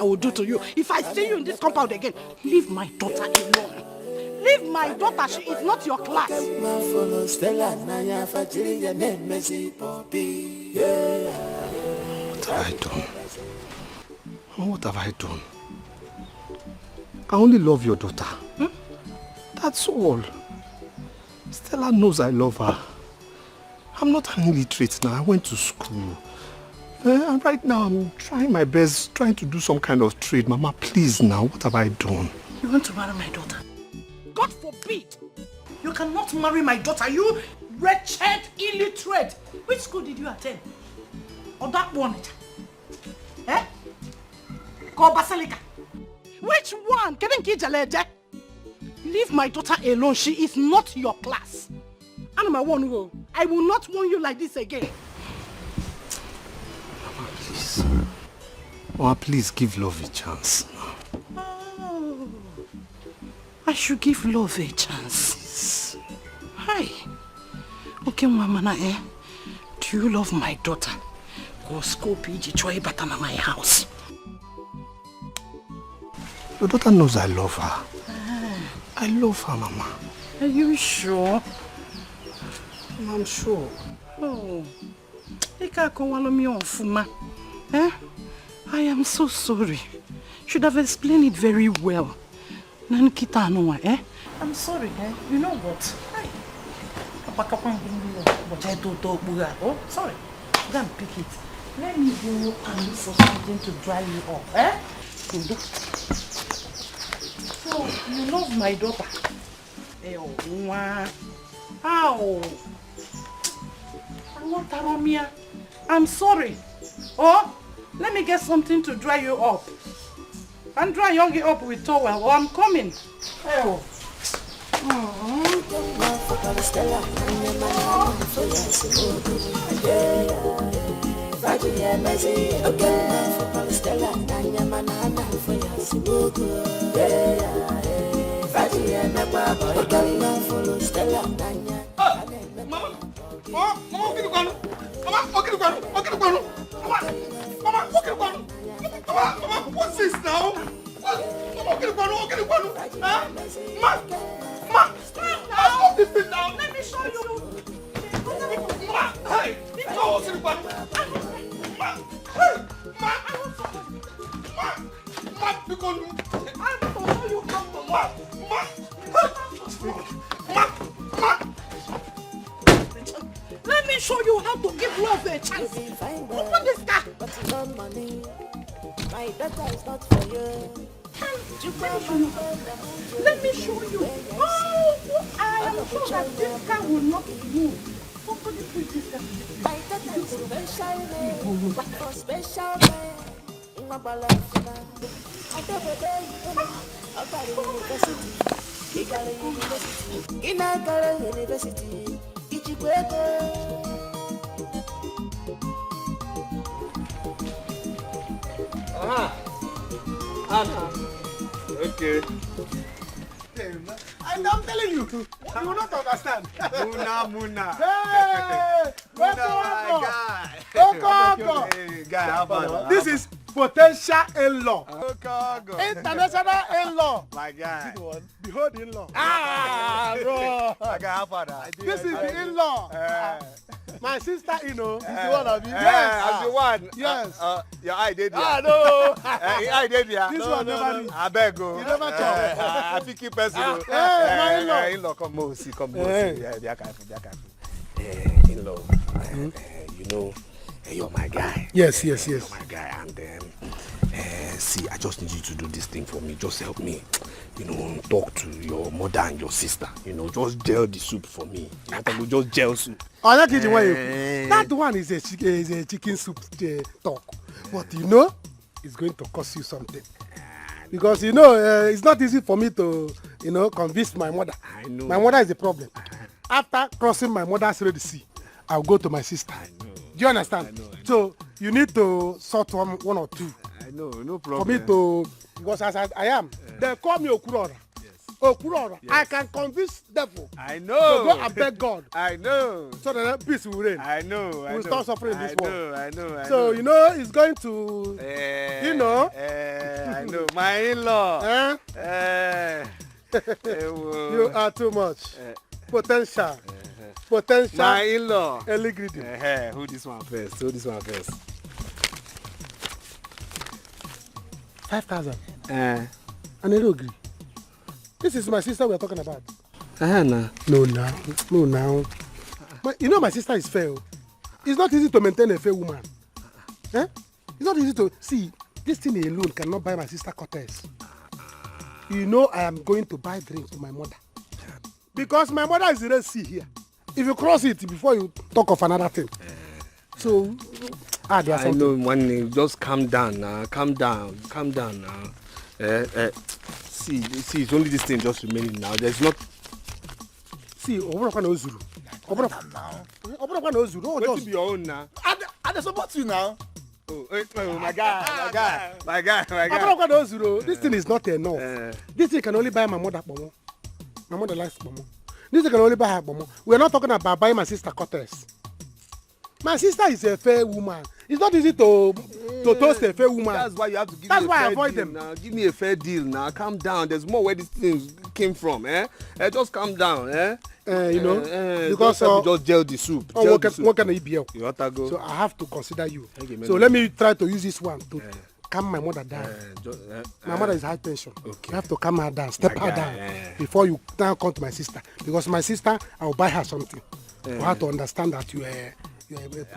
I will do to you if I see you in this compound again. Leave my daughter alone. Leave my daughter. She is not your class. What have I done? What have I done? I only love your daughter. That's all. Stella knows I love her. I'm not an illiterate now. I went to school. And right now I'm trying my best, trying to do some kind of trade. Mama, please now, what have I done? You want to marry my daughter? God forbid! You cannot marry my daughter, you wretched illiterate! Which school did you attend? Or that one? Eh? Go Basilica. Which one? Leave my daughter alone. She is not your class. I will not warn you like this again. Mama, please. Mama, please give love a chance. Oh, I should give love a chance. Hi. Okay, Mama, do you love my daughter? Go school PG Choi Batana my house. Your daughter knows I love her. I love her, Mama. Are you sure? I'm sure. Oh, I am so sorry. Should have explained it very well. I'm sorry, You know what? Oh, sorry. Go and pick it. Let me go and look for something to dry you off, So, you love my daughter? How? I'm sorry. Oh, let me get something to dry you up. And dry you up with towel. Oh, I'm coming. Oh. What's this now? Stop this thing now. Let me show you. Hey, Let me show you how to give love a chance. Open this car. My daughter is not for you. Let me show you. Oh, I am sure that this car will not move. Open this car. My daughter is special, for special man. In my life, I university. In a university. Okay. And I'm telling you, you will not understand. Muna. Hey! Welcome, Welcome. Hey, guy, how about This is potential in-law. Welcome. International in-law. My guy. Behold in-law. Bro. My guy, how about This is the in-law. My sister, is the one of you. As the one. Yes. Your eye did No. Your eye did This one never reach. I beg you. You never talk. I think you person. My in-law. In-law, come on, see. Yeah, they are careful. In-law, you know, you're my guy. Yes. You're my guy, and see, I just need you to do this thing for me. Just help me, talk to your mother and your sister. Just gel the soup for me. Just gel soup. Oh, that is the one. That one is a chicken soup talk, but it's going to cost you something. Because it's not easy for me to convince my mother. I know. My mother is the problem. After crossing my mother's Red Sea, I'll go to my sister. I know. Do you understand? I know. So you need to sort one or two. I know, no problem. For me to, because as I am, they call me Okurora. Yes. Okurora. Yes. I can convince devil. I know. So go and beg God. I know. So that peace will reign. I know. We'll stop suffering in this world. I know. So it's going to, I know. My in-law. You are too much. Potential. Potential. My in-law. Early greeting. Who this one first? Who this one first? 5,000. And I don't agree. This is my sister we are talking about. Nah. No, now. You know my sister is fair. It's not easy to maintain a fair woman. It's not easy to... See, this thing alone cannot buy my sister Cortez. You know I am going to buy drinks to my mother. Because my mother is the Red Sea here. If you cross it before you talk of another thing. So, there's something. I know, one just calm down now. Calm down now. See, it's only this thing just remaining now. There's not... See, Obrokwa knows Zulu. Obrokwa knows Zulu. What to be your own now? I support you now. Oh, my guy. Obrokwa knows Zulu. This thing is not enough. This thing can only buy my mother Bomo. My mother likes Bomo. This thing can only buy her Bomo. We are not talking about buying my sister Cortez. My sister is a fair woman. It's not easy to toast a fair woman. That's why you have to give That's me a why I fair avoid deal them. now. Give me a fair deal now. Calm down. There's more where this thing came from. Just calm down. Because just gel the soup. what can I be? You want to go? So I have to consider you. Okay, So let me try to use this one to calm my mother down. My mother is high tension. Okay. You have to calm her down, step her down before you now come to my sister. Because my sister, I will buy her something for her to understand that you are.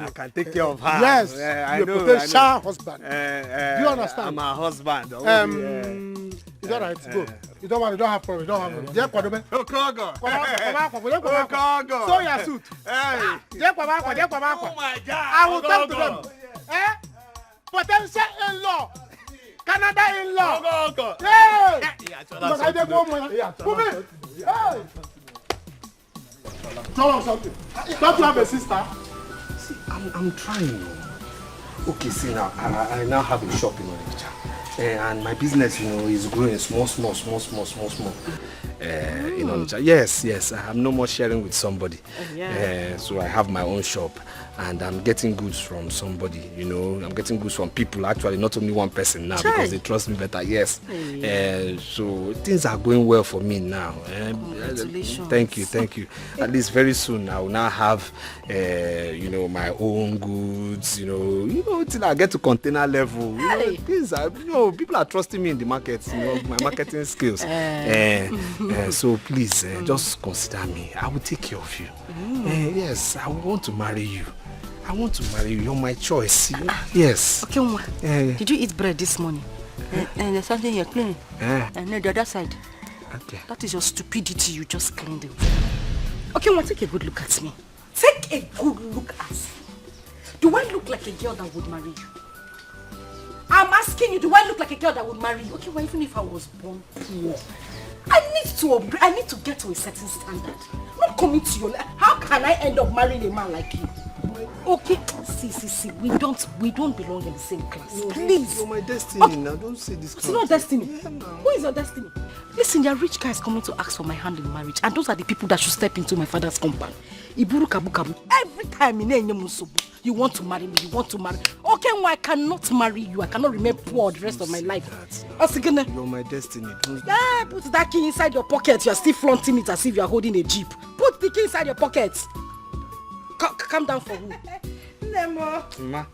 I can take care of her. Yes, I you're know. a potential husband. Do you understand? I'm her husband. It's all right. Go. You don't want. You don't have problem. You don't have problem. So your suit. Oh my God! I will talk to them. Potential in-law. Canada in-law. Hey! Tell us something. Don't you have a sister? See, I'm trying. Okay, see now, I now have a shop in Onitsha. And my business, is growing small. In Onitsha. Yes, I'm no more sharing with somebody. So I have my own shop and I'm getting goods from somebody, I'm getting goods from people, actually, not only one person now because they trust me better, yes. So things are going well for me now. Congratulations. Thank you. At least very soon I will now have, my own goods, till I get to container level. Things are, people are trusting me in the market, my marketing skills. So please, just consider me. I will take care of you. Yes, I want to marry you. You're my choice. Yes. Okay, Uma. Did you eat bread this morning? And there's something you're cleaning. And the other side. Okay. That is your stupidity. You just cleaned it. Okay, Uma, take a good look at me. Take a good look at me. Do I look like a girl that would marry you? I'm asking you, do I look like a girl that would marry you? Okay, well, even if I was born poor, I need to get to a certain standard. Not coming to your life. How can I end up marrying a man like you? Okay, see. We don't belong in the same class. Please. You're my destiny now. Don't say this. It's not destiny. Who is your destiny? Listen, there are rich guys coming to ask for my hand in marriage, and those are the people that should step into my father's compound. Iburu kabu. Every time you want to marry me, Okay, well, I cannot marry you. I cannot remain poor the rest of my life. You're my destiny. Put that key inside your pocket. You're still flaunting it as if you're holding a jeep. Put the key inside your pocket. Calm down for who? Nemo. Ma.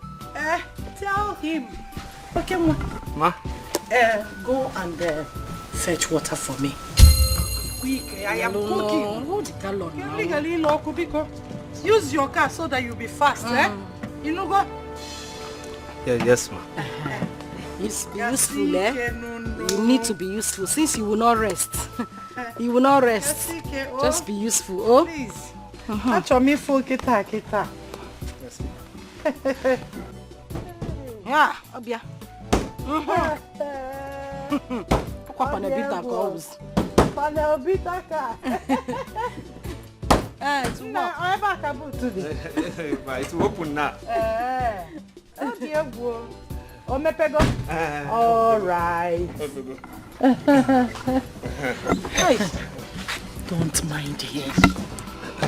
Tell him. Okay, Ma. Go and fetch water for me. Quick, I am cooking. Hold the gallon now. Legally, Kubiko. Use your car so that you'll be fast, You know go? Yes, ma. Be useful, You need to be useful since you will not rest. You will not rest. Just be useful, oh? Please. That's me full kita. Yes, Yeah, Obia. Pourquoi pas ne bita cause? Pas ne bita ka. Tu vois. On va kabu today. It's open now. Okay, bro. O me pego. All right. Hey. Don't mind him.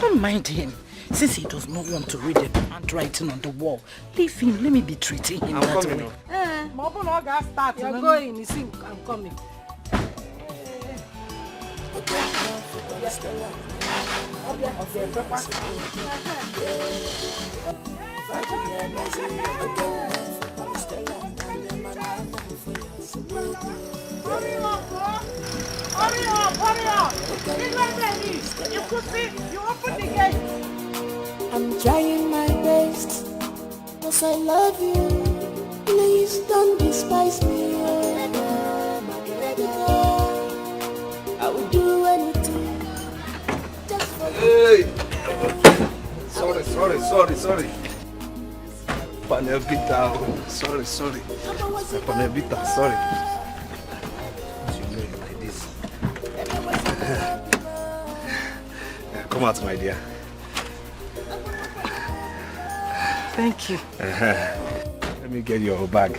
Don't mind him. Since he does not want to read the handwriting on the wall, leave him. Let me be treating him that way. Mobile no gas start. You're going. You see, I'm coming. Hurry up! It's not ready. You could see, you open the gate. I'm trying my best, cause I love you. Please don't despise me. I will do anything just for you. Hey! Sorry. Panelvita, sorry. Panelvita, sorry. You know you like this. Come out, my dear. Thank you. Let me get your bag.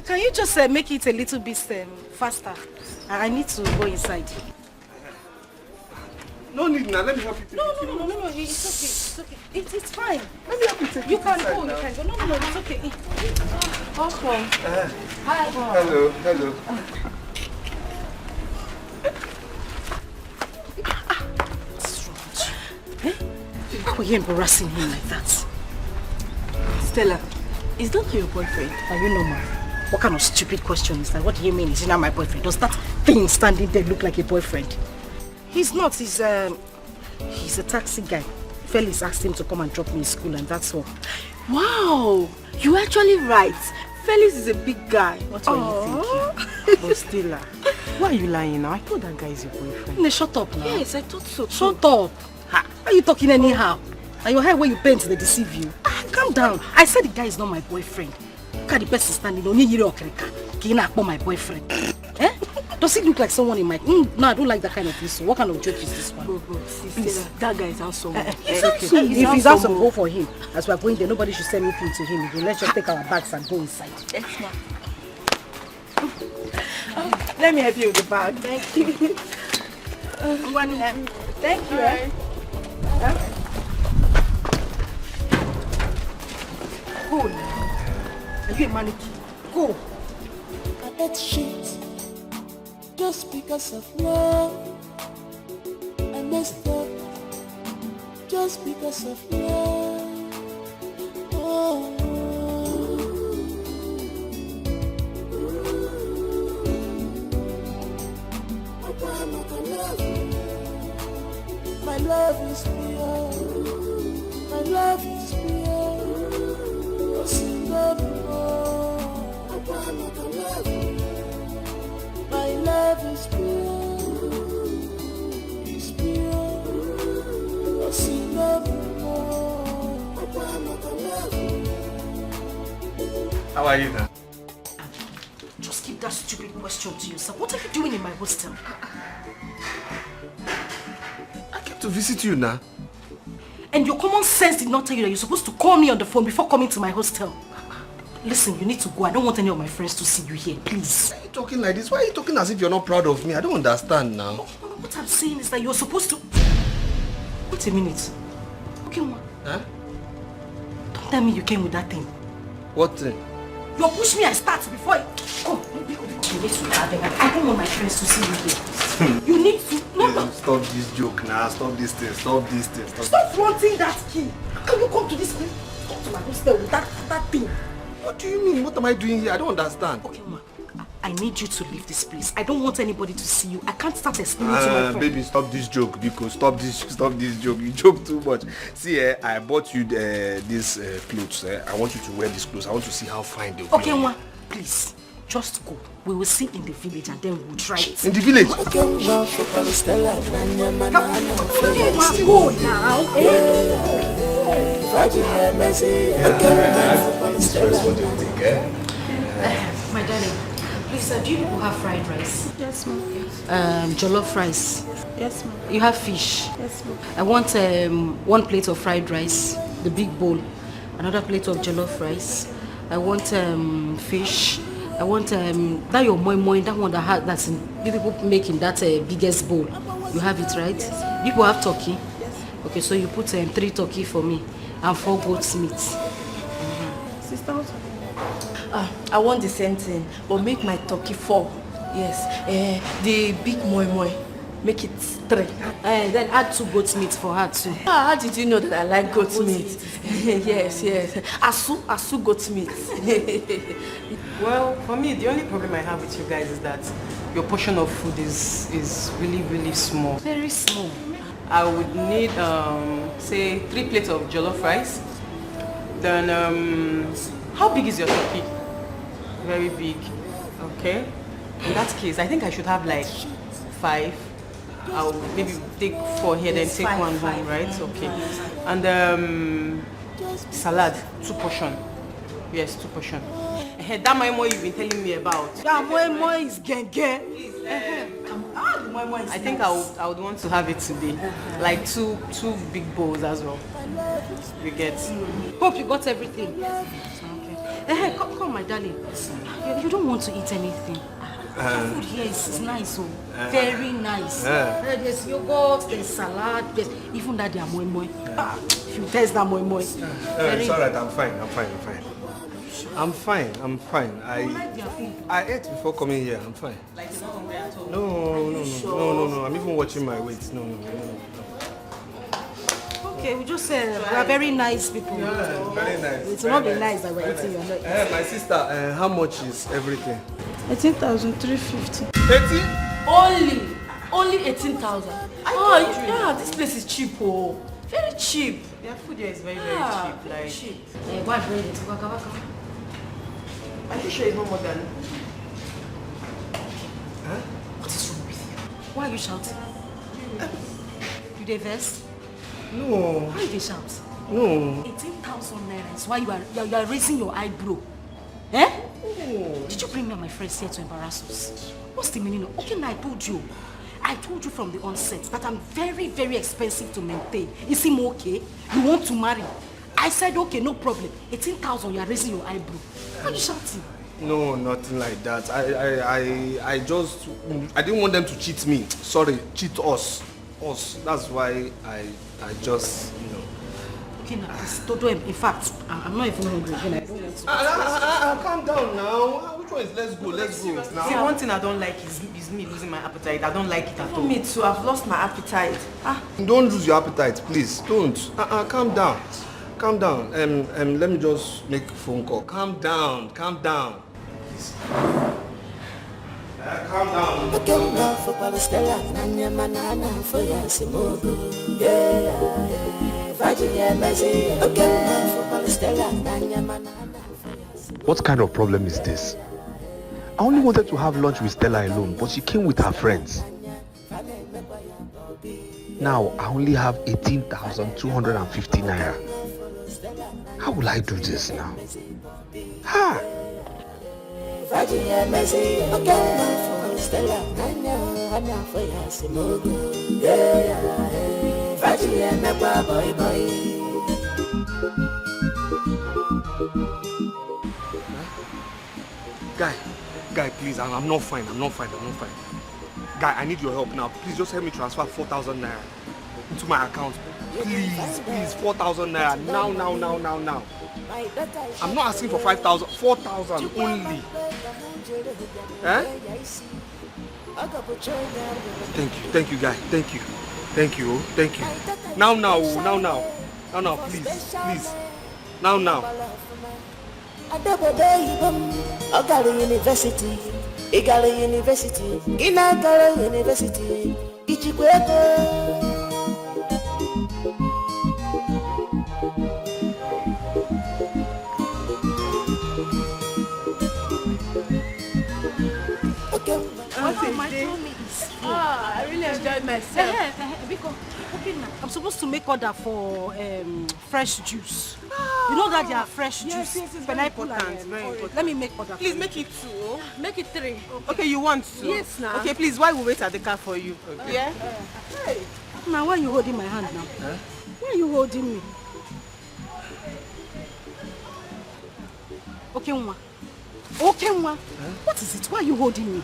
Can you just make it a little bit faster? I need to go inside. No need now, let me help you take it. No, it's okay. It's fine. Let me help you take it. You can go. No, it's okay. Welcome. Hi. Hello. What's wrong with you? Why were you embarrassing him like that? Stella, is that your boyfriend? Are you normal? What kind of stupid question is that? What do you mean? Is he not my boyfriend? Does that thing standing there look like a boyfriend? He's not. He's a taxi guy. Felix asked him to come and drop me in school, and that's all. Wow, you're actually right. Felix is a big guy. What were you thinking? But Stella, Why are you lying now? I thought that guy is your boyfriend. No, shut up now. Yes, I thought so. Shut up. Why are you talking anyhow? And your hair where you paint, they deceive you. Calm down. I said the guy is not my boyfriend. Look at the person standing on my boyfriend. Eh? Does he look like someone in my... No, I don't like that kind of thing. So what kind of joke is this one? Please, that guy is handsome. It's okay. If he's handsome, go for him. As we're going there, nobody should send anything to him. Let's just take our bags and go inside. Let's not. Let me help you with the bag. Thank you. Thank you. Right. Go now. Are you a mannequin? Go. I ate shit just because of love. I messed up just because of love. Oh. My love is pure. My love is pure. My love is pure. It's pure. How are you now? Just keep that stupid question to yourself. What are you doing in my hostel? I came to visit you now. And your common sense did not tell you that you're supposed to call me on the phone before coming to my hostel. Listen, you need to go. I don't want any of my friends to see you here, please. Why are you talking like this? Why are you talking as if you're not proud of me? I don't understand now. What I'm saying is that you're supposed to... Wait a minute. Okay, what? Huh? Don't tell me you came with that thing. What thing? You push me, I start before I... Come, I don't want my friends to see you here. You need to... No. Stop this joke now. Stop this thing. Stop flaunting that key. How can you come to this place? Come to my hostel with that thing. What do you mean? What am I doing here? I don't understand. Okay, ma. I need you to leave this place. I don't want anybody to see you. I can't start explaining to my friend. Baby, stop this joke, because stop this joke. You joke too much. See, I bought you these clothes. I want you to wear these clothes. I want to see how fine they will be. Okay, ma. Please, just go. We will see in the village and then we'll try it. In the village? Go now. My darling, please, do you people have fried rice? Yes, ma'am. Jollof rice? Yes, ma'am. You have fish? Yes, ma'am. I want 1 plate of fried rice, the big bowl, another plate of jollof rice, I want fish. I want that your moi, that one that's in, people make in that biggest bowl. You have it, right? People have turkey. Okay, so you put 3 turkey for me and 4 goat's meat. Sister, I want the same thing, but make my turkey 4. Yes. The big moi, make it 3. Then add 2 goat's meat for her too. How did you know that I like goat meat? Yes. Asu goat meat. Well, for me, the only problem I have with you guys is that your portion of food is really, really small. Very small. I would need, say, 3 plates of jollof rice. Then, how big is your turkey? Very big. Okay. In that case, I think I should have like 5. I'll maybe take 4 here, then take 1 home, right? Okay. And salad, 2 portion. Yes, 2 portion. That moi you've been telling me about. That moi is genge. I think I would want to have it today. Like 2 big bowls as well. You get. Hope you got everything. Okay. Come, my darling. You don't want to eat anything. The food here is nice, very nice. There's yogurt, there's salad, there's even that they are moi. If you taste that moi. It's alright, I'm fine. I'm fine. I ate before coming here. I'm fine. Like you're not hungry at all? No. I'm even watching my weight. No. Okay, we just said we are very nice people. Yeah, very nice. It will not be nice that we're eating your leg. My sister, how much is everything? 18,350. 18? Only 18,000. Yeah, this place is cheap, very cheap. Their food here is very, very cheap. Like cheap. Why bring it? Are you sure it's not more than? What is wrong with you? Why are you shouting? You dey vex? No. Why you dey shout? No. 18,000 naira is why you are raising your eyebrow. Eh? No. Did you bring me and my friends here to embarrass us? What's the meaning of? Okay, now I told you from the onset that I'm very, very expensive to maintain. Is him okay? You want to marry? I said okay, no problem. 18,000, you are raising your eyebrow. Why are you shouting? No, nothing like that. I didn't want them to cheat me. Sorry, cheat us. That's why I just, Okay, now, please, Todo, in fact, I'm not even hungry again. I don't want to. Calm down now. Which one is let's go now? See, one thing I don't like is me losing my appetite. I don't like it at all. Me too, I've lost my appetite. Don't lose your appetite, please. Don't. Calm down. Let me just make a phone call. Calm down. Please. Calm down. What kind of problem is this? I only wanted to have lunch with Stella alone, but she came with her friends. Now I only have 18,250 naira. How will I do this now? Ha! Guy, please, I'm not fine. Guy, I need your help now. Please just help me transfer 4,000 naira into my account. Please, 4,000 naira. Now. I'm not asking for 5,000, 4,000 only. Eh? Thank you, guy. Thank you. Now, please. Now. University. I really enjoyed myself. Because I'm supposed to make order for fresh juice. You know that they are fresh juice. Yes, it's very important. Let me make order. Please make it 2. Make it 3. Okay, you want 2? Yes, now. Okay, please, while we wait at the car for you. Okay. Yeah? Hey. Now, why are you holding my hand now? Why are you holding me? Okay, Nwa. Okay, Nwa. What is it? Why are you holding me?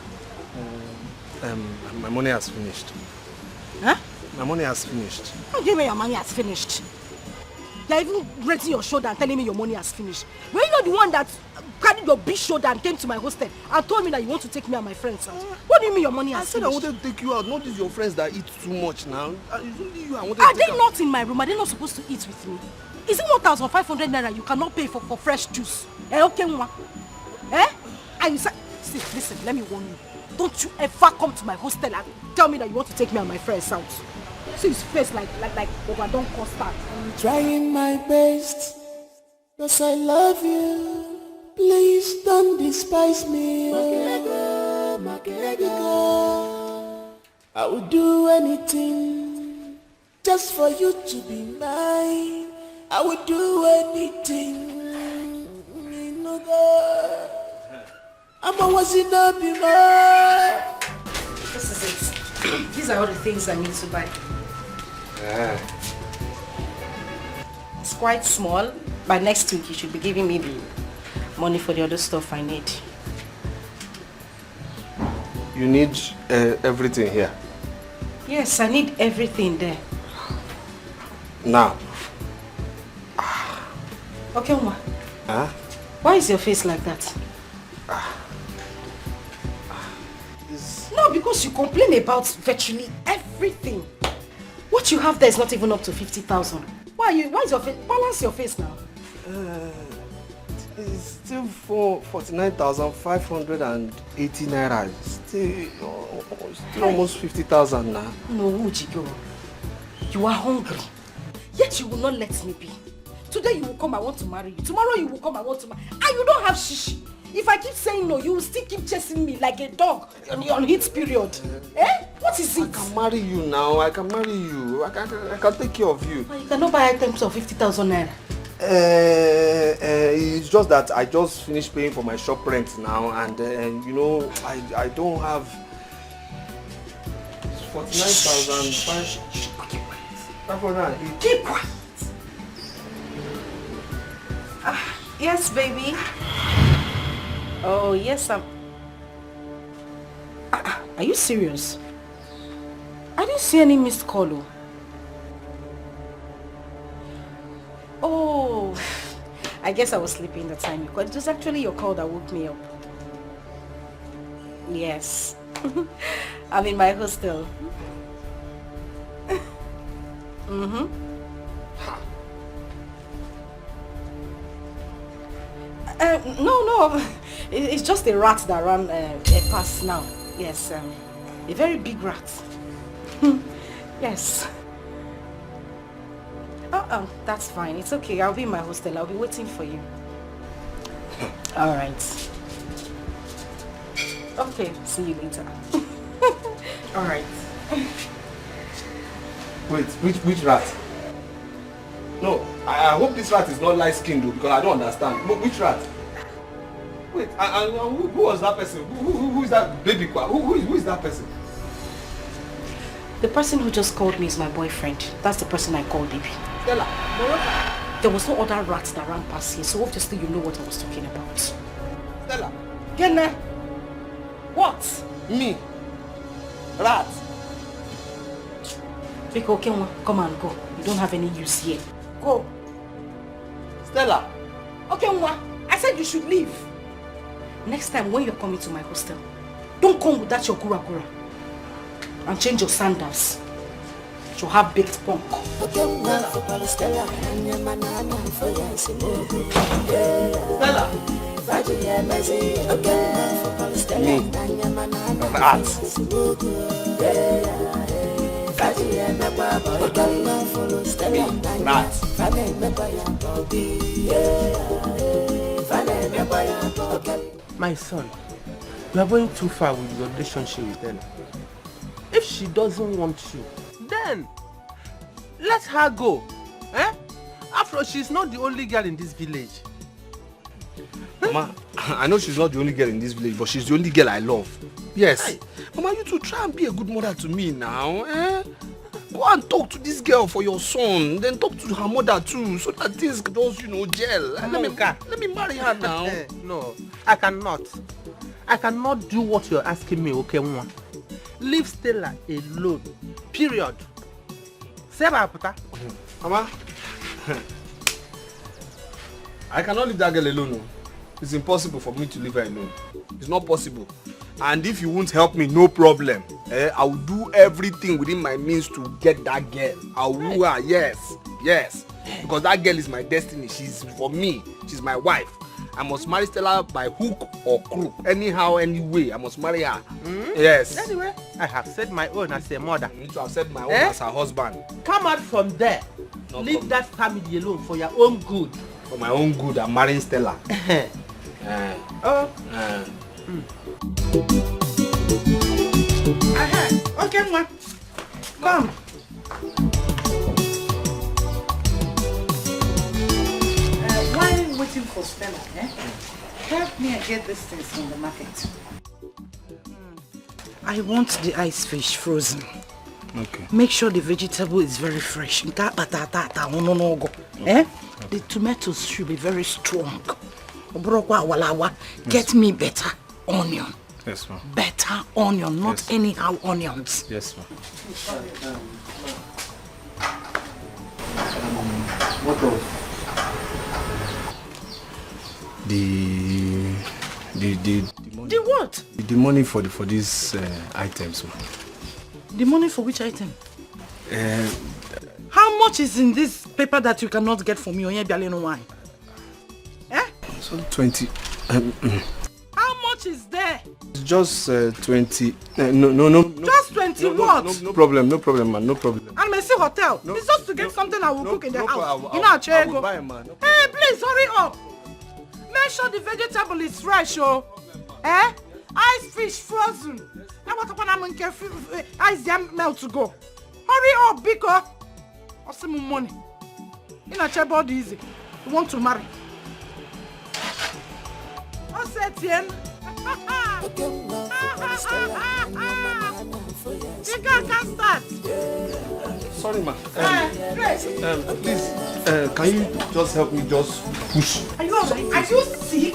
My money has finished. Huh? My money has finished. How do you mean your money has finished? You're even raising your shoulder and telling me your money has finished. Were you not the one that carried your big shoulder and came to my hostel and told me that you want to take me and my friends out? What do you mean your money has finished? I said I wanted to take you out, not just your friends that eat too much now. It's only you I wanted Are to take they not in my room? Are they not supposed to eat with me? Is it 1,500 naira you cannot pay for fresh juice? Okay, Nwa? And you said, see, listen, let me warn you. Don't you ever come to my hostel and tell me that you want to take me and my friends out. See his face like overdone custard. I'm trying my best, cause I love you. Please don't despise me. I would do anything just for you to be mine. I would do anything. I'm always in a be mine. This is it. These are all the things I need to buy. It's quite small. By next week, you should be giving me the money for the other stuff I need. You need everything here? Yes, I need everything there. Now. Okay, Nwa. Huh? Why is your face like that? No, because you complain about virtually everything. What you have there is not even up to 50,000. Why is your face? Balance your face now. It's still 49,580 naira. Still almost 50,000 now. No, Ujigo. You are hungry. Yet you will not let me be. Today you will come, I want to marry you. Tomorrow you will come, I want to marry you. And you don't have shishi. If I keep saying no, you will still keep chasing me like a dog on heat period. What is it? I can marry you now. I can marry you. I can take care of you. But you cannot buy items of 50,000 naira. It's just that I just finished paying for my shop rent now, and you know, I don't have 49,500. Keep quiet. Yes, baby. Oh, yes, are you serious? I didn't see any missed call. Oh, I guess I was sleeping the time because it was actually your call that woke me up. Yes. I'm in my hostel. No. It's just a rat that ran past now. Yes, a very big rat. Yes. That's fine. It's okay. I'll be in my hostel. I'll be waiting for you. All right. Okay. See you later. All right. Wait, which rat? No, I hope this rat is not light-skinned though, because I don't understand. But which rat? Wait, who was that person? Who is that baby? Who is that person? The person who just called me is my boyfriend. That's the person I called baby. Stella, there was no other rat that ran past here, so obviously you know what I was talking about. Stella. Gene. What? Me. Rat. Biko Kenwa, come and go. You don't have any use here. Go. Stella. Okay, Nwa. I said you should leave. Next time when you're coming to my hostel, don't come with that your gura. And change your sandals. You have baked punk. Stella. Me. Rat. My son, you are going too far with your relationship with Ella. If she doesn't want you, then let her go. After all, she's not the only girl in this village. Mama, I know she's not the only girl in this village, but she's the only girl I love. Yes. Mama, you too try and be a good mother to me now. Go and talk to this girl for your son. Then talk to her mother too, so that things just, gel. Let me marry her now. No, I cannot. I cannot do what you're asking me, okay, Mwa. Leave Stella alone. Period. Seba puta. Mama, I cannot leave that girl alone. It's impossible for me to leave her alone. It's not possible. And if you won't help me, no problem. I will do everything within my means to get that girl. I will woo her, yes. Because that girl is my destiny. She's for me. She's my wife. I must marry Stella by hook or crook. Anyhow, anyway, I must marry her. Yes. Anyway, I have said my own as a mother. I need to have said my own as her husband. Come out from there. No Leave problem. that family alone for your own good. For my own good, I'm marrying Stella. Okay, ma. Come. While waiting for Stella, help me and get these things from the market. I want the ice fish frozen. Okay. Make sure the vegetable is very fresh. The tomatoes should be very strong. Get me better onion. Yes, ma'am. Better onion, not anyhow onions. Yes, ma'am. What of the money? The what? The money for these items, ma'am. The money for which item? How much is in this paper that you cannot get from me? Why? So 20. How much is there? Just 20. No. Just 20 what? No problem, man. No problem. And Messi Hotel. It's just to get something I will cook in the house. I will buy, man. Hey, please hurry up. Make sure the vegetable is fresh, Ice fish frozen. Now what I'm ice jam melt to go. Hurry up, Biko. Or some money. In a chair body easy. You want to marry? What's that, Tien? You can't start. Sorry, ma. Please. Can you just help me just push? Are you sick?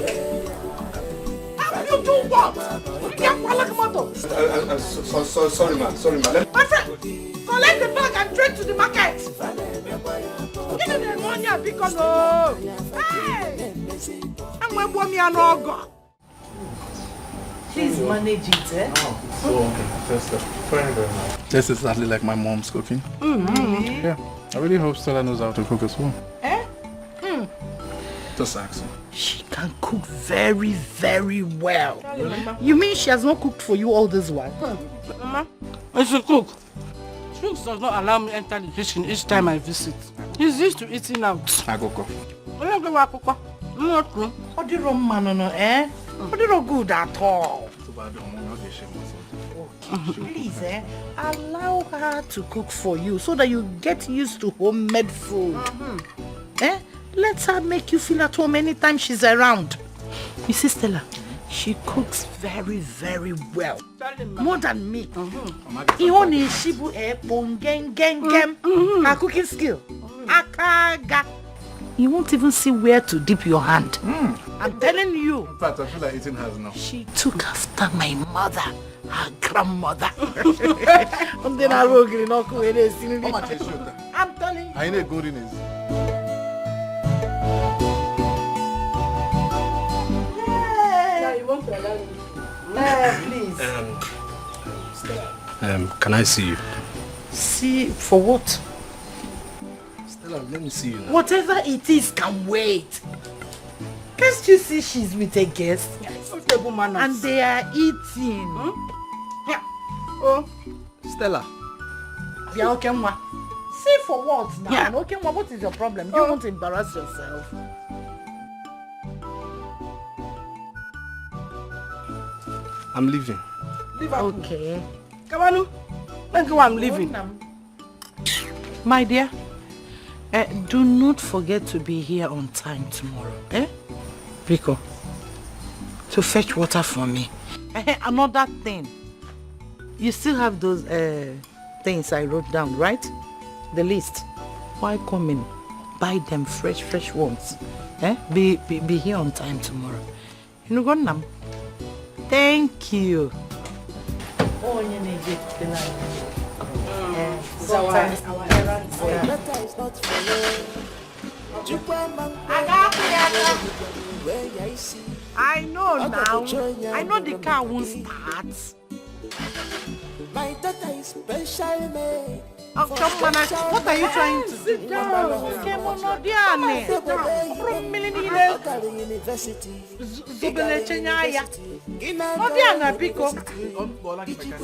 How you do what? You can't fall like a motor. Sorry, ma. My friend, collect the bag and trek to the market. Give me the money because hey! I'm going to me an ogre. Please manage it, okay. Thank you very much. This is exactly like my mom's cooking. Yeah. I really hope Stella knows how to cook as well. Just ask her. She can cook very, very well. You mean she has not cooked for you all this while? Mama, I should cook. Shrinks does not allow me to enter the kitchen each time I visit. He's used to eating out. I go cook. What do you man, What do you good at all? Please, allow her to cook for you so that you get used to homemade food. Let her make you feel at home anytime she's around. You see, Stella, she cooks very, very well. More than me. Her cooking skill. Akaga. You won't even see where to dip your hand. I'm telling you. In fact, I feel like eating hers now. She took after my mother, her grandmother. I'm telling you. I need goodness. Please. Can I see you? See for what? Stella, let me see you now. Whatever it is can wait. Can't you see she's with a guest? And they are eating. Yeah. Oh, Stella. yeah, okay, ma. See for what now? Yeah. Okay, ma, what is your problem? You don't want to embarrass yourself. I'm leaving. Okay. Come on, let's go. I'm leaving. My dear, do not forget to be here on time tomorrow. Rico, to fetch water for me. Another thing, you still have those things I wrote down, right? The list. Why come in? Buy them fresh ones. Be here on time tomorrow. You know what, Nam? Thank you. Oh, you need it. Sometimes our errands. I know now. I know the car won't start. My daughter is special made. Oh, come on, what are you trying to do? Sit down.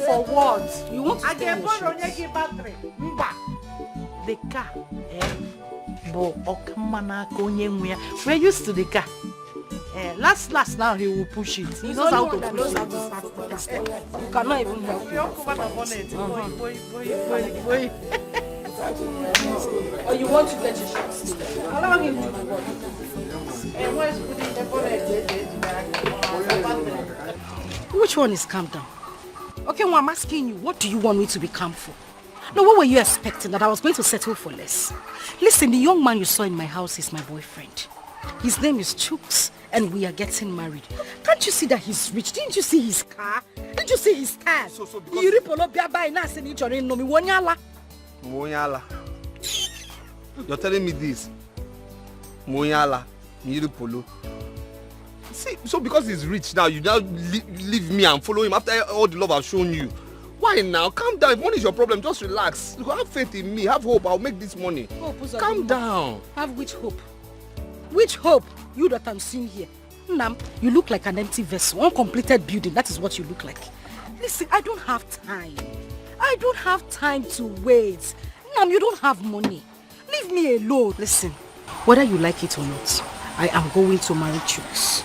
For what? You want to get battery? The car. We're used to the car. Last now he will push it. He knows how to push it. You cannot even help you. Or you want to get your shots? Allow him to do Which one is calm down? Okay, well, I'm asking you, what do you want me to be calm for? No, what were you expecting? That I was going to settle for less? Listen, the young man you saw in my house is my boyfriend. His name is Chooks, and we are getting married. Can't you see that he's rich? Didn't you see his car? Didn't you see his car? Moyala. You're telling me this? Moyala, Polo. See, so because he's rich now, you now leave me and follow him after all the love I've shown you. Why now? Calm down. If money is your problem, just relax. You have faith in me. Have hope. I'll make this money. Calm down. Have which hope? Which hope? You that I'm seeing here. Nam, you look like an empty vessel, uncompleted building. That is what you look like. Listen, I don't have time. I don't have time to wait. Nam, you don't have money. Leave me alone. Listen, whether you like it or not, I am going to marry Chooks.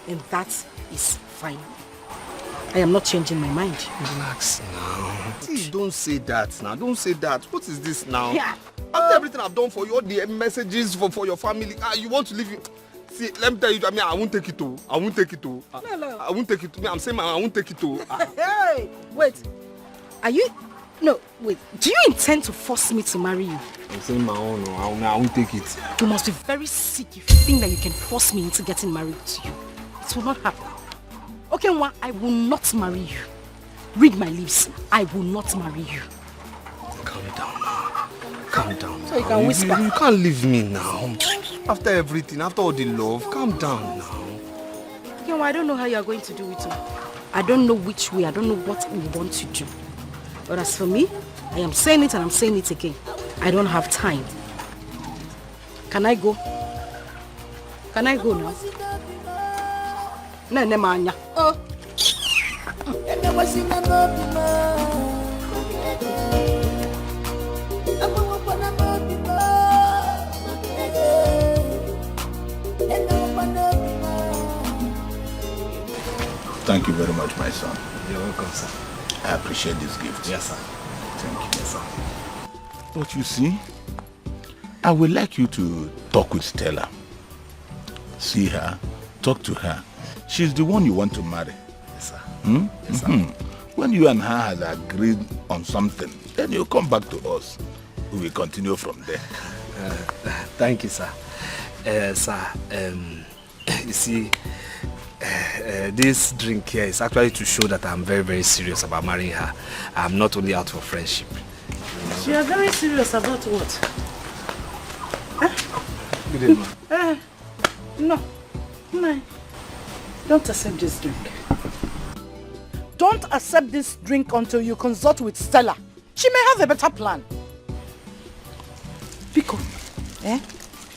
And that is fine. I am not changing my mind. Relax now. Please don't say that now. Don't say that. What is this now? Yeah. After everything I've done for you, all the messages for your family, you want to leave it. See, let me tell you, I won't take it to. I won't take it to. No. I won't take it to. I'm saying I won't take it to. Hey, wait. Are you... No, wait. Do you intend to force me to marry you? I'm saying my own. I won't take it. You must be very sick if you think that you can force me into getting married to you. It will not happen. Okay, Nwa, I will not marry you. Read my lips. I will not marry you. Calm down now. Calm down. So you can whisper. You can't leave me now. After everything, after all the love, calm down now. Okay, Nwa, I don't know how you are going to do it. I don't know which way. I don't know what we want to do. But as for me, I am saying it and I'm saying it again. I don't have time. Can I go? Can I go now? No, manya. Oh. Thank you very much, my son. You're welcome, sir. I appreciate this gift. Yes, sir. Thank you. Yes, sir. But you see, I would like you to talk with Stella. See her, talk to her. She's the one you want to marry. Yes, sir. Yes, sir. When you and her have agreed on something, then you come back to us. We will continue from there. Thank you, sir. Sir, you see, this drink here is actually to show that I'm very, very serious about marrying her. I'm not only out for friendship. You are very serious about what? Good evening. No. Don't accept this drink. Don't accept this drink until you consult with Stella. She may have a better plan. Pico,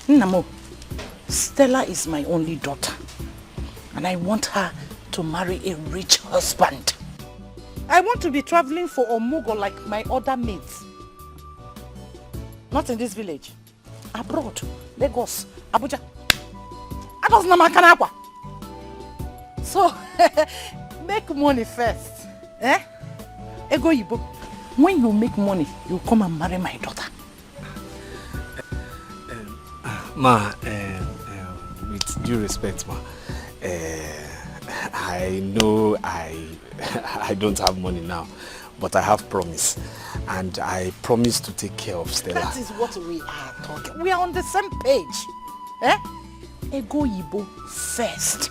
Namo, Stella is my only daughter. And I want her to marry a rich husband. I want to be traveling for Omugo like my other mates. Not in this village. Abroad, Lagos, Abuja. So, make money first. Ego Ibo, when you make money, you come and marry my daughter. Ma, with due respect, ma, I know I don't have money now, but I have promise. And I promise to take care of Stella. That is what we are talking. We are on the same page. Eh? Ego Yibo first.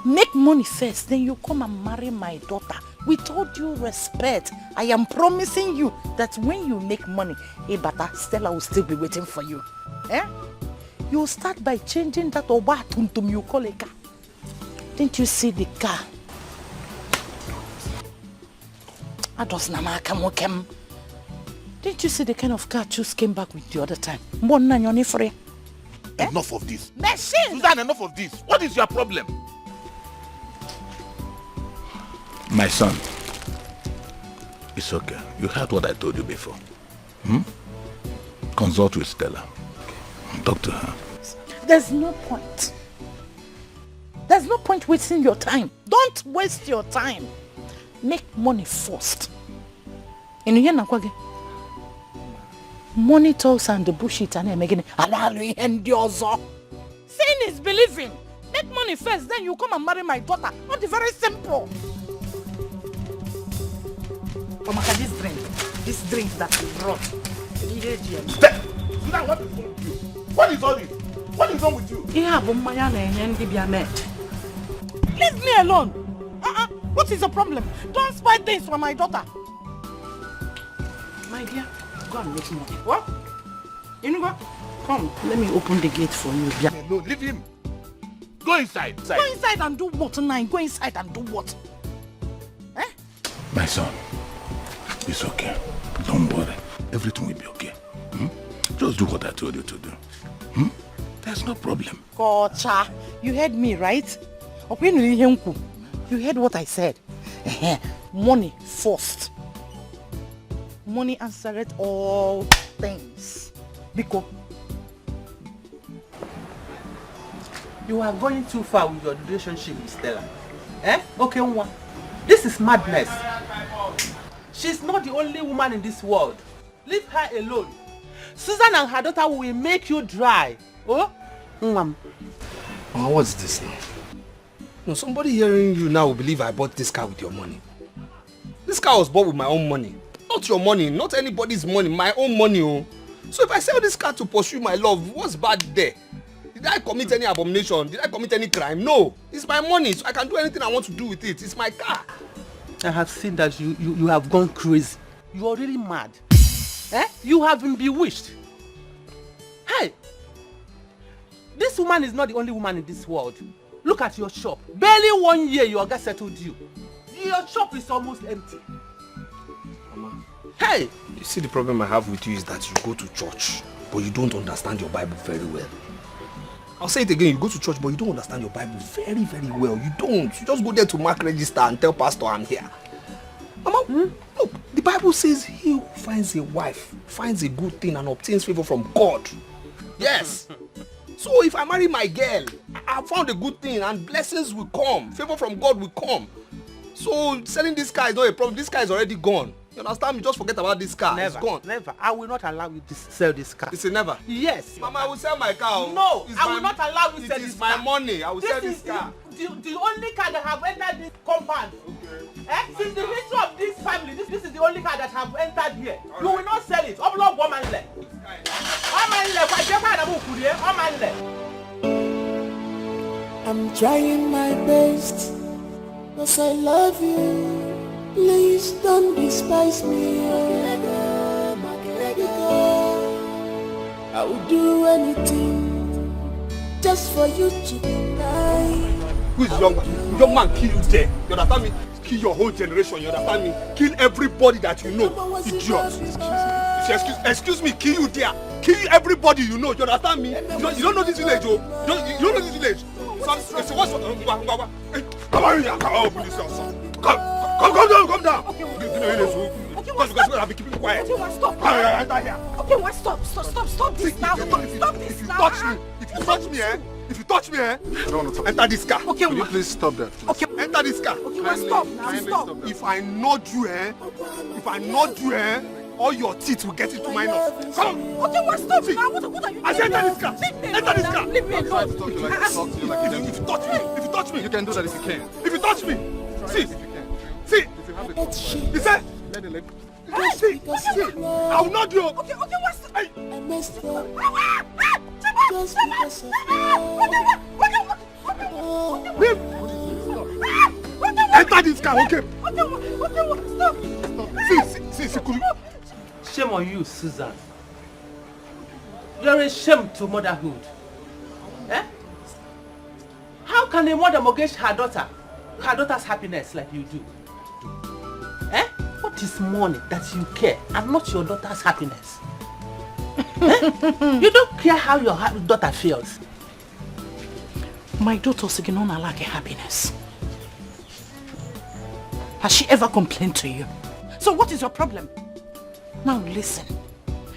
Make money first, then you come and marry my daughter. With all due respect, I am promising you that when you make money, Ebata, Stella will still be waiting for you. Eh? You start by changing that Oba Tuntum you call a car. Didn't you see the car? Didn't you see the kind of car Chus came back with the other time? Enough of this. Machine! Susan, enough of this. What is your problem? My son, it's okay. You heard what I told you before. Consult with Stella. Talk to her. There's no point. There's no point wasting your time. Don't waste your time. Make money first. Money talks and the bullshit and making Seeing is believing. Make money first, then you come and marry my daughter. Not very simple. Omaka, this drink that you brought. Step! Susan, what is wrong with you? What is wrong with you? Leave me alone. What is the problem? Don't spoil things for my daughter. My dear, go and make money. What? You know what? Come, let me open the gate for you. No, leave him. Go inside. Go inside and do what tonight? Go inside and do what? Eh? My son, it's okay. Don't worry. Everything will be okay. Just do what I told you to do. There's no problem. Kocha, you heard me, right? You heard what I said. Money first. Money answered all things. Because you are going too far with your relationship with Stella. Eh? Okay, one. This is madness. She's not the only woman in this world. Leave her alone. Susan and her daughter will make you dry. Oh? What's this now? No, somebody hearing you now will believe I bought this car with your money. This car was bought with my own money. Not your money, not anybody's money, my own money. Oh. So if I sell this car to pursue my love, what's bad there? Did I commit any abomination? Did I commit any crime? No. It's my money, so I can do anything I want to do with it. It's my car. I have seen that you have gone crazy. You are really mad. Eh? You have been bewitched. Hey! This woman is not the only woman in this world. Look at your shop. Barely 1 year your guy settled you. Your shop is almost empty. Mama. Hey! You see, the problem I have with you is that you go to church, but you don't understand your Bible very well. I'll say it again, you go to church, but you don't understand your Bible very, very well. You don't. You just go there to mark register and tell pastor I'm here. Mama, look, the Bible says he who finds a wife finds a good thing and obtains favor from God. Yes. So if I marry my girl, I found a good thing and blessings will come. Favor from God will come. So selling this car is not a problem. This car is already gone. You understand me? Just forget about this car. Never, it's gone. Never. I will not allow you to sell this car. It's a never. Yes. Mama, I will sell my car. No, I will not allow you to sell this car. It is my money. I will sell this car. The only car that have entered this compound. Okay. Since the history of this family, this is the only car that have entered here. Right. You will not sell it. I'm trying my best, cause I love you. Please don't despise me. I will do anything just for you to be mine. Who is young man kill you there? You understand me? Kill your whole generation, you understand me? Kill everybody that you know. Idiot. Excuse me, kill you there. Kill everybody you know, you understand me? You don't know this village, oh. You don't know this village. Come down. Okay, because I've been keeping quiet. Okay, stop. Okay, stop this now. Stop this now. If you touch me, I don't want to talk. Enter this car. Okay, will you please stop that? Please? Okay, enter this car. Okay, stop. If I nod you, all your teeth will get into my nose. Come on. Okay, stop now. What are you doing? I said enter this car. Enter this car. Leave me alone. If you touch me, you can do that if you can. If you touch me, see. If you have a But she He said, let the leg. See, I will not do. Okay, what's the... I messed up just because of her. Enter this car, okay? See, Shame on you, Susan. You're a shame to motherhood. Eh? How can a mother mortgage her daughter's happiness like you do? Eh? What is money that you care and not your daughter's happiness? Eh? You don't care how your daughter feels. My daughter's not like happiness. Has she ever complained to you? So what is your problem? Now listen.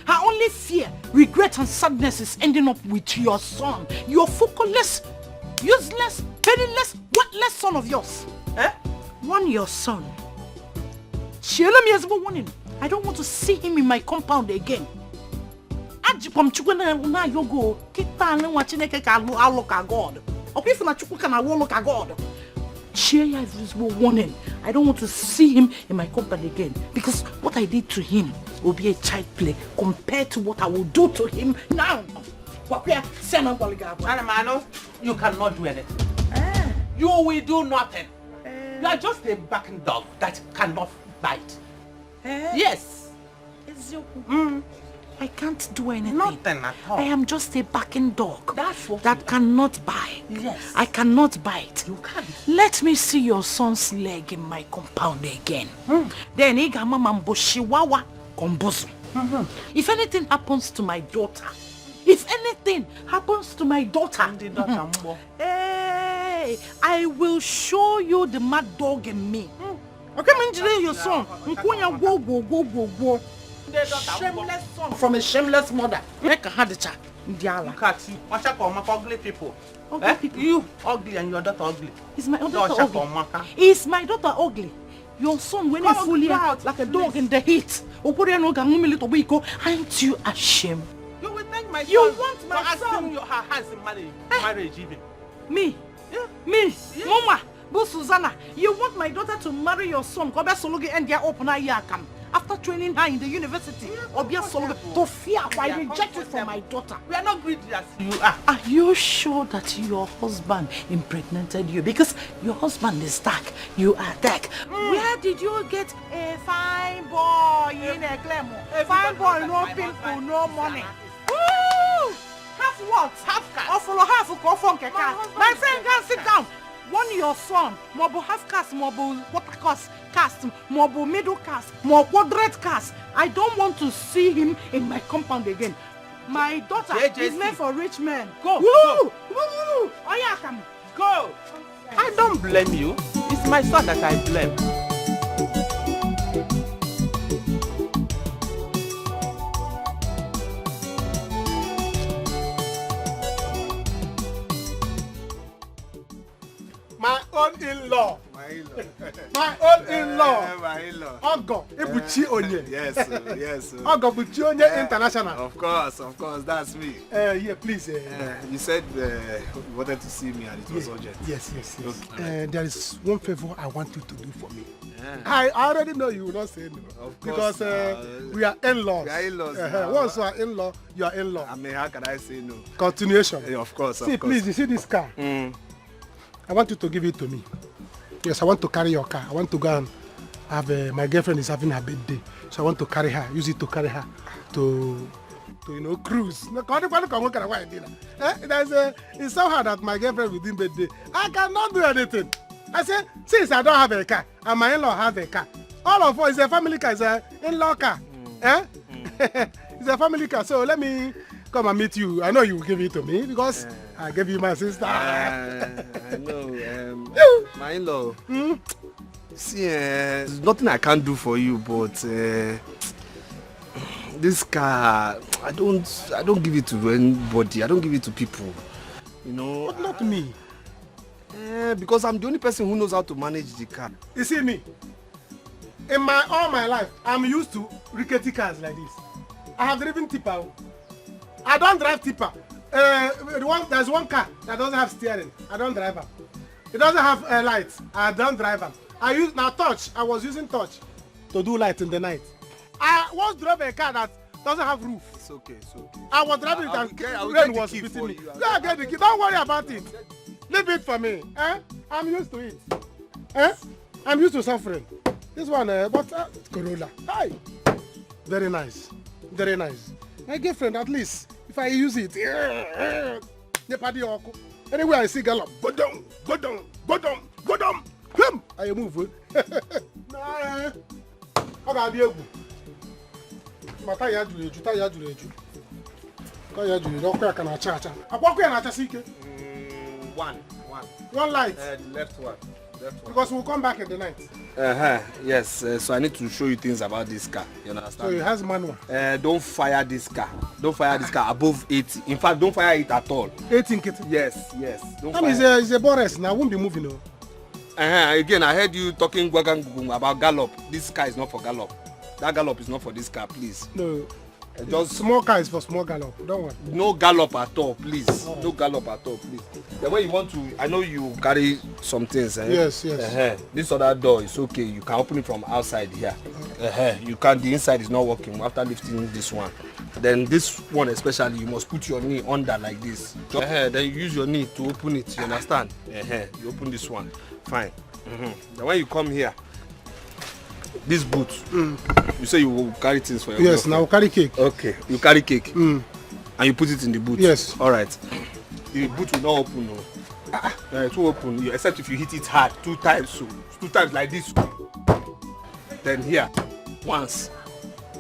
Her only fear, regret and sadness is ending up with your son. Your focusless, useless, penniless, worthless son of yours. Eh? Warn your son. I don't want to see him in my compound again. Ajipom chukuna na yogo kita na wachineke ka look at God. Okay, for na chukwu can look at God. Share your visible warning. I don't want to see him in my company again because what I did to him will be a child play compared to what I will do to him now. Anamano, you cannot do anything. You will do nothing. You are just a barking dog that cannot bite. Yes. I can't do anything. Nothing at all. I am just a barking dog That's what that cannot bite. Yes. I cannot bite. You can't. Let me see your son's leg in my compound again. Then if anything happens to my daughter, hey, I will show you the mad dog in me. Okay, your son. Shameless son from a shameless mother. Make a hard chat. Look at you. Ugly people. Ugly people. You ugly and your daughter ugly. Is my daughter ugly? Is my daughter ugly? Your son when he fully out like a dog in the heat. Aren't you ashamed? You will thank my son. You want my for son? asking her hands in marriage even. Me? Yeah. Me? Yeah. Mama, Bo Susanna, you want my daughter to marry your son? After training her in the university, to fear why I reject it for my daughter. We are not greedy as you are. Are you sure that your husband impregnated you? Because your husband is dark, you are dark. Where did you get a fine boy in a Clemo? Fine boy, no people, no money. Woo! Half what? Half caste. Or follow half of my friend, can sit down. One your son, mobo half caste, mobo quarter caste, mobo middle caste, more quadrant caste. I don't want to see him in my compound again. My daughter is meant for rich men. Go. Woo! Go. Woo! Oh yeah, come. Go. I don't blame you. It's my son that I blame. My own in-law. My in-law. My own in-law. My in-law. Ogo, Ibuchi Onye. Yes, yes. Ogo Buchi Onye International. Of course, that's me. Yeah, please. You said you wanted to see me and it was urgent. Yes. Okay. There is one favor I want you to do for me. Yeah. I already know you will not say no. Of course. Because we are in-laws. We are in-laws. Once you are in-law, you are in-law. I mean, how can I say no? Continuation. Yeah, of course. See, please, you see this car? I want you to give it to me. Yes, I want to carry your car. I want to go and have my girlfriend is having her birthday. So I want to carry her, use it to carry her to cruise. It's so hard that my girlfriend within birthday. I cannot do anything. I say, since I don't have a car, and my in-law have a car, all of us, it's a family car, it's an in-law car. It's a family car, so let me come and meet you. I know you will give it to me because I gave you my sister. I know. My in-law. See, there's nothing I can't do for you, but this car, I don't give it to anybody. I don't give it to people. You know. But not me. Because I'm the only person who knows how to manage the car. You see me? In all my life, I'm used to rickety cars like this. I have driven tipper. I don't drive tipper. There's one car that doesn't have steering. I don't drive them. It doesn't have lights. I don't drive them. I was using touch to do light in the night. I once drove a car that doesn't have roof. It's okay. I was driving it and rain was beating me. Go get the key. Don't worry about it. Leave it for me. I'm used to it. I'm used to suffering. This one, but Corolla. Hi. Very nice. Very nice. My girlfriend, at least, if I use it, anywhere I see gallop, go down. Come, I move. One light. The left one. Because we'll come back in the night. Yes, so I need to show you things about this car. You understand? So it has manual. Don't fire this car. Don't fire this car above 80. In fact, don't fire it at all. 18 kitty. Yes. Don't fire. It's a Boris now. I won't be moving. No. Again, I heard you talking about gallop. This car is not for gallop. That gallop is not for this car, please. No. Just small car is for small gallop. Don't worry. No gallop at all, please. No gallop at all, please. The way you want to, I know you carry some things. Yes. This other door is okay. You can open it from outside here. You can. The inside is not working after lifting this one. Then this one especially, you must put your knee under like this. Then you use your knee to open it. You understand? You open this one. Fine. Then when you come here, this boot, you say you will carry things for your Yes, now carry cake. Okay, you carry cake. And you put it in the boot. Yes. All right. The boot will not open. No. It will open, except if you hit it hard 2 times. So 2 times like this. Then here, once.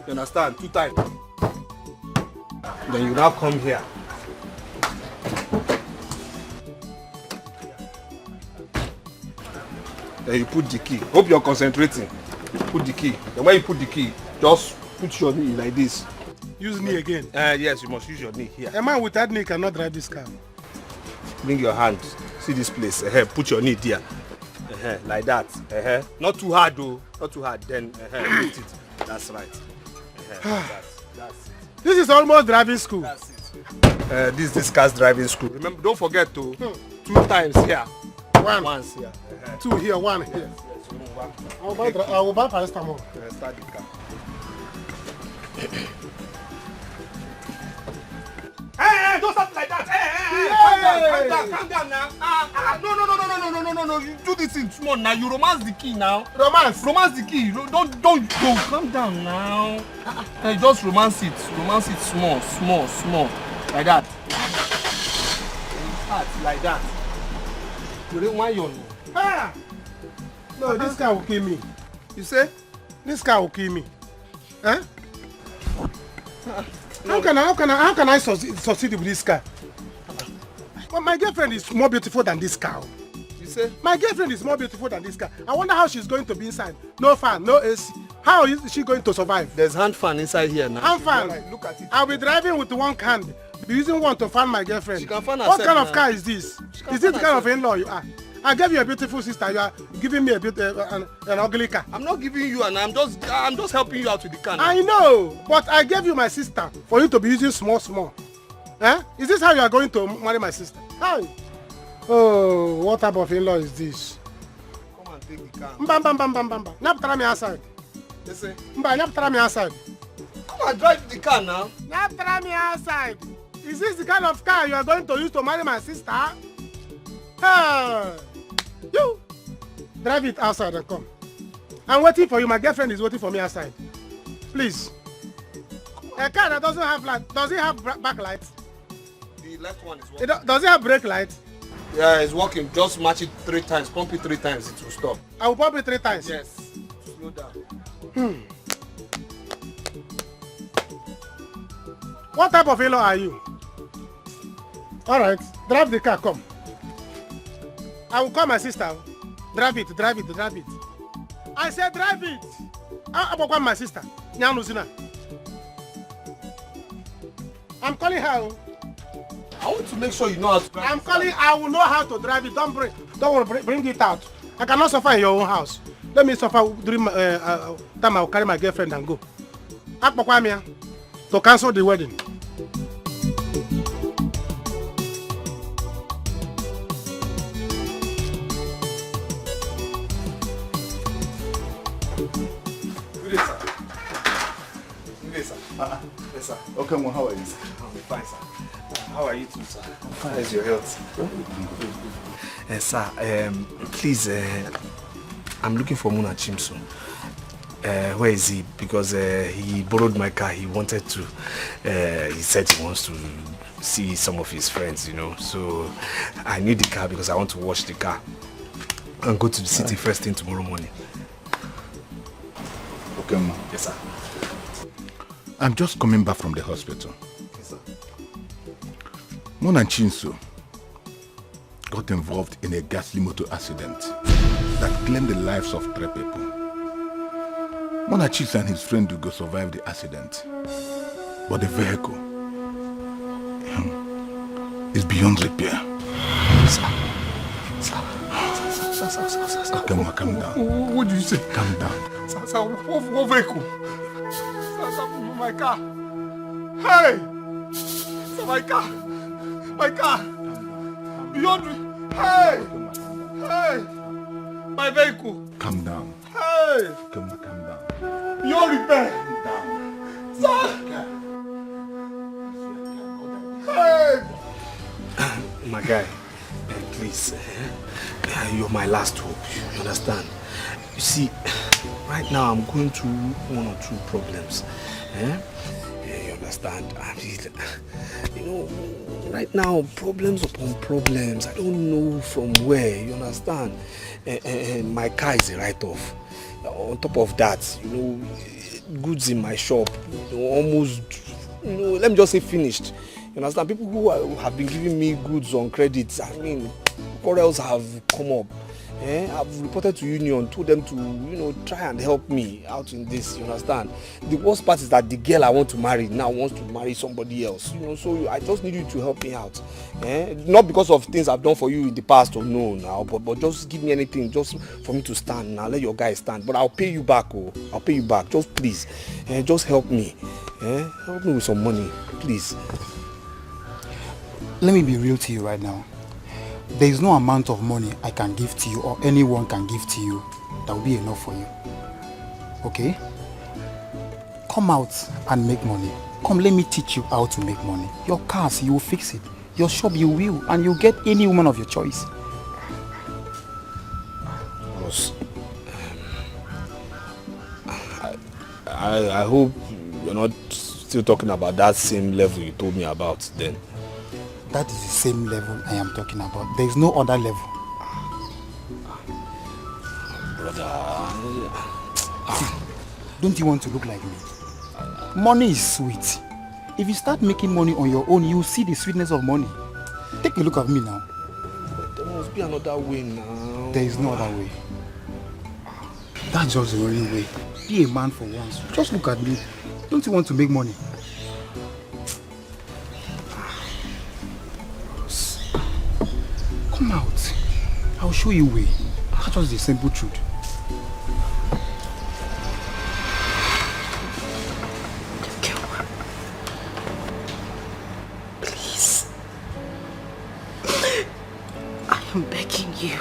You understand? 2 times. Then you now come here. Then you put the key. Hope you're concentrating. Put the key. Then when you put the key, just put your knee like this. Use knee again? Yes, you must use your knee here. A man with that knee cannot drive this car. Bring your hand. See this place. Put your knee there. Like that. Not too hard though. Not too hard. Then lift it. That's right. That's it. This is almost driving school. That's it. This car's driving school. Remember, don't forget to 2 times here. Once here. 2 here, 1 here. I will buy paracetamol. Start the car. Hey, don't stop like that. Hey, calm down now. No. You do this in small now. You romance the key now. Romance the key. Don't go. Calm down now. Just romance it. Romance it small. Like that. Start like that. You don't want your name. No, this car will kill me. You say? This car will kill me. How can I succeed with this car? Well, my girlfriend is more beautiful than this car. You say? My girlfriend is more beautiful than this car. I wonder how she's going to be inside. No fan, no AC. How is she going to survive? There's hand fan inside here now. Hand fan? Right, look at it. I'll be driving with one hand. Be using one to fan my girlfriend. She can fan herself. What kind of car is this? Is this the kind of in-law you are? I gave you a beautiful sister. You are giving me an ugly car. I'm not giving you an. I'm just helping you out with the car. Now. I know, but I gave you my sister for you to be using small. Is this how you are going to marry my sister? Hi. Oh, what type of in-law is this? Come and take the car. Mbam. Nyaptara me outside. Listen. Nyaptara me outside. Come and drive the car now. Nyaptara me outside. Is this the kind of car you are going to use to marry my sister? You drive it outside and come. I'm waiting for you. My girlfriend is waiting for me outside. Please. A car that doesn't have light. Does it have backlight? The left one is working. Does it have brake light? Yeah, it's working. Just match it 3 times. Pump it 3 times. It will stop. I will pump it 3 times. Yes. Slow down. What type of in-law are you? All right. Drive the car. Come. I will call my sister. Drive it. I said drive it. I will call my sister. I'm calling her. I want to make sure you know how to drive. I'm calling. I will know how to drive it. Don't bring it out. I cannot suffer in your own house. Let me suffer during my time. I will carry my girlfriend and go. To cancel the wedding. Good day, sir. Good day, sir. Yes, sir. Okay, well, how are you, sir? I'm fine, sir. How are you too, sir? I'm fine. How's your health? Sir, please, I'm looking for Muna Chimso. Where is he? Because he borrowed my car. He wanted to. He said he wants to see some of his friends, you know. So I need the car because I want to wash the car and go to the city first thing tomorrow morning. Okay, ma. Yes, sir. I'm just coming back from the hospital. Yes, sir. Mona Chinso got involved in a ghastly motor accident that claimed the lives of 3 people. Mona Chinso and his friend Ugo survived the accident, but the vehicle is beyond repair. Sir. Okay, ma, calm down. What do you say? Calm down. Sir, what vehicle? Sir, my car. Hey! Sir, my car. My car. Beyond. Hey! Hey! My vehicle. Calm down. Hey! Calm down. Beyond repair. Sir! Hey! My guy, please, you're my last hope. You understand? You see, right now I'm going through 1 or 2 problems. You understand? I mean, you know, right now problems upon problems. I don't know from where. You understand? And my car is a write-off. On top of that, you know, goods in my shop, you know, almost, you know, let me just say finished. You understand? People who have been giving me goods on credit, I mean, quarrels have come up. I've reported to union, told them to, you know, try and help me out in this, you understand? The worst part is that the girl I want to marry now wants to marry somebody else, you know, so I just need you to help me out. Not because of things I've done for you in the past or no now, but just give me anything just for me to stand. Now let your guy stand, but I'll pay you back, I'll pay you back, just please, just help me. Help me with some money, please. Let me be real to you right now. There is no amount of money I can give to you or anyone can give to you that will be enough for you. Okay? Come out and make money. Come, let me teach you how to make money. Your cars, you will fix it. Your shop, you will. And you'll get any woman of your choice. Boss, I hope you're not still talking about that same level you told me about then. That is the same level I am talking about. There is no other level. Brother. Don't you want to look like me? Money is sweet. If you start making money on your own, you will see the sweetness of money. Take a look at me now. There must be another way now. There is no other way. That's just the only way. Be a man for once. Just look at me. Don't you want to make money? Come out. I'll show you a way. That's just the simple truth. Please. I am begging you.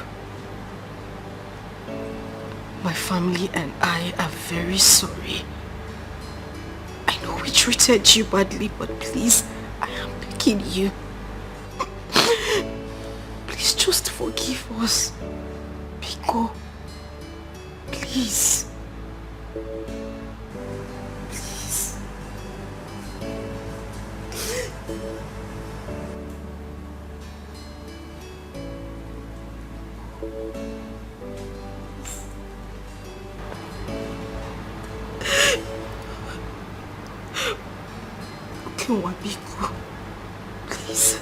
My family and I are very sorry. I know we treated you badly, but please, I am begging you. Please just forgive us. Biko. Please. Please. Okay, Wabiko. Please.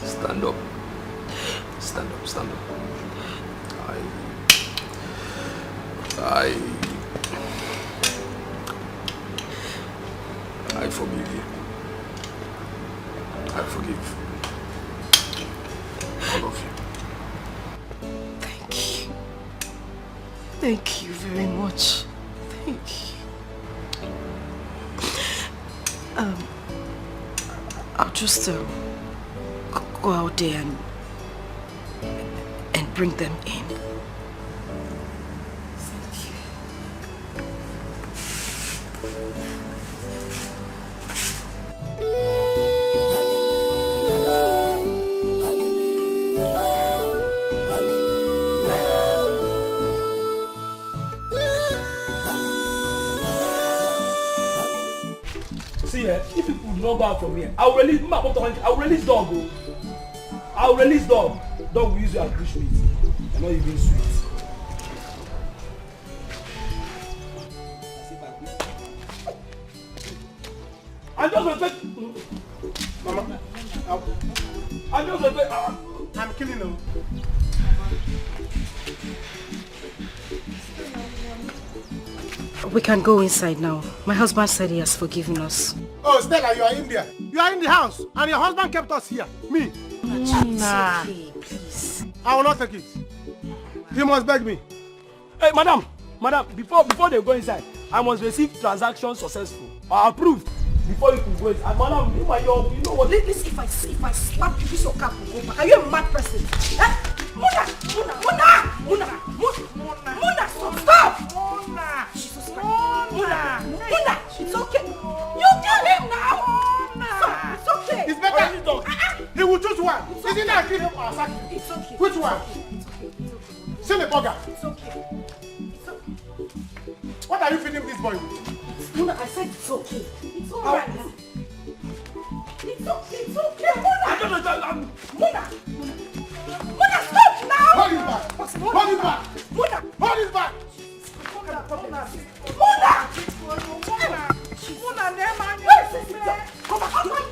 Stand up. Stand up, stand up. I forgive you. I forgive all of you. Thank you. Thank you very much. Thank you. I'll just go out there and bring them in. If people do not go out from here, I will release dog. I will release dog. Dog will use you as bushmeat. You're not even sweet. I'm just respect. Mama, I'm just respect. I'm killing them. We can go inside now. My husband said he has forgiven us. Oh, Stella, you are in there. You are in the house, and your husband kept us here. Me. Nah. Okay, please. I will not take it. You must beg me. Hey, madam, before they go inside, I must receive transaction successful or approved before you can go inside. Madam, you know what? Listen, if I slap you, this your cap will go back. Are you a mad person? Muna, stop! Muna, it's okay. You kill him now. It's okay. It's better. He will choose one. Isn't that kill him or sack him? It's okay. Which one? Send the burger. It's okay. What are you feeding this boy with? Muna, I said it's okay. It's alright. It's okay, Muna, stop now! Hold his back! Hold his back! Muna! Hold his back! Muna! Come back!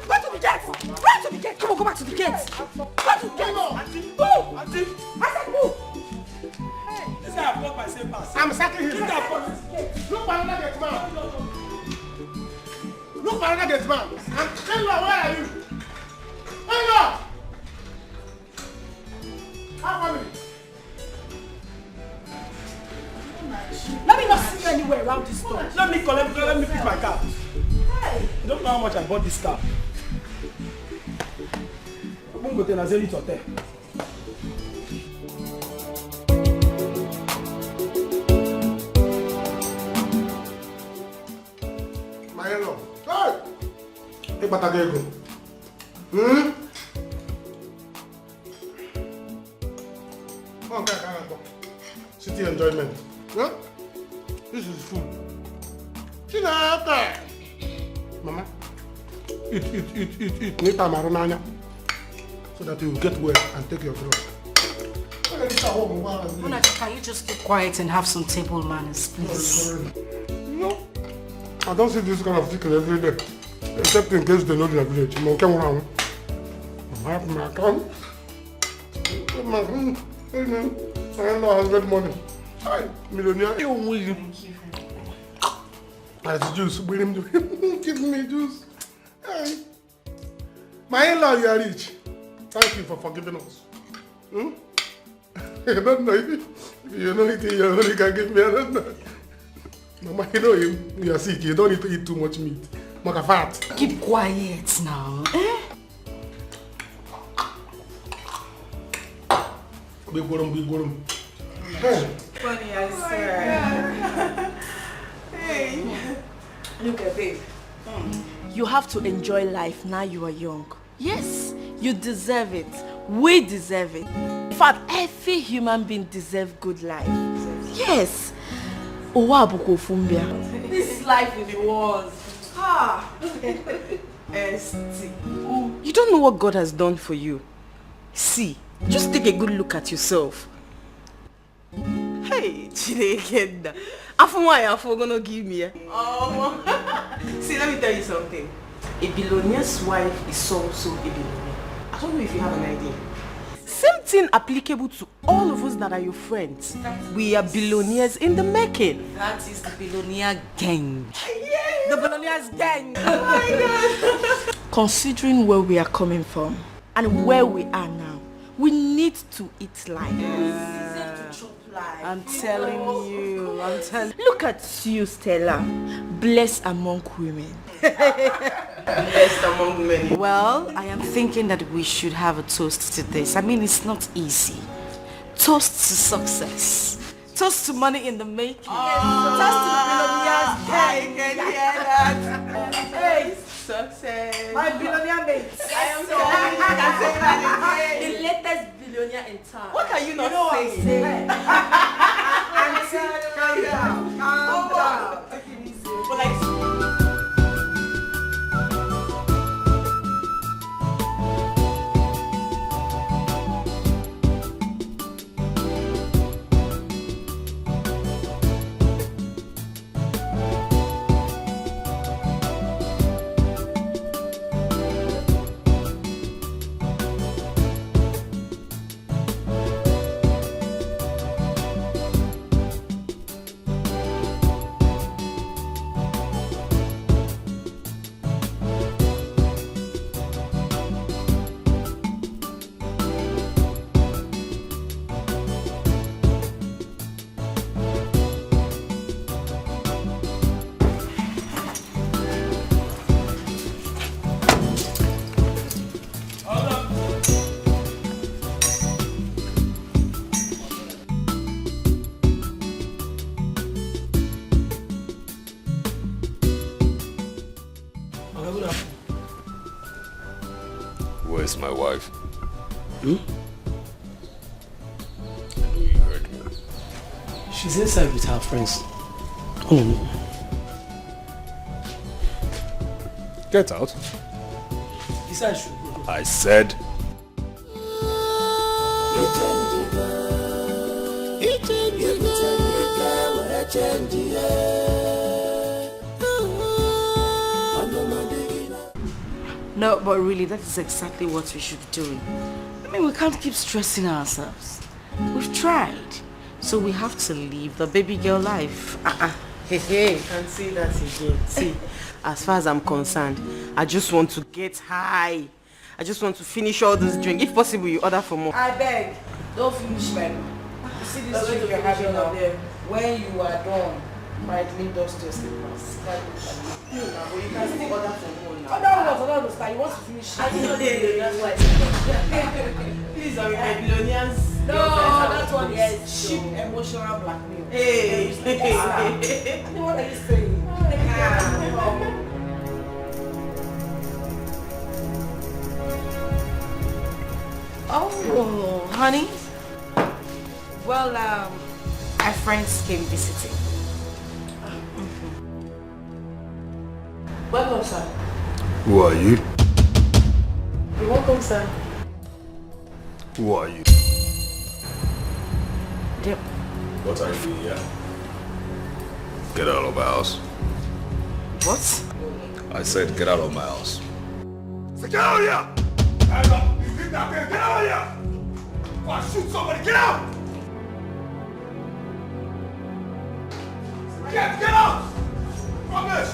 Go to the gate! Come on, go back to the gate! Go to the gate! Move! I said move! This guy has blocked my same pass. I'm sacking him! Look for another gate man! Look for another gate man! Hello, where are you? Hello! How family? Let me not see you anywhere around this store. Let me pick my car. Hey. You don't know how much I bought this car. I'm going to go to Nazeri Hotel. My hello. Hey! Hey, Batagego. Okay. City enjoyment. Huh? This is food. Mama, eat. Nita marinanya. So that you will get well and take your drug. Muna, can you just keep quiet and have some table manners, please? No. I don't see this kind of chicken every day. Except in case they know the village. I have my account. I don't know how to money. Hi, millionaire. Thank you. That's juice. Give me juice. Hey. My in-law, you are rich. Thank you for forgiving us. I don't know if you know anything you only can give me. I don't know. Mama, you know you are sick. You don't need to eat too much meat. Maka fat. Keep quiet now. Big worm. Hey. Funny, I swear. Hey. Look at babe. You have to enjoy life now you are young. Yes, you deserve it. We deserve it. In fact, every human being deserves good life. Yes. This life is worse. You don't know what God has done for you. See, just take a good look at yourself. Hey, Chidekenda. Afumwa gonna give me. See, let me tell you something. A billionaire's wife is also a billionaire. I don't know if you have an idea. Same thing applicable to all of us that are your friends. We are billionaires in the making. That is the billionaire gang. Yeah. The billionaire's gang. Oh my God. Considering where we are coming from and where we are now, we need to eat life. I'm telling you. Look at you, Stella. blessed among women. Blessed among men. Well, I am thinking that we should have a toast to this. I mean, it's not easy. Toast to success. Toast to money in the making. Toast to the billionaires. I can hear that. Hey, success. My billionaire mates. I am so happy you can say that again. The latest billionaire in town. What are you not saying? Calm down. Calm down. Take it easy. But like, Where's my wife? Hmm? I know you heard me. She's inside with her friends. Oh no. Get out. He said I should go. I said. no, but really, that is exactly what we should be doing. I mean, we can't keep stressing ourselves. We've tried. So we have to live the baby girl life. Hey, can't see that again. See, as far as I'm concerned, I just want to get high. I just want to finish all this drink. If possible, you order for more. I beg, don't finish, man. You see this drink you're having up there? When you are done, quietly dust your slippers. You can still order for more now. Other ones, you want to finish. I didn't know that's why. Please, are my billionaires? No, that one is cheap emotional blackmail. Hey. What are you saying? Oh, honey. Well, my friends came visiting. Welcome, sir. Who are you? You're welcome, sir. Who are you? Yep. What are you doing here? Get out of my house. What? I said get out of my house. So get out of here! Stand up! You did that thing! Get out of here! Or I'll shoot somebody! Get out! Get out! Rubbish!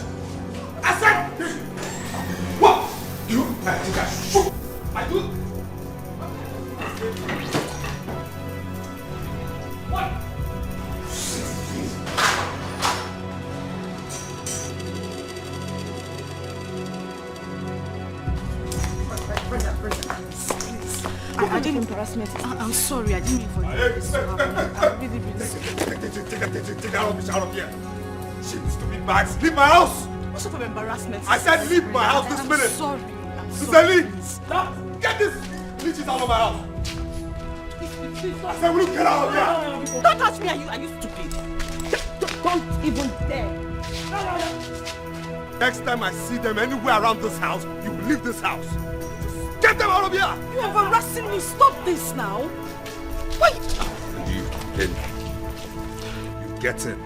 I said... What? You think I should shoot? I do... What? I didn't embarrass me. I'm sorry, I didn't mean for you to happen. I'm really, really sorry. Take that rubbish out of here. Shit, stupid bags. Leave my house! What sort of embarrassment? I said leave my house this minute! Sorry. Sister Lee! Stop! Get this leeches out of my house! I said will you get out of here? Don't touch me, are you stupid? Don't even dare. Next time I see them anywhere around this house, you will leave this house. Just get them out of here! You're embarrassing me. Stop this now. Wait. And you in. You get in.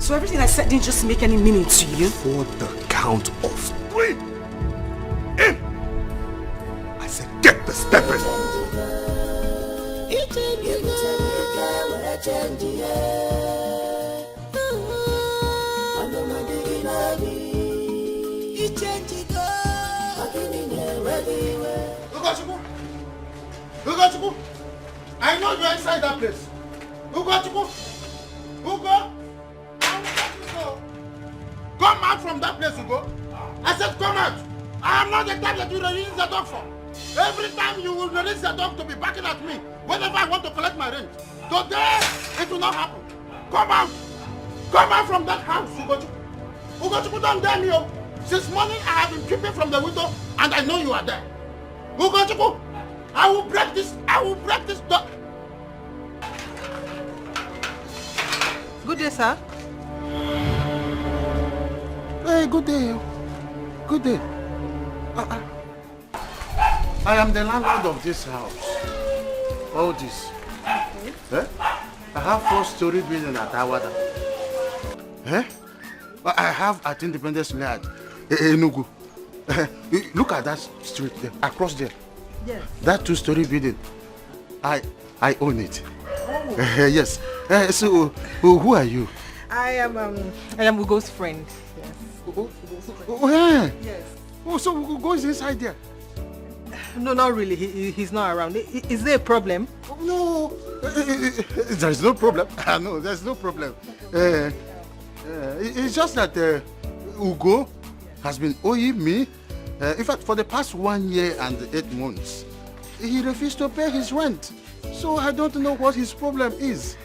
So everything I said didn't just make any meaning to you? For the count of 3. In! I said get the step in. Ugochukwu! I know you're inside that place. Ugochukwu! Ugo! Go out from that place, Ugo. I said come out. I am not the type that you release the dog for. Every time you will release the dog to be backing at me whenever I want to collect my rent. Today, it will not happen. Come out. Come out from that house, Ugochukwu. Ugochukwu, don't dare me. Since morning, I have been peeping from the window and I know you are there. Ugochukwu, I will break this door. Good day, sir. Hey, good day. Good day. I am the landlord of this house. All this. Eh? I have 4-story building at Awada. Eh? I have at Independence Layout, Enugu. Look at that street there, across there. Yes. That 2-story building. I own it. Oh. Yes. So, who are you? I am Ugo's friend. Yes. Oh, yeah. Yes. Oh, so Ugo is inside there? No, not really. He's not around. Is there a problem? No. There is no problem. No, there's no problem. It's just that Ugo has been owing me. In fact, for the past 1 year and 8 months, he refused to pay his rent. So I don't know what his problem is.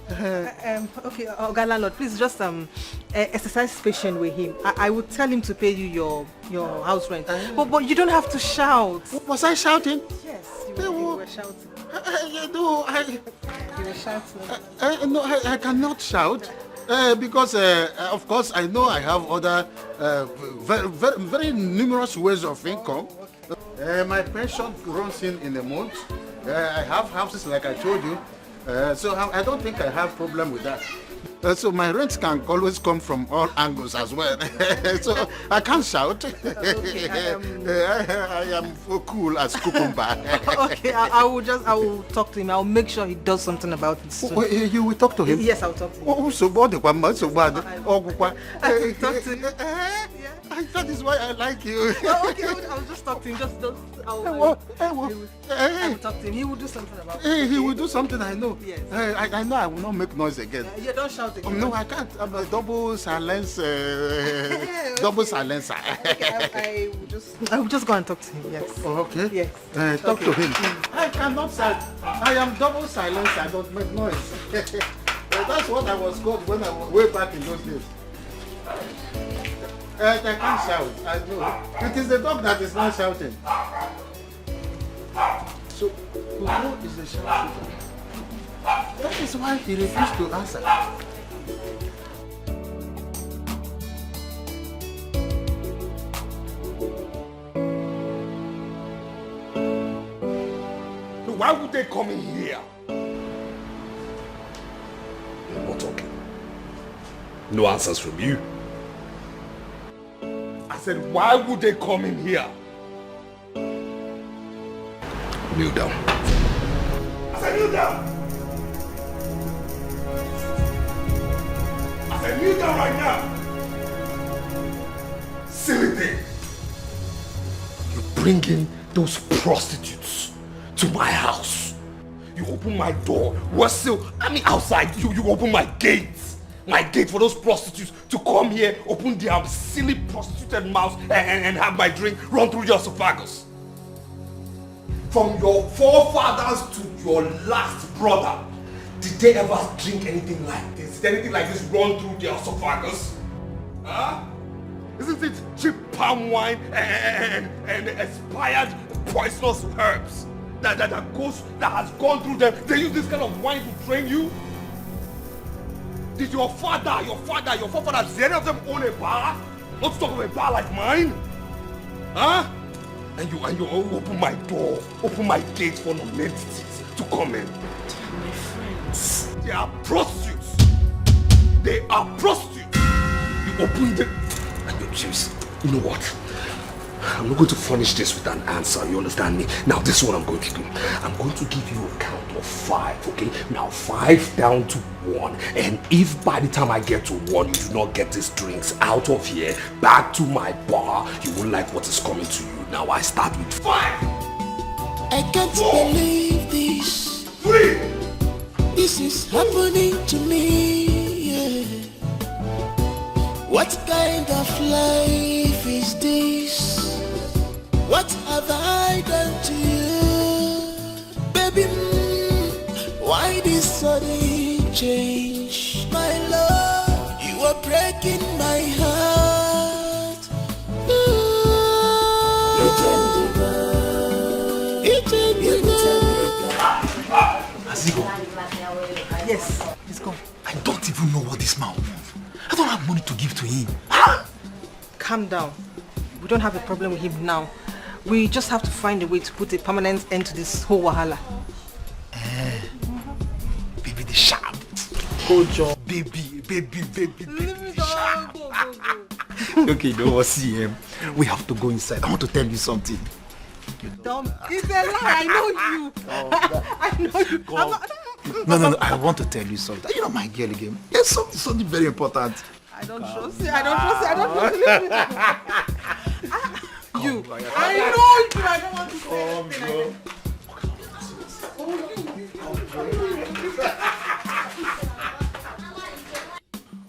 Okay, Oga Landlord, please just exercise patience with him. I will tell him to pay you your house rent. But you don't have to shout. Was I shouting? Yes, you were shouting. No, You were shouting. No, I cannot shout. Because, of course, I know I have other very numerous ways of income. My pension runs in a month. I have houses like I told you. So I don't think I have problem with that. So my rent can always come from all angles as well. So I can't shout. Okay, I am cool as cucumber. Okay, I will talk to him. I'll make sure he does something about it soon. You will talk to him? Yes, I'll talk to him. Oh, so bad. I will talk to him. That is why I like you. Oh, okay, I'll just talk to him. I will talk to him. He will do something about it. He will do something, I know. Yes. I know I will not make noise again. Yeah, don't shout again. No, I can't. I'm a double silence. Double silencer. Okay, I will just go and talk to him. Yes. Oh, okay. Yes. Talk to him. I cannot shout. I am double silence. I don't make noise. That's what I was called when I was way back in those days. I can't shout. I know. It is the dog that is not shouting. So, who is the shouting? That is why he refused to answer. So why would they come in here? No more talking. No answers from you. I said, why would they come in here? Kneel down. I said, kneel down. I said, kneel down right now. Silly thing. You bring in those prostitutes to my house. You open my door. We're still, outside. You open my gate. My gate for those prostitutes to come here, open their silly prostituted mouths and have my drink run through your esophagus. From your forefathers to your last brother, did they ever drink anything like this? Did anything like this run through their esophagus? Huh? Isn't it cheap palm wine and expired poisonous herbs that has gone through them? They use this kind of wine to train you? Did your forefathers, did any of them own a bar? Not to talk of a bar like mine? Huh? And you open my door, open my gate for non-entities to come in. They are my friends. They are prostitutes. They are prostitutes. You open them and you choose. You know what? I'm not going to furnish this with an answer, you understand me? Now this is what I'm going to do. I'm going to give you a count of 5, okay? Now 5 down to 1. And if by the time I get to 1, you do not get these drinks out of here, back to my bar, you won't like what is coming to you. Now I start with 5. I can't believe this. 3. This is happening to me, yeah. What kind of life is this? What have I done to you? Baby, why this sudden change? My love, you are breaking my heart. Yes, he's gone. I don't even know what this man wants. I don't have money to give to him. Calm down. We don't have a problem with him now. We just have to find a way to put a permanent end to this whole wahala. Baby, the sharp. Good job. Baby, the sharp. Okay, don't see him. We have to go inside. I want to tell you something. Don't. It's a lie. I know you. I know you. No. I want to tell you something. You know my girl again. There's something very important. I don't trust you. I don't trust you. You. I know you. I don't want to say anything.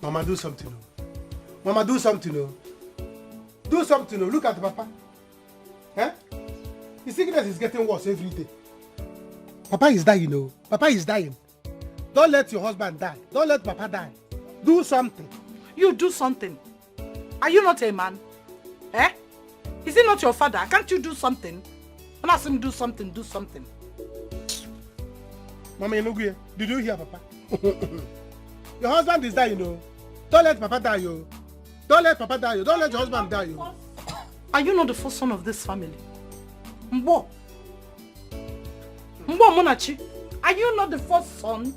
Mama, do something. Mama, do something. Do something. Look at Papa. Huh? His sickness is getting worse every day. Papa is dying, Papa is dying. Don't let your husband die. Don't let Papa die. Do something. You do something. Are you not a man? Eh? Is he not your father? Can't you do something? I'm asking him do something, do something. Mama, did you hear Papa? Your husband is dying, Don't let Papa die, Don't let Papa die, Don't let your husband die, Are you not the first son of this family? Mbo Monachi, are you not the first son?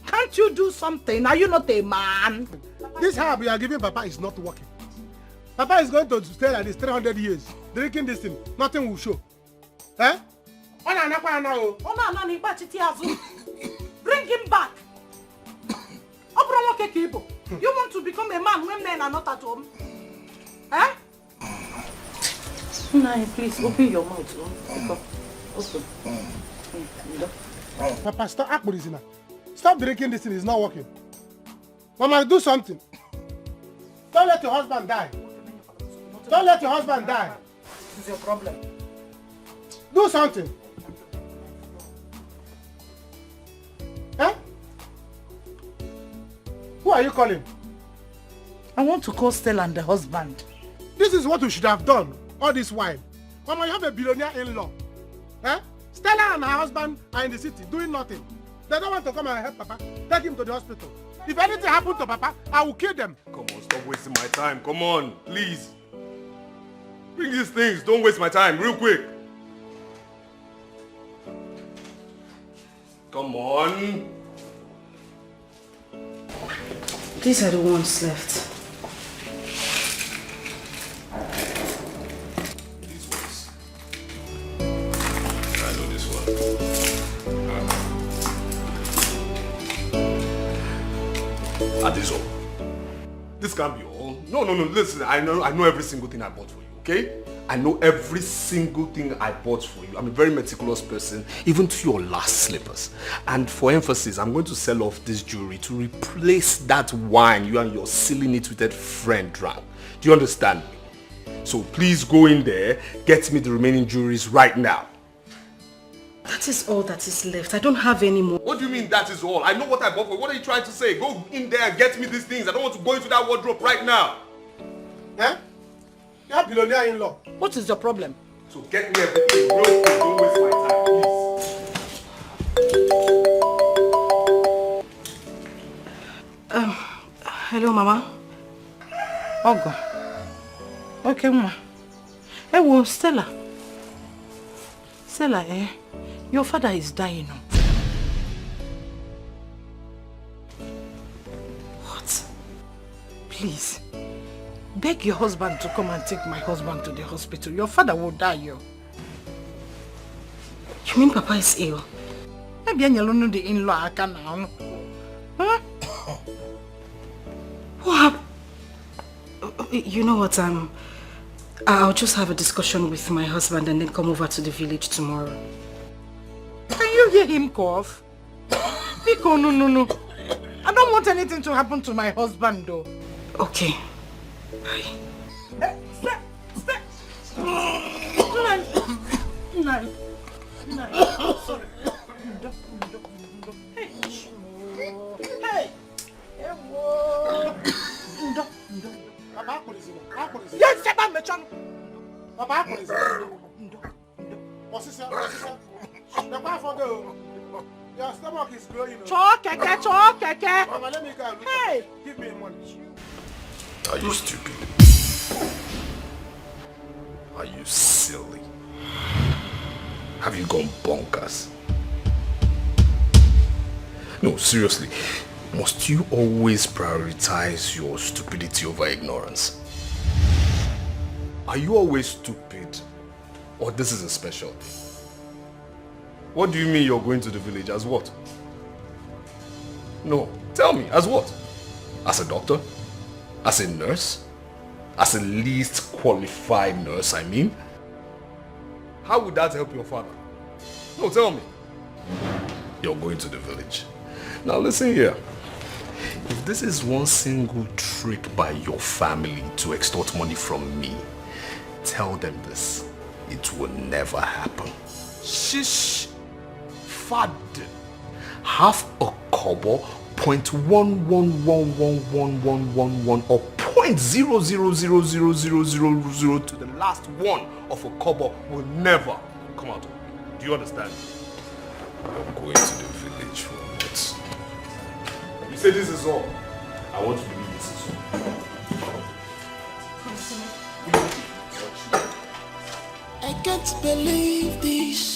Can't you do something? Are you not a man? This herb you are giving Papa is not working. Papa is going to stay like this 300 years, drinking this thing. Nothing will show. Eh? Bring him back. You want to become a man when men are not at home? Eh? Nai, please open your mouth. Open. Papa, stop drinking this thing. It's not working. Mama, do something. Don't let your husband die. Don't let your husband die. This is your problem. Do something. Huh? Who are you calling? I want to call Stella and the husband. This is what we should have done all this while. Mama, you have a billionaire in-law. Eh? Stella and her husband are in the city doing nothing. They don't want to come and help Papa. Take him to the hospital. If anything happens to Papa, I will kill them. Come on, stop wasting my time. Come on, please. Bring these things. Don't waste my time. Real quick. Come on. These are the ones left. These ones. I know this one. Are these all? This can't be all. No. Listen, I know every single thing I bought for you, okay? I know every single thing I bought for you. I'm a very meticulous person, even to your last slippers. And for emphasis, I'm going to sell off this jewelry to replace that wine you and your silly nitwitted friend drank. Do you understand me? So please go in there, get me the remaining jewelries right now. That is all that is left. I don't have any more. What do you mean that is all? I know what I bought for you. What are you trying to say? Go in there and get me these things. I don't want to go into that wardrobe right now. Eh? You have billionaire in-law. What is your problem? So get me everything real quick. Don't waste my time, please. Hello, Mama. Ogo. Okay, Mama. Hey, well, Stella. Stella, your father is dying now. What? Please. Beg your husband to come and take my husband to the hospital. Your father will die, yo. You mean Papa is ill? Maybe I'm alone the in-law now. Huh? What happened? You know what, I'll just have a discussion with my husband and then come over to the village tomorrow. Can you hear him cough? Nico, no. I don't want anything to happen to my husband, though. Okay. Sorry. Hey. Yes, Papa Mechan. Papa, what's this? The power your stomach is growing. Talk, keke. Mama, let me go. Hey, give me money. Are you stupid? Are you silly? Have you gone bonkers? No, seriously. Must you always prioritize your stupidity over ignorance? Are you always stupid? Or this is a special thing? What do you mean you're going to the village as what? No, tell me, as what? As a doctor? As a nurse? As a least qualified nurse, I mean? How would that help your father? No, tell me. You're going to the village. Now listen here. If this is one single trick by your family to extort money from me, tell them this. It will never happen. Shish. Fad. Half a kobo, 0.1111111 or 0.0000000 to the last one of a kobo will never come out. Do you understand? I'm going to the village for what? You say this is all. I want to believe this is all. I can't believe this.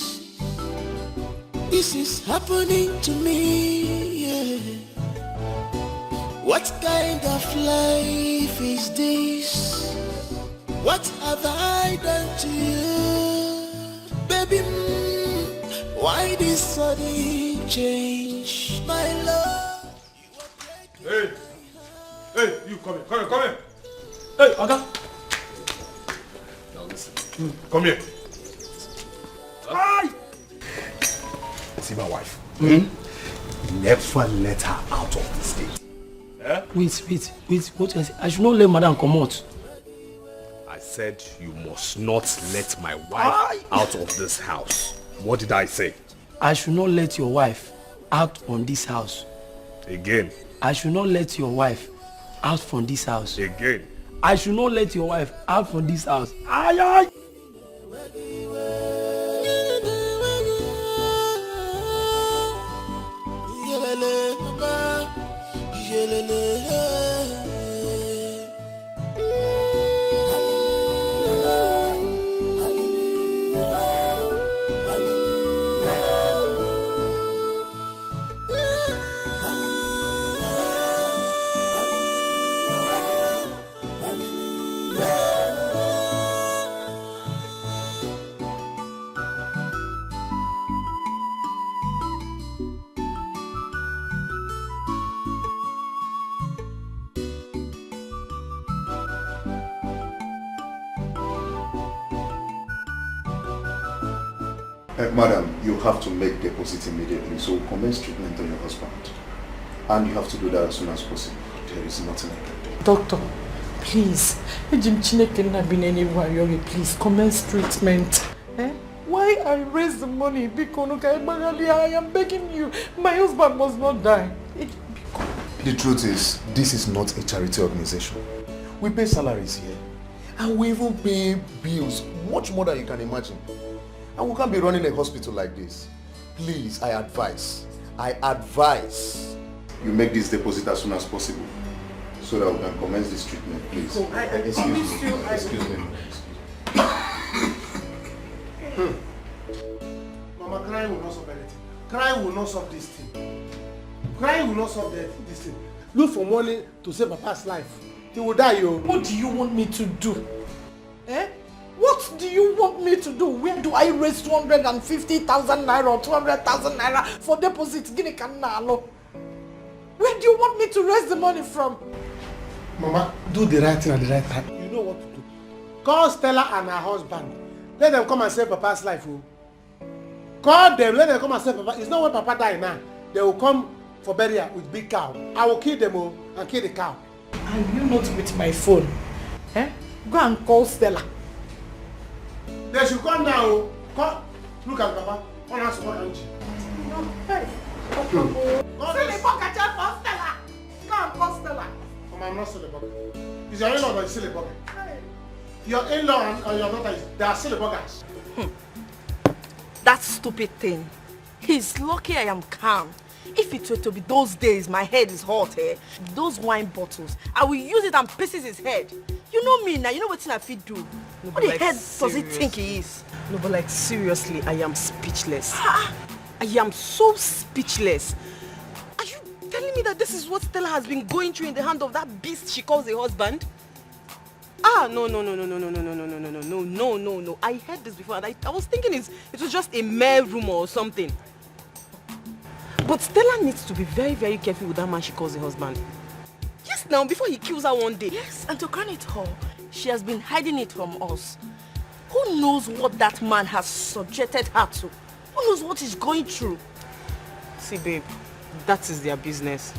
This is happening to me, yeah. What kind of life is this? What have I done to you? Baby, why this sudden change? My love. Hey, you come here. Hey, Oga. Now listen. Come here. Hi. See my wife. Never let her out of the state. Eh? Wait. What I say? I should not let madam come out. I said you must not let my wife out of this house. What did I say? I should not let your wife out on this house. Again. I should not let your wife out from this house. Again. I should not let your wife out from this house. Aye. Madam, you have to make deposit immediately, so commence treatment on your husband. And you have to do that as soon as possible. There is nothing I can do. Doctor, please, please commence treatment. Why I raise the money? Because I am begging you. My husband must not die. The truth is, this is not a charity organization. We pay salaries here. And we even pay bills, much more than you can imagine. And we can't be running a hospital like this. Please, I advise. You make this deposit as soon as possible, so that we can commence this treatment, please. So Excuse me. Mama, crying will not solve anything. Crying will not solve this thing. Crying will not solve this thing. Look for money to save Papa's life. He will die, yo. What do you want me to do? What do you want me to do? Where do I raise 250,000 naira or 200,000 naira for deposit? Where do you want me to raise the money from? Mama, do the right thing at the right time. You know what to do. Call Stella and her husband. Let them come and save Papa's life. Oh. Call them, let them come and save Papa. It's not when Papa die now. They will come for burial with big cow. I will kill them and kill the cow. Are you not with my phone? Go and call Stella. They should come now. Come. Look at Papa. On us, what aren't you? Hey. Silly bucket for Stella. Go and call Stella. I'm not silly bucket. It's your in-law that is silly bucket. Your in-law and your daughter, they are silly buckets. That stupid thing. He's lucky I am calm. If it were to be those days, my head is hot, eh? Those wine bottles, I will use it and pieces his head. You know me now, you know what I fit do. No, what the like, head does he think he is? No, but like seriously, I am speechless. I am so speechless. Are you telling me that this is what Stella has been going through in the hand of that beast she calls a husband? No. I heard this before and I was thinking it was just a mere rumor or something. But Stella needs to be very, very careful with that man she calls a husband. Yes, now, before he kills her one day. Yes, and to crown it all, she has been hiding it from us. Who knows what that man has subjected her to? Who knows what he's going through? See, babe, that is their business.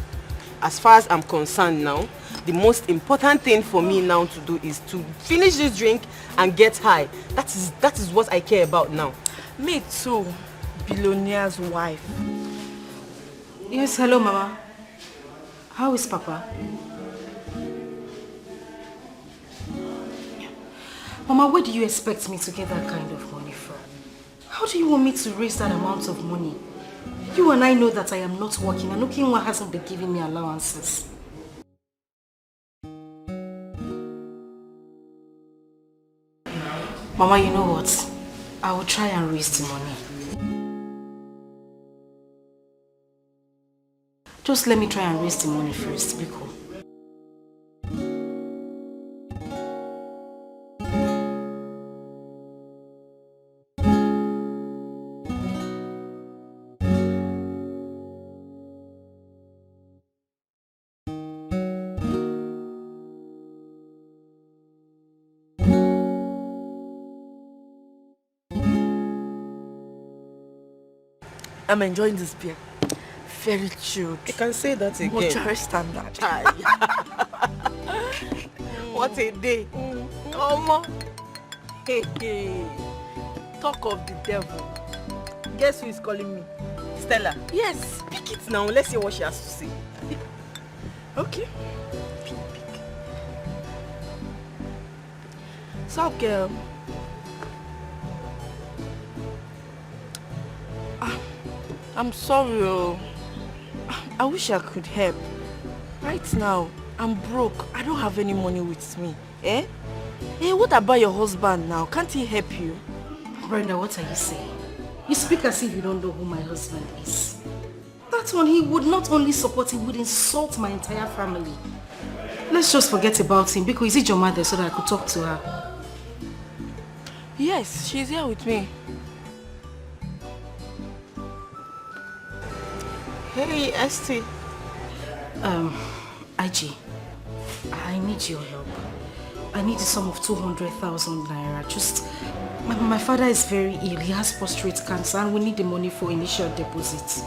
As far as I'm concerned now, the most important thing for me now to do is to finish this drink and get high. That is what I care about now. Me too, billionaire's wife. Yes, hello, Mama. How is Papa? Mama, where do you expect me to get that kind of money from? How do you want me to raise that amount of money? You and I know that I am not working and Okinwa hasn't been giving me allowances. Mama, you know what? I will try and raise the money. Just let me try and raise the money first, Biko. I'm enjoying this beer. Very chilled. You can say that again. Mortuary standard. What a day. Come on. Hey. Talk of the devil. Guess who is calling me? Stella. Yes. Pick it now. Let's hear what she has to say. Okay. So, girl. I'm sorry. I wish I could help. Right now, I'm broke. I don't have any money with me. Eh? Hey, what about your husband now? Can't he help you? Brenda, what are you saying? You speak as if you don't know who my husband is. That one, he would not only support, he would insult my entire family. Let's just forget about him. Because is it your mother so that I could talk to her? Yes, she's here with me. Hey, Esti. IG, I need your help. I need the sum of 200,000 naira. Just, my father is very ill. He has prostate cancer and we need the money for initial deposit.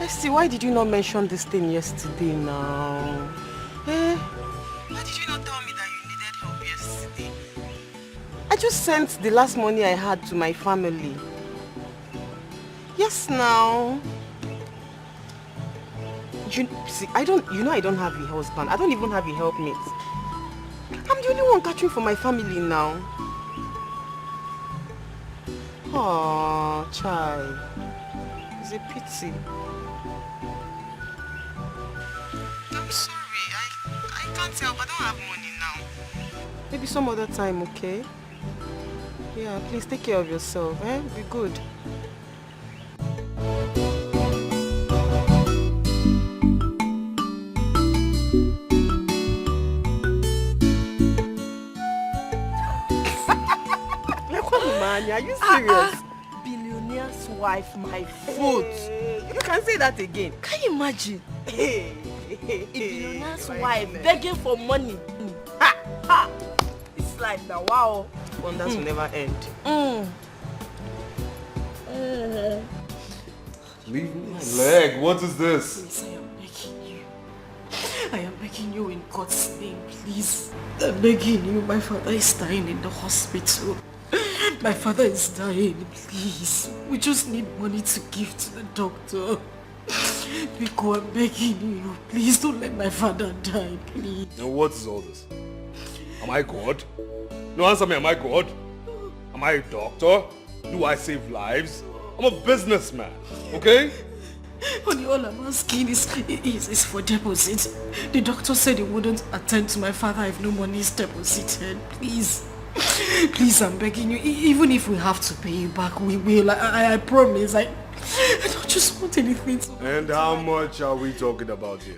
Esti, why did you not mention this thing yesterday now? Eh? Why did you not tell me that you needed help yesterday? I just sent the last money I had to my family. Yes, now. See, I don't have a husband. I don't even have a helpmate. I'm the only one catching for my family now. Oh, child. It's a pity. I'm sorry. I can't help. I don't have money now. Maybe some other time, okay? Yeah, please take care of yourself, eh? Be good. Are you serious? Billionaire's wife, my foot. You can say that again. Can you imagine? A billionaire's wife begging for money. It's like now, wow. Wonders will never end. Leave my leg. What is this? I am begging you in God's name, please. I'm begging you. My father is dying in the hospital. My father is dying, please. We just need money to give to the doctor. Biko, I'm begging you. Please don't let my father die, please. Now what is all this? Am I God? No, answer me, am I God? Am I a doctor? Do I save lives? I'm a businessman, okay? Only all I'm asking is for deposit. The doctor said he wouldn't attend to my father if no money is deposited. Please. Please, I'm begging you. Even if we have to pay you back, we will. I promise. I don't just want anything to... And how much are we talking about here?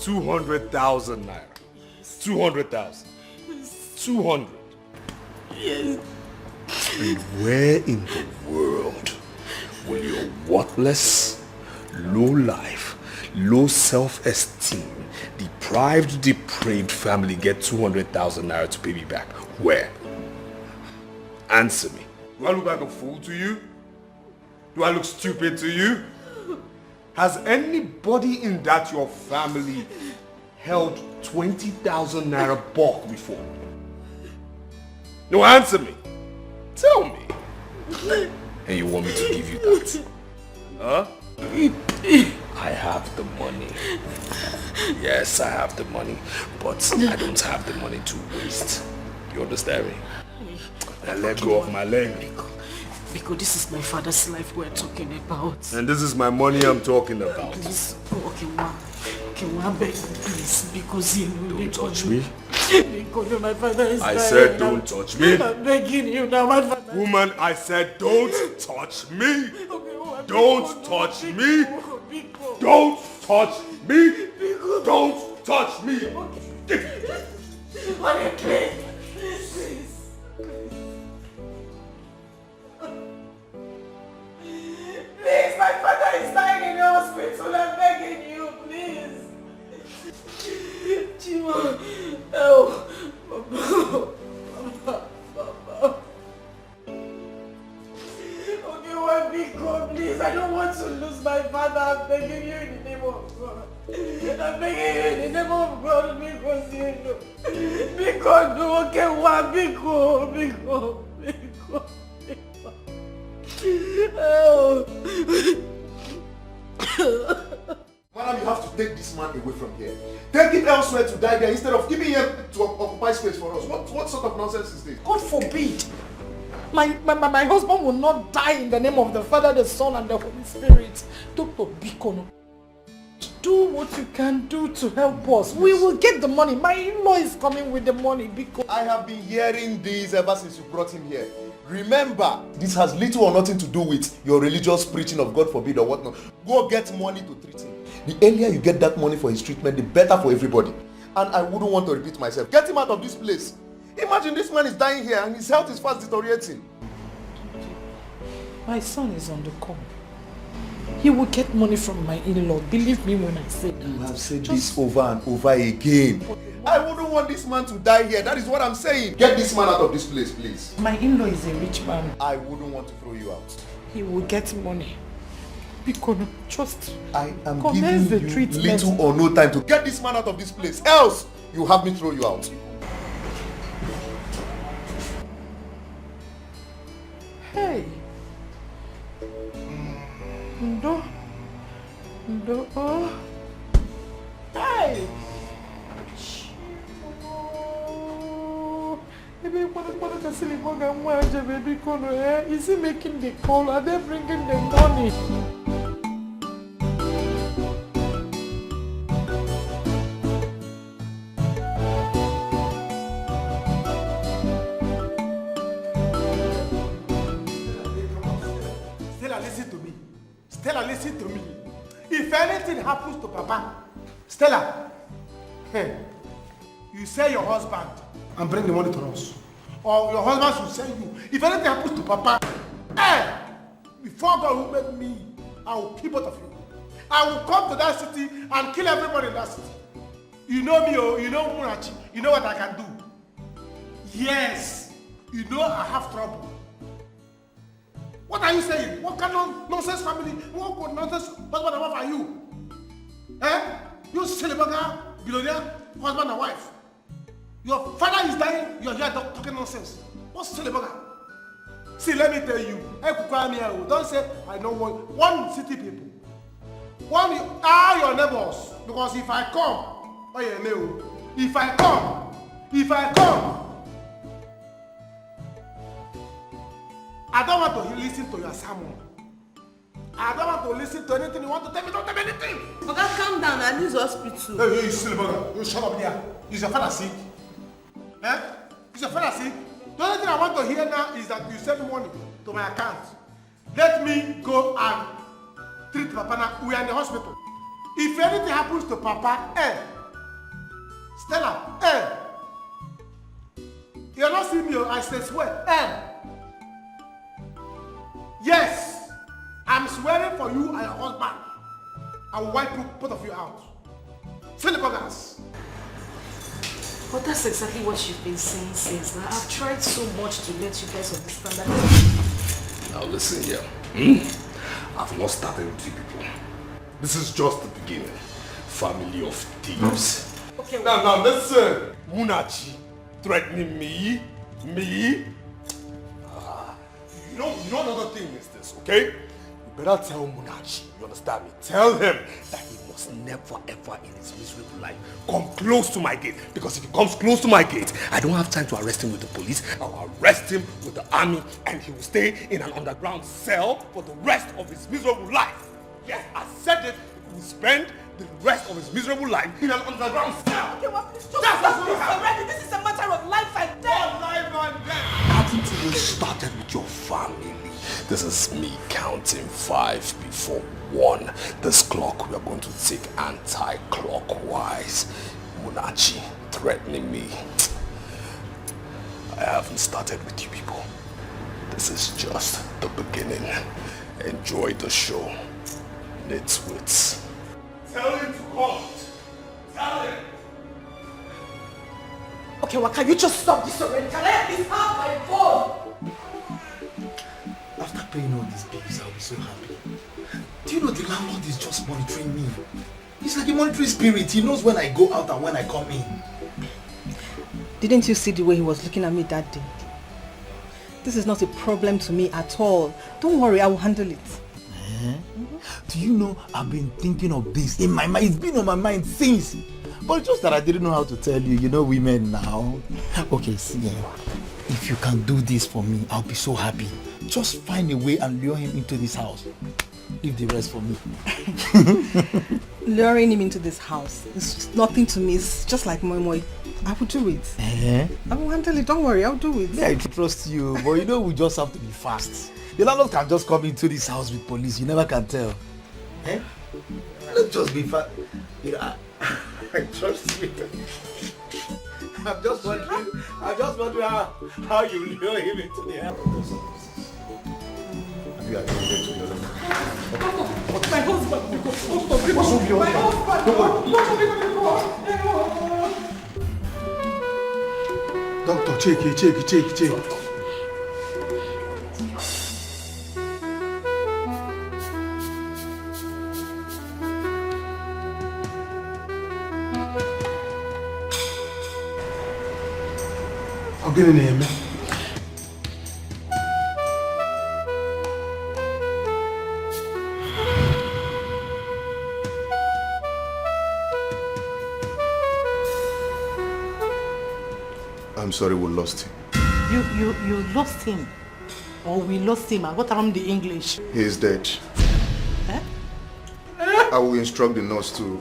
200,000 naira. 200,000. 200. Yes. And where in the world will your worthless, low life, low self-esteem, depraved family get 200,000 naira to pay me back? Where? Answer me. Do I look like a fool to you? Do I look stupid to you? Has anybody in that your family held 20,000 naira bulk before? No, answer me. Tell me. And you want me to give you that? Huh? I have the money. Yes, I have the money. But I don't have the money to waste. You understand me? Now let go of my leg. Because this is my father's life we're talking about. And this is my money I'm talking about. Please. Oh, okay, one beg, please. Because you know... Don't touch me. Because my father is I dying. said don't touch me. I'm begging you now, my father. Woman, I said don't touch me. Don't touch me. Don't touch me. Don't touch me. Honey, please. Please, my father is dying in the hospital. I'm begging you, please. Chima, oh, Mama. Okay, one big God, please. I don't want to lose my father. I'm begging you in the name of God. I'm begging you in the name of God, because you know. Because no, okay, one big God, big God, big God. Oh. Madam, you have to take this man away from here. Take him elsewhere to die there instead of keeping him to occupy space for us. What sort of nonsense is this? God forbid. My husband will not die in the name of the Father, the Son, and the Holy Spirit. Dr. Bikono, do what you can do to help us. We will get the money. My in-law is coming with the money because... I have been hearing this ever since you brought him here. Remember, this has little or nothing to do with your religious preaching of God forbid or whatnot. Go get money to treat him. The earlier you get that money for his treatment, the better for everybody. And I wouldn't want to repeat myself. Get him out of this place. Imagine this man is dying here and his health is fast deteriorating. My son is on the call. He will get money from my in-law. Believe me when I say that. You have said this over and over again. I wouldn't want this man to die here. That is what I'm saying. Get this man out of this place, please. My in-law is a rich man. I wouldn't want to throw you out. He will get money. Because just I am commence giving the you treatment. little or no time to get this man out of this place. Else, you have me throw you out. Hey. Ndo. Hey. Is he making the call? Are they bringing the money? Stella, listen to me. Stella, listen to me. If anything happens to Papa, Stella, hey, you sell your husband and bring the money to us. Or your husband should sell you. If anything happens to Papa, hey, before God who made me, I will kill both of you. I will come to that city and kill everybody in that city. You know me, oh, you know Munachi, you know what I can do. Yes, you know I have trouble. What are you saying? What kind of nonsense family? What nonsense husband and wife are you? Eh? You silly bugger, billionaire, husband and wife. Your father is dying, you're here talking nonsense. What's silly bugger? See, let me tell you, don't say I don't want one city people. One are your neighbors. Because if I come, if I come, I don't want to listen to your sermon. I don't want to listen to anything you want to tell me. Don't tell me anything. Okay, calm down. I need hospital. Hey, you silly bugger. You shut up there. Is your father sick? Eh? Is your father sick? The only thing I want to hear now is that you send money to my account. Let me go and treat Papa now. We are in the hospital. If anything happens to Papa, Stella, you're not seeing me, I say swear, Yes, I'm swearing for you and your husband. I will wipe both of you out. Send the buggers. But that's exactly what you've been saying since. Now, I've tried so much to let you guys understand that. Now listen here. I've not started with you people. This is just the beginning. Family of thieves. Okay, now listen. Munachi threatening me. You know another thing is this, okay? You better tell Munachi, you understand me? Tell him that he must never ever in his miserable life come close to my gate. Because if he comes close to my gate, I don't have time to arrest him with the police. I'll arrest him with the army and he will stay in an underground cell for the rest of his miserable life. Yes, I said it. He will spend the rest of his miserable life in an underground cell. Okay, well, please just stop this already. This is a matter of life and death. What life and death? Haven't even started with your family. This is me counting 5 before 1. This clock we are going to take anti-clockwise. Munachi threatening me. I haven't started with you people. This is just the beginning. Enjoy the show. Nitwits. Tell him to come. Tell him. Okay, well, can you just stop this already? Can I at least have my phone? After paying all these bills, I'll be so happy. Do you know the landlord is just monitoring me? He's like a monitoring spirit. He knows when I go out and when I come in. Didn't you see the way he was looking at me that day? This is not a problem to me at all. Don't worry, I will handle it. Do you know I've been thinking of this in my mind? It's been on my mind since. But just that I didn't know how to tell you. You know women now. Okay, see, if you can do this for me, I'll be so happy. Just find a way and lure him into this house. Leave the rest for me. Luring him into this house is just nothing to me. It's just like moi. I will do it. I will handle it. Don't worry, I'll do it. Yeah, I trust you. But you know we just have to be fast. The landlord can just come into this house with police. You never can tell. Let's just be fast. You know, I trust you. I'm just wondering how you lure him into the house. You are going to your level. My husband, Wazobia. Doctor, check. I'm getting here, man. I'm sorry we lost him. You lost him? Or we lost him? What around the English? He is dead. I will instruct the nurse to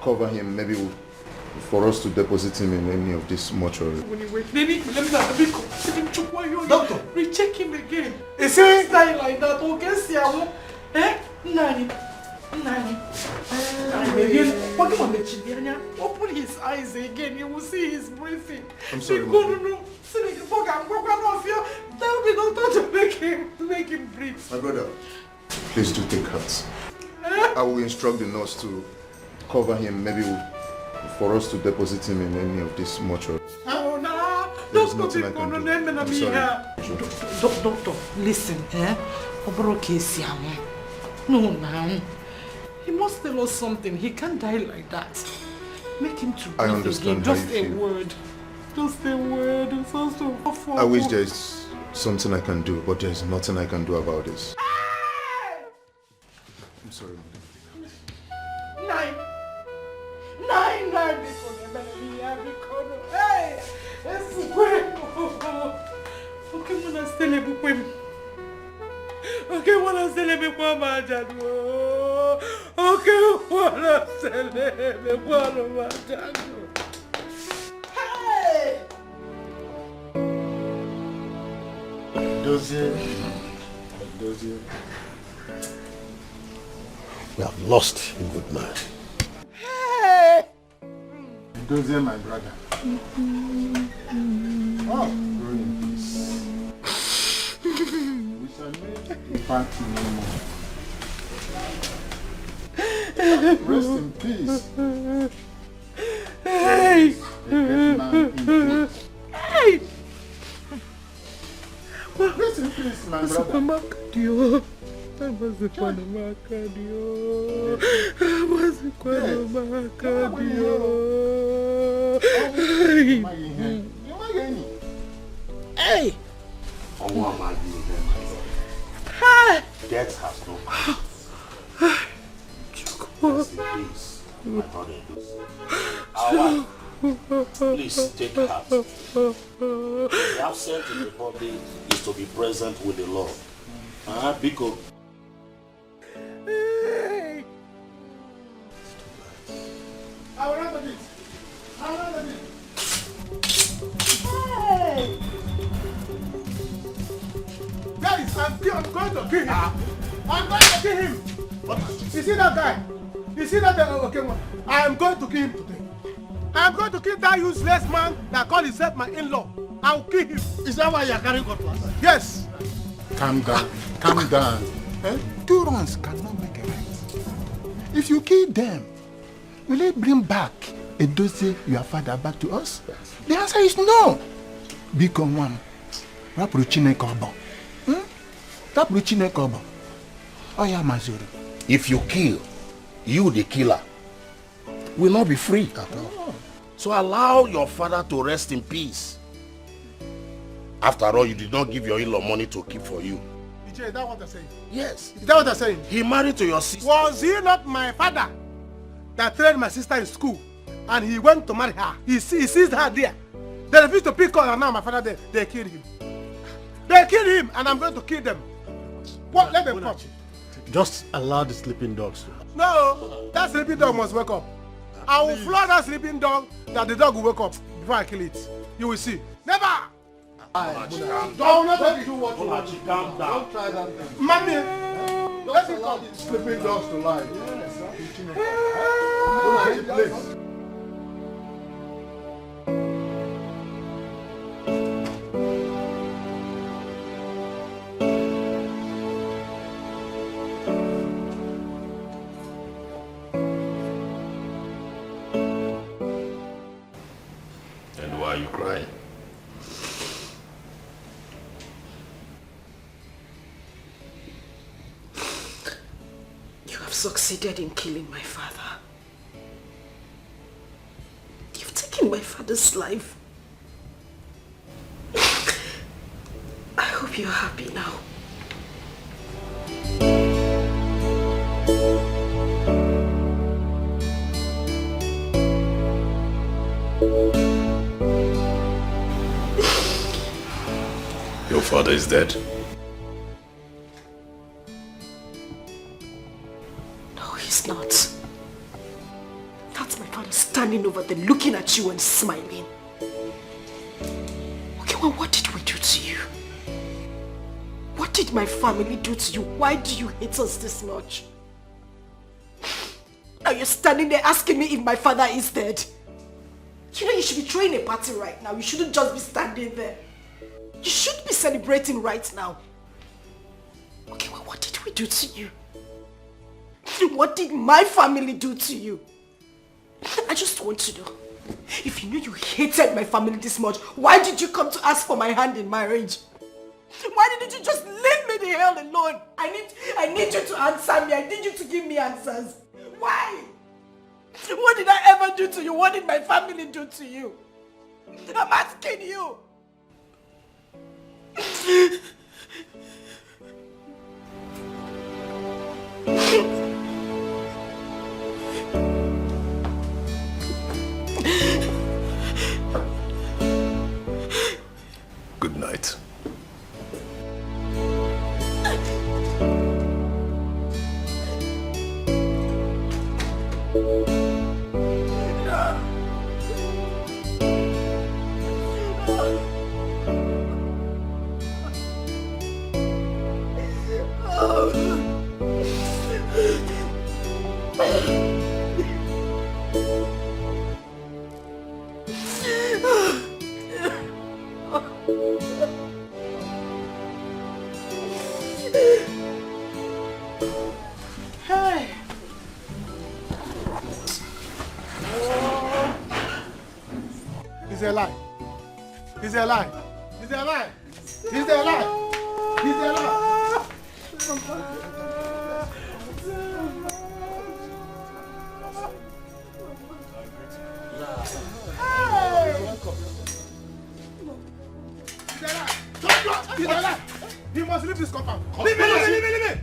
cover him, maybe for us to deposit him in any of this mortuary. Doctor, recheck him again. Is he dying like that? Open his eyes again, you will see his breathing. I'm sorry, Tell the doctor to make him breathe. My brother, please do take heart. I will instruct the nurse to cover him, maybe for us to deposit him in any of this mortuary. Oh, no. There's nothing I can do. I'm sorry. Doctor, listen, No, man. He must tell us something. He can't die like that. Make him to breathe I understand again. how Just you a feel. word. Just a word. It's so awful. I wish there is something I can do, but there is nothing I can do about this. I'm sorry, Nine. Hey! It's okay, when I still able to. Okay, when I still able to imagine. Okay, when I still able to imagine. Hey! Dozie. We have lost a good man. Hey! Dozie, my brother. Oh, grow in peace. We shall meet back no more. Rest in peace. Hey! A great man indeed. Hey! Rest in peace, my brother. I was the one of my cardio. I was the one of my cardio. Hey! Death has no power. Rest in peace, my brother. Our wife, please take heart. The absent in the body is to be present with the Lord. Biko. Hey! Hey! Guys, I'm going to kill him. I'm going to kill him. You see that guy? You see that okay one? I am going to kill him today. I am going to kill that useless man that called himself my in-law. I will kill him. Is that why you are carrying cutlass? Yes. Calm down. Calm down. Two wrongs cannot make a right. If you kill them, will it bring back Edozie, your father, back to us? The answer is no. Become one. Rapuru Chineke obo. Rapuru Chineke obo. Oya Mazuru. If you kill, you the killer will not be free at all. So allow your father to rest in peace. After all, you did not give your in-law money to keep for you. Is that what they're saying? Yes. Is that what they're saying? He married to your sister. Was he not my father that trained my sister in school? And he went to marry her. He sees her there. They refused to pick her, and now my father there. They killed him. They killed him, and I'm going to kill them. What? Let them come. Just allow the sleeping dogs to. No, that sleeping dog must wake up. I will floor that sleeping dog that the dog will wake up before I kill it. You will see. Never! Don't not do what you want. Calm down. Don't try that thing. Mommy! Let me call these sleeping dogs to lie. Yes, And why are you crying? You have succeeded in killing my father. You've taken my father's life. I hope you're happy now. Your father is dead. No, he's not. That's my father standing over there looking at you and smiling. Okay, well, what did we do to you? What did my family do to you? Why do you hate us this much? Now you're standing there asking me if my father is dead. You know you should be throwing a party right now. You shouldn't just be standing there. You should be celebrating right now. Okay, well, what did we do to you? What did my family do to you? I just want to know. If you knew you hated my family this much, why did you come to ask for my hand in marriage? Why didn't you just leave me the hell alone? I need you to answer me. I need you to give me answers. Why? What did I ever do to you? What did my family do to you? I'm asking you. Good night. Hey. It's a lie. It's a lie. It's a lie. It's a lie. It's a lie. It's a lie. You must leave this compound. Leave me, leave me, leave me.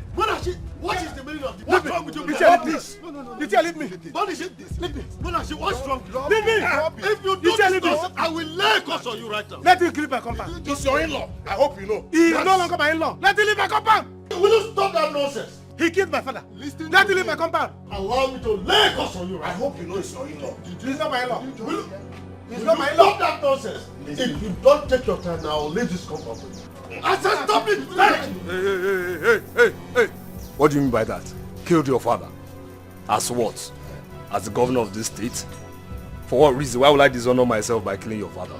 What is the meaning of this? What's wrong with you? Leave this. Leave me. What is it? Leave me. What's wrong? Leave me. If you do this, I will lay a curse on you right now. Let him leave my compound. It's your in-law. I hope you know. He is no longer my in-law. Let him leave my compound. Will you stop that nonsense? He killed my father. Let him leave my compound. Allow me to lay a curse on you. I hope you know it's your in-law. He's not my in-law. He's not my in-law. Stop that nonsense. If you don't take your time now, I'll leave this compound. I said stop it. Hey. What do you mean by that? Killed your father? As what? As the governor of this state? For what reason? Why would I dishonor myself by killing your father?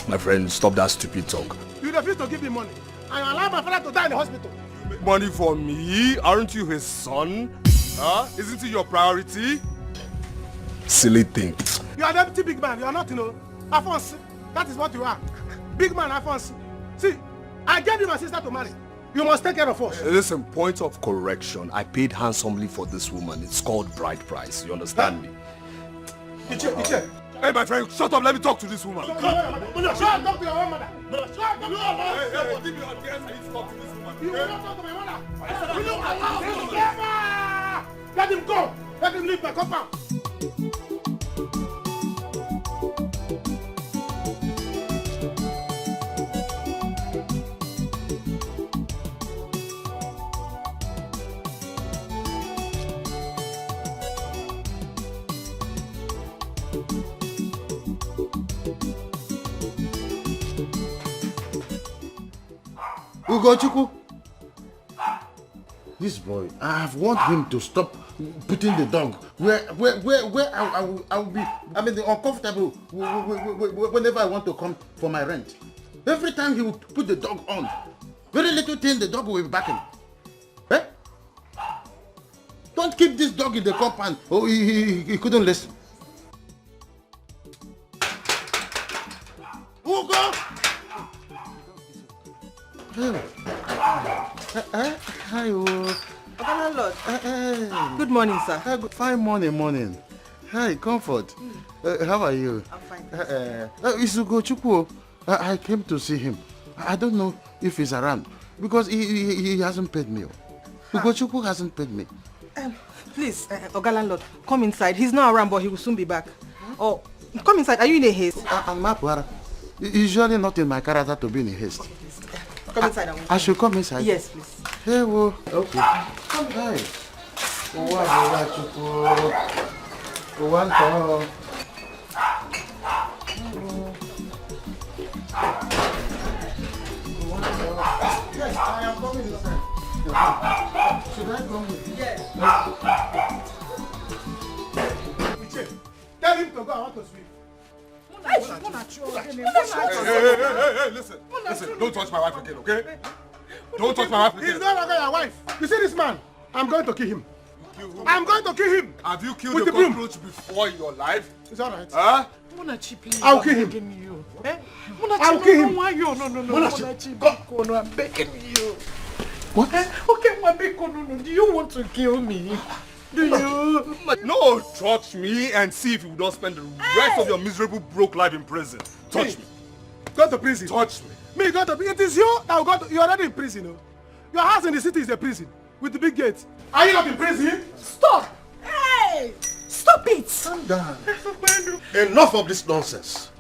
My friend, stop that stupid talk. You refuse to give me money and you allow my father to die in the hospital. Money for me? Aren't you his son? Huh? Isn't it your priority? Silly thing. You are an empty big man. You are not, Alphonse. That is what you are. Big man, Alphonse. See, I gave you my sister to marry. You must take care of us. Listen, point of correction. I paid handsomely for this woman. It's called bride price. You understand me? Iche. Hey, my friend, shut up. Let me talk to this woman. Shut up to your own mother. Shut up. You will not talk to my mother. Will you allow me? Let him go. Let him leave my compound. Ugochukwu, this boy, I have warned him to stop putting the dog where I will be, uncomfortable whenever I want to come for my rent. Every time he will put the dog on, very little thing the dog will be backing. Eh? Don't keep this dog in the compound. Oh, he couldn't listen. Ugo! Hi, Landlord. Good morning, sir. Fine morning. Hi, Comfort. How are you? I'm fine. It's Ugochukwu. I came to see him. I don't know if he's around because he hasn't paid me. Ugochukwu hasn't paid me. Please, Oga Landlord, come inside. He's not around, but he will soon be back. Oh, come inside. Are you in a haste? I'm not. Usually not in my character to be in a haste. Come inside. I should come inside? Yes, please. Hey, well, okay. Come hi. Yes, I am coming inside. Should I come with you? Yes. Tell him to go. I want to sleep. Hey, listen. Don't touch my wife again, okay? Don't touch my wife again. He's no longer your wife. You see this man? I'm going to kill him. I'm going to kill him. Have you killed a cockroach before in your life? It's alright. Huh? Munachi, please. I'll kill him. You. I'll kill him. Why you? No. Munachi, I'm begging you. What? Okay, no. Do you want to kill me? Do you? No, touch me and see if you don't spend the rest of your miserable broke life in prison. Touch me. Go to prison. Touch me. Me go to prison. It is you that will go to, you're already in prison. You know? Your house in the city is a prison with the big gate. Are you not in prison? Stop! Hey! Stop it! Calm down. Enough of this nonsense.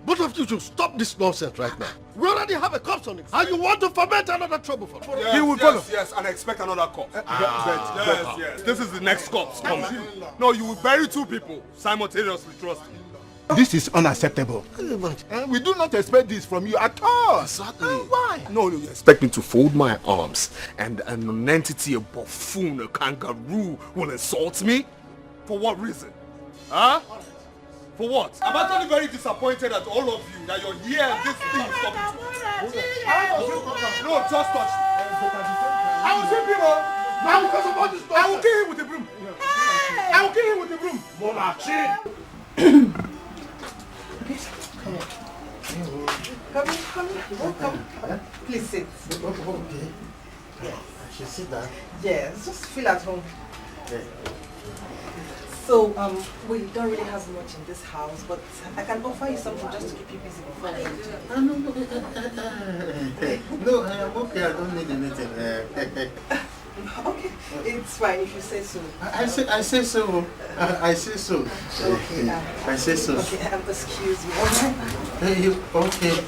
Both of you should stop this nonsense right now. We already have a corpse on it. And you want to foment another trouble for us. Yes, He will follow. Yes, and I expect another corpse. Yes. This is the next corpse coming. No, you will bury 2 people simultaneously, trust me. This is unacceptable. We do not expect this from you at all. Exactly. Why? No, you expect me to fold my arms and a nonentity, a buffoon, a kangaroo will insult me? For what reason? Huh? For what? I'm actually very disappointed at all of you that you're here and this thing is coming to. No, just touch me. I will sweep him up. I will kill him with a broom. I will kill him with a broom. Come. Please sit. Okay. Yes. I should sit down. Yes, just feel at home. Yeah. So, we don't really have much in this house, but I can offer you something just to keep you busy before we No, I am okay. I don't need anything. Okay, it's fine if you say so. I say so. I say so. Okay. I say so. Okay, excuse me. Hey, you okay?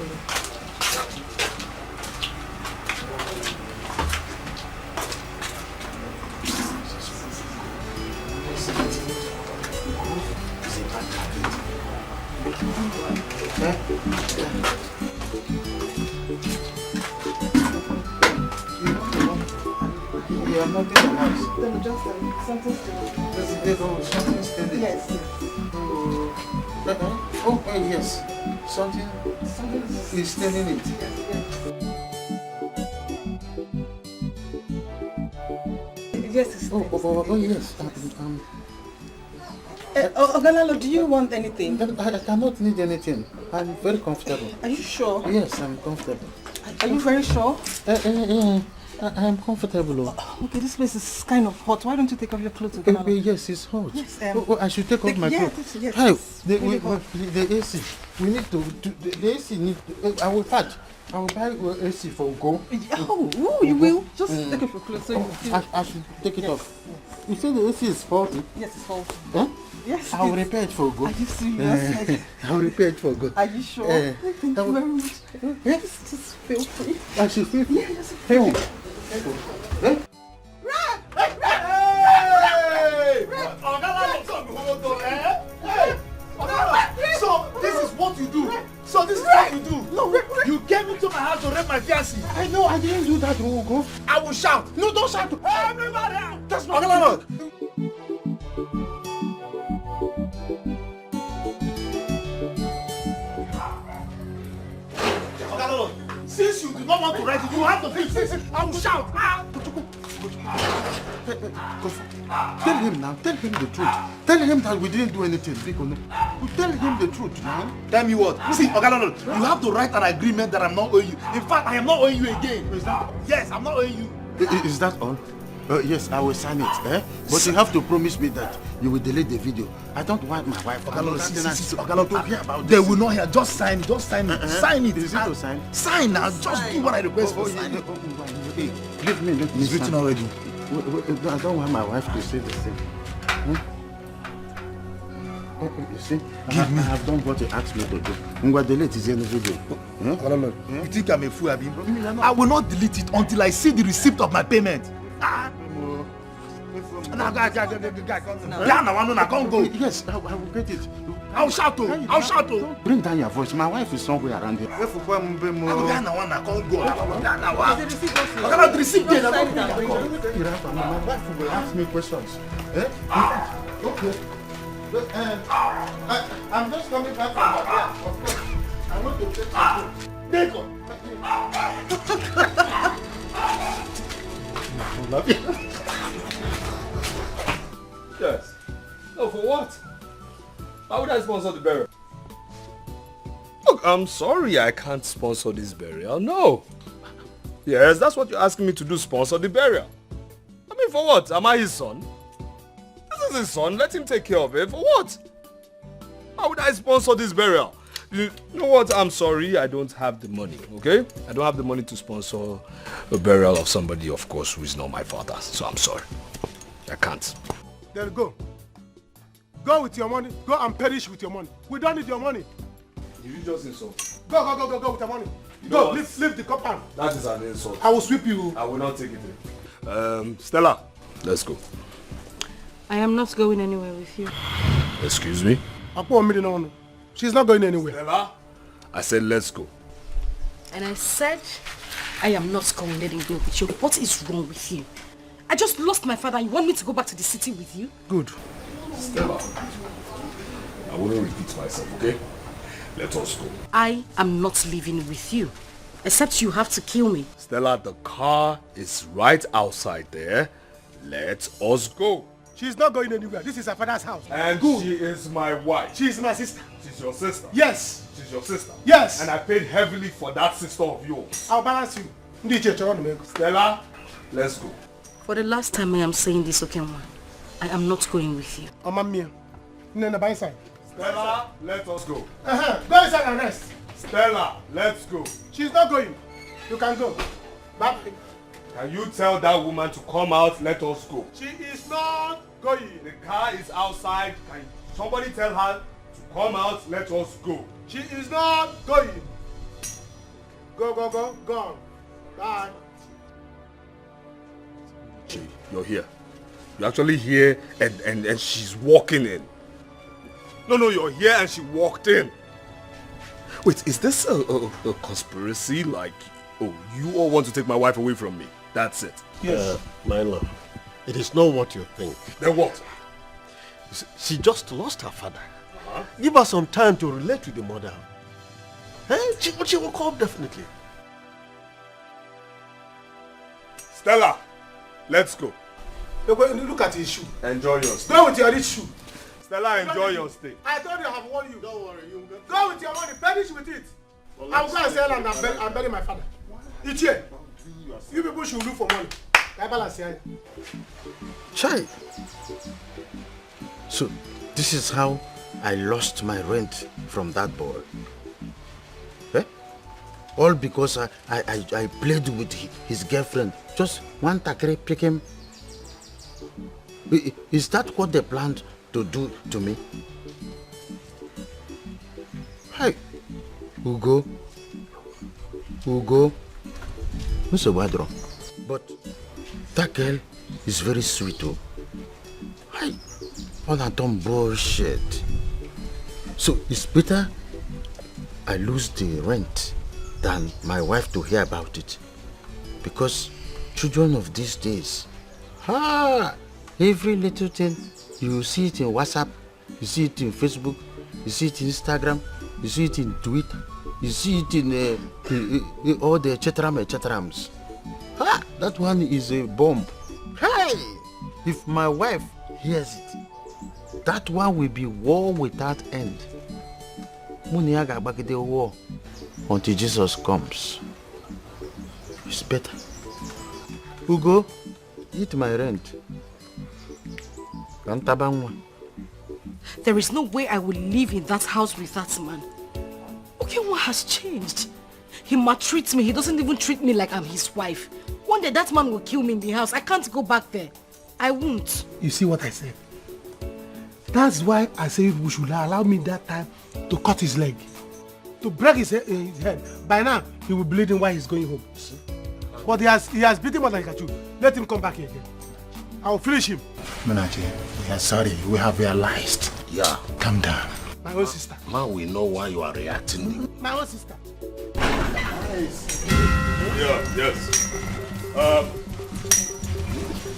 Yeah, not in the house. Then just something to... Something standing. Yes. Oh, yes. Something is standing it. Yes, it's oh, yes. Landlord, do you want anything? I cannot need anything. I'm very comfortable. Are you sure? Yes, I'm comfortable. Are you very sure? I am comfortable. Okay, this place is kind of hot. Why don't you take off your clothes again? Yes, it's hot. Yes, I should take off my clothes. Yes, Hi, really hot. the AC. We need to. The AC need. I will buy AC for go. Oh, you will? Just take off your clothes so you feel. I should take it off. You say the AC is faulty? Yes, it's faulty. Huh? Yes. I will repair it for go. Are you serious? I will repair it for good. Are you sure? Thank you very much. Yes, just feel free. I should feel free. Yeah, just feel free. Hey! So this is what you do. So this is what you do. No, you came into my house to rape my fiancée. I know, I didn't do that, Ugo. I will shout. No, don't shout. Everybody out. That's not allowed. Since you do not want to write it, you have to fix it. I will shout. Tell him now. Tell him the truth. Tell him that we didn't do anything. Tell him the truth now. Tell me what? See, Ogalolo, you have to write an agreement that I'm not owing you. In fact, I am not owing you again. Is that? Yes, I'm not owing you. Is that all? Yes, I will sign it. But you have to promise me that you will delete the video. I don't want my wife. Ogalolo, they will not hear. Just sign it. Just sign it. Sign it. Is it to sign? Sign now. Just do what I request for. Sign it. Hey, leave me. It's written already. I don't want my wife to say the same. You see, I have done what you asked me to do. I'm going to delete it in the video. You think I'm a fool, Abi? I will not delete it until I see the receipt of my payment. Now, guy, can't go. Yes, I will get it. I'll shout to. I'll shout to. Bring down your voice. My wife is somewhere around here. I can't go. I cannot receive it. My wife will ask me questions. Okay. I'm just coming back from my of course. I want to take some Yes. No, for what? How would I sponsor the burial? Look, I'm sorry I can't sponsor this burial. No. Yes, that's what you're asking me to do, sponsor the burial. I mean, for what? Am I his son? his son. Let him take care of it. For what? How would I sponsor this burial? You know what? I'm sorry. I don't have the money, okay? I don't have the money to sponsor a burial of somebody, of course, who is not my father. So I'm sorry. I can't. Then go. Go with your money. Go and perish with your money. We don't need your money. You just insult. Go with your money. Go, leave the compound. That is an insult. I will sweep you. I will not take it. Stella, let's go. I am not going anywhere with you. Excuse me? She's not going anywhere. Stella? I said let's go. And I said I am not going anywhere with you. What is wrong with you? I just lost my father. You want me to go back to the city with you? Good. Stella, I wouldn't repeat myself, okay? Let us go. I am not leaving with you. Except you have to kill me. Stella, the car is right outside there. Let us go. She's not going anywhere. This is her father's house. And good. She is my wife. She is my sister. She's your sister? Yes. She's your sister? Yes. And I paid heavily for that sister of yours. I'll balance you. Stella, let's go. For the last time I am saying this, okay, man. I am not going with you. Stella, let us go. Go inside and rest. Stella, let's go. She's not going. You can go. Bye. Can you tell that woman to come out? Let us go. She is not going. The car is outside. Can somebody tell her to come out? Let us go. She is not going. Go. Bye. You're here. You're actually here and she's walking in. No, you're here and she walked in. Wait, is this a conspiracy? Like, oh, you all want to take my wife away from me? That's it. Yes. My love, it is not what you think. Then what? She just lost her father. Give her some time to relate with the mother. She will come definitely. Stella, let's go. Look at his shoe. Enjoy your stay. Go with your rich shoe. Stella, enjoy your stay. I told you I have warned you. Don't worry. Go with your money. Perish with it. I will go and sell and bury my father. It's here. You people should look for money. Chai. So, this is how I lost my rent from that boy. All because I played with his girlfriend. Just one takere prick him. Is that what they planned to do to me? Hey, Ugo. Who's a wadro? But that girl is very sweet too. Hey, all that dumb bullshit. So it's better I lose the rent than my wife to hear about it. Because children of these days, every little thing, you see it in WhatsApp, you see it in Facebook, you see it in Instagram, you see it in Twitter, you see it in all the etc. That one is a bomb. Hey! If my wife hears it, that one will be war without end. Muniaga back the war until Jesus comes. It's better. Ugo, eat my rent. There is no way I will live in that house with that man. Okay, what has changed? He maltreats me. He doesn't even treat me like I'm his wife. One day that man will kill me in the house. I can't go back there. I won't. You see what I said? That's why I say we should allow me that time to cut his leg. To break his head. By now, he will bleed in while he's going home. But he has beaten more than he can chew. Let him come back here again. I will finish him. Munachi, we are sorry. We have realized. Yeah. Calm down. My own sister. Now we know why you are reacting. My own sister. Yes.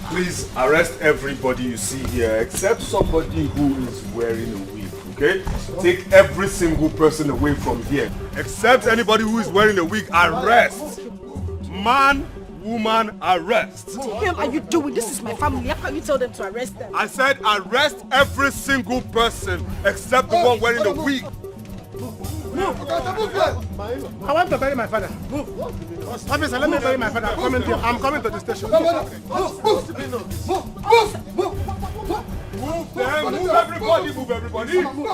Please arrest everybody you see here except somebody who is wearing a wig, okay? Take every single person away from here. Except anybody who is wearing a wig, arrest. Man, woman, arrest. What the hell are you doing? This is my family. How can you tell them to arrest them? I said arrest every single person except the one wearing the wig. I want to bury my father. Move. Officer, let me bury my father. I'm coming to the station. Move. them, move everybody, move everybody. Move.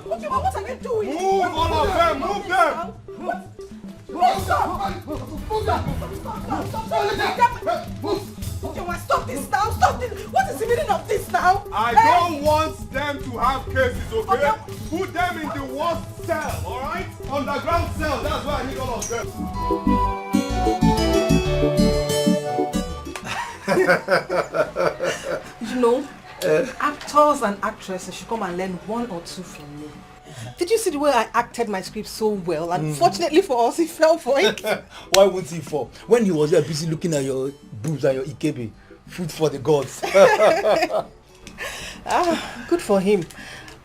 Okay, what are you doing? Move all of them, move them. Stop this now, stop this. What is the meaning of this now? I don't want them to have cases, okay? Put them in the worst cell, alright? Underground cell, that's why I need all of them. You know, actors and actresses should come and learn one or two from me. Did you see the way I acted my script so well? And fortunately for us, he fell for it. Why wouldn't he fall? When he was there busy looking at your boobs and your ikebe, food for the gods. Good for him.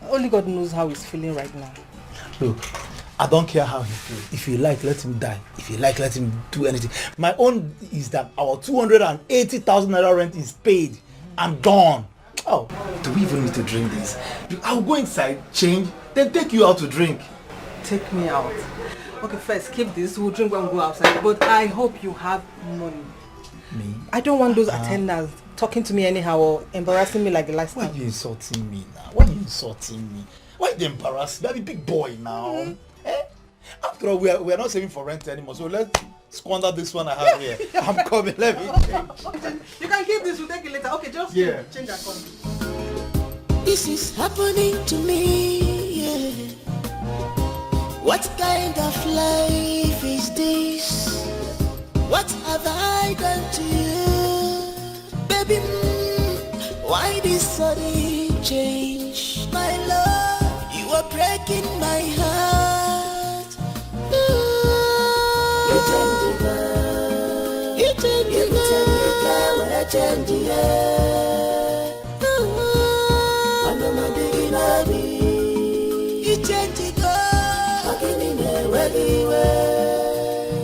Only God knows how he's feeling right now. Look, I don't care how he feels. If you like, let him die. If you like, let him do anything. My own is that our 280,000 naira rent is paid. I'm done. Oh, do we even need to drink this? I'll go inside, change, then take you out to drink. Take me out. Okay, first keep this. We'll drink when we go outside. But I hope you have money. Me? I don't want those attendants talking to me anyhow or embarrassing me like the last time. Why are you insulting me now? Why are you insulting me? Why you embarrass me? I'm a big boy now. After all, we are not saving for rent anymore. So let's squander this one I have here. I'm coming. Let me change. Okay, you can keep this. We'll take it later. Okay, just change that come. This is happening to me, yeah. What kind of life is this? What have I done to you? Baby, why this sudden change? My love, you are breaking my heart. You change the girl. You change the girl. When I change the girl. I'm not digging at me. You change the girl. Walking in the way.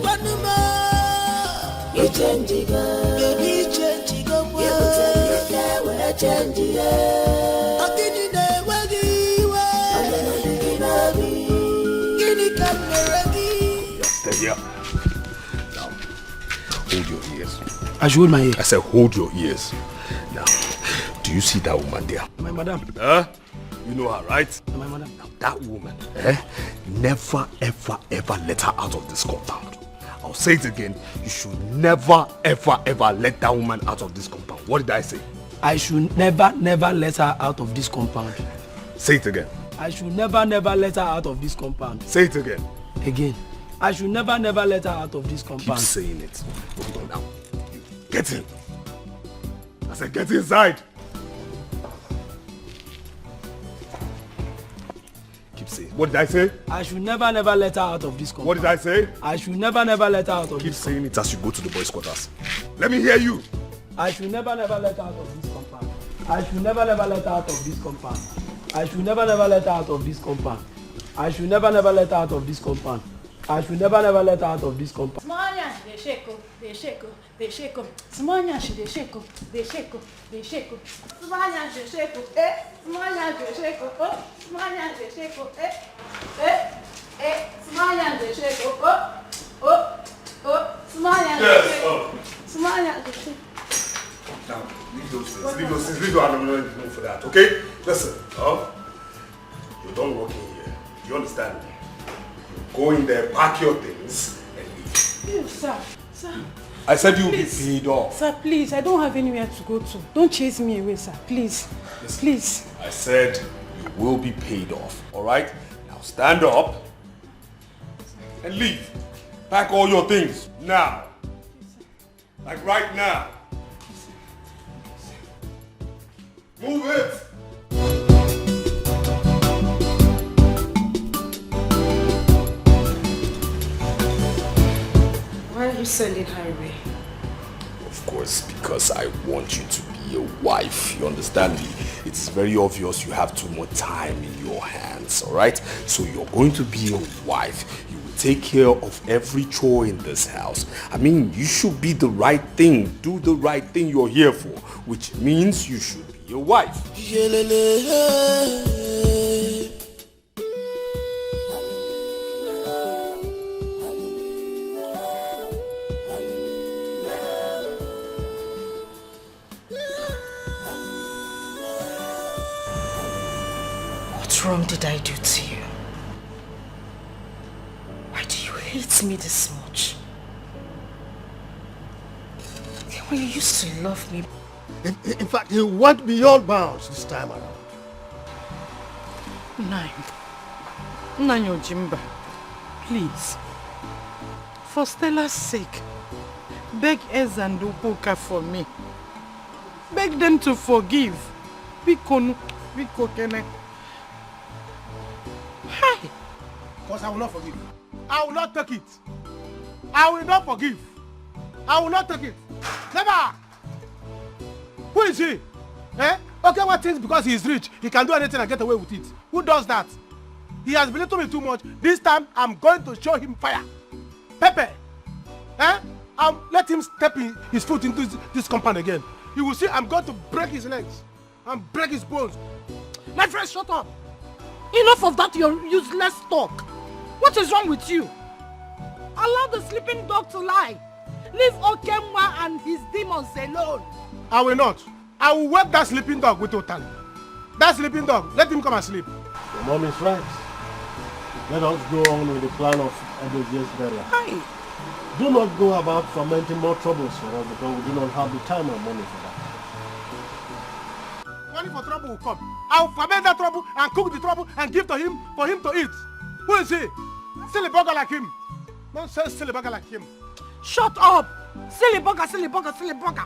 One more. You change the girl. Baby, change the girl. You change the girl. When I change the girl. Walking in the way. I'm not digging at me. You can't be ready. Steady up. Now, hold your ears. I should hold my ear. I said hold your ears. Now, do you see that woman there? My madam. You know her, right? My madam. Now, that woman, never, ever, ever let her out of this compound. I'll say it again. You should never, ever, ever let that woman out of this compound. What did I say? I should never, never let her out of this compound. Say it again. I should never, never let her out of this compound. Say it again. Again. I should never, never let her out of this compound. Keep saying it. Now, get in. I said get inside. Keep saying. What did I say? I should never, never let her out of this compound. What did I say? I should never, never let her out of Keep this saying it as you go to the boys' quarters. Let me hear you. I should never, never let her out of this compound. I should never, never let her out of this compound. I should never, never let her out of this compound. I should never, never let her out of this compound. I should never, never let her out of this compound. Smanya, they shake, they shake, they shake. Smanya, they shake, they shake, they shake. Smanya, they shake, Smanya, they shake, Smanya, they shake, Smanya, they shake, Smanya, they shake, Smanya, they shake. Now, leave those things. Leave those things. Leave the animal for that, okay? Listen, you don't work in here. You understand me? Go in there, pack your things, and leave. Please, sir. I said you'll be paid off. Sir, please, I don't have anywhere to go to. Don't chase me away, sir. Please. Listen, please. I said you will be paid off, alright? Now stand up and leave. Pack all your things, now. Like right now. Move it! Why are you sending her away? Of course, because I want you to be a wife. You understand me? It's very obvious you have too much time in your hands, alright? So you're going to be a wife. You will take care of every chore in this house. I mean, you should be the right thing. Do the right thing you're here for, which means you should be a wife. wrong did I do to you? Why do you hate me this much? When you used to love me. In fact, you went beyond bounds this time around. Nanyo Jimba, please, for Stella's sake, beg Ez and Upoka for me. Beg them to forgive. Biko Kene. Hi! Because I will not forgive. I will not take it. I will not forgive. I will not take it. Never! Who is he? Eh? Okay, what things because he is rich, he can do anything and get away with it. Who does that? He has belittled me too much. This time, I'm going to show him fire. Pepe! Eh? I'll let him step his foot into this compound again. You will see I'm going to break his legs and break his bones. My friend, shut up! Enough of that, your useless talk. What is wrong with you? Allow the sleeping dog to lie. Leave Okemwa and his demons alone. I will not. I will wake that sleeping dog with Otani. That sleeping dog, let him come and sleep. Your mom is right. Let us go on with the plan of Edozia's burial. Hi. Do not go about fomenting more troubles for us because we do not have the time or money for that. Money for trouble will come. I will foment that trouble and cook the trouble and give to him for him to eat. Who is he? Silly bugger like him. Don't say silly bugger like him. Shut up! Silly bugger, silly bugger, silly bugger.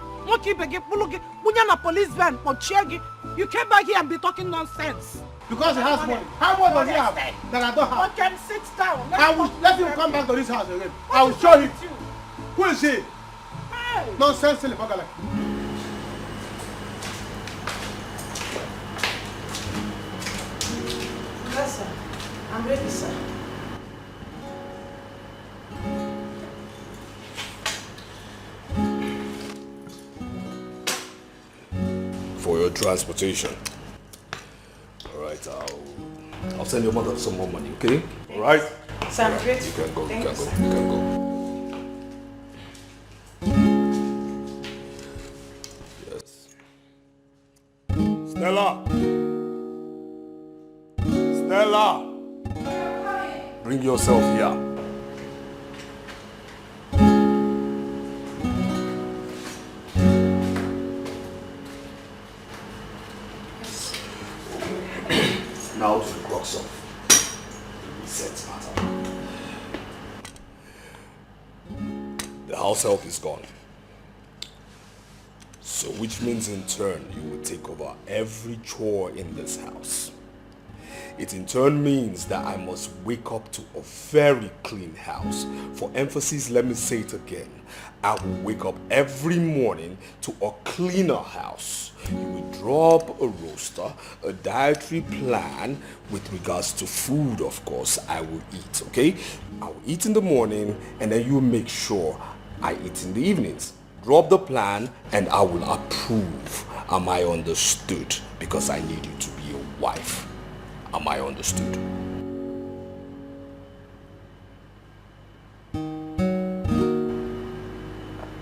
You came back here and be talking nonsense. Because he has money. How much does he have that I don't have? Okay, sit down. I will let him come back to this house again. I will show him. Who is he? Hey. Nonsense, silly bugger like him. Yes, sir. I'm ready, sir. For your transportation. Alright, I'll send your mother some more money, okay? Alright? So I'm grateful. You can go, Thank you can go. Yes. Stella! Stella! Bring yourself here. Now to the crux of the reset matter. The house help is gone. So which means in turn you will take over every chore in this house. It in turn means that I must wake up to a very clean house. For emphasis, let me say it again. I will wake up every morning to a cleaner house. You will drop a roster, a dietary plan with regards to food, of course, I will eat, okay? I will eat in the morning and then you make sure I eat in the evenings. Drop the plan and I will approve. Am I understood? Because I need you to be a wife. Am I understood?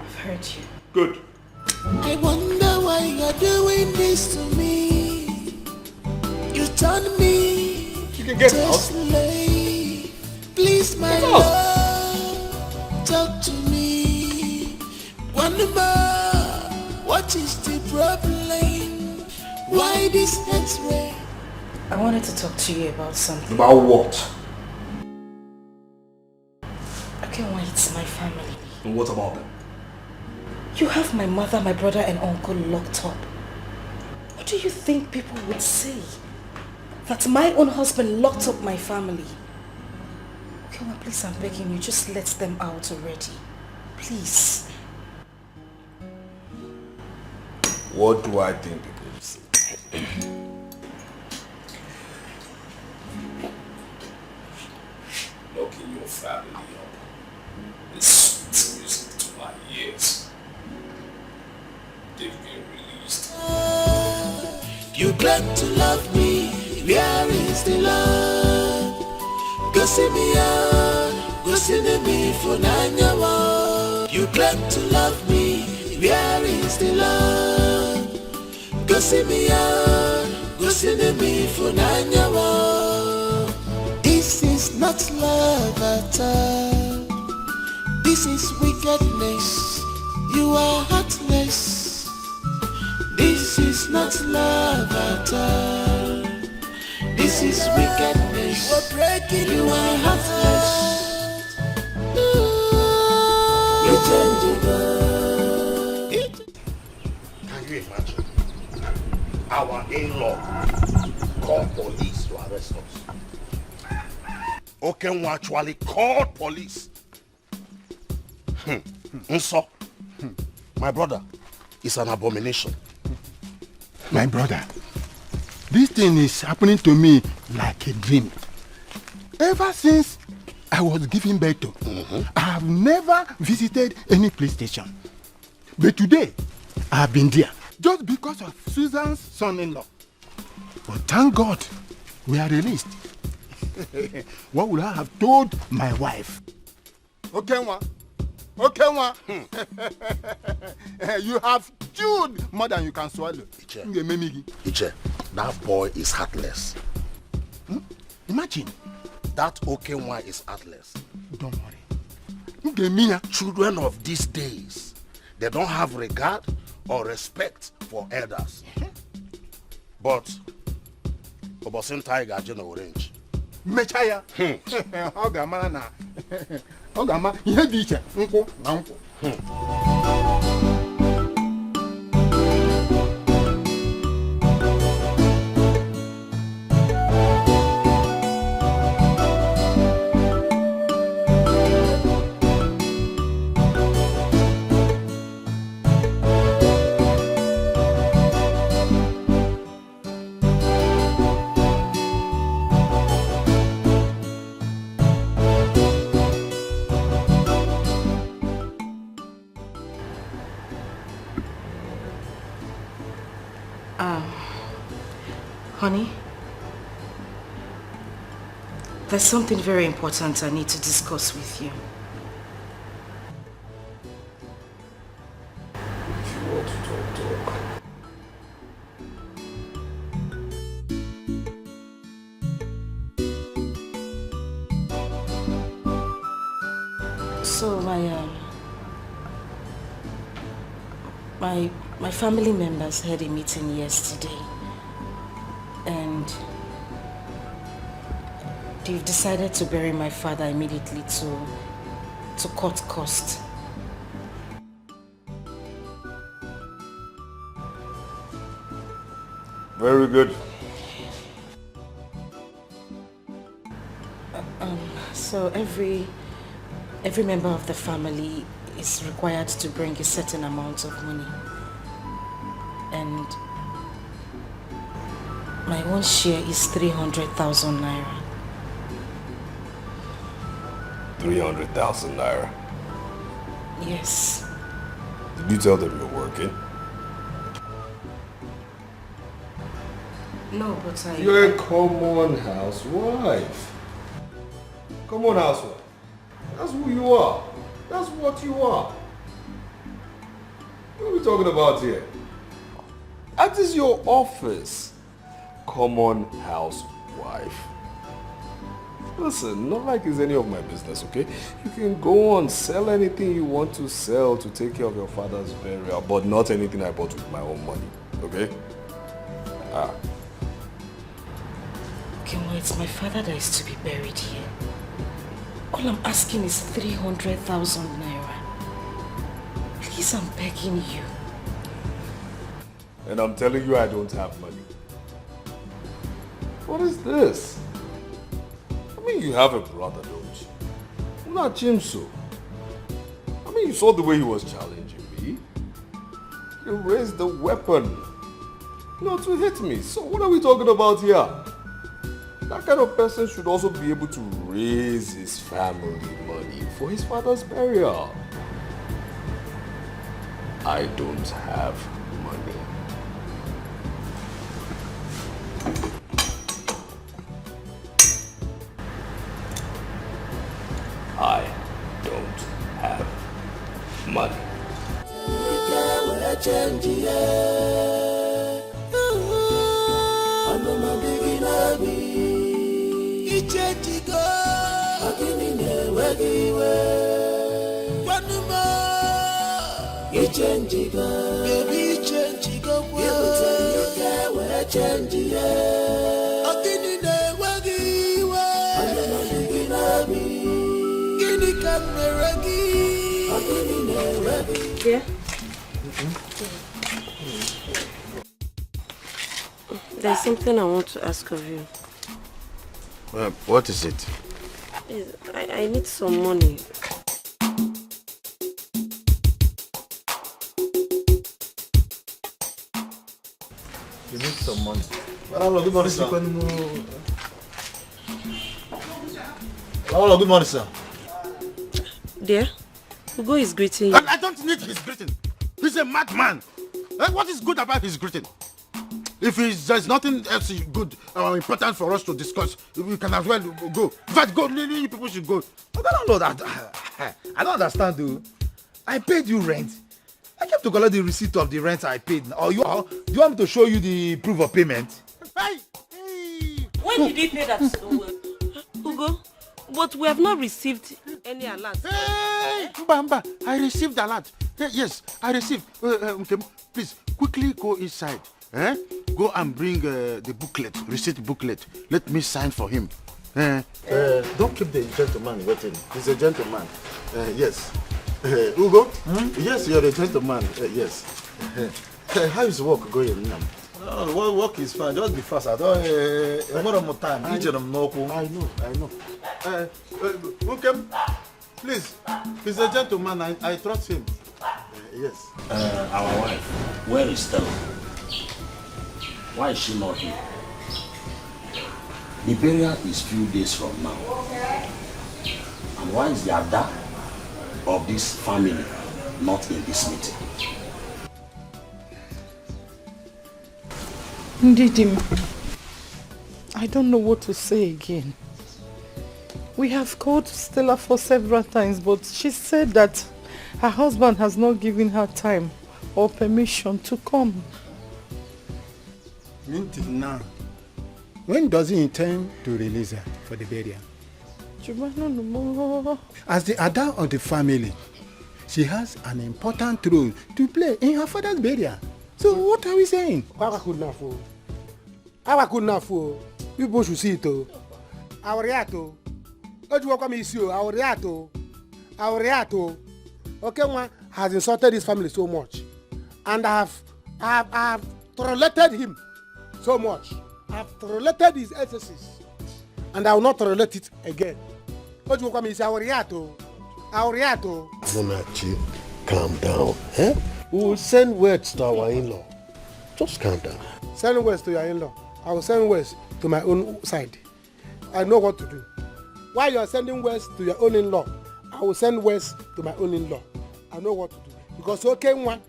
I've heard you. Good. I wonder why you're doing this to me. You turn me you can get to out. slave. Please, my love, talk to me. Wonder what is the problem? Why this X-ray? I wanted to talk to you about something. About what? Okay, well, it's my family. And what about them? You have my mother, my brother and uncle locked up. What do you think people would say? That my own husband locked up my family. Okay, well, please, I'm begging you, just let them out already. Please. What do I think people will say? Locking your family up is sweet music to my ears. They've been released. You claim to love me, where is the love? Go see me out, go see me for 9 years. You claim to love me, where is the love? Go see me out, go This is not love at all. This is wickedness. You are heartless. This is not love at all. This is wickedness. You are heartless. Can you imagine? Our in-law called police to arrest us. Okenwa actually called police. Nso, my brother, it's an abomination. My brother, this thing is happening to me like a dream. Ever since I was giving birth to, I have never visited any police station. But today, I have been there just because of Susan's son-in-law. But thank God, we are released. What would I have told my wife? Okay, you have chewed more than you can swallow. Iche, that boy is heartless. Imagine. That Okenwa is heartless. Don't worry. Children of these days, they don't have regard or respect for elders. But Obosin Tiger General Orange. Mechaya. Ogama na. Ogama ihe dị iche nkwụ na nkwụ. Honey, there's something very important I need to discuss with you. If you want to talk. So my family members had a meeting yesterday. And they've decided to bury my father immediately to cut cost. Very good. So every member of the family is required to bring a certain amount of money. And my own share is 300,000 naira. 300,000 naira. Yes. Did you tell them you're working? No, but You're a common housewife. Common housewife. That's who you are. That's what you are. What are we talking about here? That is your office. Common housewife. Listen, not like it's any of my business, okay? You can go on, sell anything you want to sell to take care of your father's burial, but not anything I bought with my own money, okay? Okay, well, it's my father that is to be buried here. All I'm asking is 300,000 naira. Please, I'm begging you. And I'm telling you I don't have money. What is this? I mean, you have a brother, don't you? Not Jimso. I mean, you saw the way he was challenging me. He raised the weapon, to hit me. So what are we talking about here? That kind of person should also be able to raise his family money for his father's burial. I don't have money. I don't have money. Ichenjigo, baby ichenjigo kwa. Ibutenyuke were chenji ye. Akini ne wagiwa. Anama diginabi. Gini kameragi. Akini ne wagi. Yeah. There's something I want to ask of you. What is it? I need some money. You need some money. Hello, good morning, sir. Hello, good morning, sir. Dear, Ugo is greeting you. I don't need his greeting. He's a madman. What is good about his greeting? If there's nothing else good or important for us to discuss, we can as well go. In fact, go. You people should go. Lord, I don't understand, though. I paid you rent. I kept to collect the receipt of the rent I paid. Or do you want me to show you the proof of payment? When did he pay that? Ugo, but we have not received any alert. Hey, Bamba, I received alert. Yes, I received. Okay, please quickly go inside. Go and bring the booklet, receipt booklet. Let me sign for him. Don't keep the gentleman waiting. He's a gentleman. Yes. Ugo? Yes, you're a gentleman. Yes. How is work going now? Oh, work is fine. Just be fast. I don't more time. I know. Okay. Please. He's a gentleman. I trust him. Yes. Our wife, where is Stella? Why is she not here? The burial is few days from now. And why is the Ada of this family not in this meeting? Ndidi, I don't know what to say again. We have called Stella for several times, but she said that her husband has not given her time or permission to come. Until now, when does he intend to release her for the burial? As the Ada of the family, she has an important role to play in her father's burial. So what are we saying? People should see it. Our reato. Our reato. Okay, one has insulted his family so much. And I have tolerated him so much. I have tolerated his excesses. And I will not tolerate it again. What you call me is our reato. Munachi, calm down. We will send words to our in-law. Just calm down. Send words to your in-law. I will send words to my own side. I know what to do. While you are sending words to your own in-law, I will send words to my own in-law. I know what to do. Because okay, one,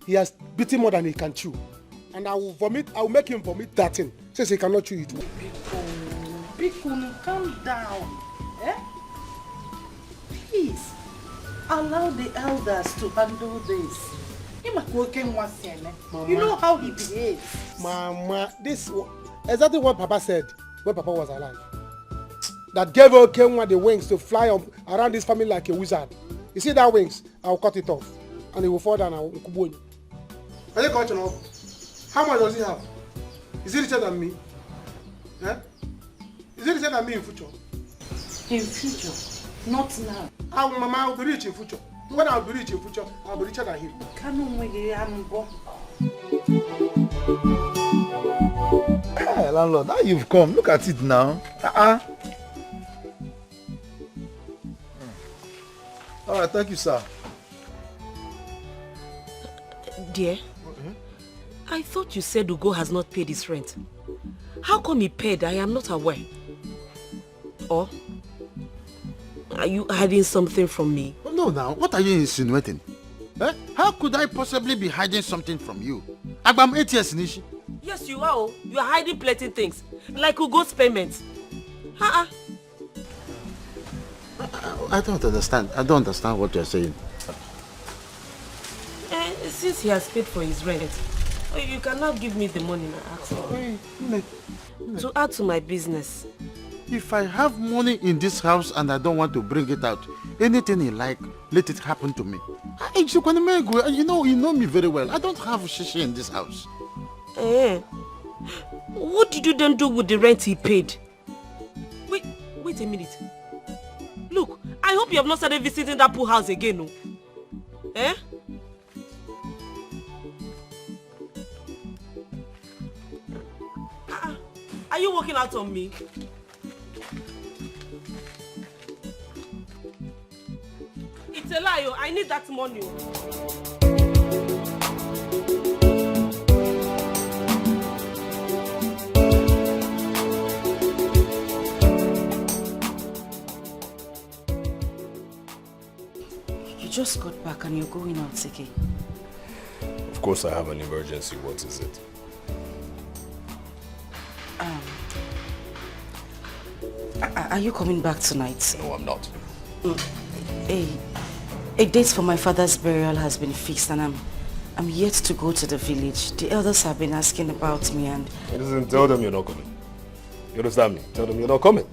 he has beaten more than he can chew. And I will make him vomit that thing, since he cannot chew it. Bikunu, calm down. Please, allow the elders to handle this. Mama, you know how he behaves. Mama, this exactly what Papa said when Papa was alive. That gave Okenwa the wings to fly around this family like a wizard. You see that wings? I'll cut it off. And it will fall down and will kuboni. Are you cutting off? How much does he have? Is he richer than me? Is he richer than me in future? In future? Not now. Mama, I'll be rich in future. When I'll be rich in future, I'll be richer than him. Hey, landlord, now you've come. Look at it now. All right, thank you, sir. Dear, I thought you said Ugo has not paid his rent. How come he paid? I am not aware. Or are you hiding something from me? No, now, what are you insinuating? How could I possibly be hiding something from you? I'm 8 years, Nishi. Yes, you are. You are hiding plenty things. Like Ugo's payments. I don't understand. I don't understand what you're saying. Since he has paid for his rent, you cannot give me the money I asked for. To add to my business. If I have money in this house and I don't want to bring it out, anything you like, let it happen to me. You know me very well. I don't have shishi in this house. What did you then do with the rent he paid? Wait a minute. Look, I hope you have not started visiting that poor house again, no? Are you working out on me? It's a lie, I need that money. You just got back and you're going out, Siki. Of course I have an emergency. What is it? Are you coming back tonight? No, I'm not. A date for my father's burial has been fixed and I'm yet to go to the village. The elders have been asking about me and... Listen, tell them you're not coming. You understand me? Tell them you're not coming.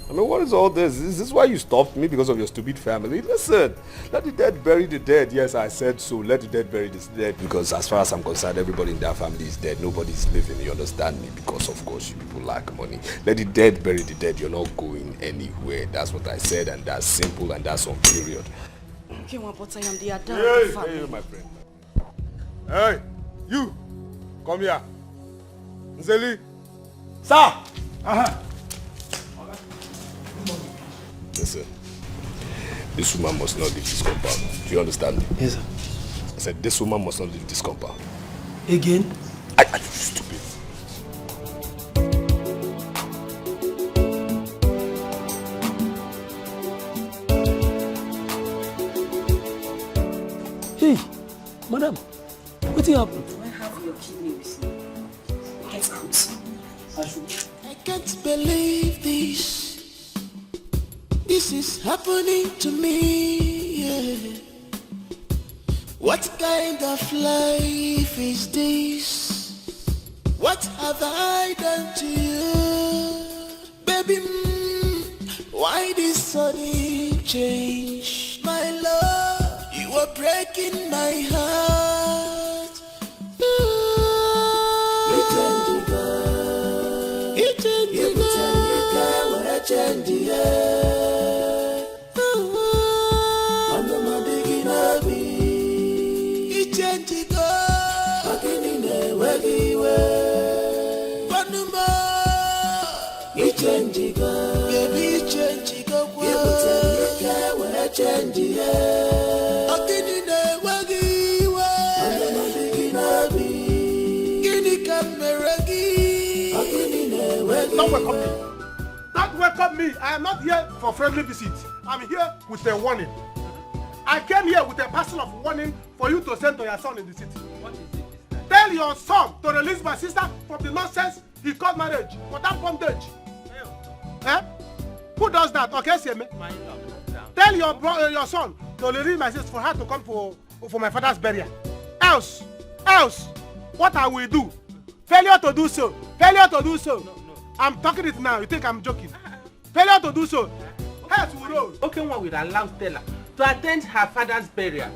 I mean, what is all this? Is this why you stopped me? Because of your stupid family? Listen, let the dead bury the dead. Yes, I said so. Let the dead bury the dead. Because as far as I'm concerned, everybody in that family is dead. Nobody's living. You understand me? Because of course you people lack money. Let the dead bury the dead. You're not going anywhere. That's what I said, and that's simple, and that's on period. Okay, but I am the adult of the family. Hey, my friend. Hey, you. Come here. Nzeli. Sir. Listen, this woman must not leave this compound. Do you understand me? Yes, sir. I said this woman must not leave this compound. Again? Are you stupid? Hey, madam, what happened? Do I have your kidney with you? Get out. I can't believe this. This is happening to me, yeah. What kind of life is this? What have I done to you? Baby, why this sudden change? My love, you are breaking my heart. Don't welcome me. Don't welcome me. I am not here for friendly visit. I'm here with a warning. I came here with a parcel of warning for you to send to your son in the city. What is it? Tell your son to release my sister from the nonsense he called marriage for that bondage. Who does that? Okay, see me. Tell your son to release my sister for her to come for my father's burial. Else, what I will do? Failure to do so. Failure to do so. No. I'm talking it now. You think I'm joking? Failure to do so. Heads will roll. Okay, one will allow Stella to attend her father's burial,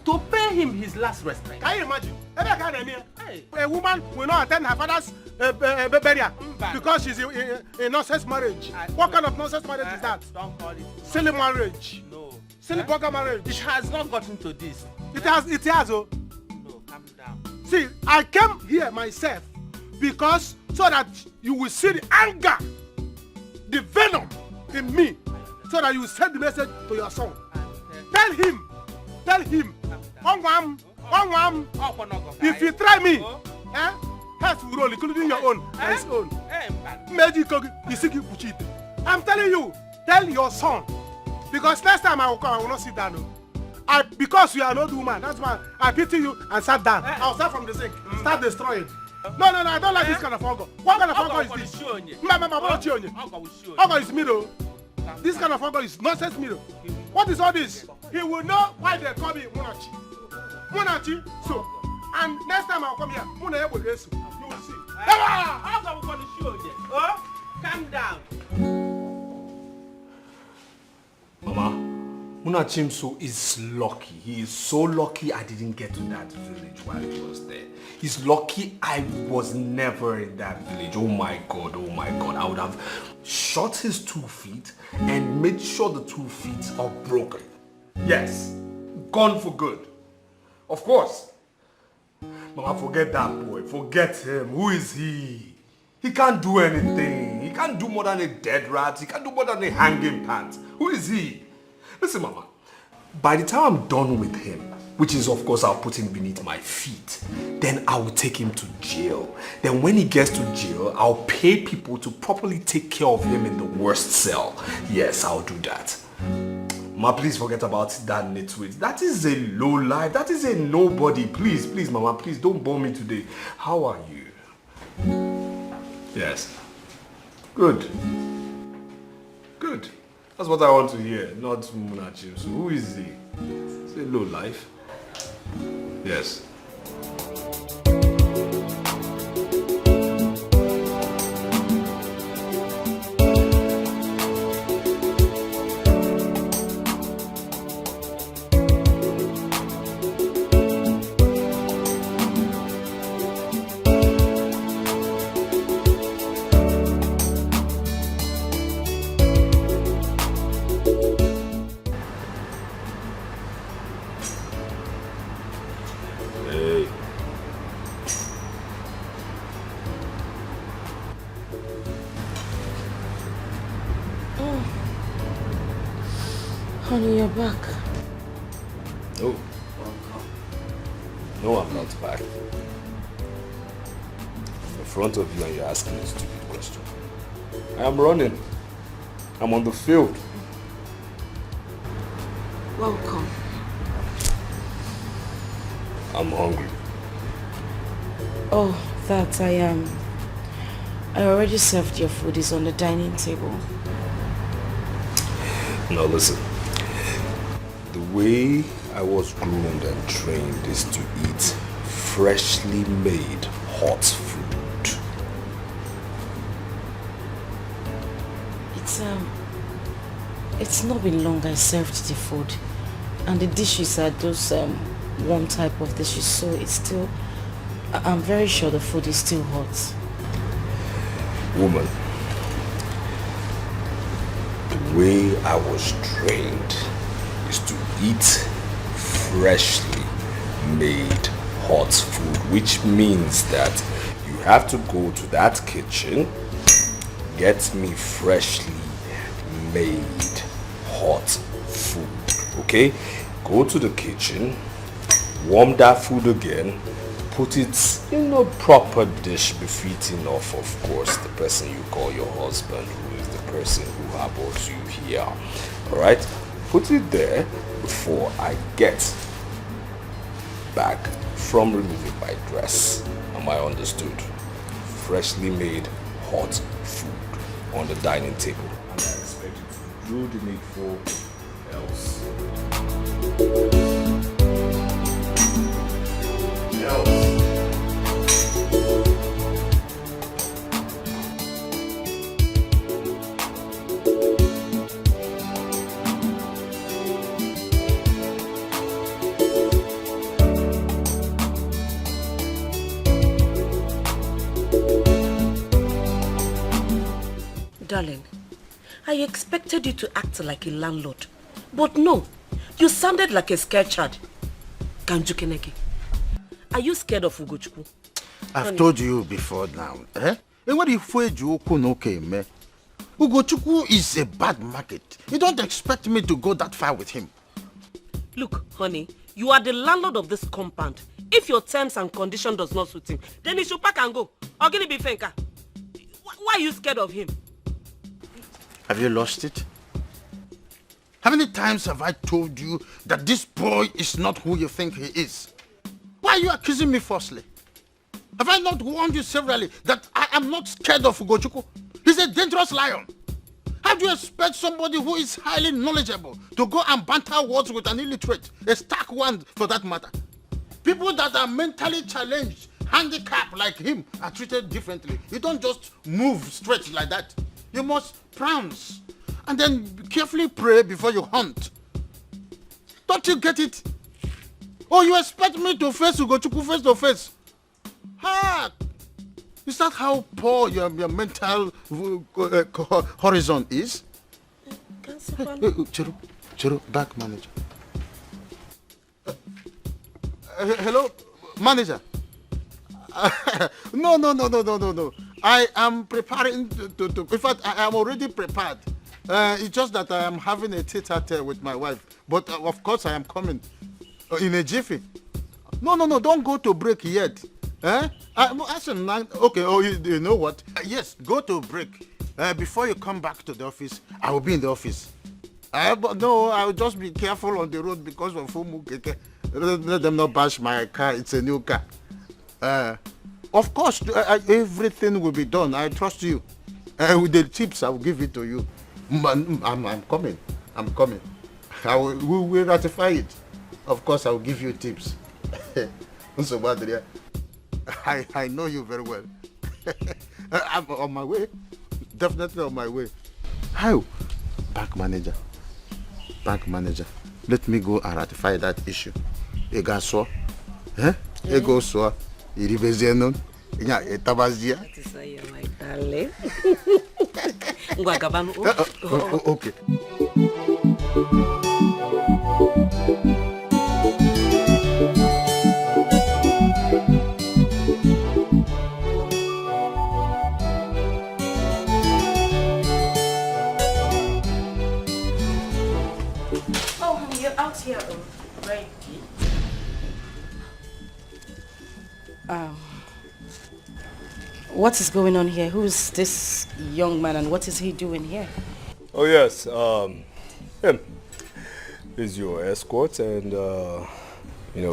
to pay him his last respect. Can you imagine? A woman will not attend her father's burial because she's in nonsense marriage. What kind of nonsense marriage is that? Don't call it. Silly marriage. No. Silly burger marriage. It has not gotten to this. It has. Oh. No, calm down. See, I came here myself because so that you will see the anger, the venom in me, so that you will send the message to your son. Tell him, if you try me, heads will roll, including your own and his own. I'm telling you, tell your son, because next time I will come, I will not sit down. Because you are an old woman, that's why I pity you and sat down. I'll start from the zinc, start destroying. No, I don't like this kind of fungo. What kind of fungo is this? Fungo is middle. This kind of fungo is nonsense middle. What is all this? He will know why they call me Munachi. So, and next time I'll come here, you will see. calm down. Mama, Munachimso is lucky. He is so lucky I didn't get to that village while he was there. He's lucky I was never in that village. Oh my God, oh my God. I would have shot his 2 feet and made sure the 2 feet are broken. Yes, gone for good. Of course. Mama, forget that boy. Forget him. Who is he? He can't do anything. He can't do more than a dead rat. He can't do more than a hanging pant. Who is he? Listen, Mama. By the time I'm done with him, which is of course I'll put him beneath my feet, then I will take him to jail. Then when he gets to jail, I'll pay people to properly take care of him in the worst cell. Yes, I'll do that. Ma, please forget about that nitwit. That is a low life. That is a nobody. Please, please, Mama, please don't bore me today. How are you? Yes. Good. Good. That's what I want to hear, not Munachim. So who is he? It's a low life. Yes. Honey, you're back. No. No, I'm not back. I'm in front of you and you're asking a stupid question. I am running. I'm on the field. Welcome. I'm hungry. Oh, that I am. I already served your food. It's on the dining table. Now listen. The way I was groomed and trained is to eat freshly made hot food. It's not been long I served the food, and the dishes are those one type of dishes, so it's still, I'm very sure the food is still hot. Woman, the way I was trained is to eat freshly made hot food, which means that you have to go to that kitchen, get me freshly made hot food, okay? Go to the kitchen, warm that food again, put it in a proper dish befitting of course, the person you call your husband, who is the person who harbors you here, alright? Put it there before I get back from removing my dress. Am I understood? Freshly made hot food on the dining table. And I expect you to do the needful, else. Darling, I expected you to act like a landlord. But no, you sounded like a scared child. Kanjukeneke, are you scared of Ugochukwu? I've told you before now. Ugochukwu is a bad market. You don't expect me to go that far with him. Look, honey, you are the landlord of this compound. If your terms and condition does not suit him, then he should pack and go. Or gonna be Fenka. Why are you scared of him? Have you lost it? How many times have I told you that this boy is not who you think he is? Why are you accusing me falsely? Have I not warned you severally that I am not scared of Ugochukwu? He's a dangerous lion. How do you expect somebody who is highly knowledgeable to go and banter words with an illiterate, a stark one for that matter? People that are mentally challenged, handicapped like him, are treated differently. You don't just move straight like that. You must pounce and then carefully pray before you hunt. Don't you get it? Oh, you expect me to face Ugochukwu face to face? Ha! Is that how poor your mental horizon is? Chiro, back manager. Hello, manager. No. I am preparing to. In fact, I am already prepared. It's just that I am having a tete-a-tete with my wife. But of course, I am coming in a jiffy. No, don't go to break yet. Okay, you know what? Yes, go to break. Before you come back to the office, I will be in the office. But no, I will just be careful on the road because of Fumu. Let them not bash my car. It's a new car. Of course, everything will be done. I trust you. With the tips, I will give it to you. I'm coming. We will ratify it. Of course, I will give you tips. I know you very well. I'm on my way. Definitely on my way. How? Bank manager. Let me go and ratify that issue. Egaso. Egoso. Iribezenon. Etabazia. That is why you're my darling. Okay. Out here already. What is going on here? Who's this young man and what is he doing here? Oh yes, him is your escort and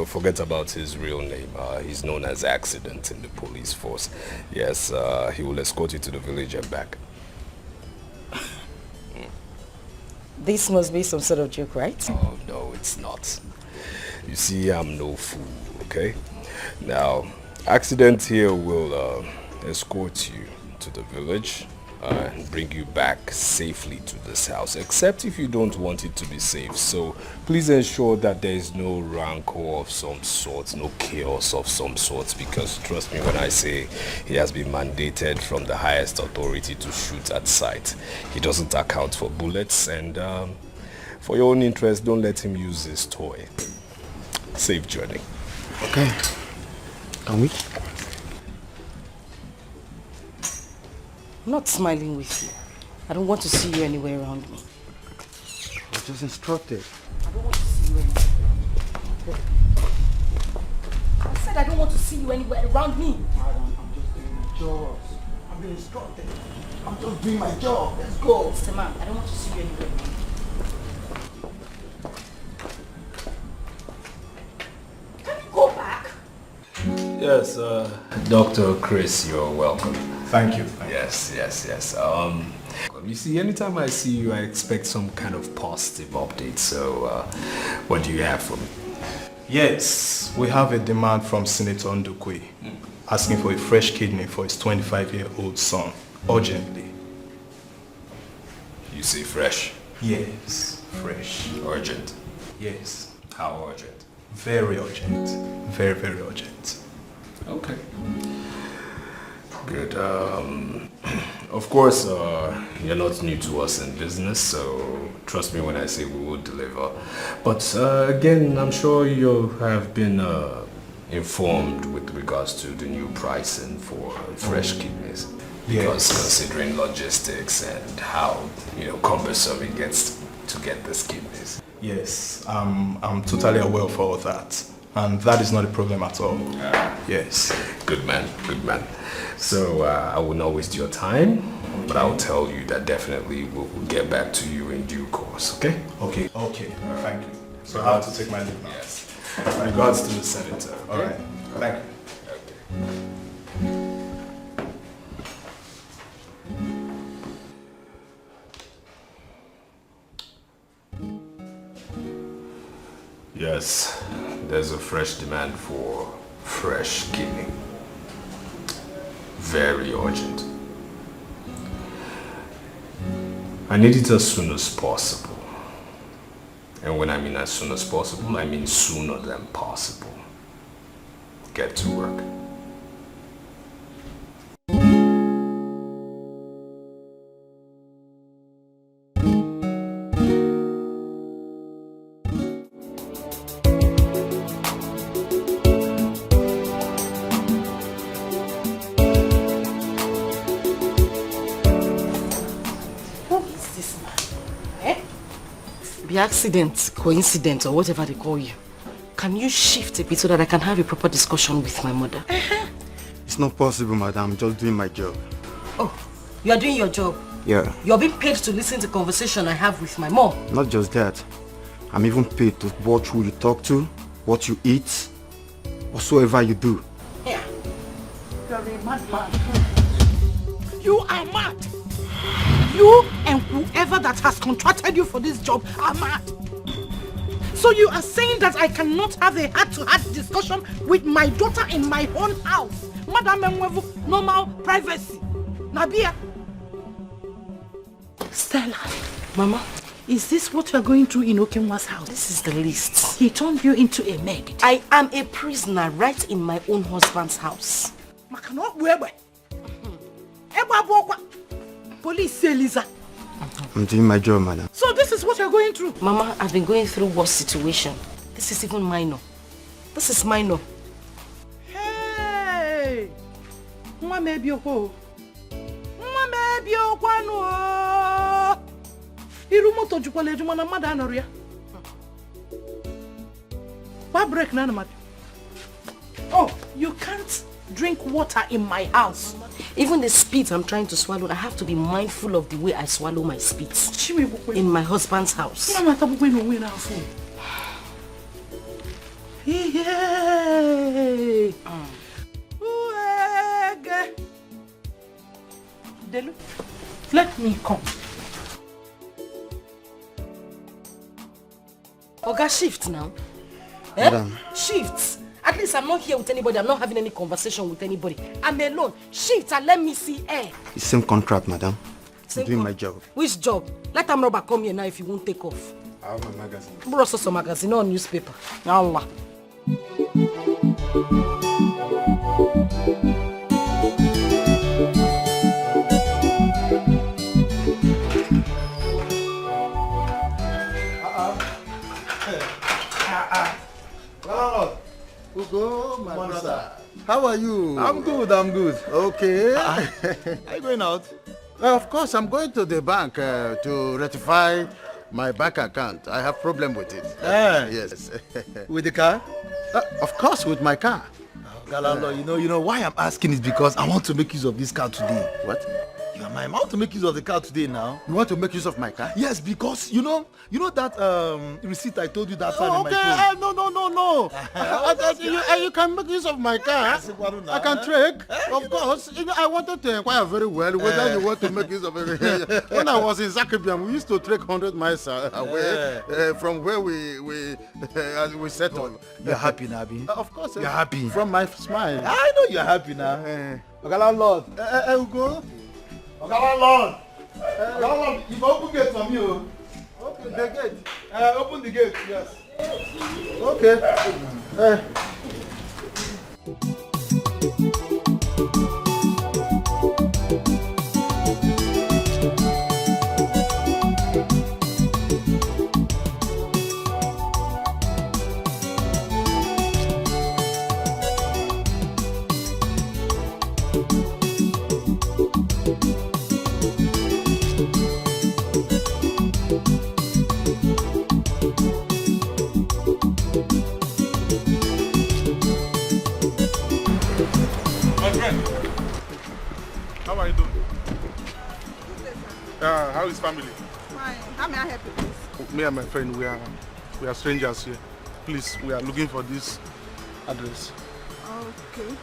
forget about his real name. He's known as Accident in the police force. Yes, he will escort you to the village and back. This must be some sort of joke, right? Oh, no, it's not. You see, I'm no fool, okay? Now, Accident here will escort you to the village and bring you back safely to this house, except if you don't want it to be safe. So please ensure that there is no rancor of some sort, no chaos of some sort, because trust me when I say he has been mandated from the highest authority to shoot at sight. He doesn't account for bullets, and for your own interest, don't let him use his toy. Safe journey. Okay. Can we? I'm not smiling with you. I don't want to see you anywhere around me. I was just instructed. I don't want to see you anywhere. I said I don't want to see you anywhere around me. Madam, I'm just doing my job. I'm being instructed. I'm just doing my job. Let's go. Mr. Man, I don't want to see you anywhere around me. Can you go back? Yes, Dr. Chris, you're welcome. Thank you. Yes. You see, anytime I see you, I expect some kind of positive update. So, what do you have for me? Yes, we have a demand from Senator Ndukwe asking for a fresh kidney for his 25-year-old son, urgently. You say fresh? Yes, fresh. Urgent? Yes. How urgent? Very urgent. Very, very urgent. Okay. Good. Of course, you're not new to us in business, so trust me when I say we will deliver. But again, I'm sure you have been informed with regards to the new pricing for fresh kidneys. Because considering logistics and how cumbersome it gets to get these kidneys. Yes, I'm totally aware of all that. And that is not a problem at all. Yes. Good man. So I will not waste your time, but I'll tell you that definitely we'll get back to you in due course, okay? Okay. Thank you. So I have to take my leave now. Yes. Regards to the senator. All right. Thank you. Yes, there's a fresh demand for fresh kidney. Very urgent. I need it as soon as possible. And when I mean as soon as possible, I mean sooner than possible. Get to work. Be accident, coincidence, or whatever they call you. Can you shift a bit so that I can have a proper discussion with my mother? It's not possible, madam. I'm just doing my job. Oh, you are doing your job? Yeah. You're being paid to listen to the conversation I have with my mom. Not just that. I'm even paid to watch who you talk to, what you eat, whatsoever you do. Yeah. You are a mad man. You are mad. You and whoever that has contracted you for this job are mad. So you are saying that I cannot have a heart-to-heart discussion with my daughter in my own house? Madam Mwevu, normal privacy. Nabia. Stella. Mama. Is this what you are going through in Okenwa's house? This is the list. He turned you into a maid. I am a prisoner right in my own husband's house. Police say Lisa. I'm doing my job, madam. So this is what you're going through? Mama, I've been going through worse situation. This is even minor. This is minor. Hey! Mwa maybe yoko. Mwa maybe yoko no. Irumoto jukwale jumana mada anoria. Why break nana mad? Oh, you can't drink water in my house. Even the spit I'm trying to swallow, I have to be mindful of the way I swallow my spit. In my husband's house. Hey. Delu, let me come. Oga, shift now. Madam. Shift. At least I'm not here with anybody. I'm not having any conversation with anybody. I'm alone. Shift and let me see air. It's same contract, madam. Same I'm doing my job. Which job? Let them rubber come here now if you won't take off. I have my magazine. Bro, some magazine or newspaper. Allah. Ugo, my brother. How are you? I'm good, I'm good. Okay. Are you going out? Of course, I'm going to the bank to rectify my bank account. I have problem with it. Yes. With the car? Of course, with my car. Galalo, you know why I'm asking is because I want to make use of this car today. What? You are my man. I want to make use of the car today now. You want to make use of my car? Yes, because you know that receipt I told you that time in my phone. No. You can make use of my car. I can trek. Of course. You know, I wanted to inquire very well whether you want to make use of it. When I was in Zakibiam, we used to trek 100 miles away from where we settled. You're happy, Nabi? Of course. You're happy? From my smile. I know you're happy now. Okay, landlord. Ugo. Okay, landlord. Landlord, you open gate for me. Okay, the gate. Open the gate, yes. Okay. How are you doing? How is family? Fine. How may I help you, please? Me and my friend, we are strangers here. Please, we are looking for this address. Okay.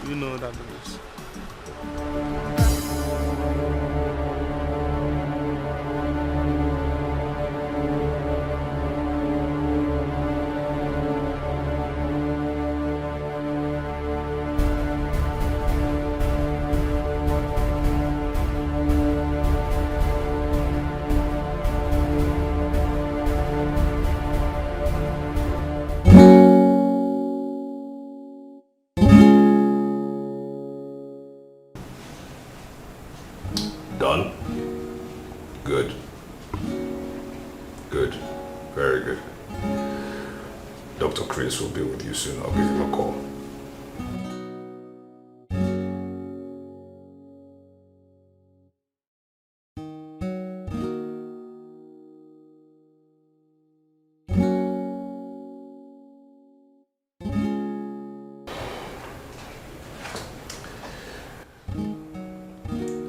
You know that address. Good. Very good. Dr. Chris will be with you soon. I'll give him a call.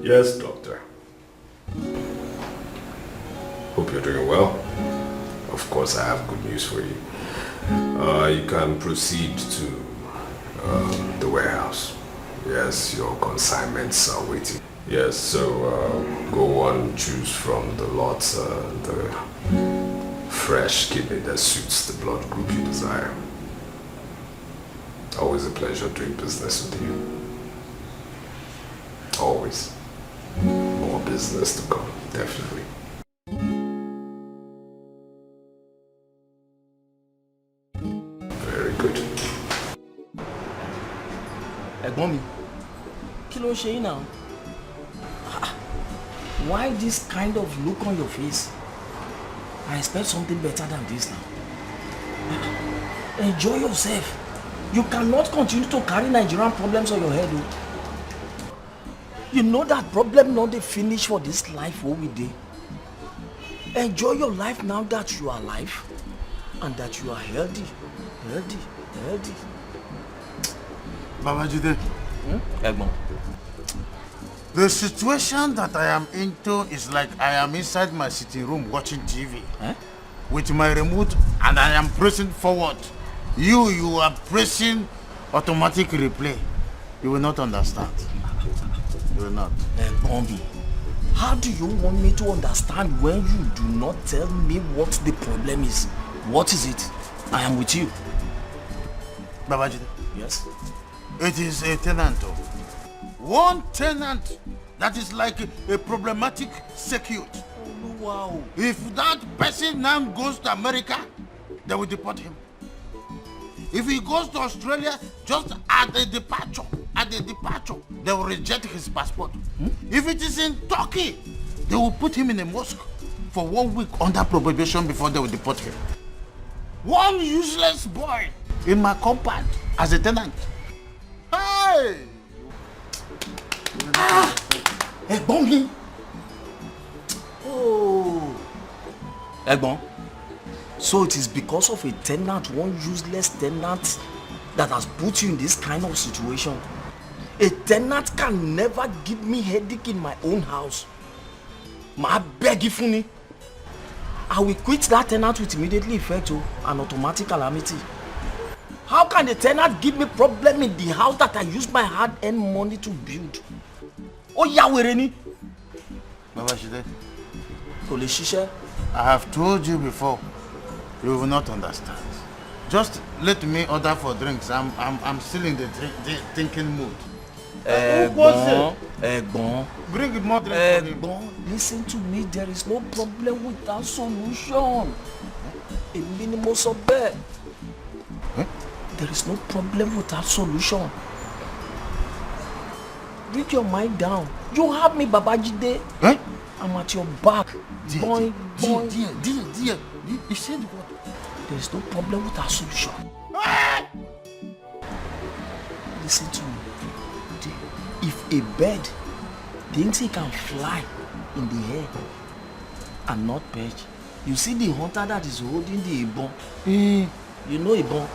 Yes, doctor. Hope you're doing well. Of course, I have good news for you. You can proceed to the warehouse. Yes, your consignments are waiting. Yes, so go on, choose from the lots, the fresh kidney that suits the blood group you desire. Always a pleasure doing business with you. Always. More business to come, definitely. Very good. Ẹ̀gbọ́n mi, kí ló ń ṣe yín now? Why this kind of look on your face? I expect something better than this now. Enjoy yourself. You cannot continue to carry Nigerian problems on your head. You know that problem not the finish for this life what we did. Enjoy your life now that you are alive and that you are healthy. Babajide, the situation that I am into is like I am inside my sitting room watching TV with my remote and I am pressing forward. You are pressing automatic replay. You will not understand. You will not. Bombi, how do you want me to understand when you do not tell me what the problem is? What is it? I am with you. Babajide. Yes? It is a tenant. One tenant that is like a problematic circuit. Oh, wow. If that person now goes to America, they will deport him. If he goes to Australia, just at the departure, they will reject his passport. If it is in Turkey, they will put him in a mosque for 1 week under probation before they will deport him. One useless boy in my compound as a tenant. Hey! Ẹ̀gbọ́n. Oh. Ẹ̀gbọ́n. So it is because of a tenant, one useless tenant, that has put you in this kind of situation. A tenant can never give me headache in my own house. Ma beg you for me. I will quit that tenant with immediately effect, an automatic calamity. How can the tenant give me problem in the house that I use my hard-earned money to build? Oh, Yawereni. Babajide, Koleshisha. I have told you before, you will not understand. Just let me order for drinks. I'm still in the thinking mood. Ẹ̀gbọ́n. Bring more drinks. Ẹ̀gbọ́n, listen to me. There is no problem without solution. A minimum of bed. There is no problem without solution. Bring your mind down. You have me, Babajide. I'm at your back. Dear. You said what? There is no problem without solution. Listen to me. If a bird thinks he can fly in the air and not perch, you see the hunter that is holding the ibon. You know ibon?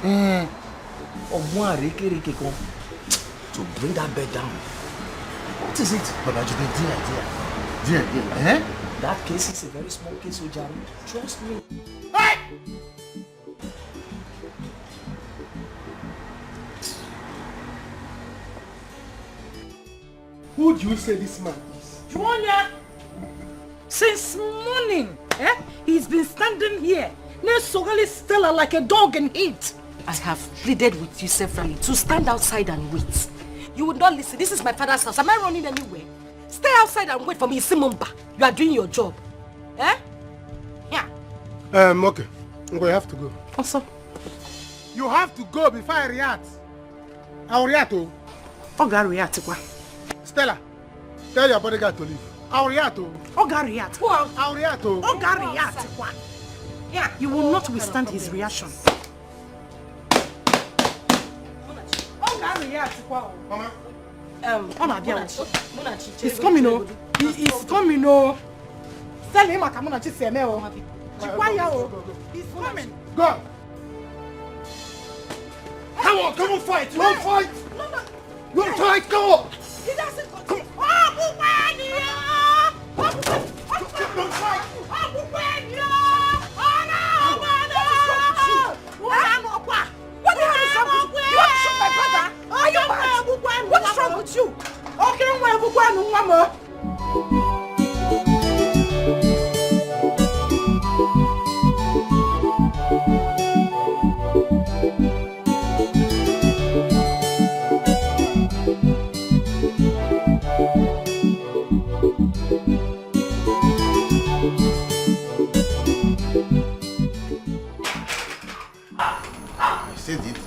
To bring that bird down. What is it? Dear. That case is a very small case, Ojari. Trust me. Who do you say this man is? Juanya! Since morning, he's been standing here, Nesogally still like a dog in heat. I have pleaded with you severally to stand outside and wait. You would not listen. This is my father's house. Am I running anywhere? Stay outside and wait for me, Simumba. You are doing your job. Yeah. Okay. We have to go. Also? You have to go before I react. I'll react. Oga react. Stella, tell your bodyguard to leave. I'll react. Oga react. I'll react. Oga react. Yeah, you will not withstand his reaction. Mama. He's coming, oh. He's coming, oh. Tell him I'm going to say, oh. He's coming. Go. Come on, fight. You want to fight? No. You want to fight? Come on. He doesn't continue. Don't fight. What the hell is wrong with you? You want to shoot my brother? Are you mad? What is wrong with you? Okay, Mama.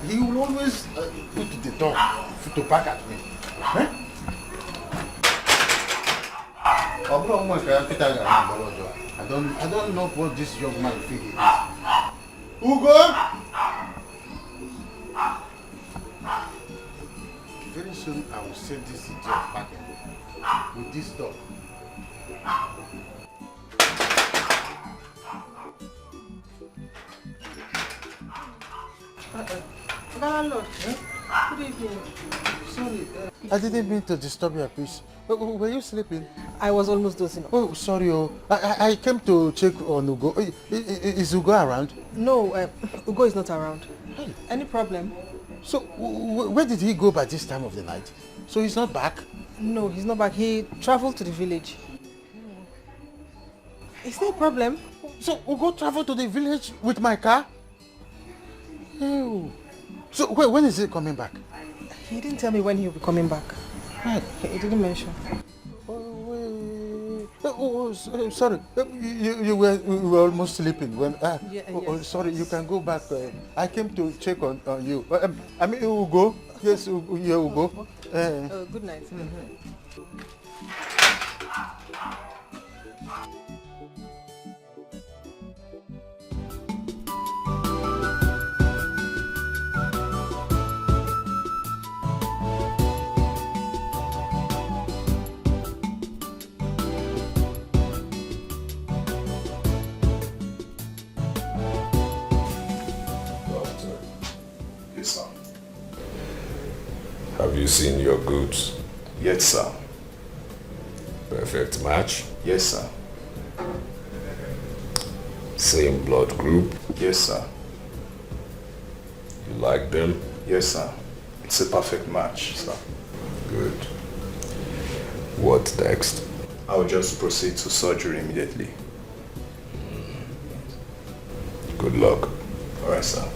He will always put the door to back at me. Eh? I don't know what this young man thinks. Ugo! Very soon I will send this idiot back with this dog. Landlord, good evening. Sorry, I didn't mean to disturb your peace. Were you sleeping? I was almost dozing off. Oh, sorry. I came to check on Ugo. Is Ugo around? No, Ugo is not around. Hey. Any problem? So, where did he go by this time of the night? So he's not back? No, he's not back. He traveled to the village. Is there a problem? So Ugo traveled to the village with my car? Oh. So when is he coming back? He didn't tell me when he'll be coming back. Right. He didn't mention. Sorry. You were almost sleeping when. Yes. Sorry. You can go back. I came to check on you. I mean Ugo. Yes, Ugo. Good night. Yes, sir. Have you seen your goods? Yes, sir. Perfect match? Yes, sir. Same blood group? Yes, sir. You like them? Yes, sir. It's a perfect match, sir. Good. What next? I'll just proceed to surgery immediately. Good luck. All right, sir.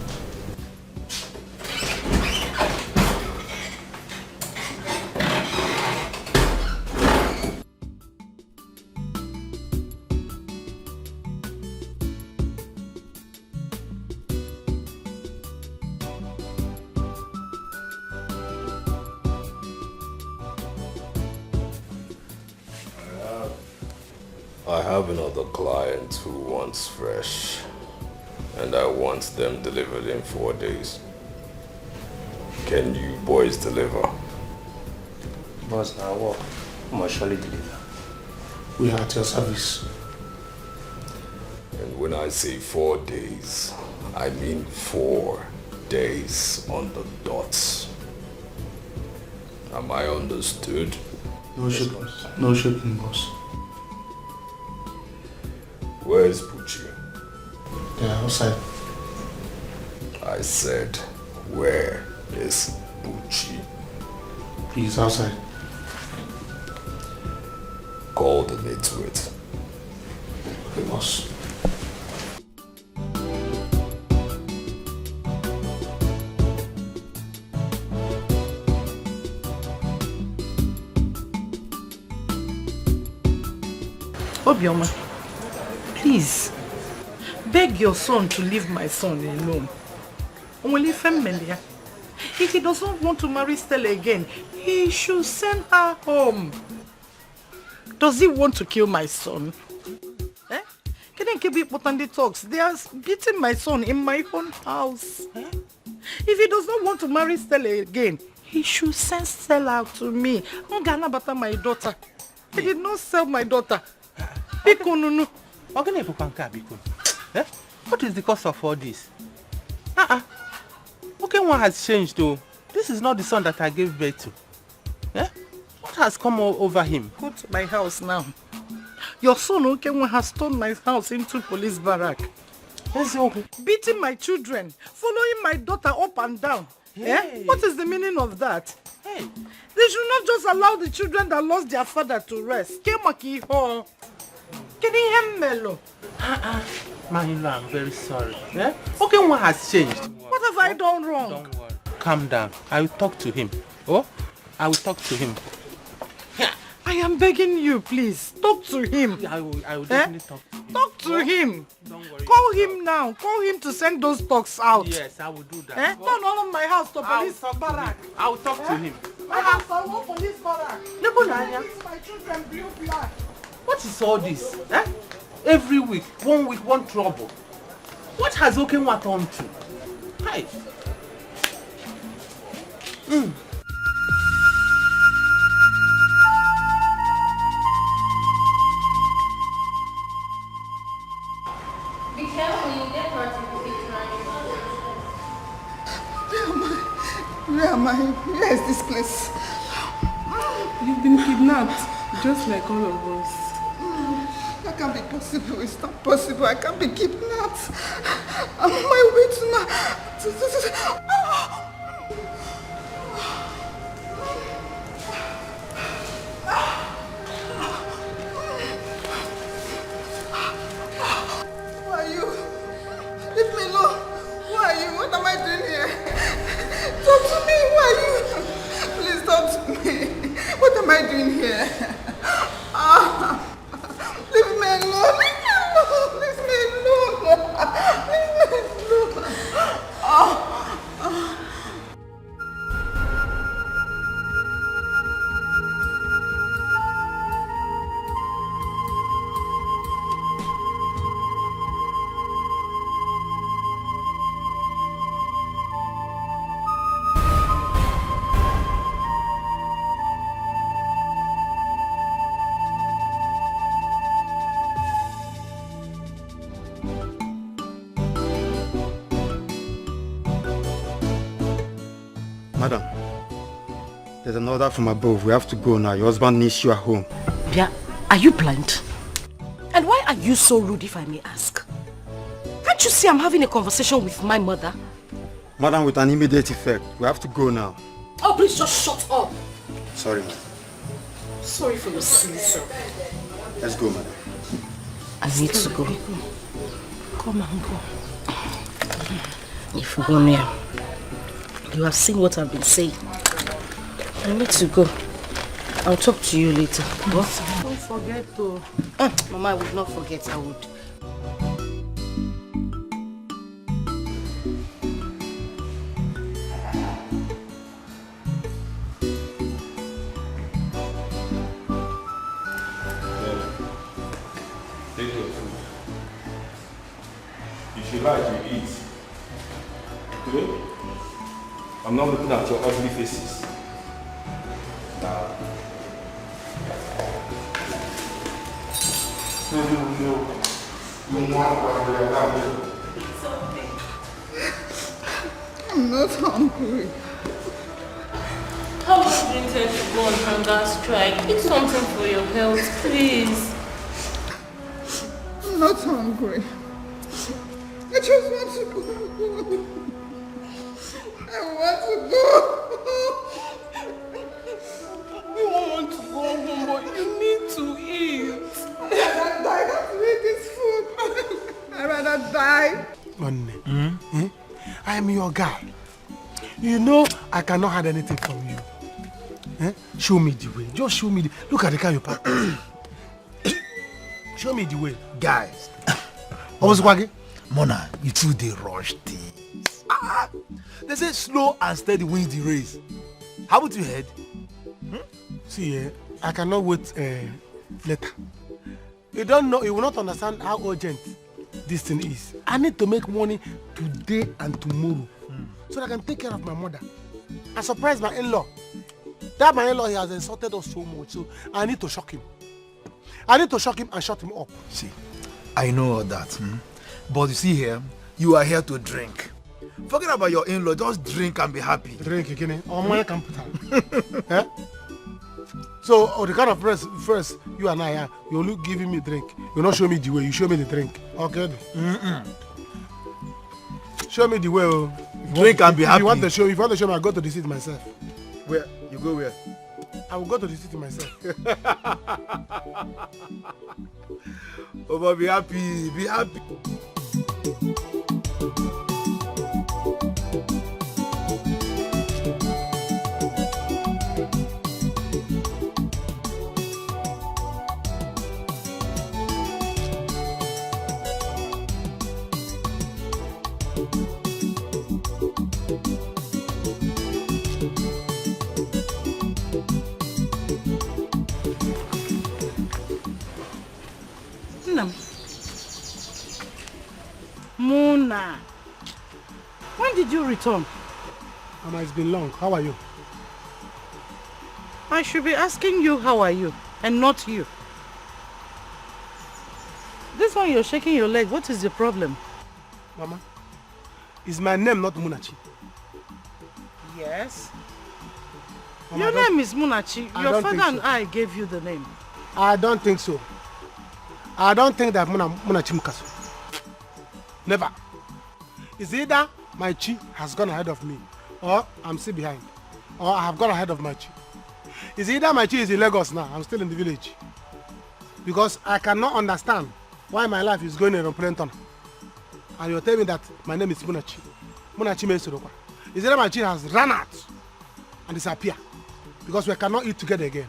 I have another client who wants fresh, and I want them delivered in 4 days. Can you boys deliver? Boss, now what? I must surely deliver. We are at your service. And when I say 4 days, I mean 4 days on the dot. Am I understood? No shipping. No shipping, boss. Where is Pucci? They are outside. I said, where is Pucci? He's outside. Call the maid to it. Okay, boss. Obioma, please, beg your son to leave my son alone. Only family. If he doesn't want to marry Stella again, he should send her home. Does he want to kill my son? Eh? Didn't keep it put on the talks. They are beating my son in my own house. If he does not want to marry Stella again, he should send Stella out to me. I'm gonna bata my daughter. I did not sell my daughter. What is the cause of all this? Okay, one has changed though. This is not the son that I gave birth to. What has come over him? Go to my house now. Your son Okenwa has turned my house into police barrack. Beating my children, following my daughter up and down. What is the meaning of that? They should not just allow the children that lost their father to rest. My in-law, I'm very sorry. Okay, one has changed. What have I done wrong? Don't worry. Calm down. I will talk to him. I will talk to him. I am begging you, please. Talk to him. I will definitely talk to him. Talk to him. Don't worry. Call him now. Call him to send those talks out. Yes, I will do that. Turn all of my house to police barrack. I will talk to him. My house, I want police barrack. My children blue black. What is all this? Every week, 1 week, one trouble. What has Okenwa turned to? Hi. Be careful, you get hurt if you keep trying. Where am I? Where is this place? You've been kidnapped, just like all of us. That can't be possible. It's not possible. I can't be kidnapped. I'm on my way to my... Who are you? Leave me alone. Who are you? What am I doing here? Talk to me. Who are you? Please talk to me. What am I doing here? Leave me alone. Leave me alone. Leave me alone. Leave me alone. Madam, there's an order from above. We have to go now. Your husband needs you at home. Bia, are you blind? And why are you so rude, if I may ask? Can't you see I'm having a conversation with my mother? Madam, with an immediate effect. We have to go now. Oh, please just shut up. Sorry, madam. Sorry for your silly self. Let's go, madam. I need to go. Come and go. If you go near, you have seen what I've been saying. I need to go. I'll talk to you later. What? Don't forget to... Mama, I would not forget. I would. Take your food. If you like, you eat. Okay? I'm not looking at your ugly faces. Now. No. It's okay. I'm not hungry. How much do you intend to go on hunger strike? Eat something for your health, please. I'm not hungry. I just want to go. I want to go. You won't want to go home, but you need to eat. I'd rather die than to eat this food. I'd rather die. I am your guy. You know I cannot hide anything from you. Show me the way. Just show me the... Look at the car you parked. Show me the way. Guys. Mona, you two they rush things. They say slow and steady wins the race. How would you head? See, I cannot wait later. You don't know, you will not understand how urgent this thing is, I need to make money today and tomorrow so that I can take care of my mother and surprise my in-law. That my in-law, he has insulted us so much, so I need to shock him. I need to shock him and shut him up. See, I know all that. But you see here, you are here to drink. Forget about your in-law, just drink and be happy. Drink again, or my computer. Eh? So, the kind of first you and I are, you're giving me drink. You not show me the way, you show me the drink. Okay? Show me the way. Drink and be happy. If you want to show me, I'll go to the city myself. Where? You go where? I will go to the city myself. Oh, but be happy, be happy. Muna, when did you return? Mama, it's been long. How are you? I should be asking you how are you and not you. This one you're shaking your leg. What is the problem? Mama, is my name not Munachi? Yes. Mama, Your name is Munachi. Your father and so. I gave you the name. I don't think so. I don't think that Munachi Mukasu. Never. It's either my chi has gone ahead of me, or I'm still behind, or I have gone ahead of my chi. It's either my chi is in Lagos now, I'm still in the village. Because I cannot understand why my life is going in a Parental. And you're telling me that my name is Munachi. Munachi means Surokwa. It's either my chi has run out and disappeared, because we cannot eat together again.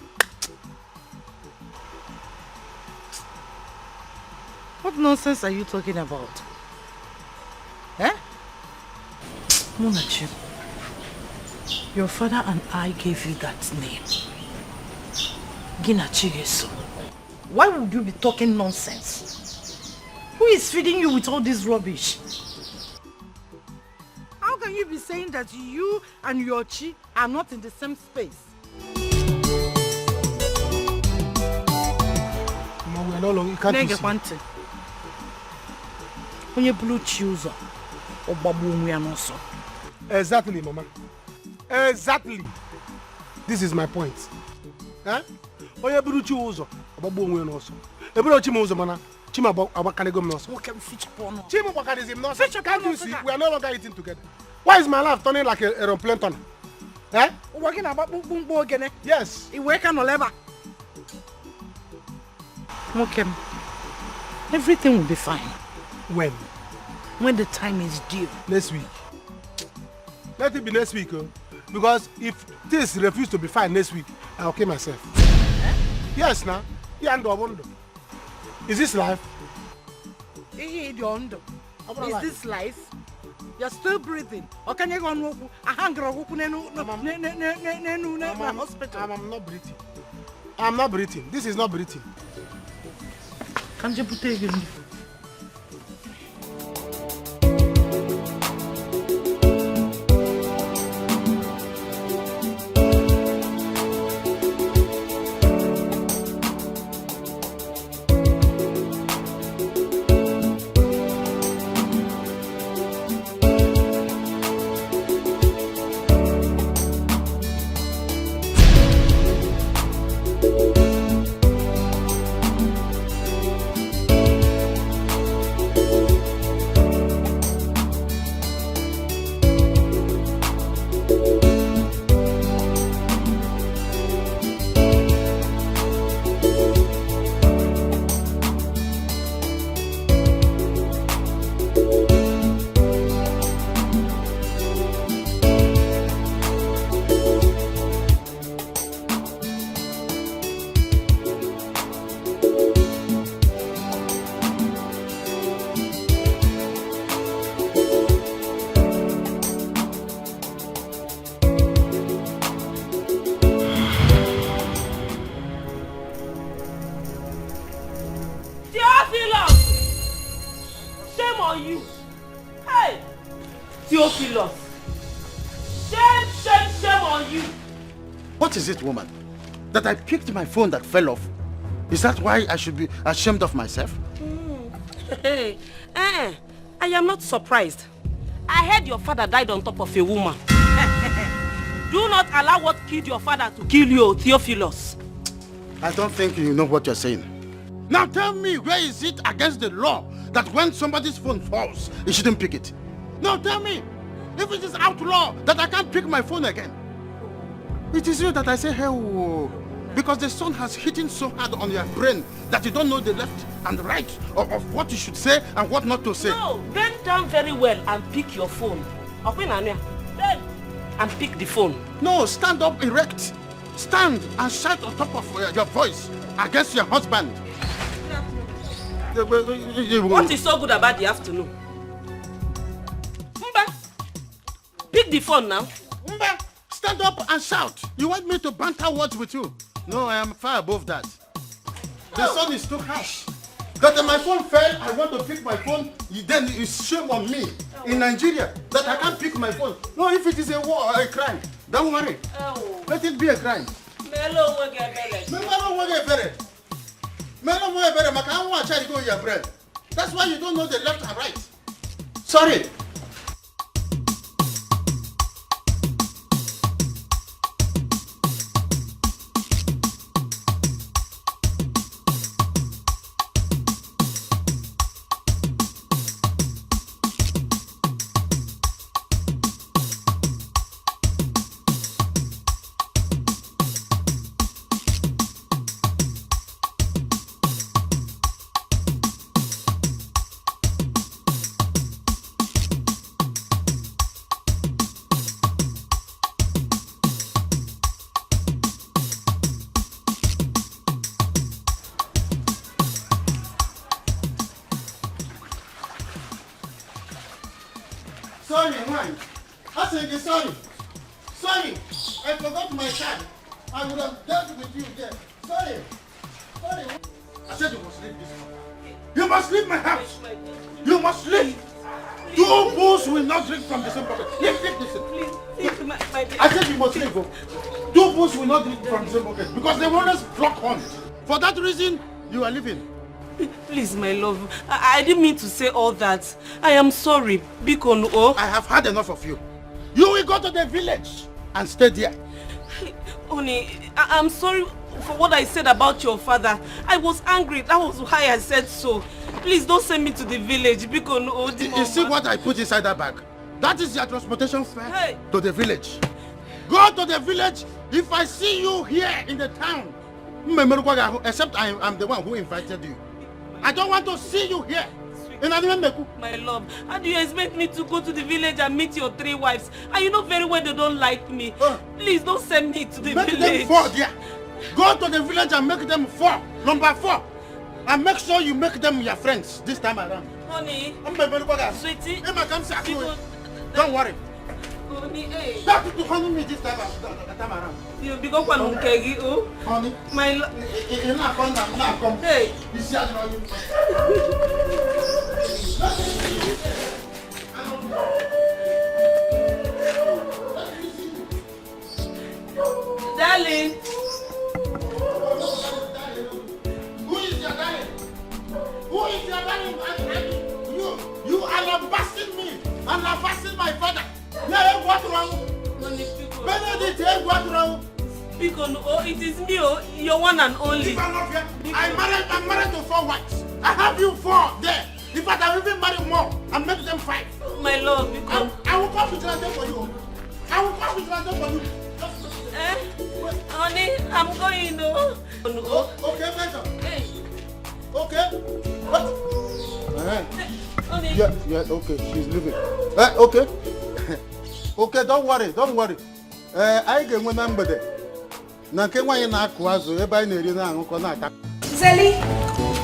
What nonsense are you talking about? Eh? Munachi, your father and I gave you that name. Ginachigeso. Why would you be talking nonsense? Who is feeding you with all this rubbish? How can you be saying that you and your chi are not in the same space? Mama, we are no longer, you can't Nege use it. kwante. Onye blue chuzo. Exactly, Mama. Exactly. This is my point. Eh? Onye buru chi uzo, ogbagbu onwe no so. Eburu chi uzo mana, chi ma abakanego no so. Okay, fit pono. Chi mo bakadism no so. Can't you see? We are no longer eating together. Why is my life turning like a aeroplane tunnel? Eh? Working about bumbo again. Yes. You work on lever. Okay. Everything will be fine. When? When the time is due. Next week. Let it be next week, because if this refuse to be fine next week, I'll kill myself. Eh? Yes, now. Is this life? Is this life? You're still breathing. Or can you go on a hunger hospital? I'm not breathing. I'm not breathing. This is not breathing. Can you put it again? on you. Hey, Theophilus. Shame on you. What is it, woman? That I picked my phone that fell off? Is that why I should be ashamed of myself? Hey, I am not surprised. I heard your father died on top of a woman. Do not allow what killed your father to kill you, Theophilus. I don't think you know what you're saying. Now tell me, where is it against the law that when somebody's phone falls, you shouldn't pick it? Now tell me, if it is outlaw that I can't pick my phone again. It is you that I say, hey, whoa, because the sun has hit so hard on your brain that you don't know the left and the right of what you should say and what not to say. No, bend down very well and pick your phone. Bend and pick the phone. No, stand up erect. Stand and shout on top of your voice against your husband. What is so good about the afternoon? Mba, pick the phone now. Mba, stand up and shout. You want me to banter words with you? No, I am far above that. The sun is too harsh. That my phone fell, I want to pick my phone, then it's shame on me in Nigeria that I can't pick my phone. No, if it is a war or a crime, don't worry. Let it be a crime. That's why you don't know the left and right. Sorry. Sorry, man. I said sorry. Sorry. I forgot my card. I would have dealt with you there. Sorry. Sorry. I said you must leave this house. You must leave my house. You must leave. Two bulls will not drink from the same bucket. Leave this. Please, my I said you must leave. Two bulls will not drink from the same bucket because they will always block on. For that reason, you are leaving. Please, my love, I didn't mean to say all that. I am sorry. Bikono. I have had enough of you. You will go to the village and stay there. Honey, I'm sorry for what I said about your father. I was angry. That was why I said so. Please don't send me to the village. Bikono. You see what I put inside that bag? That is your transportation fare to the village. Go to the village. If I see you here in the town, except I'm the one who invited you. I don't want to see you here. My love, how do you expect me to go to the village and meet your three wives? And you know very well they don't like me. Please don't send me to the village. Make them 4 there. Go to the village and make them 4. Number 4. And make sure you make them your friends this time around. Honey, sweetie, don't worry. Honey, hey. Stop to honey me this time around. You become one of honey, my love. Hey, you see how you darling. Who is your darling? Who is your darling? You are lambasting me and lambasting my father. Yeah, what wrong? Benedict, what wrong? Because it is me, your one and only. I'm married to 4 wives. I have you 4 there. In fact, I will even marry more and make them 5. My love, because I will come to translate for you. I will come to translate for you. Honey, I'm going to. Okay, better. Hey. Okay. What? Honey. Yeah, okay. She's leaving. Okay. Okay, don't worry. I get one number there. Now, can why na akwazo ebe I na-eri na anụkọ na ata. Zeli,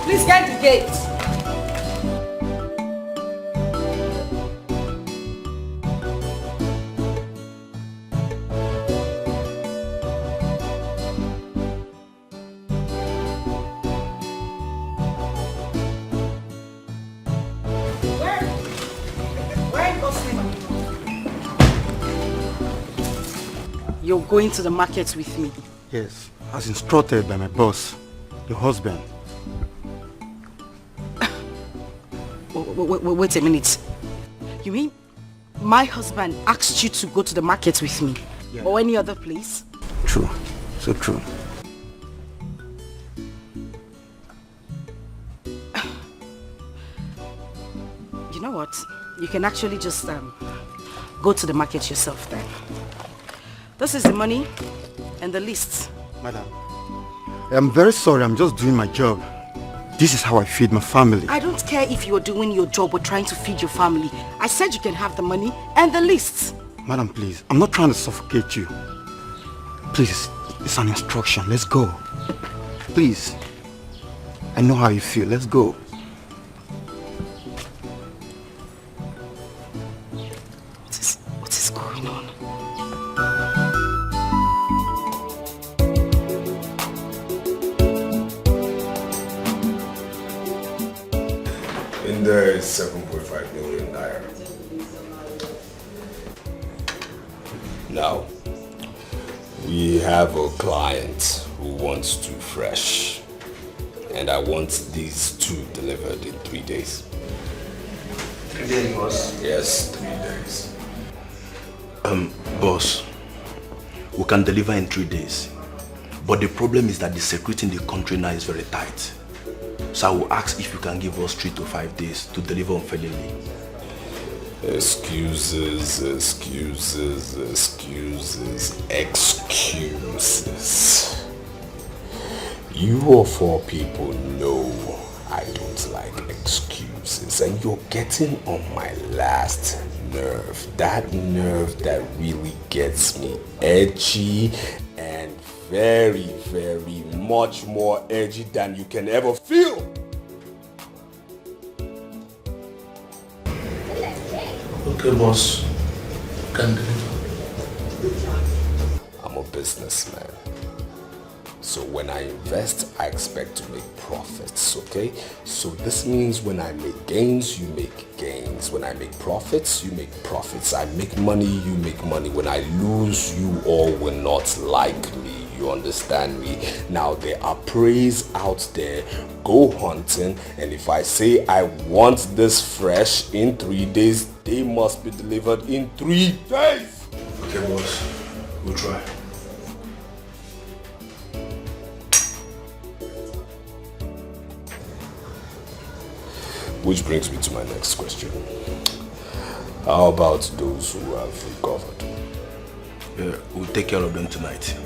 please get the gate. Where You're going to the market with me? Yes, as instructed by my boss, your husband. Wait a minute. You mean my husband asked you to go to the market with me? Yeah. Or any other place? True. So true. You know what? You can actually just go to the market yourself then. This is the money and the list. Madam, I'm very sorry. I'm just doing my job. This is how I feed my family. I don't care if you're doing your job or trying to feed your family. I said you can have the money and the list. Madam, please. I'm not trying to suffocate you. Please, it's an instruction. Let's go. Please. I know how you feel. Let's go. What is going on? In there is 7.5 million naira. Now, we have a client who wants two fresh, and I want these two delivered in 3 days. 3 days, boss? Yes, 3 days. Boss, we can deliver in 3 days, but the problem is that the security in the country now is very tight. So I will ask if you can give us 3 to 5 days to deliver unfailingly. Excuses, excuses, excuses, excuses. You of all people know I don't like excuses, and you're getting on my last nerve. That nerve that really gets me edgy and very, very much more edgy than you can ever feel. Okay, boss. Can deliver. I'm a businessman. So when I invest, I expect to make profits, okay? So this means when I make gains, you make gains. When I make profits, you make profits. I make money, you make money. When I lose, you all will not like me. You understand me? Now there are preys out there. Go hunting, and if I say I want this fresh in 3 days, they must be delivered in 3 days. Okay, boss. We'll try. Which brings me to my next question. How about those who have recovered? Yeah, we'll take care of them tonight.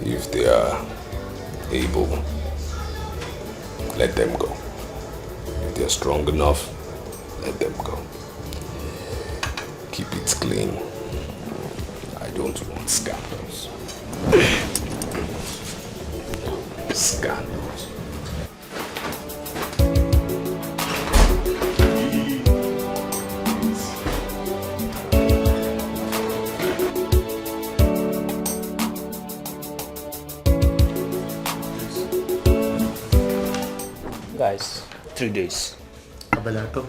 If they are able, let them go. If they are strong enough, let them go. Keep it clean. I don't want scandals. Scandals. Guys, 3 days. Abelato.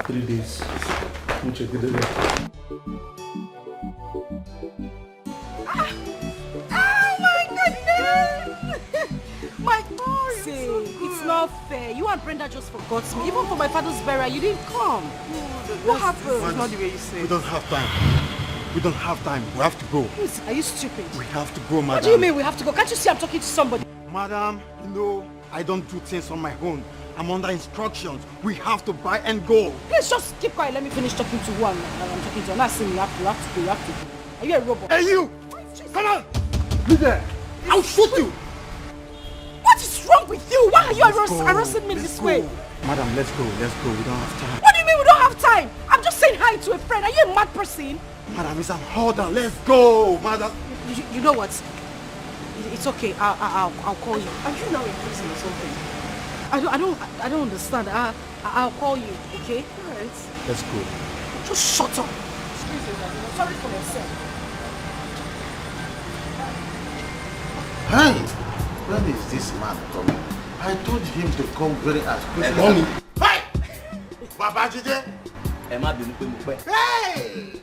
3 days. Mucho good day. It's not fair. You and Brenda just forgot me. Even for my father's burial, you didn't come. What happened? It's not the way you say. We don't have time. We don't have time. We have to go. Are you stupid? We have to go, madam. What do you mean we have to go? Can't you see I'm talking to somebody? Madam, you know, I don't do things on my own. I'm under instructions. We have to buy and go. Please just keep quiet. Let me finish talking to one. I'm talking to. I'm not saying you have to go. You have to go. Are you a robot? Hey, you! Come on! Leave there! I'll shoot you! What is wrong with you? Why are you harassing me this way? Madam, let's go. Let's go. We don't have time. What do you mean we don't have time? I'm just saying hi to a friend. Are you a mad person? Madam, it's an order. Let's go, madam. You know what? It's okay. I'll call you. Are you now in prison or something? I don't understand. I'll call you. Okay? Alright. Let's go. Just shut up. Excuse me, I'm sorry for myself. Hey, when is this man coming? I told him to come very as quickly. Nolly. Hey! Babajide! Hey!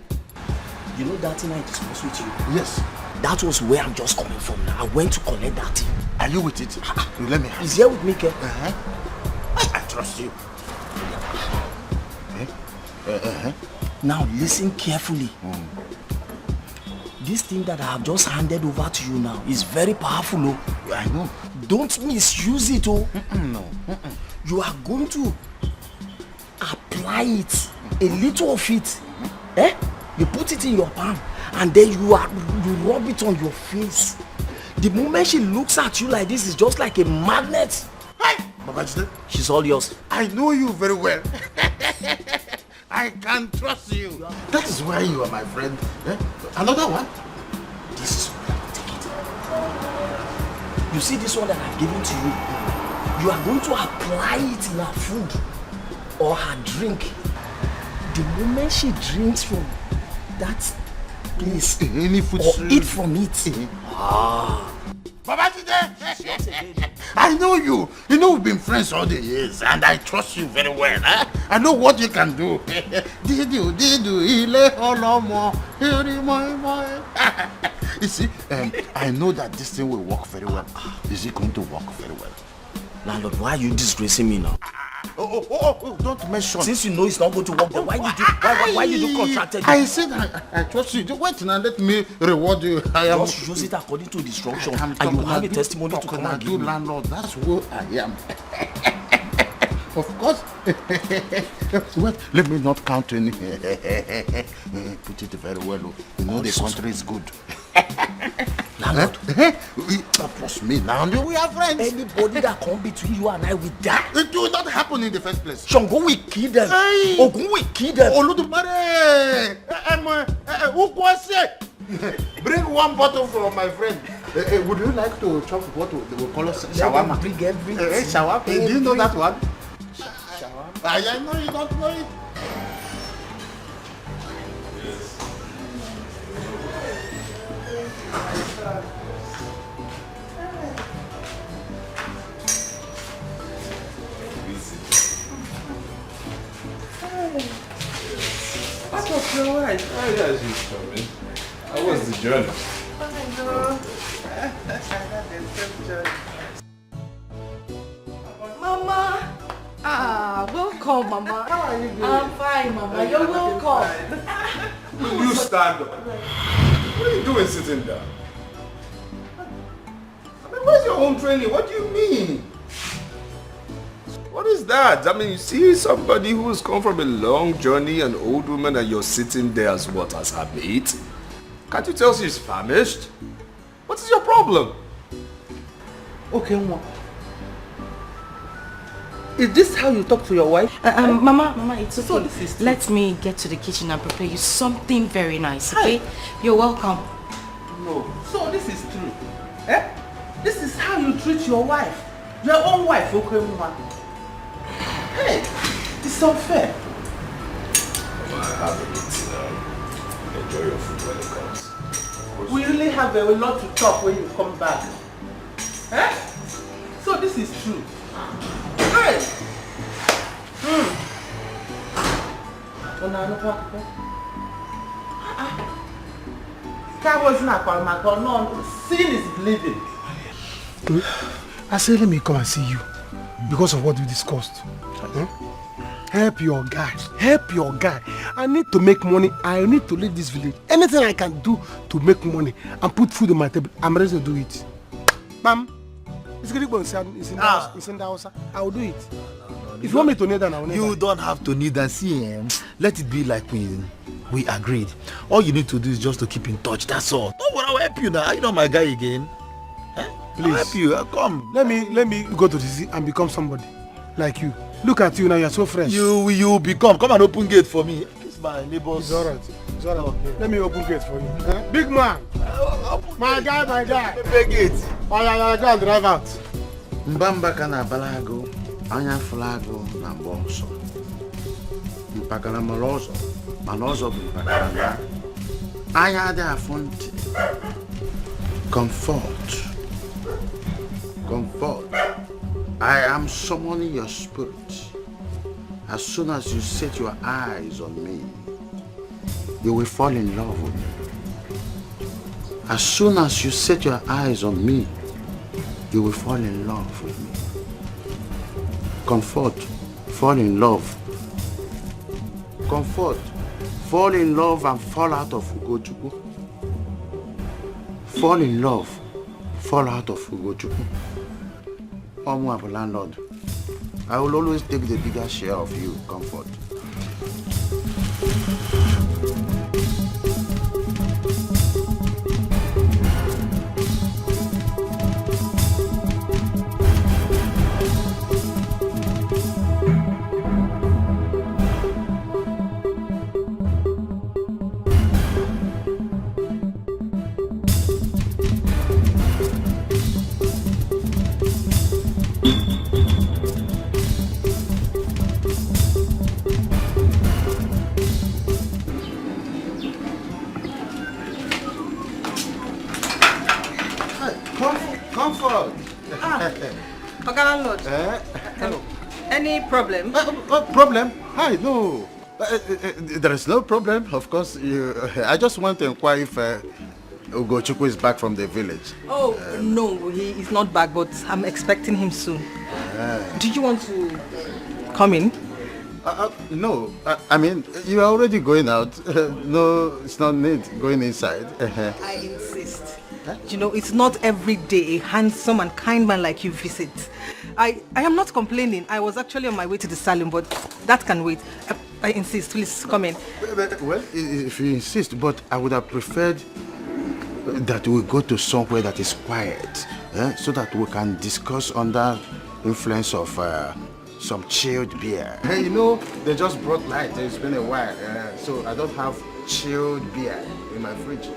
You know that thing I discussed with you? Yes. That was where I'm just coming from now. I went to collect that thing. Are you with it? You let me have He's here with me, Ke. I trust you. Now listen carefully. This thing that I have just handed over to you now is very powerful. Oh. I know. Don't misuse it. Oh. No. You are going to apply it, a little of it. You put it in your palm and then you rub it on your face. The moment she looks at you like this, it's just like a magnet. Hey! Babajide. She's all yours. I know you very well. I can trust you. That is why you are my friend. Another one? This is take it. You see this one that I've given to you? You are going to apply it in her food or her drink. The moment she drinks from that place any food or eat from it. Babajide! I know you. You know we've been friends all the years and I trust you very well. I know what you can do. You see, I know that this thing will work very well. Is it going to work very well? Landlord, why are you disgracing me now? Oh, don't mention. Since you know it's not going to work, then why did you contract it? I said I trust you. Wait now, let me reward you. Just use it according to the instruction and you have a testimony to come and give me. Landlord, that's who I am. Of course. Wait, let me not count any. Put it very well. You know the country is good. Landlord, trust me now. We are friends. Anybody that come between you and I will die. It will not happen in the first place. Shango will kill them. Hey. Ogun will kill them. Oludumare. Bring one bottle from my friend. Would you like to chop what we call shawarma? Bring everything. Shawarma. Do you know that one? Shawarma. I know you don't know it. What was your wife? Oh yeah, she's coming. How was the journey? Mama! Welcome, Mama. How are you doing? I'm fine, Mama. You're welcome. You stand up. What are you doing sitting down? I mean, where's your home training? What do you mean? What is that? I mean, you see somebody who's come from a long journey, an old woman, and you're sitting there as what? As her mate? Can't you tell she's famished? What is your problem? Okay, Mama. Is this how you talk to your wife? Mama, it's okay. So this is true. Let me get to the kitchen and prepare you something very nice, okay? You're welcome. No. So this is true. This is how you treat your wife. Your own wife, okay, Mama? Hey, it's unfair. Mama, have a bit. Enjoy your food when it comes. We really have a lot to talk when you come back. So this is true. Hey! Sin is bleeding. I said, let me come and see you because of what we discussed. Help your guy. Help your guy. I need to make money. I need to leave this village. Anything I can do to make money and put food on my table, I'm ready to do it. Ma'am, it's in the house. I will do it. If you want me to kneel down, I will kneel down. You don't have to kneel down. See, let it be like we agreed. All you need to do is just to keep in touch. That's all. Don't worry, I'll help you now. You're not my guy again. Please. I'll help you. Come. Let me go to the sea and become somebody like you. Look at you now. You're so fresh. You become. Come and open gate for me. It's my neighbors. It's alright. It's alright. Okay. Let me open gate for you. Big man. My guy. Big gate. Oh yeah, go and drive out. Mbamba kana balago, anya flago na bonso. Mpakala malozo, malozo mpakala. Anya de afonte. Comfort. I am summoning your spirit. As soon as you set your eyes on me, you will fall in love with me. As soon as you set your eyes on me, you will fall in love with me. Comfort, fall in love. Comfort, fall in love and fall out of Ugochukwu. Fall in love, fall out of Ugochukwu. Omu Landlord, I will always take the bigger share of you, Comfort. Comfort. Oga Landlord. Hello. Any problem? Problem? Hi, no. There is no problem, of course. I just want to inquire if Ugochukwu is back from the village. Oh, no, he is not back, but I'm expecting him soon. Do you want to come in? No, I mean, you are already going out. No, it's not need going inside. I insist. You know, it's not every day a handsome and kind man like you visit. I am not complaining. I was actually on my way to the salon, but that can wait. I insist. Please come in. Well, if you insist, but I would have preferred that we go to somewhere that is quiet, so that we can discuss under influence of some chilled beer. You know, they just brought light. It's been a while, so I don't have chilled beer in my fridge.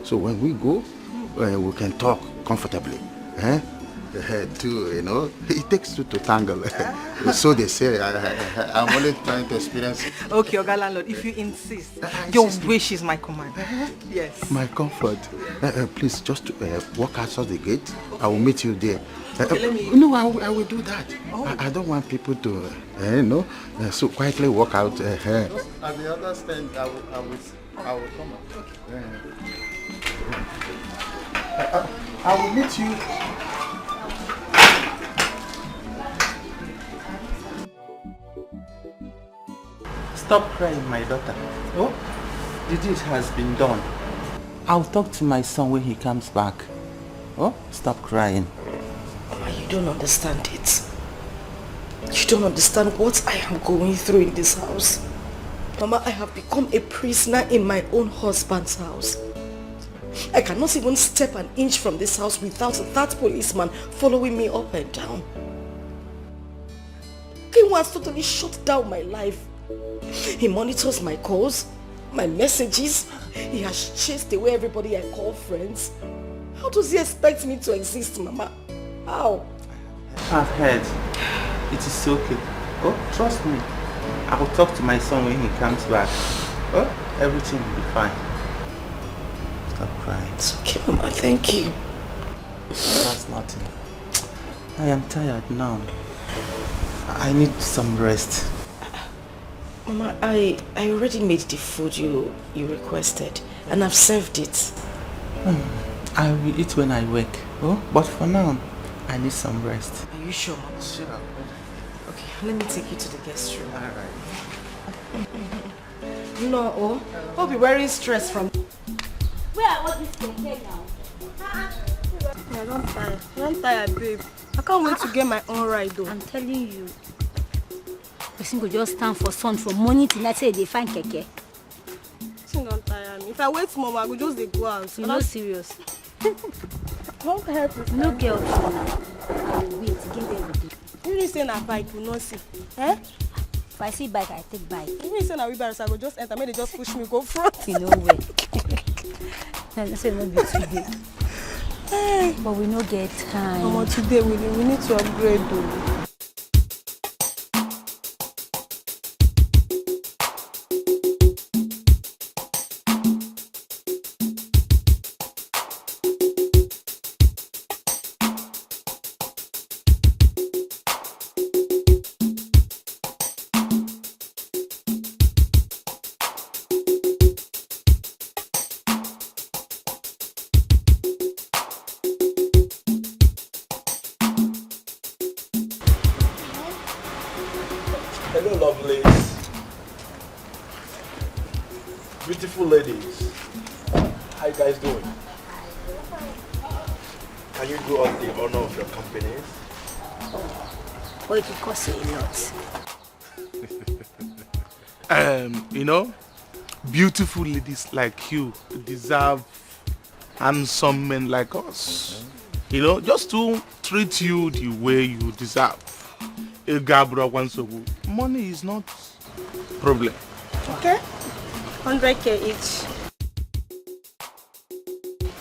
So when we go, we can talk comfortably. Too, you know, it takes two to tangle. So they say. I'm only trying to experience it. Okay, Oga Landlord, if you insist, your wish is my command. Yes. My comfort. Please, just walk outside the gate. I will meet you there. Okay, let me... No, I will do that. Oh. I don't want people to, so quietly walk out. At the other stand, I will come out. Okay. I will meet you. Stop crying, my daughter. Oh, the deed has been done. I'll talk to my son when he comes back. Oh, stop crying. Mama, you don't understand it. You don't understand what I am going through in this house. Mama, I have become a prisoner in my own husband's house. I cannot even step an inch from this house without that policeman following me up and down. He has totally shut down my life. He monitors my calls, my messages. He has chased away everybody I call friends. How does he expect me to exist, Mama? How? I've heard. It is okay. Oh, trust me. I will talk to my son when he comes back. Oh, everything will be fine. Stop crying. It's okay, Mama. Thank you. That's nothing. I am tired now. I need some rest. Mama, I already made the food you requested, and I've served it. I will eat when I wake. Oh, but for now, I need some rest. Are you sure, Mama? Sure. Okay, let me take you to the guest room. Alright. No, oh, I'll be very stressed from... Where are all these things now? I don't tire. I don't tire, babe. I can't wait to get my own ride though. I'm telling you. Person go just stand for sun from morning till night say they find keke. She don't tire me. If I wait more, I will just go out. You no serious. Don't help me. No girl for now. I will wait, give them the day. You say na bike, you no see. Eh? If I see bike, I take bike. You say na wheelbarrow, so I go just enter. Maybe they just push me go front. You know where. I say no be today. But we no get time. Mama, today we need to upgrade though. Hello, lovelies. Beautiful ladies. How you guys doing? Can you do us the honor of your company? Oh, it will cost you a lot. You know, beautiful ladies like you deserve handsome men like us. You know, just to treat you the way you deserve. Money is not problem. Okay. 100k each.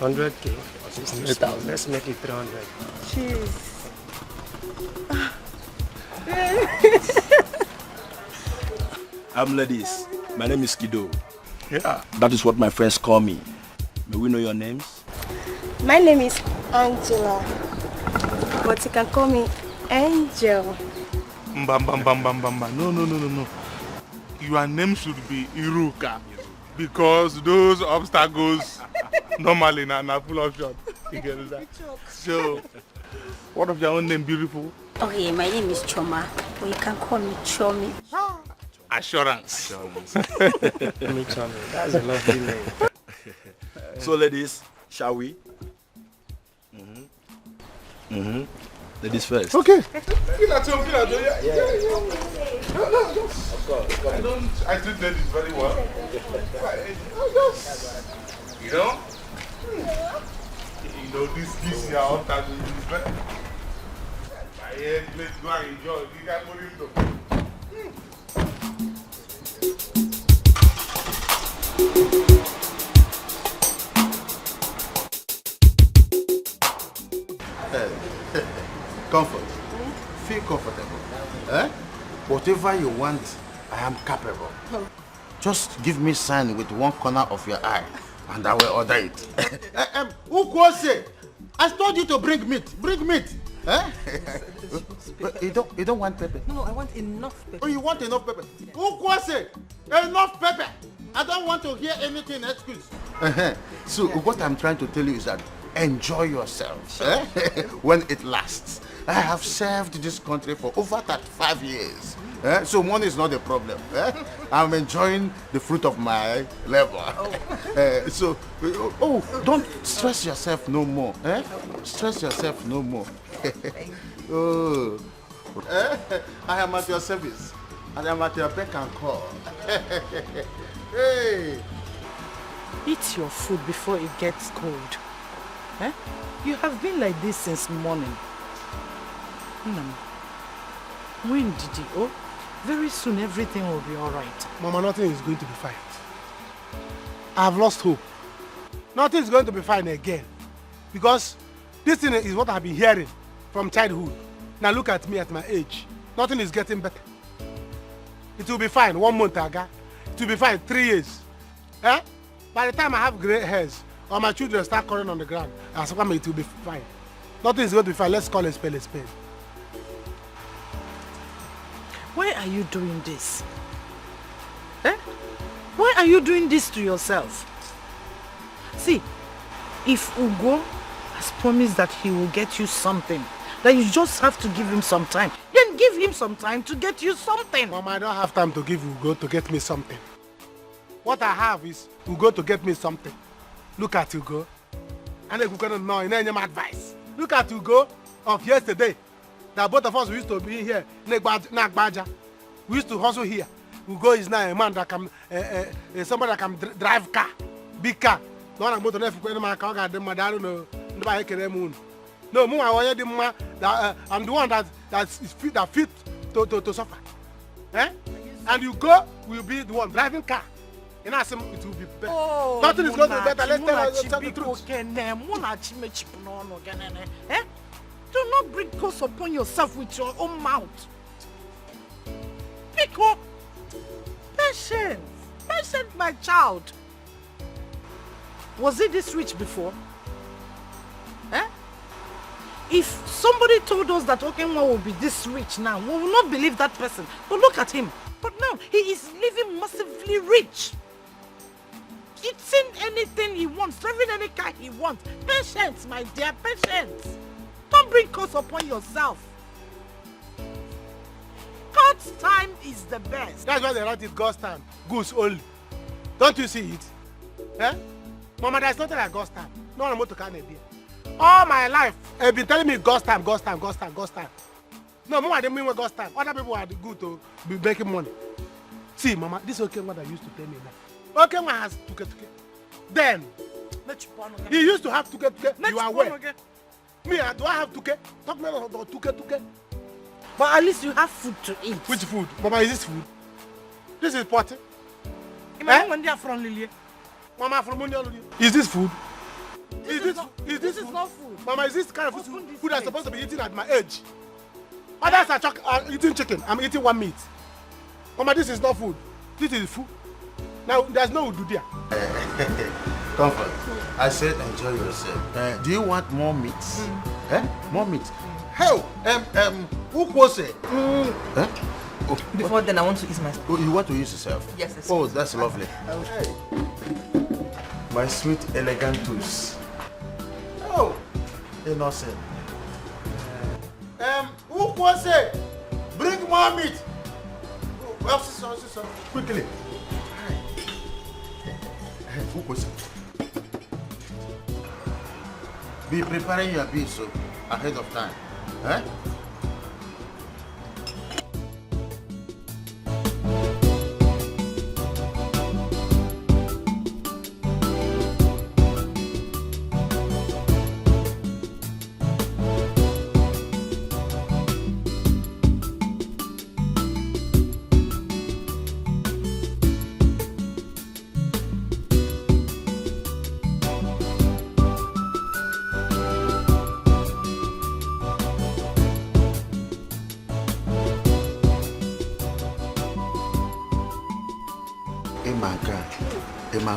100k or 60,000. Let's make it 300. Jeez. Ladies, my name is Kido. Yeah. That is what my friends call me. May we know your names? My name is Angela, but you can call me Angel. No. Your name should be Iruka, because those obstacles normally are full of shot. You get that? So, what of your own name, beautiful? Okay, my name is Choma, but you can call me Chomi. Assurance. Me, Chomi. That's a lovely name. So, ladies, shall we? Ladies first. Okay. Yeah. I treat ladies very well. You know? This year after this better. Let's go and enjoy. You can go in Comfort. Feel comfortable. Whatever you want, I am capable. Just give me sign with one corner of your eye, and I will order it. Ukwose, I told you to bring meat. Bring meat. You don't want pepper? No, I want enough pepper. Oh, you want enough pepper? Ukwose, enough pepper. I don't want to hear anything excuse. So what I'm trying to tell you is that enjoy yourself when it lasts. I have served this country for over 35 years. So money is not a problem. I'm enjoying the fruit of my labor. Don't stress yourself no more. Stress yourself no more. I am at your service. And I am at your beck and call. Hey. Eat your food before it gets cold. You have been like this since morning. When did you? Oh, very soon everything will be all right. Mama, nothing is going to be fine. I've lost hope. Nothing is going to be fine again. Because this thing is what I've been hearing from childhood. Now look at me at my age. Nothing is getting better. It will be fine 1 month ago. It will be fine 3 years. By the time I have grey hairs, or my children start crawling on the ground, it will be fine. Nothing is going to be fine. Let's call a spade a spade. Why are you doing this? Why are you doing this to yourself? See, if Ugo has promised that he will get you something, that you just have to give him some time, then give him some time to get you something. Mama, I don't have time to give Ugo to get me something. What I have is Ugo to get me something. Look at Ugo. And if you know any advice. Look at Ugo of yesterday. That both of us we used to be here. We used to hustle here. Ugo is now a man that can, somebody that can drive car, big car. No one about to left my car. I don't know. No, I'm the one that is fit to suffer. And Ugo will be the one driving car. And I said it will be better. Oh, nothing is going to be better. Let's tell the truth. Do not bring curse upon yourself with your own mouth. Pick up. Patience. Patience, my child. Was he this rich before? If somebody told us that Okenwa will be this rich now, we will not believe that person. But look at him. But now, he is living massively rich. Eating anything he wants, driving any car he wants. Patience, my dear, patience. Don't bring curse upon yourself. God God's time is the best. That's why they write it God's time. Goose only. Don't you see it? Eh? Mama, there's nothing like God's time. No one to can be. All my life, they've been telling me God's time, God's time, God's time, God's time. No, Mama, I didn't mean what God's time. Other people are good to be making money. See, Mama, this okay one that used to tell me now. Okay one has tuke. Then, he used to have tuke. You are aware. Me, do I have tuke? Talk me about tuke. But at least you have food to eat. Which food? Mama, is this food? This is potty. Mama, from Lily. Is this food? Is this not food. Mama, is this kind of food I'm supposed to be eating at my age? Others are eating chicken. I'm eating one meat. Mama, this is not food. This is food. Now, there's no udu there. Comfort. I said enjoy yourself. Do you want more meat? More meat. Hell, who was it? Before then, I want to eat myself. Oh, you want to use yourself? Yes. Oh, that's lovely. Hey. My sweet, elegant tools. Oh, innocent. Who was it? Bring more meat. Well, sister, quickly. Who was it? Be preparing your beef so ahead of time. Eh?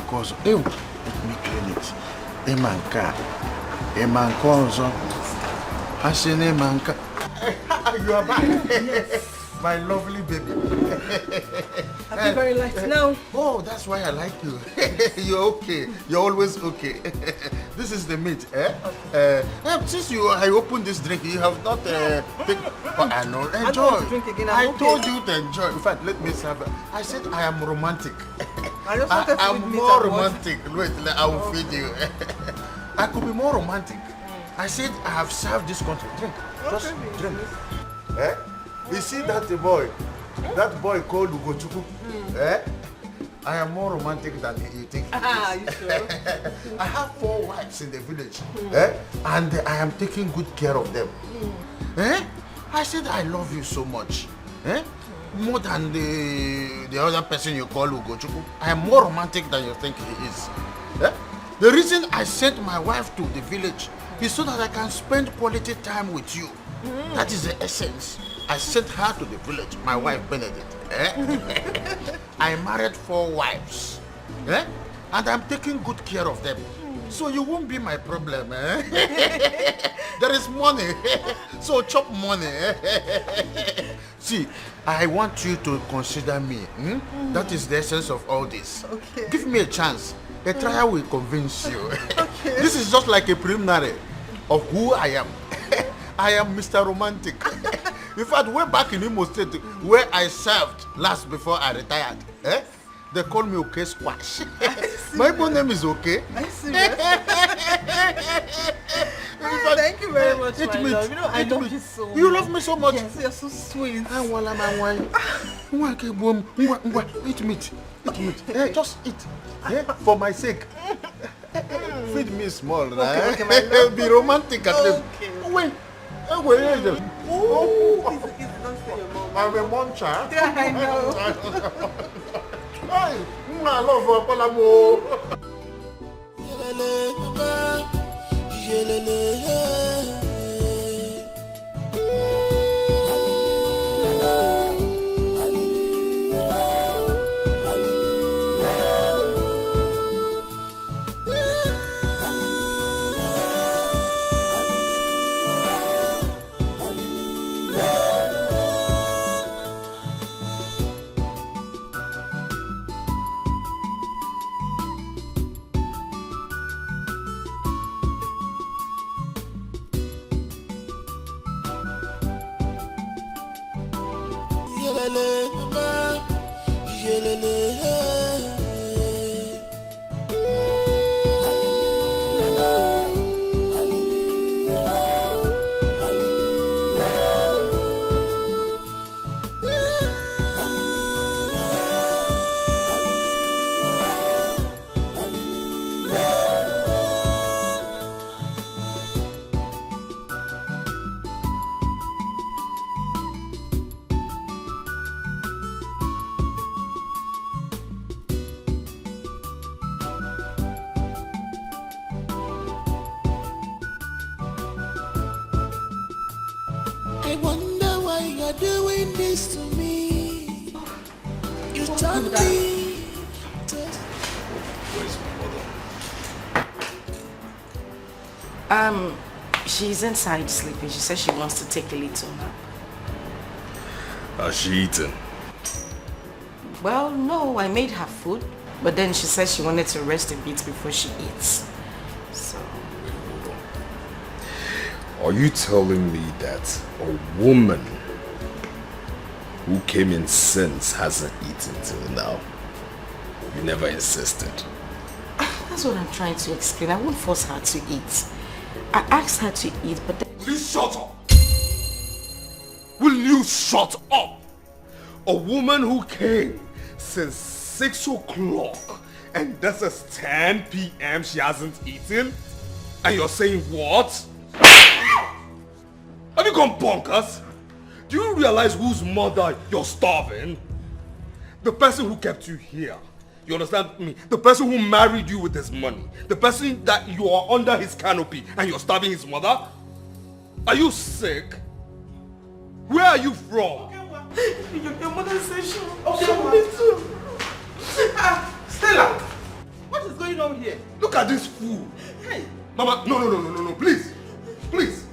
Cause let me clean it. Emancozo. Hasine manka. You are back. Yes. My lovely baby. I feel very light now. Oh, that's why I like you. You're okay. You're always okay. This is the meat, eh? Okay. Since I opened this drink, you have not oh, I know. Enjoy. I don't want to drink again. I told you to enjoy. In fact, let me serve. I said I am romantic. I'm more romantic. Wait, I will feed you. I could be more romantic. I said I have served this country. Drink. Just drink. Eh? You see that boy? That boy called Ugochukwu. Eh? I am more romantic than you think. You sure? I have 4 wives in the village. And I am taking good care of them. I said I love you so much. More than the other person you call Ugochukwu. I am more romantic than you think he is. The reason I sent my wife to the village is so that I can spend quality time with you. That is the essence. I sent her to the village, my wife Benedict. I married 4 wives. And I'm taking good care of them. So you won't be my problem. There is money. So chop money. See, I want you to consider me. That is the essence of all this. Okay. Give me a chance. A trial will convince you. Okay. This is just like a preliminary of who I am. I am Mr. Romantic. In fact, way back in Imo State, where I served last before I retired, they call me OK Squash. My full name is OK. Are you serious? Thank you very much, my love. You know, I love you so much. You love me so much? Yes, you're so sweet. Eat meat. Eat meat. Just eat. For my sake. Feed me small. Okay, my love. Be romantic at least. Wait. I'm a muncher. Yeah, I know. I love Palamo. I wonder why you're doing this to me. You turned me. Where's my mother? She's inside sleeping. She says she wants to take a little nap. Has she eaten? Well, no, I made her food, but then she said she wanted to rest a bit before she eats. So... Are you telling me that a woman who came in since hasn't eaten till now? You never insisted. That's what I'm trying to explain. I won't force her to eat. I asked her to eat, but then... Will you shut up? Will you shut up? A woman who came since 6 o'clock and this is 10 p.m. she hasn't eaten? And you're saying what? Have you gone bonkers? Do you realize whose mother you're starving? The person who kept you here. You understand me? The person who married you with his money. The person that you are under his canopy and you're starving his mother? Are you sick? Where are you from? Your mother said she me too. Stella, what is going on here? Look at this fool. Hey. Mama, no, please. Please.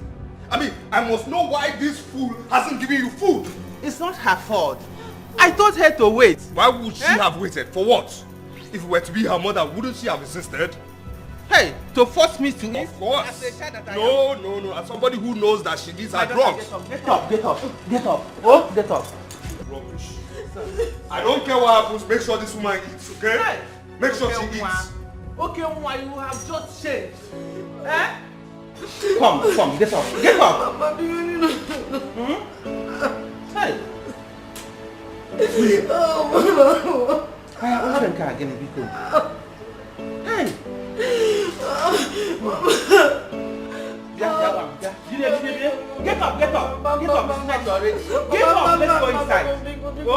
I mean, I must know why this fool hasn't given you food. It's not her fault. I told her to wait. Why would she have waited? For what? If it were to be her mother, wouldn't she have insisted? Hey, to force me to eat? Of course. No. As somebody who knows that she needs her drugs. Get up. Oh, get up. Rubbish. I don't care what happens. Make sure this woman eats, okay? Hey. Make sure she eats. Okay, why you have just changed? Eh? Come, get up. Hey. Hey. Get up. Get up. Let's go inside. Go.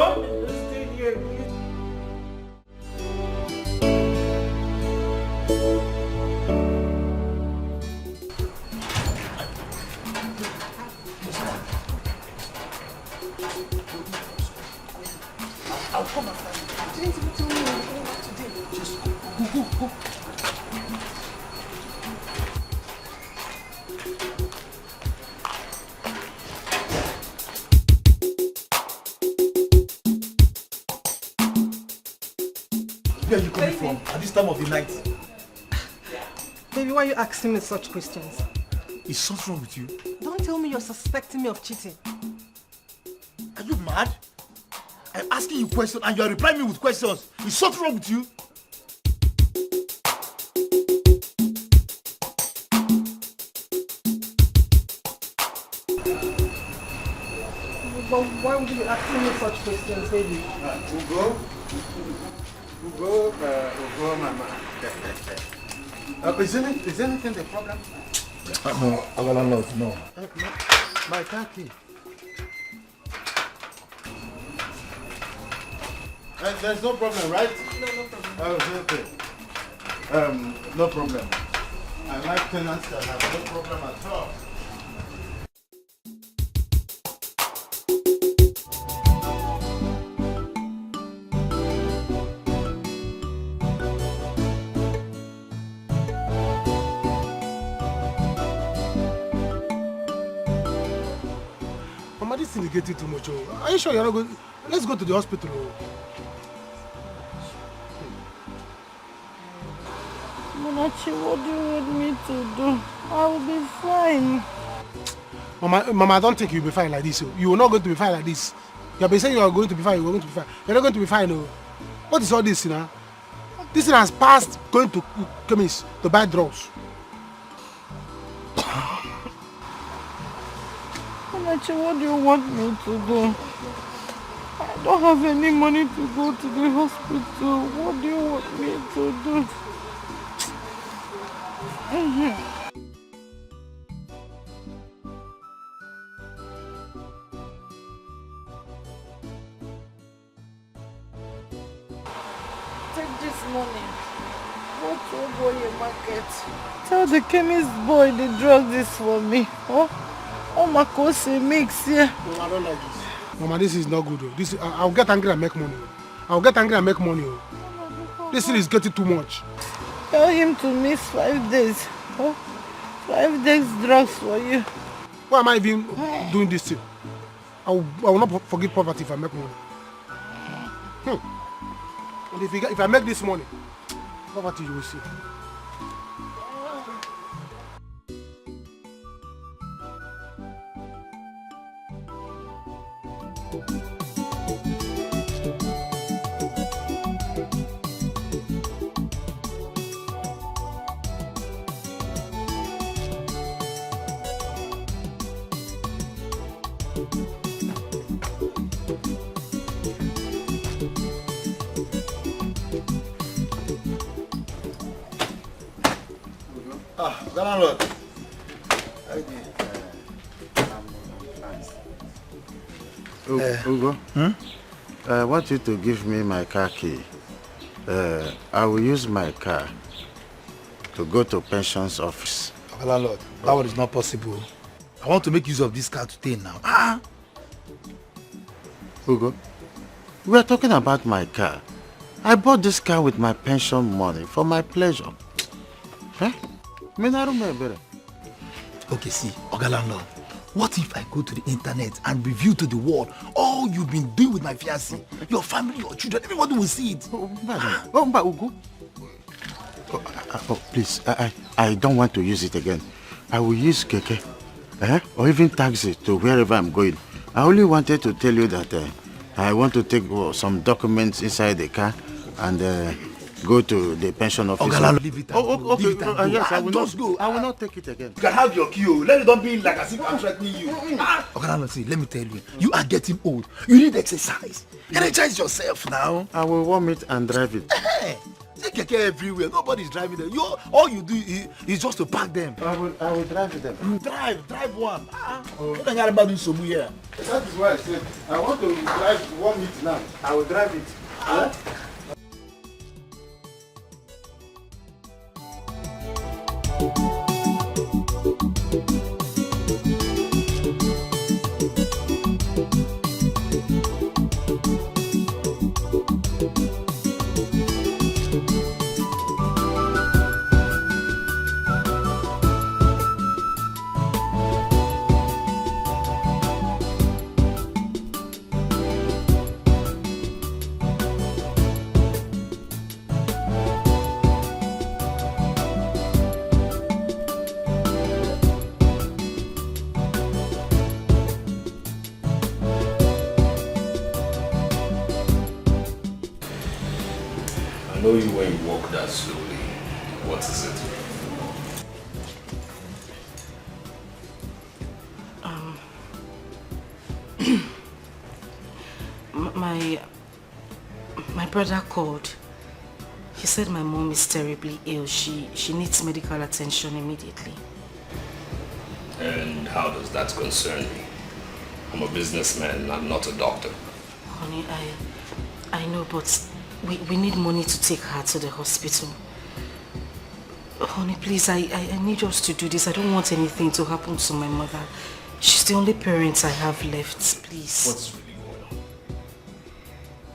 I'll come after you. Didn't even tell me you were going back today. Just go. Where are you coming from at this time of the night? Baby, why are you asking me such questions? Is something wrong with you? Don't tell me you're suspecting me of cheating. Are you mad? I'm asking you questions and you are replying me with questions. Is something wrong with you? But why would you be asking me such questions, baby? Ugo, mama. Is anything the problem? No, our landlord, no. My car key. There's no problem, right? No problem. Oh, okay. No problem. I like tenants that have no problem at all. Mama, this thing is getting too much. Are you sure you're not going? Let's go to the hospital. Munachi, what do you want me to do? I will be fine. Mama, I don't think you'll be fine like this. You are not going to be fine like this. You have been saying you are going to be fine, you are going to be fine. You're not going to be fine, no. What is all this, you know? This thing has passed going to chemist to buy drugs. Anachi, what do you want me to do? I don't have any money to go to the hospital. What do you want me to do? Take this money. Go to Oboye market. Tell the chemist boy the drug this for me. Oh my course mix here. I don't like this. Mama, this is not good. This I'll get angry and make money. I'll get angry and make money. This thing is getting too much. Tell him to miss 5 days. Oh, 5 days drugs for you. Why am I even doing this thing? I will not forgive poverty if I make money. And if I make this money, poverty you will see. Landlord. Ugo, I want you to give me my car key. I will use my car to go to pension's office. Landlord, that one is not possible. I want to make use of this car today now. Ugo, we are talking about my car. I bought this car with my pension money for my pleasure. Huh? Okay, see, Oga Landlord, what if I go to the internet and reveal to the world all you've been doing with my fiancé, your family, your children, everybody will see it. Ugo. Please, I don't want to use it again. I will use keke, or even taxi to wherever I'm going. I only wanted to tell you that I want to take some documents inside the car and go to the pension office. Leave it. Okay. Leave it yes, I will just not. go. I will not take it again. You can have your key. Let it not be like as if I'm threatening you. Okay, see, let me tell you. You are getting old. You need exercise. Energize yourself now. I will warm it and drive it. Take keke everywhere. Nobody's driving them. All you do is just to park them. I will drive them. You drive one. What are you about doing so here? That is why I said I want to drive 1 minute now. I will drive it. I know you when you walk that slowly. What is it? My brother called. He said my mom is terribly ill. She needs medical attention immediately. And how does that concern me? I'm a businessman, I'm not a doctor. Honey, I know, but we need money to take her to the hospital. Honey, please, I need us to do this. I don't want anything to happen to my mother. She's the only parent I have left, please. What's really going on?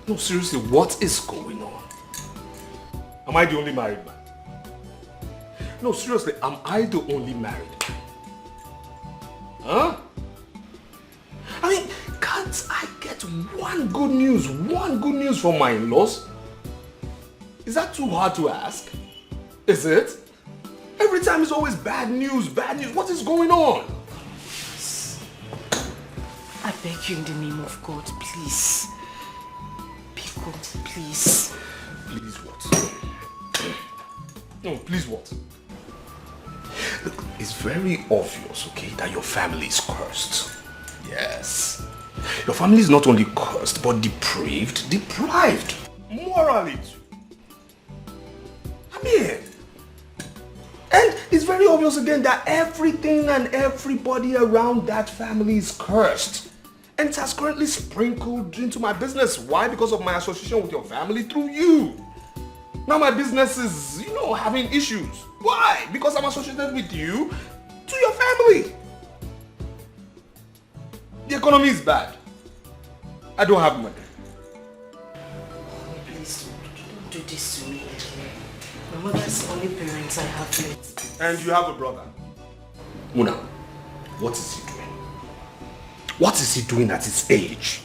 No, seriously, what is going on? Am I the only married man? No, seriously, am I the only married man? Huh? I mean, can't I get one good news from my in-laws? Is that too hard to ask? Is it? Every time it's always bad news, bad news. What is going on? I beg you in the name of God, please. Pico, please. Please what? No, please what? Look, it's very obvious, okay, that your family is cursed. Yes. Your family is not only cursed, but depraved, deprived. Morally too. I mean, and it's very obvious again that everything and everybody around that family is cursed. And it has currently sprinkled into my business. Why? Because of my association with your family through you. Now my business is, having issues. Why? Because I'm associated with you to your family. The economy is bad. I don't have money. Please don't do this to me. My mother's the only parents I have left. And you have a brother. Muna, what is he doing? What is he doing at his age?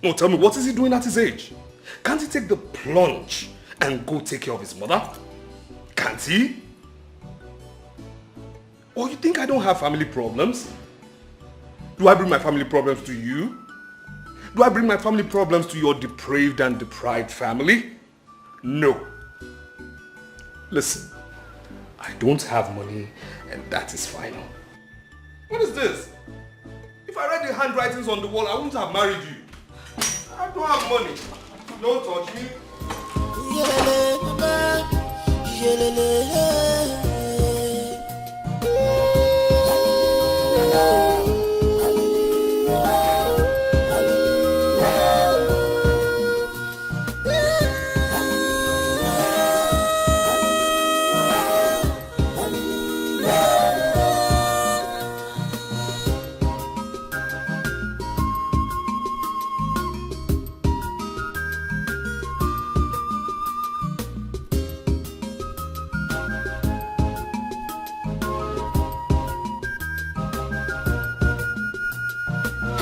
No, tell me, what is he doing at his age? Can't he take the plunge and go take care of his mother? Can't he? Or you think I don't have family problems? Do I bring my family problems to you? Do I bring my family problems to your depraved and deprived family? No. Listen, I don't have money and that is final. What is this? If I read the handwritings on the wall, I wouldn't have married you. I don't have money. Don't touch me.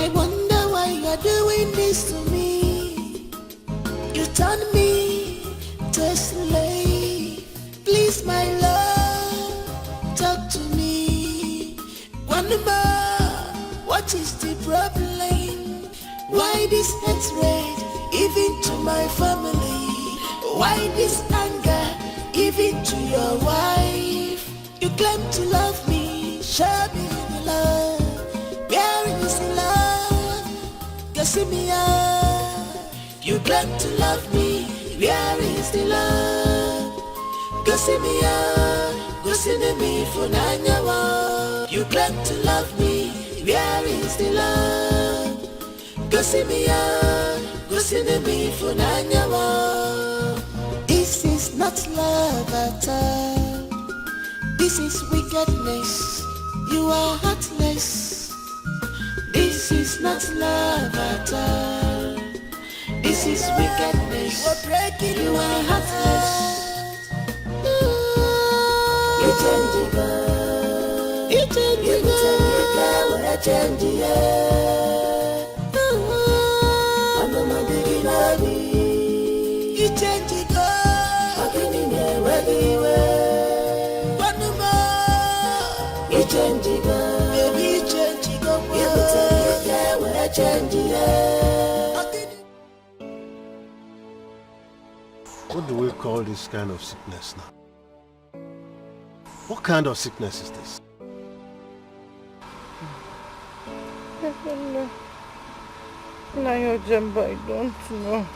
I wonder why you're doing this to me. You turn me to a slave. Please, my love, talk to me. One more, what is the problem? Why this hatred, even to my family? Why this anger, even to your wife? You claim to love me, show me the love. Where is the love? Go see me out. You claim to love me. Where is the love? Go see me out. Go see me for Nanyawa. You claim to love me. Where is the love? Go see me out. Go see me for Nanyawa. This is not love at all. This is wickedness. You are heartless. This is not love at all. This is wickedness. You are breaking. You are heartless. You change it, girl. You change it, girl. When I change it, I'm not beginning. You change it, girl. I'm beginning everywhere. One more. You change it, girl. Baby, you change it, girl. When I change it. What do we call this kind of sickness now? What kind of sickness is this? I don't know. Now your jumbo, I don't know.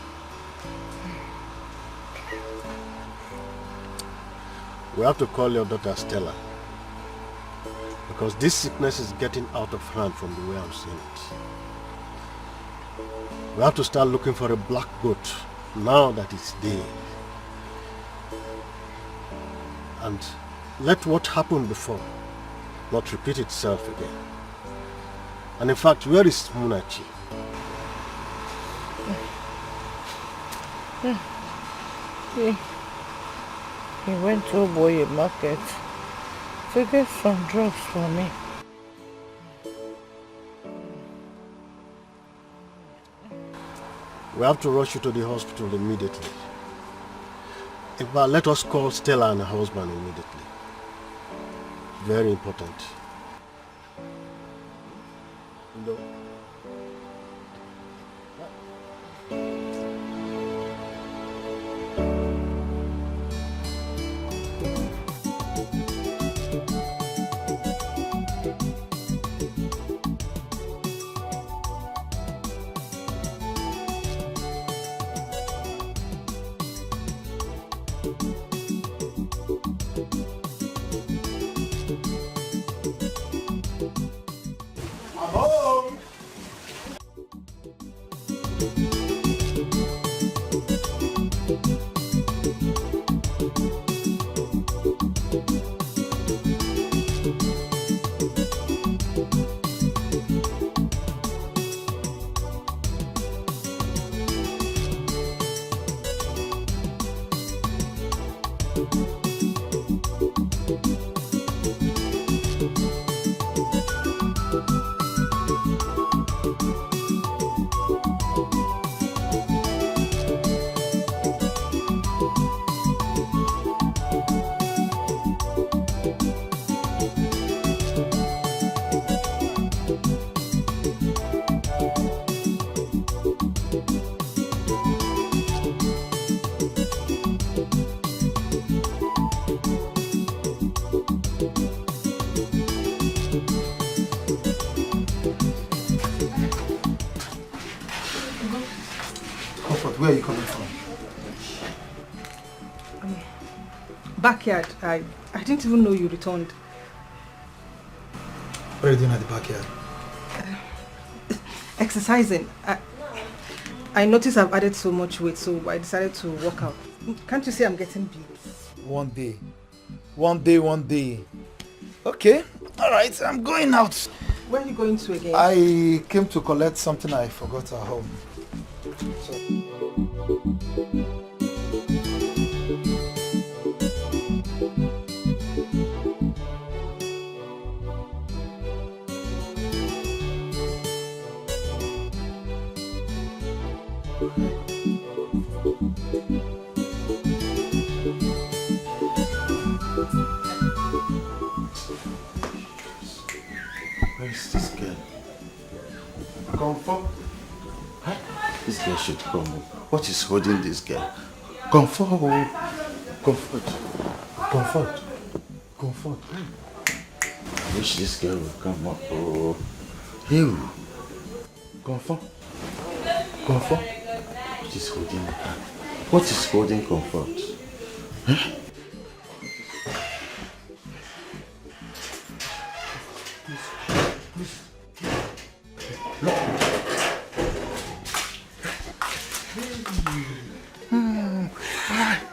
We have to call your daughter Stella. Because this sickness is getting out of hand from the way I'm seeing it. We have to start looking for a black goat now that it's day. And let what happened before not repeat itself again. And in fact, where is Munachi? He went to Oboye market to get some drugs for me. We have to rush you to the hospital immediately. In fact, let us call Stella and her husband immediately. Very important. No. Where are you coming from? Backyard. I didn't even know you returned. What are you doing at the backyard? Exercising. I noticed I've added so much weight, so I decided to work out. Can't you see I'm getting big? One day. Okay. Alright, I'm going out. Where are you going to again? I came to collect something I forgot at home. So. Where is this girl? Comfort? Huh? This girl should come. What is holding this girl? Comfort. I wish this girl would come up. Oh, you. Comfort. What is holding her? What is holding Comfort? Huh?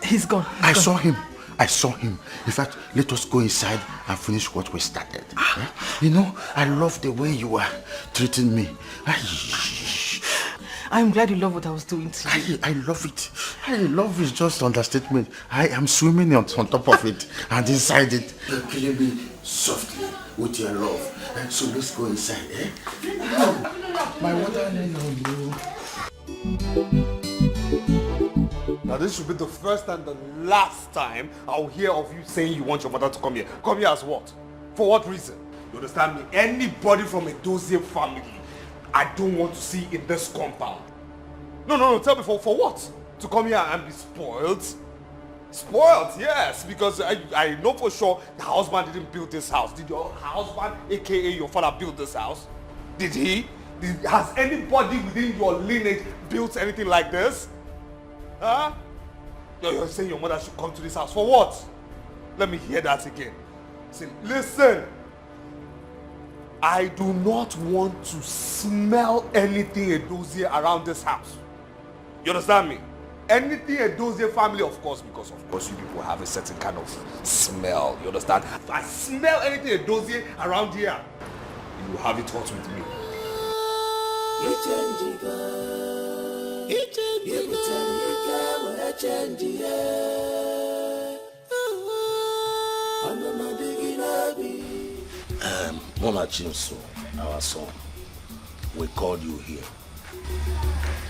He's gone. I saw him. In fact, let us go inside and finish what we started. You know, I love the way you are treating me. I'm glad you love what I was doing to you. I love it. I love is just understatement. I am swimming on top of it and inside it. You're killing me softly with your love. So let's go inside, eh? My water, no. Now this should be the first and the last time I'll hear of you saying you want your mother to come here. Come here as what? For what reason? You understand me? Anybody from a Dozie family, I don't want to see in this compound. No, tell me for what? To come here and be spoiled? Spoiled, yes, because I know for sure the husband didn't build this house. Did your husband, aka your father, build this house? Did he? Has anybody within your lineage built anything like this? Huh? You're saying your mother should come to this house for what? Let me hear that again. Listen. I do not want to smell anything Edozie around this house. You understand me? Anything Edozie family, of course, because of course you people have a certain kind of smell. You understand? If I smell anything Edozie around here, you will have it hot with me. Mona Chinso, our son, we called you here.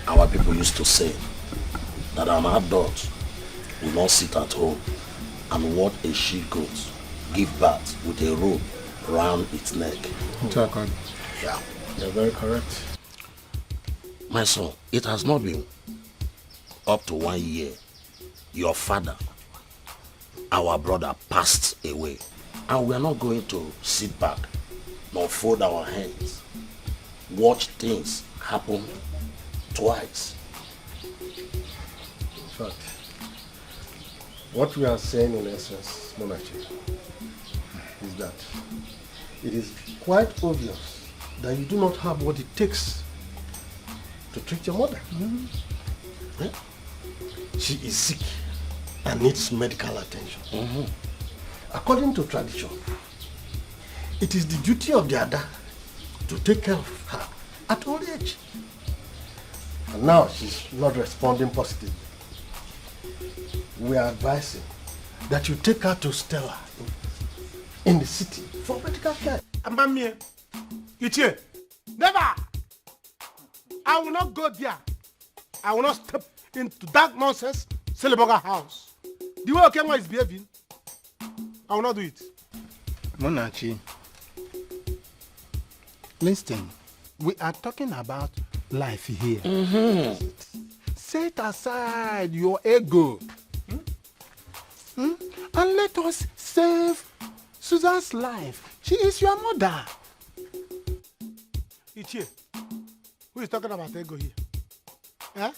Our people used to say that an adult will not sit at home and watch a she-goat give birth with a rope round its neck. Yeah. You're very correct. My son, it has not been up to 1 year. Your father, our brother, passed away. And we are not going to sit back nor fold our hands. Watch things happen twice. In fact, what we are saying in essence, Monachi, is that it is quite obvious that you do not have what it takes to treat your mother. She is sick and needs medical attention. According to tradition, it is the duty of the Ada to take care of her at old age. And now she's not responding positively. We are advising that you take her to Stella in the city for medical care. Amamie, Ichie, never! I will not go there. I will not step into that nonsense Seleboga house. The way Okenwa is behaving, I will not do it. Monachi, listen, we are talking about life here. Set aside your ego. And let us save Susan's life. She is your mother. Ichie, who is talking about ego here? Eh?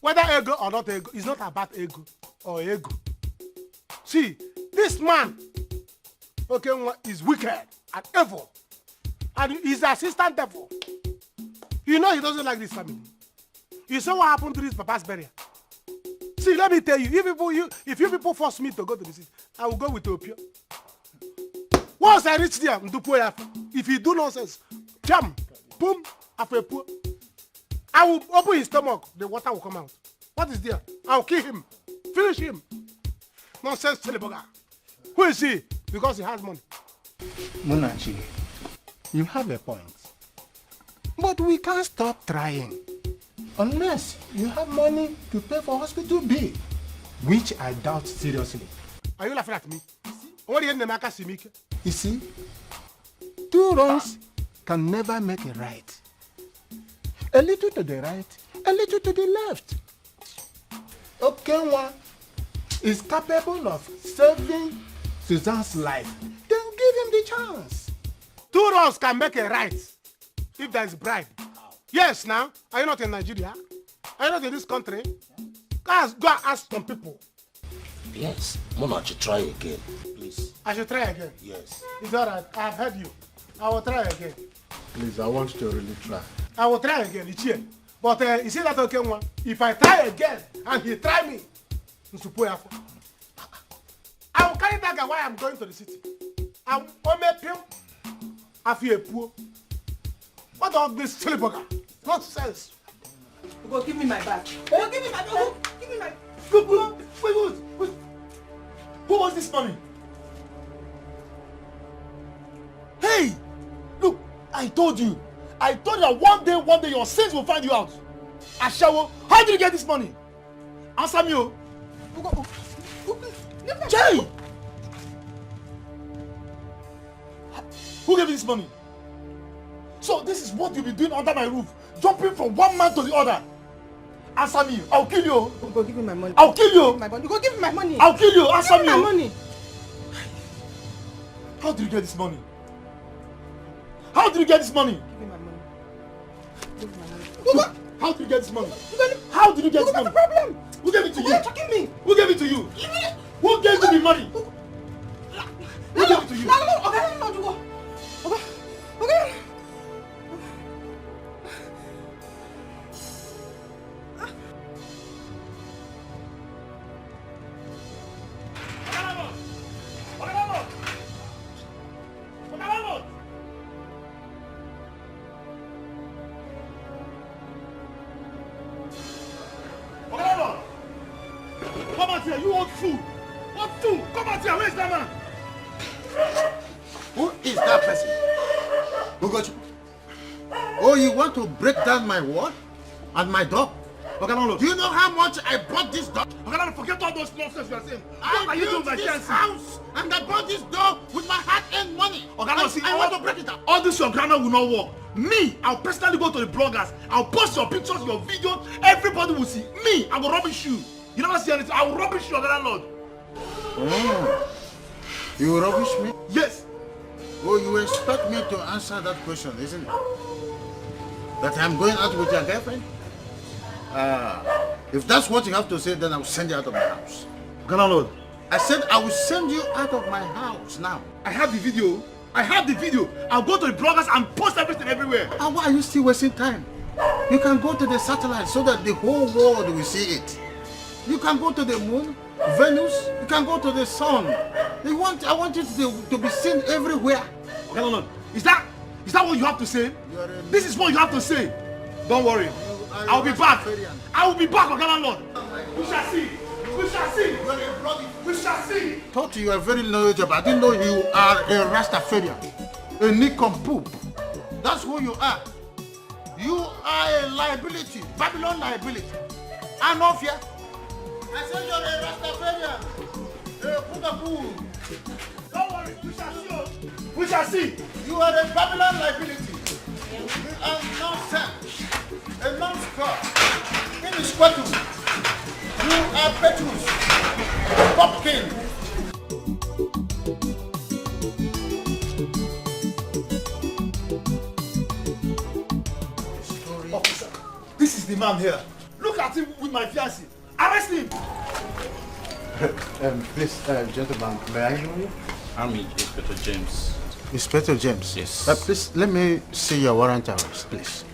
Whether ego or not ego, it's not about ego or ego. See, this man, okay, is wicked and evil. And he's the assistant devil. You know he doesn't like this family. You saw what happened to his papa's burial. See, let me tell you, if you people force me to go to the city, I will go with Opio. Once I reach there, if you do nonsense, jam, boom, after poor, I will open his stomach, the water will come out. What is there? I will kill him, finish him. Nonsense, Teleboga. Who is he? Because he has money. Munachi, you have a point. But we can't stop trying. Unless you have money to pay for hospital bill, which I doubt seriously. Are you laughing at me? What do you You see, two wrongs can never make a right. A little to the right, a little to the left. Okenwa is capable of saving Susan's life. Then give him the chance. Two wrongs can make a right if there is bribe. Yes, now, are you not in Nigeria? Are you not in this country? Go and ask some people. Yes, Monachi, try again, please. I should try again? Yes. It's alright, I have heard you. I will try again. Please, I want you to really try. I will try again, it's here. But you see that okay one? If I try again and he try me, I will carry that guy while I'm going to the city. I will make him after poor. What all this silly burger? Nonsense. Go give me my bag. Oh, give me my bag. Give me my. Wait. Who was this money? Hey! Look, I told you that one day your sins will find you out. Ashawo, how did you get this money? Answer me, oh. Jay! Who gave you this money? So this is what you'll be doing under my roof, jumping from one man to the other. Answer me, I'll kill you. Go give me my money. I'll kill you. You go give me my money. I'll kill you. Answer me. Give me my money. How did you get this money? How did you get this money? Give me my money. Give me my money. Look, how did you get this money? How did you get this money? What's the problem? Who gave it to you? Why are you talking me? Who gave it to you? Who gave you the money? Who gave it to you? No, okay. Come out here, you old fool! What fool? Come out here, where is that man? Who is that person? Who got you? Oh, you want to break down my wall and my door? Do you know how much I bought this door? Forget all those nonsense you are saying. I built this house and I bought this door with my hard-earned money. I want to break it up. All this your grammar will not work. Me, I'll personally go to the bloggers. I'll post your pictures, your videos. Everybody will see. Me, I will rubbish you. You never see anything. I will rubbish you, landlord. Oh. You will rubbish me? Yes. Oh, you expect me to answer that question, isn't it? That I'm going out with your girlfriend? If that's what you have to say, then I will send you out of my house. Landlord. I said I will send you out of my house now. I have the video. I'll go to the bloggers and post everything everywhere. And why are you still wasting time? You can go to the satellite so that the whole world will see it. You can go to the moon, Venus, you can go to the sun. I want it to be seen everywhere. Okay, no. Is that what you have to say? This is what you have to say. Don't worry. I'll be back. I will be back, okay, Landlord. We shall see. We shall see. We shall see. Thought you are very knowledgeable. I didn't know you are a Rastafarian. A nincompoop. That's who you are. You are a liability. Babylon liability. Anofia. I said you're a Rastafarian. A Pugaboo. Don't worry. We shall see. We shall see. You are a Babylon liability. You are nonsense. A non-score. Inisquatus. You are Petrus. Popkin. Officer, this is the man here. Look at him with my fiancée. Arrest him. Please, gentlemen, may I know you? I'm Inspector James. Inspector James? Yes. Please, let me see your warrant arrest, please.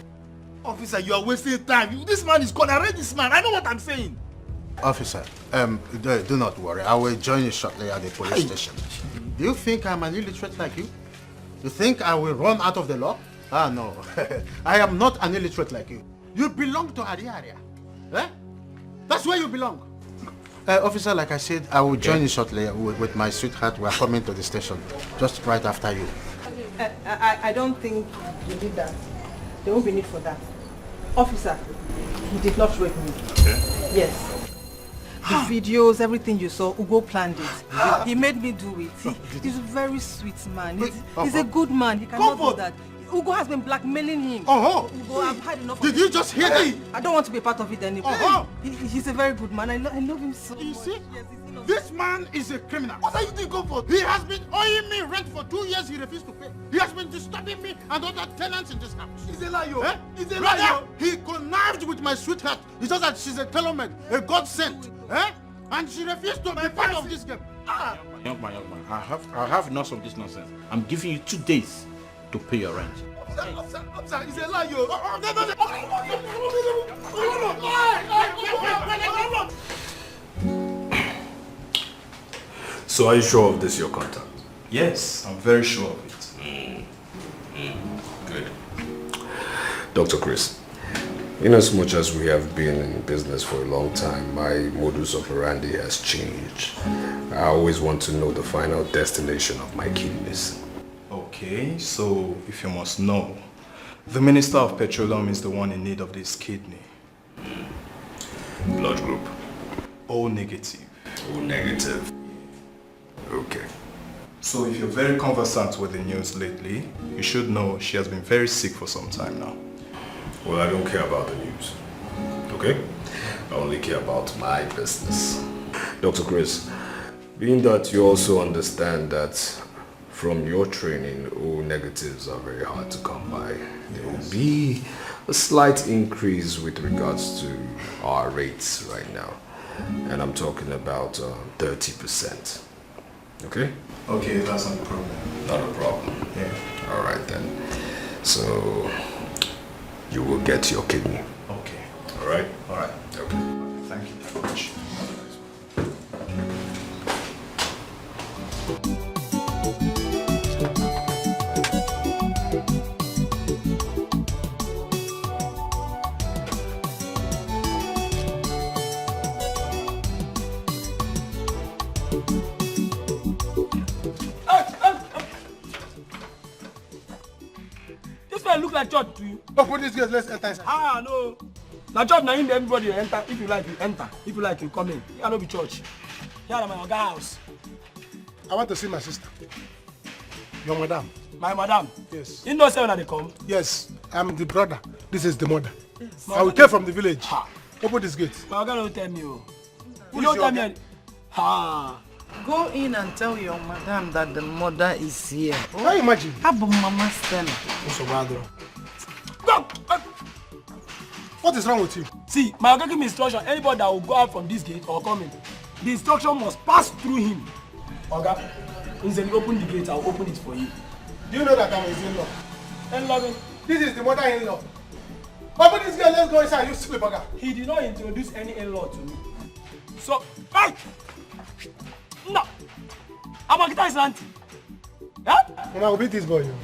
Officer, you are wasting time. This man is called. Arrest this man. I know what I'm saying. Officer, do not worry. I will join you shortly at the police station. Do you think I'm an illiterate like you? You think I will run out of the law? Ah, no. I am not an illiterate like you. You belong to Ariaria. Eh? That's where you belong. Officer, like I said, I will join you shortly with my sweetheart. We are coming to the station just right after you. I don't think you did that. There won't be need for that. Officer, he did not rape me. Okay. Yes. The videos, everything you saw, Ugo planned it. He made me do it. He's a very sweet man. He's a good man. He cannot do that. Ugo has been blackmailing him. Ugo, I've had enough of it. Did you just hear that? I don't want to be a part of it anymore. He's a very good man. I love him so much. You see? This man is a criminal. What are you doing, Comfort? He has been owing me rent for 2 years. He refused to pay. He has been disturbing me and other tenants in this house. He's a liar. Eh? He's a Brother, liar. he connived with my sweetheart. It's just that she's a telemed, a God sent. Eh? And she refused to be part of this game. Young man. I have enough of this nonsense. I'm giving you 2 days to pay your rent. Officer, he's a liar. So are you sure of this, your contact? Yes, I'm very sure of it. Good. Dr. Chris, in as much as we have been in business for a long time, my modus operandi has changed. I always want to know the final destination of my kidneys. Okay, so if you must know, the Minister of Petroleum is the one in need of this kidney. Blood group? O negative. O negative. Okay. So if you're very conversant with the news lately, you should know she has been very sick for some time now. Well, I don't care about the news. Okay? I only care about my business. Dr. Chris, being that you also understand that from your training, O negatives are very hard to come by, there will be a slight increase with regards to our rates right now. And I'm talking about 30%. Okay? Okay, that's not a problem. Not a problem. Yeah. All right then. So you will get your kidney. Okay. All right? All right. Okay. Thank you very much. This man look like church to you. Open this gate, let's enter inside. No. Now church now in there, everybody will enter. If you like, you enter. If you like, you come in. Here no be church. Here na my oga house. I want to see my sister. Your madam. My madam? Yes. You know say when they come? Yes, I'm the brother. This is the mother. Yes. I will came from the village. Open this gate. My oga don't tell me. You Who don't is tell your me. Go in and tell your madam that the mother is here. Can you imagine? Abo Mama Stella. Go! What is wrong with you? See, my oga give me instruction. Anybody that will go out from this gate or come in, the instruction must pass through him. Oga, instead you open the gate, I'll open it for you. Do you know that I'm his in-law? In-law? This is the mother-in-law. Open this girl, let's go inside, you stupid bugger. He did not introduce any in-law to me. So, hey! No! Abagita is auntie. Yeah? And I'll beat this boy, yo.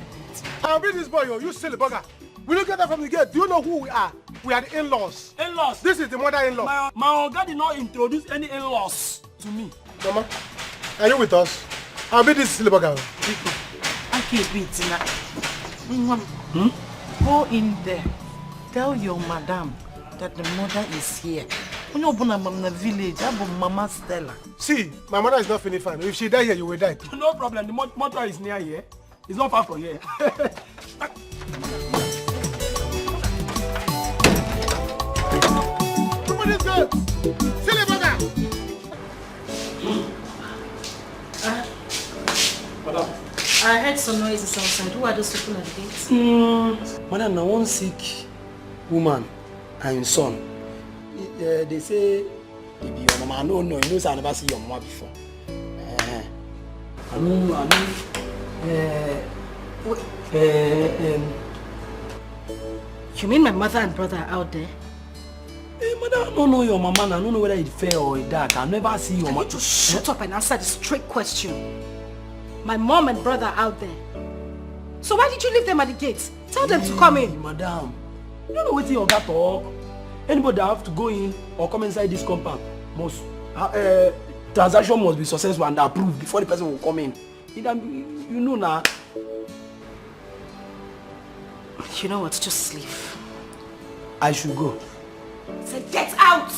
I'll beat this boy, yo. You silly bugger. We look at that from the gate. Do you know who we are? We are the in-laws. In-laws? This is the mother-in-law. My Oga did not introduce any in-laws to me. Mama, are you with us? I'll beat this silly bugger. I can't beat Go in there. Tell your madam that the mother is here. When you open the village, I have Mama Stella. See, my mother is not feeling fine. If she die here, you will die too. No problem. The mother is near here. It's not far from here. Open this gate. Silly bugger. Madam. I heard some noises outside. Who are those people at the gate? Madam, now one sick woman and son. They say they be your mama. No, you know, I never see your mama before. You mean my mother and brother are out there? Madam, I don't know your mama. I don't know whether it's fair or dark. I never see your mama. Just shut up and answer the straight question. My mom and brother are out there. So why did you leave them at the gate? Tell them to come in. Madam, you don't know what you got talk. Anybody that have to go in or come inside this compound must transaction must be successful and approved before the person will come in. You know now. You know what? Just leave. I should go. Say get out!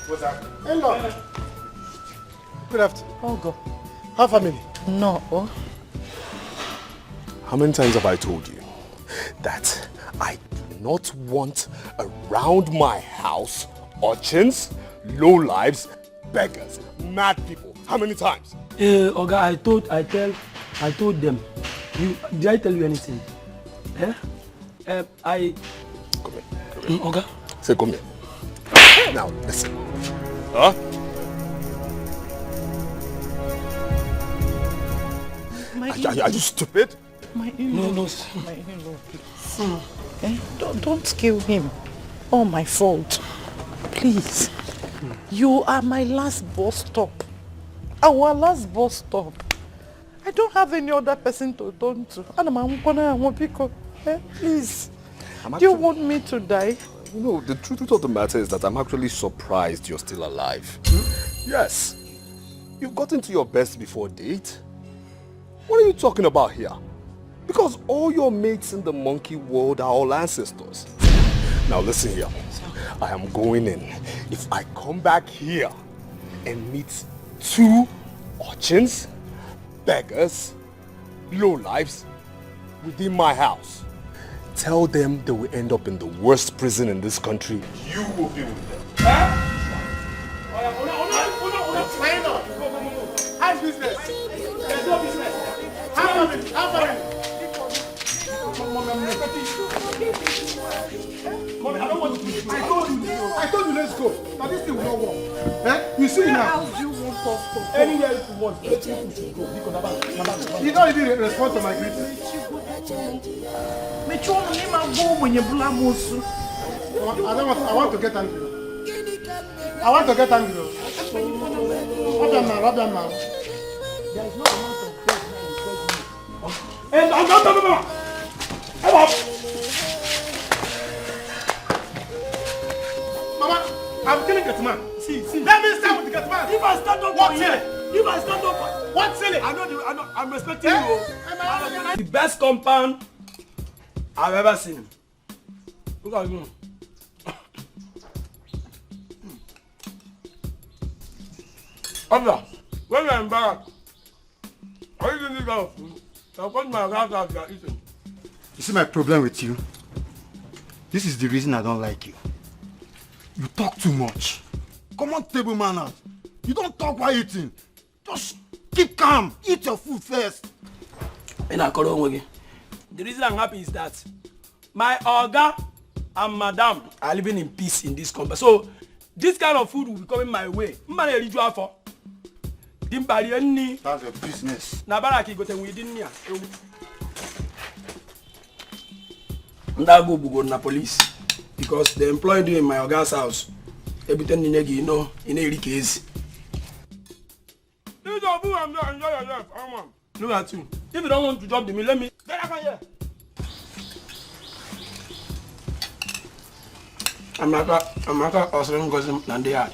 What's that? Hello. Good afternoon. Oh, go. How family? No. How many times have I told you that I do not want around my house urchins, lowlifes, beggars, mad people? How many times? Oga, I told them. Did I tell you anything? Come here. Oga. Say come here. Now listen. Huh? Are you stupid? My in-law. No. My in-law, please. Don't kill him. All my fault. Please. You are my last bus stop. Our last bus stop. I don't have any other person to turn to. Please. Do you want me to die? You know, the truth of the matter is that I'm actually surprised you're still alive. Yes. You've gotten to your best before date. What are you talking about here? Because all your mates in the monkey world are all ancestors. Now listen here. I am going in. If I come back here and meet 2 urchins, beggars, lowlifes within my house, tell them they will end up in the worst prison in this country. You will be with them. How's business? There's no business. How far? Mommy, I don't want to do it. I told you let's go. But this thing will not work. You see now. How do you want us to go? Anywhere you want, let you should go. You don't even respond to my greeting. I want to get angry. I want to get angry. Rub them now. There is no amount of praise now in praise me. Come up! Mama, I'm killing that man. See. Let me stand with the cat man. If I stand up for here, what's silly? I'm respecting you. The best compound I've ever seen. Look at you. Abba, when you're embarrassed, are you doing this? I'll put my house out, you are eating. You see my problem with you? This is the reason I don't like you. You talk too much. Come on, table manners. You don't talk while eating. Just keep calm. Eat your food first. The reason I'm happy is that my Oga and Madam are living in peace in this compound. So this kind of food will be coming my way. That's your business. Go na police because they employed you in my Oga's house. Everything you know in a case. Look at you. If you don't want to drop the meal, let me get up here. Amaka also goes in the yard.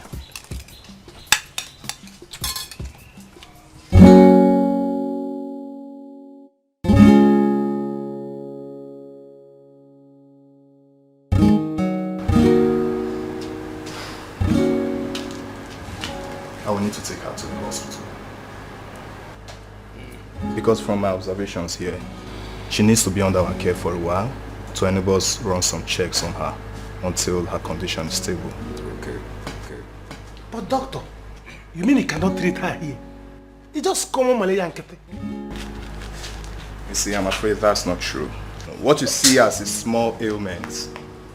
I will need to take her to the hospital. Because from my observations here, she needs to be under our care for a while to enable us run some checks on her until her condition is stable. Okay. But doctor, you mean you cannot treat her here? It's just common malaria and kete. You see, I'm afraid that's not true. What you see as a small ailment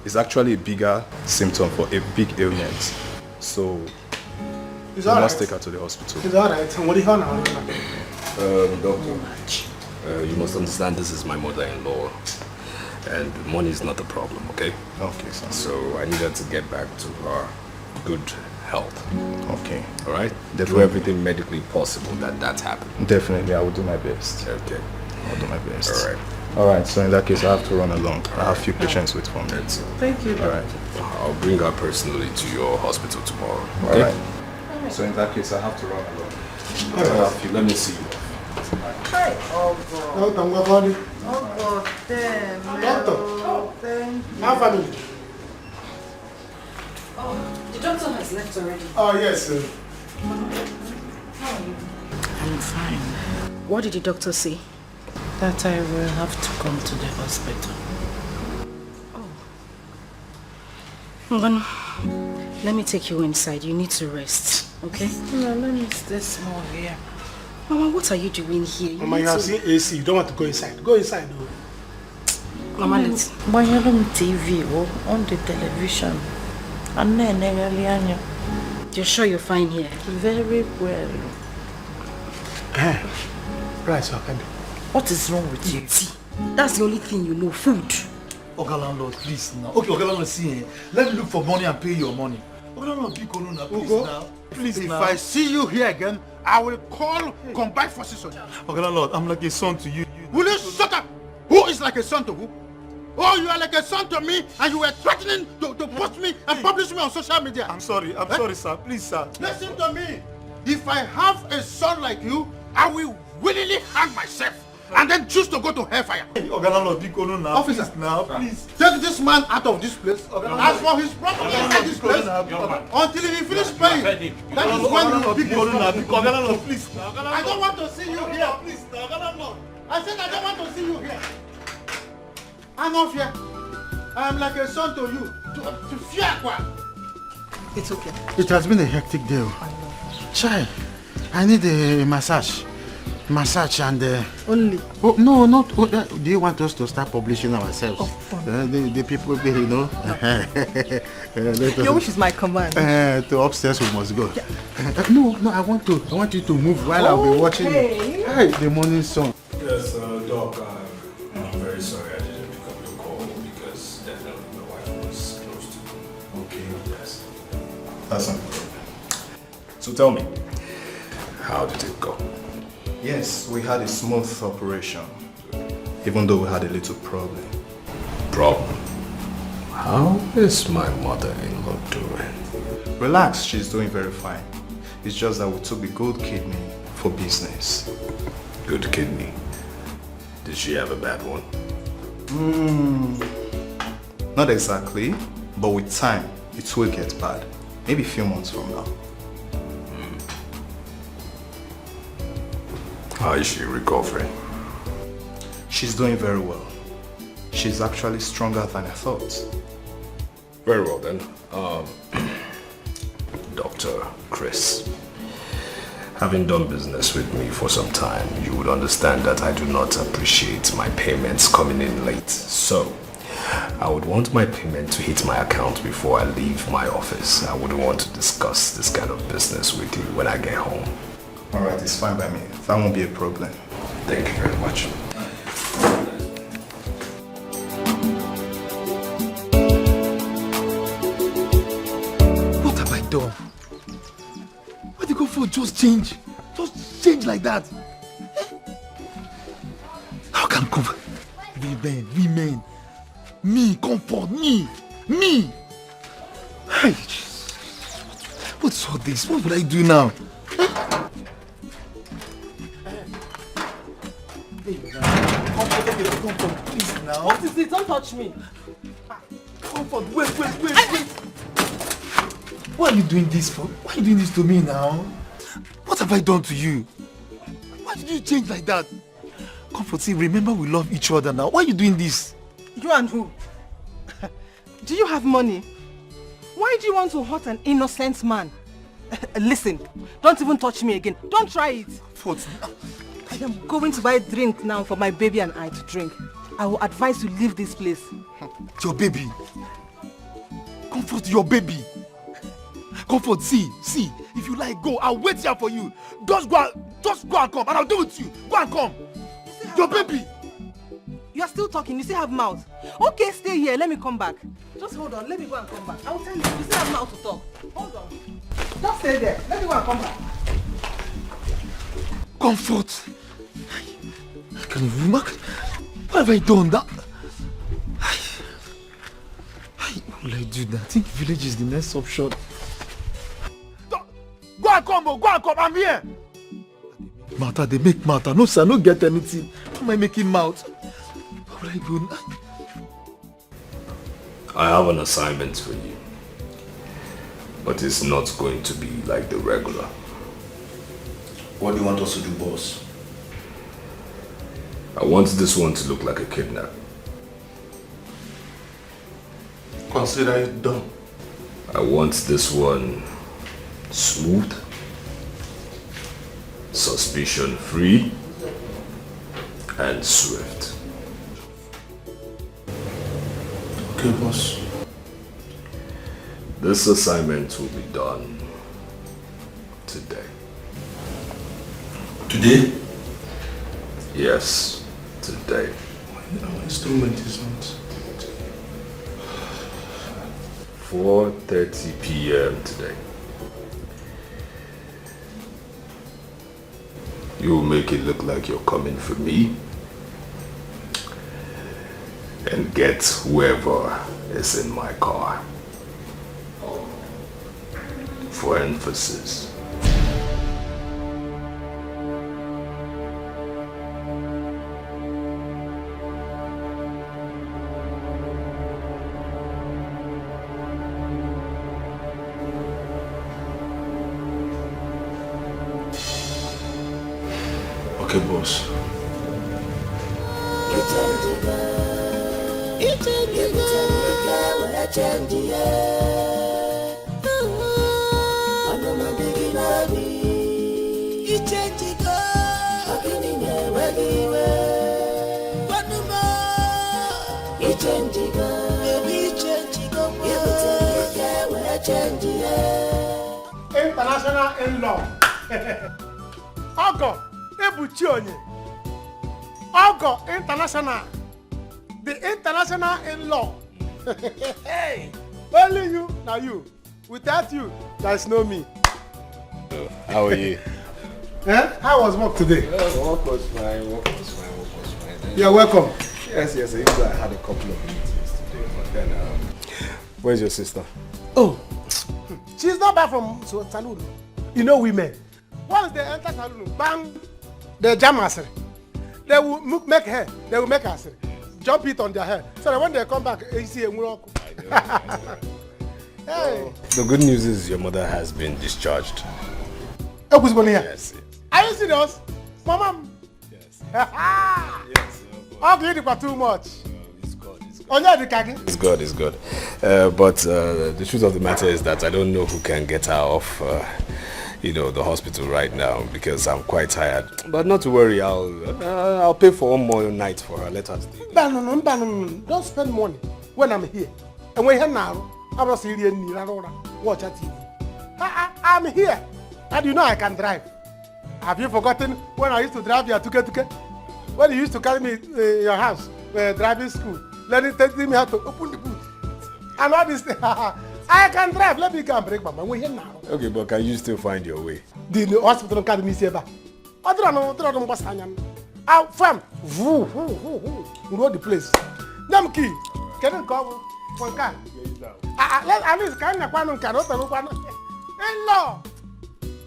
is actually a bigger symptom for a big ailment. So, we must take her to the hospital. It's alright. What do you want now? Doctor, you must understand this is my mother-in-law, and money is not a problem, okay? Okay, sir. So I need her to get back to her good health. Okay. All right? Definitely. Do everything medically possible that happens. Definitely, I will do my best. Okay. I'll do my best. All right. All right, so in that case, I have to run along. I have a few patients wait for me. Thank you. All right. I'll bring her personally to your hospital tomorrow. All Okay? right. So in that case, I have to run along. All right. Let me see you. Hi. Oh God. damn. Doctor. Oh, thank you. How family? Oh, the doctor has left already. Oh, yes, sir. How are you? I'm fine. What did the doctor say? That I will have to come to the hospital. Well, let me take you inside. You need to rest, okay? No, let me stay small here. Mama, what are you doing here? Mama, you have seen AC. You don't want to go inside. Go inside, though. Mama, let's... But you're on TV or on the television. And then you're sure you're fine here? Very well. Right, so I can do. What is wrong with you? That's the only thing you know, food. Oga Landlord, please now. Okay, Oga Landlord, see, let me look for money and pay your money. Oga Landlord, please now. Please If now. I see you here again, I will call combined forces on you. Oga Landlord, I'm like a son to you. Will you shut up? Who is like a son to who? Oh, you are like a son to me and you were threatening to post me and publish me on social media. I'm sorry, sir. Please, sir. Listen to me. If I have a son like you, I will willingly hang myself and then choose to go to hellfire. Oga Landlord, now. Officer, please, now, please. Take this man out of this place. As for his property inside this place, until he finishes paying, that is when he will pick his property. Oga Landlord, please. I don't want to see you here, please. Oga Landlord. I said I don't want to see you here. I'm not here. I am like a son to you. To fear what? It's okay. It has been a hectic day. Child, I need a massage. Massage and only. Oh no, not. Do you want us to start publishing ourselves? The people, you know. Your wish is my command. To upstairs we must go. No, I want you to move while I'll be watching the morning sun. Yes, Doc. I'm very sorry I didn't pick up your call because definitely my wife was close to me. Okay. Yes. That's not a problem. So tell me, how did it go? Yes, we had a smooth operation, even though we had a little problem. Problem? How is my mother-in-law doing? Relax, she's doing very fine. It's just that we took the good kidney for business. Good kidney? Did she have a bad one? Not exactly, but with time, it will get bad. Maybe a few months from now. How is she recovering? She's doing very well. She's actually stronger than I thought. Very well then. Dr. Chris, having done business with me for some time, you would understand that I do not appreciate my payments coming in late. So, I would want my payment to hit my account before I leave my office. I wouldn't want to discuss this kind of business with you when I get home. Alright, it's fine by me. That won't be a problem. Thank you very much. What have I done? Why did you go for just change? Just change like that? How can comfort? Women. Me, comfort, me. Hey, what's all this? What would I do now? Comfort, please now. What is it? Don't touch me. Comfort, wait. Why are you doing this for? Why are you doing this to me now? What have I done to you? Why did you change like that? Comfort, see, remember we love each other now. Why are you doing this? You and who? Do you have money? Why do you want to hurt an innocent man? Listen, don't even touch me again. Don't try it. What? I am going to buy a drink now for my baby and I to drink. I will advise you leave this place. Your baby. Comfort, your baby. Comfort, see. If you like, go. I'll wait here for you. Just go and come, and I'll do it with you. Go and come. Your baby. You are still talking. You still have mouth. Okay, stay here. Let me come back. Just hold on. Let me go and come back. I will tell you. You still have mouth to talk. Hold on. Just stay there. Let me go and come back. Comfort. Can you remark? What have I done? That? What will I do now? I think village is the next option. Go and come. I'm here. Matter, they make matter. No, sir, no get anything. How am I making mouth? What will I do now? I have an assignment for you. But it's not going to be like the regular. What do you want us to do, boss? I want this one to look like a kidnap. Consider it done. I want this one smooth, suspicion-free, and swift. Okay, boss. This assignment will be done today. Today? Yes, today. Our instrument is not. 4:30 p.m. today. You will make it look like you're coming for me and get whoever is in my car. For emphasis. Okay, boss. International in-law. Ogo, Ebuchi onye. Ogo International. The international in-law. Hey, only you, now you. Without you, there is no me. How are you? How was work today? Work was fine. You're welcome. Yes, even though I had a couple of meetings today, but then, where's your sister? Oh, she's not back from Salud. You know women. Once they enter Salud, bang, they jam us. They will make hair. They will make us jump it on their hair. So that when they come back, you see a miracle. Hey. The good news is your mother has been discharged. Yes. Are you serious? Mama? Yes. Yes. Okay, you too much. It's good. It's good, it's good. But the truth of the matter is that I don't know who can get her off, the hospital right now because I'm quite tired. But not to worry, I'll pay for one more night for her. Let her stay. No. Don't spend money when I'm here. And when you're now, I'm not serious. Watch a TV. I'm here. And you know I can drive. Have you forgotten when I used to drive your tuke? When you used to carry me your house, driving school, telling me how to open the boot. And all this thing. I can drive. Let me go and break my mind. We're here now. Okay, but can you still find your way? The hospital can't miss you. I don't know. Out from know the place. Them key. Can you come? One car. At least can in-law.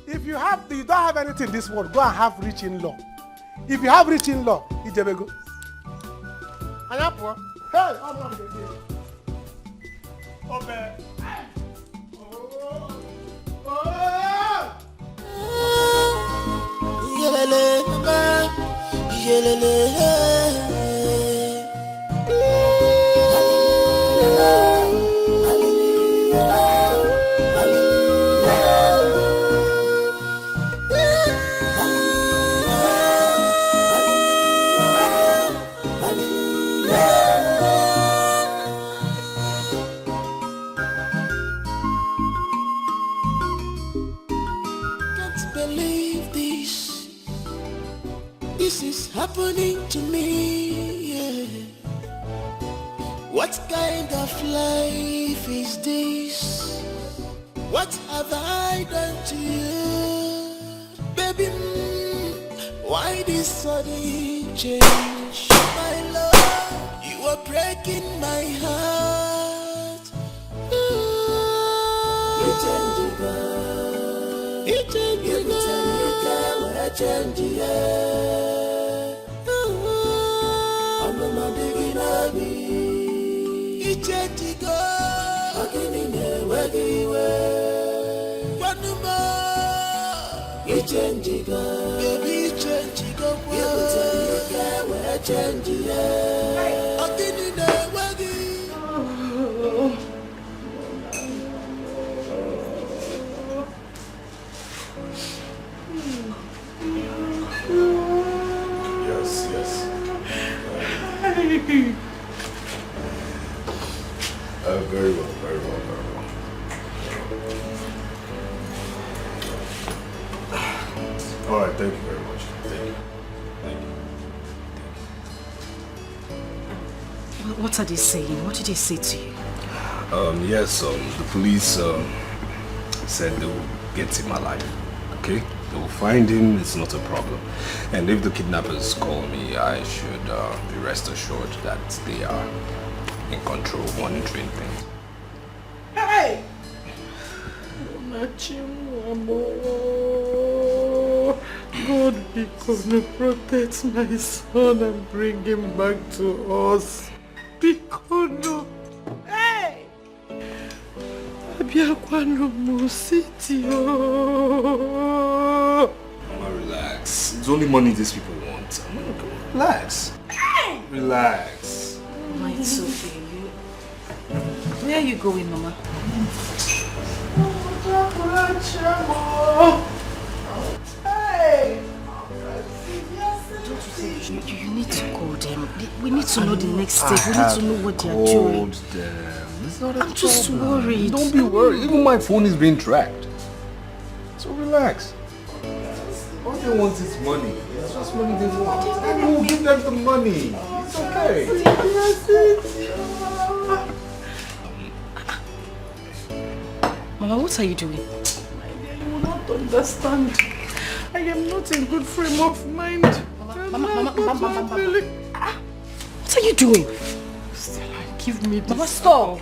If you don't have anything in this world, go and have rich in-law. If you have rich in-law, it's a go. Hey, happening to me, yeah. What kind of life is this? What have I done to you? Baby, why this sudden change? My love, you are breaking my heart. You change it, girl. You change it, girl. You change it. Yes. Very well. All right, thank you very much. Thank you. What are they saying? What did they say to you? Yes, the police said they will get him alive. Okay? They will find him, it's not a problem. And if the kidnappers call me, I should be rest assured that they are in control, monitoring things. Hey! God be gonna protect my son and bring him back to us. Because hey! Abiakwano Musiti. Mama, relax. It's only money these people want. Relax. Relax. Mama, it's okay. Where are you going, Mama? Hey! You need to call them. We need to know the next step. We need to know what they are doing. I'm just worried. Don't be worried. Even my phone is being tracked. So relax. All they want is money. It's just money they want. And we'll give them the money. It's okay. Mama, what are you doing? You will not understand. I am not in good frame of mind. Mama. What are you doing? Stella, give me this. Mama, stop.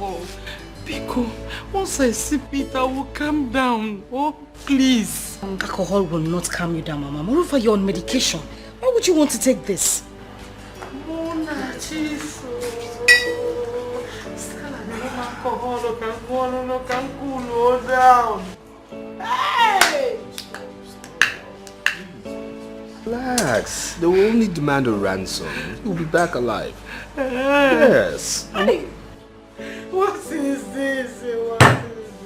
Because once I sip it, I will calm down. Oh, please. Alcohol will not calm you down, Mama. Moreover, you're on medication. Why would you want to take this? Mona, Jesus. Stella, the alcohol can cool you down. Hey! Relax. They will only demand a ransom. You'll be back alive. Yes. Hey, what is this? What is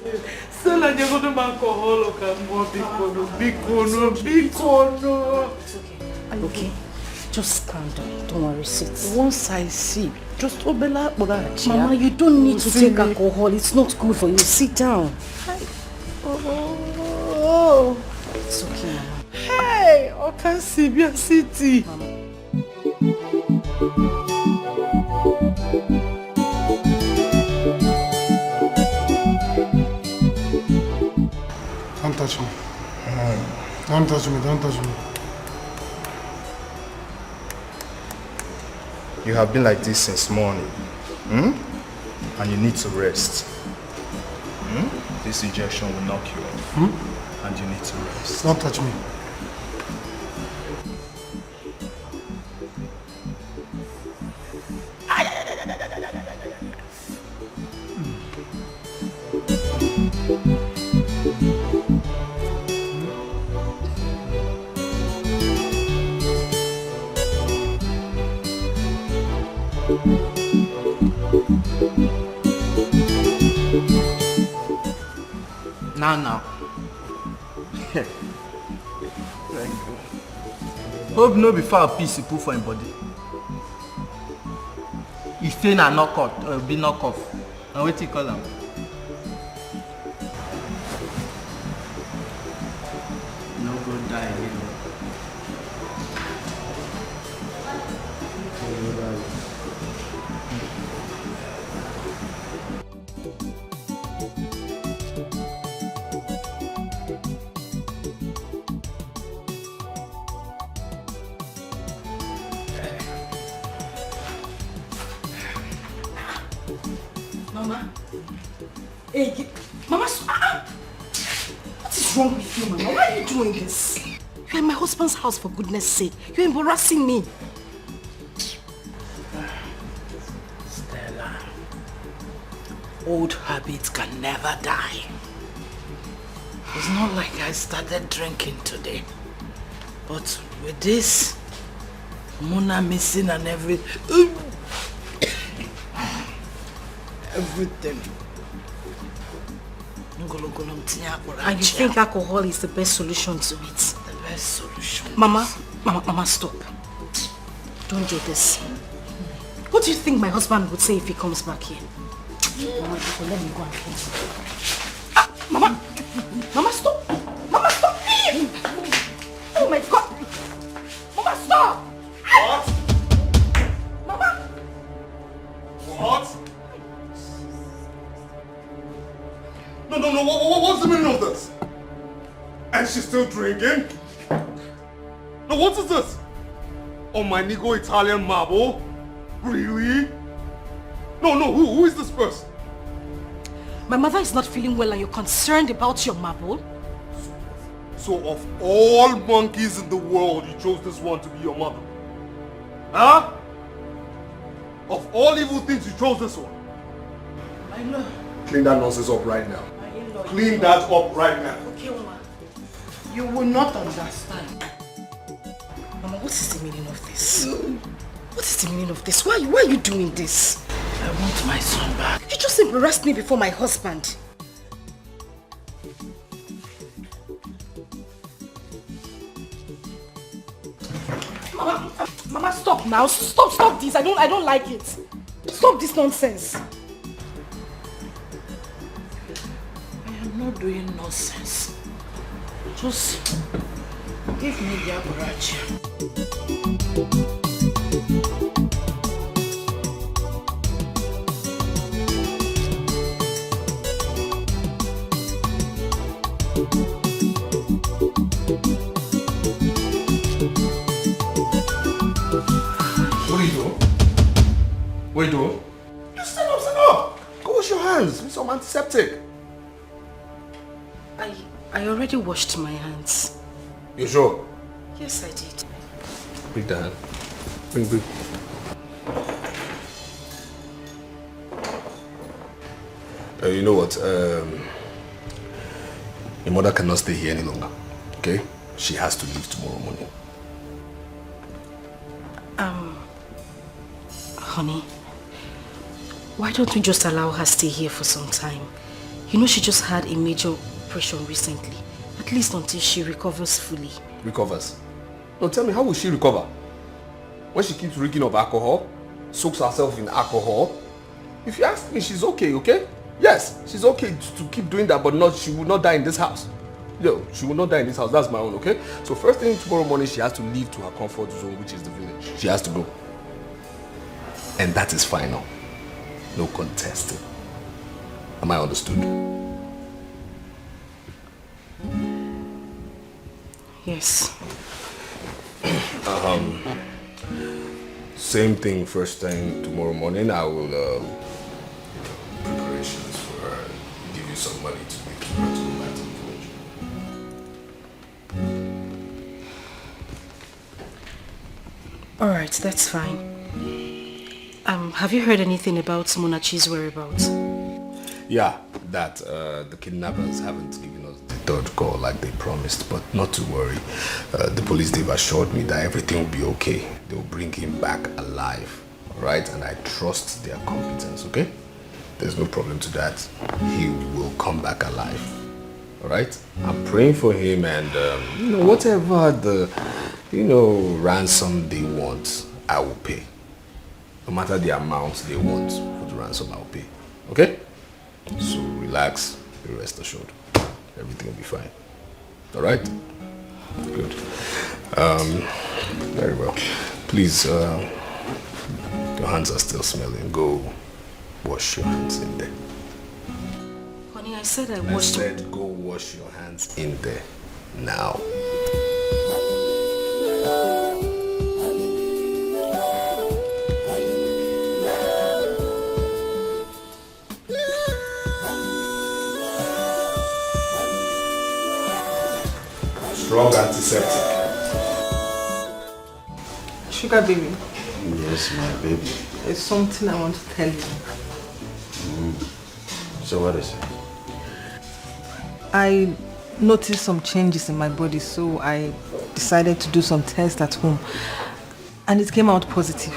this? Stella, you're going to make alcohol or Bikono. It's okay. Are you okay? Just calm down. Don't worry, sit. Once I see, just obela. Mama, you don't need to take alcohol. It's not good for you. Sit down. Oh. It's okay, Mama. Hey, Okansibia City. Mama. Don't touch me. Don't touch me. Don't touch me. You have been like this since morning. And you need to rest. This rejection will knock you off. And you need to rest. Don't touch me. Now. Hope no be foul piece you put for him body. If they na knock out or be knock off, now what you call them? No go die again. Mama. Hey, Mama, what is wrong with you, Mama? Why are you doing this? You're in my husband's house, for goodness sake. You're embarrassing me. Stella, old habits can never die. It's not like I started drinking today. But with this, Mona missing and everything. And you think alcohol is the best solution to it? The best solution. Mama, stop. Don't do this. What do you think my husband would say if he comes back here? Mama, let me go and finish. Mama, stop. Mama, stop. Oh my God. Mama, stop. What? Mama. What? No, what's the meaning of this? And she's still drinking? No, what is this? Oh, my Nigo Italian marble? Really? No, who is this person? My mother is not feeling well and you're concerned about your marble? So of all monkeys in the world, you chose this one to be your mother? Huh? Of all evil things, you chose this one? I know. Clean that nonsense up right now. Clean that up right now. Okay, Mama. You will not understand. Mama, what is the meaning of this? What is the meaning of this? Why are you doing this? I want my son back. You just embarrassed me before my husband. Mama, stop now. Stop this. I don't like it. Stop this nonsense. I'm not doing nonsense. Just give me the apparat. What are you doing? What are you doing? Just stand up. Go wash your hands with some antiseptic. I already washed my hands. You sure? Yes, I did. Bring the hand. Bring. You know what? Your mother cannot stay here any longer. Okay? She has to leave tomorrow morning. Honey, why don't we just allow her stay here for some time? You know she just had a major operation recently. At least until she recovers fully. Recovers? No, tell me, how will she recover? When she keeps drinking of alcohol, soaks herself in alcohol? If you ask me, she's okay, okay? Yes, she's okay to keep doing that, but she will not die in this house. Yo, she will not die in this house. That's my own, okay? So first thing tomorrow morning, she has to leave to her comfort zone, which is the village. She has to go. And that is final. No contesting. Am I understood? Yes. Same thing first thing tomorrow morning. I will preparations for her. Give you some money to make her to go back to the village. Alright, that's fine. Have you heard anything about Munachi's whereabouts? Yeah, that the kidnappers haven't given us the third call like they promised, but not to worry. The police, they've assured me that everything will be okay. They'll bring him back alive, alright? And I trust their competence, okay? There's no problem to that. He will come back alive, alright? I'm praying for him, and whatever the, ransom they want, I will pay. No matter the amount they want for the ransom, I'll pay. Okay? So relax, be rest assured. Everything will be fine. Alright? Good. Very well. Please, your hands are still smelling. Go wash your hands in there. Honey, I said I washed... I said go wash your hands in there. Now. Strong antiseptic. Sugar baby. Yes, my baby. There's something I want to tell you. So what is it? I noticed some changes in my body, so I decided to do some tests at home. And it came out positive.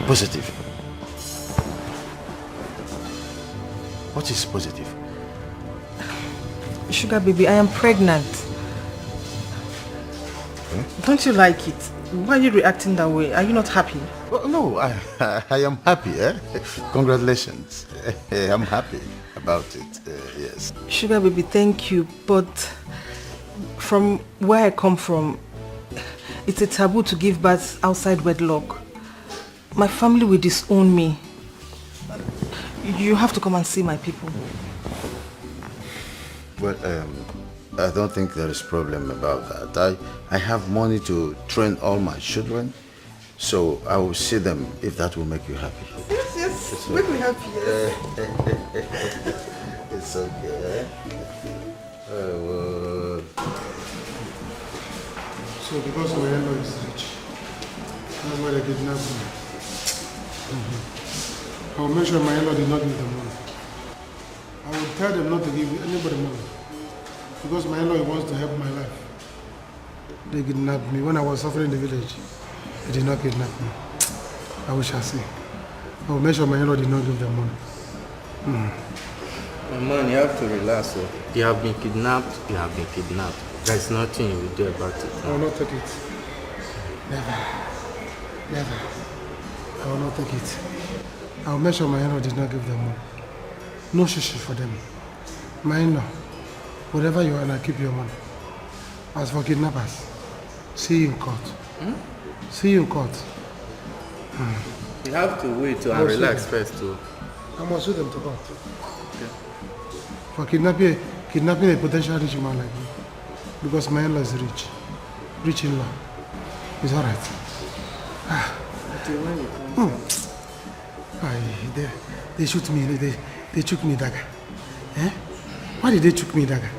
Positive? What is positive? Sugar baby, I am pregnant. Don't you like it? Why are you reacting that way? Are you not happy? Oh, no, I am happy. Congratulations. I'm happy about it. Yes. Sugar baby, thank you. But from where I come from, it's a taboo to give birth outside wedlock. My family will disown me. You have to come and see my people. Well, I don't think there is a problem about that. I have money to train all my children, so I will see them if that will make you happy. Yes, make me happy. It's okay. So because my in-law is rich, that's why they kidnapped me. I will make sure my in-law did not give them money. I will tell them not to give anybody money. Because my in-law wants to help my life. They kidnapped me when I was suffering in the village. They did not kidnap me. I wish I see. I will make sure my in-law did not give them money. My man, you have to relax. You have been kidnapped. You have been kidnapped. There's nothing you will do about it. I will not take it. Never. Never. I will not take it. I will make sure my in-law did not give them money. No shishi for them. My in-law, whatever you want, I keep your money. As for kidnappers, see you in court. See you in court. You have to wait and relax first too. I must sue them to court. Okay. For kidnapping a potential rich man like me. Because my in-law is rich. Rich in-law. It's alright. They shoot me. They took me dagger. Eh? Why did they took me dagger?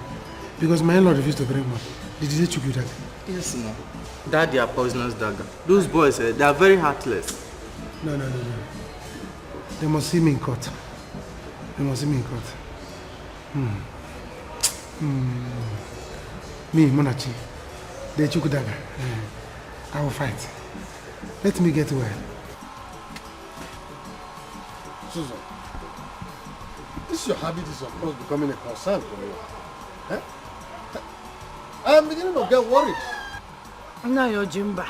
Because my in-law refused to bring money. Did they took you dagger? Yes, no. That they are poisonous dagger. Those boys, they are very heartless. No. They must see me in court. They must see me in court. Me, Monachi, they took dagger. I will fight. Let me get well. Susan, this your habit is of course becoming a concern for me. Eh? I am beginning to get worried. Nayo Jimba,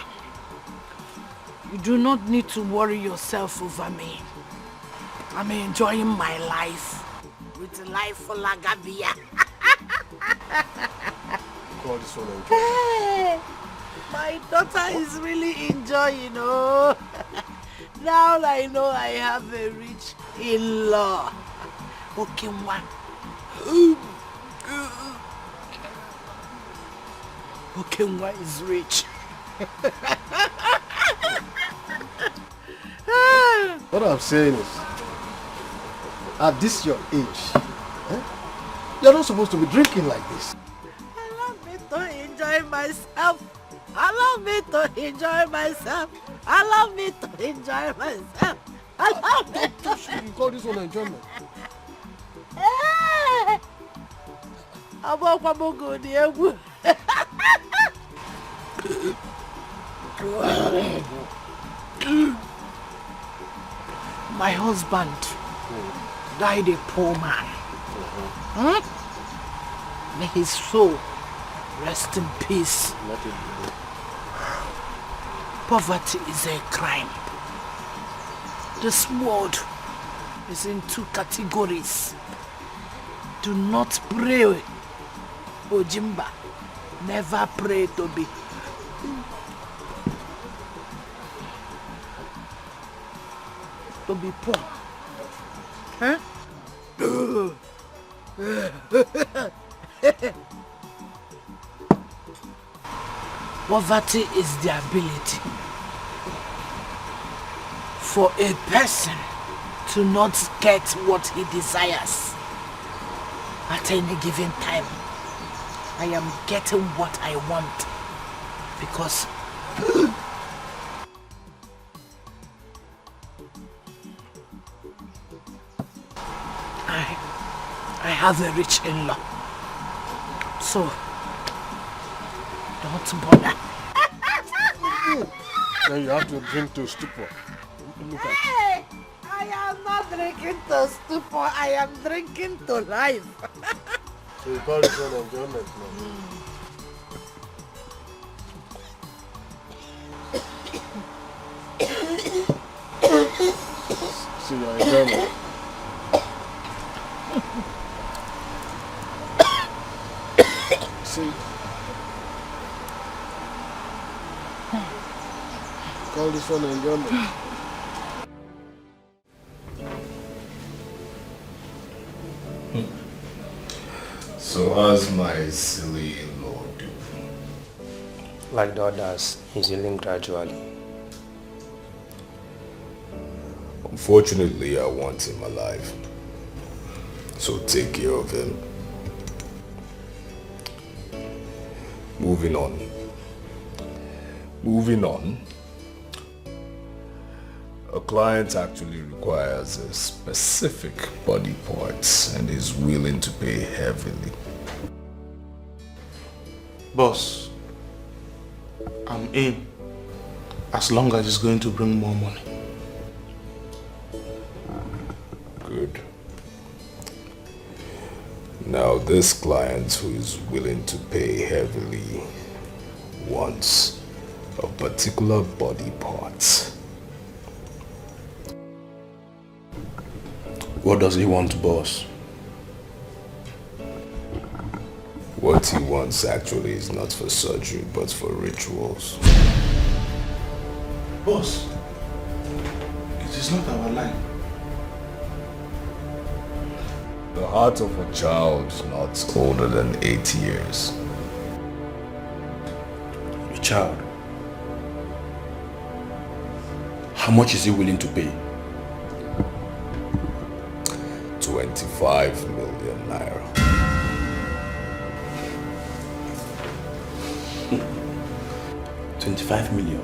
you do not need to worry yourself over me. I'm enjoying my life with life for Lagabia. Call this one enjoy. Hey, my daughter is really enjoying, oh. Now I know I have a rich in-law. Okay, one. Okay, one is rich. What I'm saying is, at this your age, you're not supposed to be drinking like this. Allow me to enjoy myself. Allow me to enjoy myself. Allow me to enjoy myself. Allow me to... You call this one enjoyment? My husband died a poor man. May his soul rest in peace. Poverty is a crime. This world is in two categories. Do not pray, Ojimba. Never pray to be. To be poor. Huh? Poverty is the ability for a person to not get what he desires at any given time. I am getting what I want because I have a rich in-law. So don't bother. Then you have to drink to stupor. Look at Hey, I am not drinking to stupor. I am drinking to life. So you call this one enjoyment now? See your enjoyment. See? Call this one enjoyment. So how's my silly in-law doing? Like the others, he's healing gradually. Unfortunately, I want him alive. So take care of him. Moving on. A client actually requires a specific body parts and is willing to pay heavily. Boss, I'm in as long as it's going to bring more money. Good. Now this client who is willing to pay heavily wants a particular body part. What does he want, boss? What he wants actually is not for surgery, but for rituals. Boss, it is not our line. The heart of a child is not older than 8 years. A child? How much is he willing to pay? 25 million naira. 25 million.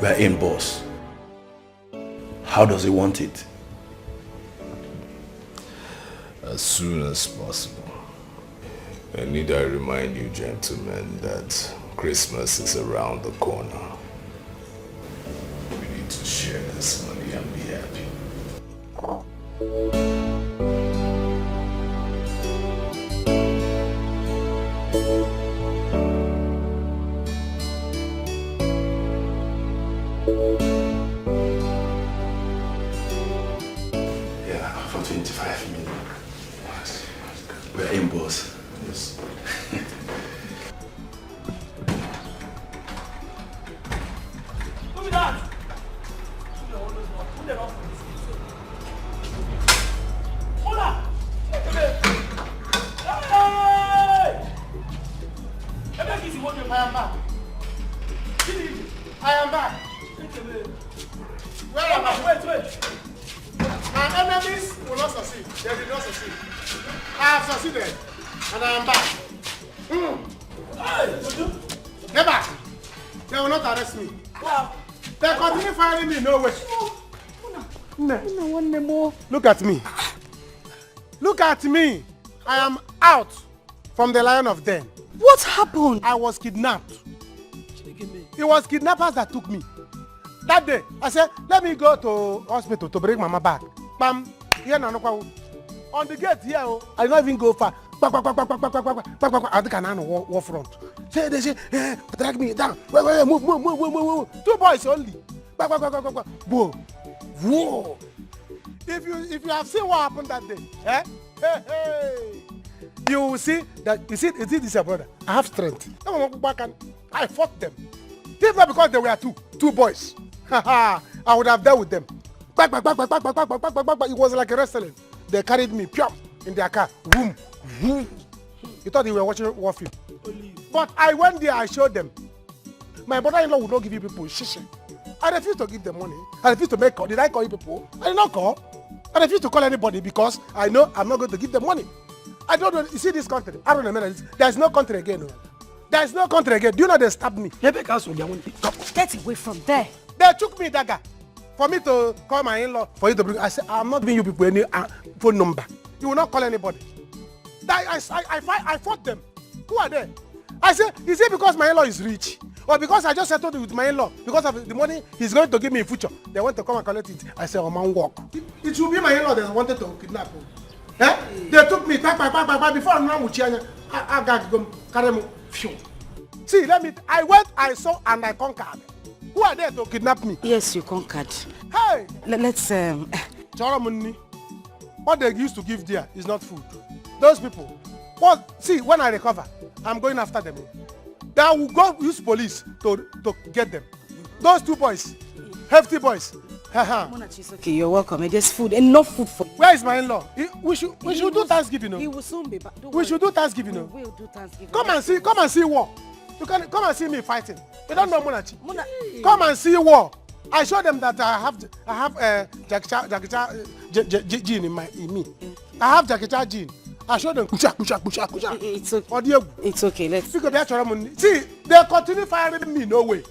We are in, boss. How does he want it? As soon as possible. And need I remind you, gentlemen, that Christmas is around the corner. this money and be happy. Yeah, for 25 million. We're in, boss. Yes. Who is that? Hold on! Hey! I am back. I am back. Where am I? Wait. My enemies will not succeed. They did not succeed. I have succeeded. And I am back. Never. They will not arrest me. They continue firing me. No way. Look at me. Look at me. I am out from the Lion of Den. What happened? I was kidnapped. It was kidnappers that took me. That day, I said, let me go to hospital to bring mama back. Bam. Here na on the gate here, I did not even go far. I think I know war front. They say, drag me down. Wait, move. 2 boys only. Whoa. Whoa. If you have seen what happened that day, hey. You will see that you see this your brother. I have strength. I fought them. If not because they were two boys, I would have dealt with them. It was like a wrestling. They carried me in their car. Boom. You thought they were watching war film. But I went there, I showed them. My brother-in-law would not give you people shishi. I refused to give them money. I refused to make call. Did I call you people? I did not call. I refused to call anybody because I know I'm not going to give them money. I don't know. You see this country? I don't know. There's no country again. No. There's no country again. Do you know they stabbed me? Get away from there. They took me dagger for me to call my in-law for you to bring. I said, I'm not giving you people any phone number. You will not call anybody. I fought them. Who are they? I said, is it because my in-law is rich? Or because I just settled with my in-law? Because of the money he's going to give me in future. They want to come and collect it. I said, man, walk. It should be my in-law that wanted to kidnap him. They took me before I'm not with you. I got to carry me. See, I went, I saw, and I conquered. Who are there to kidnap me? Yes, you conquered. Hey! Let's what they used to give there is not food. Those people. Well, see, when I recover, I'm going after them. They will go use police to get them. Those 2 boys, hefty boys. It's okay, you're welcome. There's food, enough food for you. Where is my in-law? We should do Thanksgiving. He will soon be back. We should do Thanksgiving. We will do Thanksgiving. Come and see war. You can come and see me fighting. You don't know Munachi. Come and see war. I show them that I have gene in me. I have Jakicha gene. I show them. It's okay. It's okay. Let's see. They continue firing me. No way.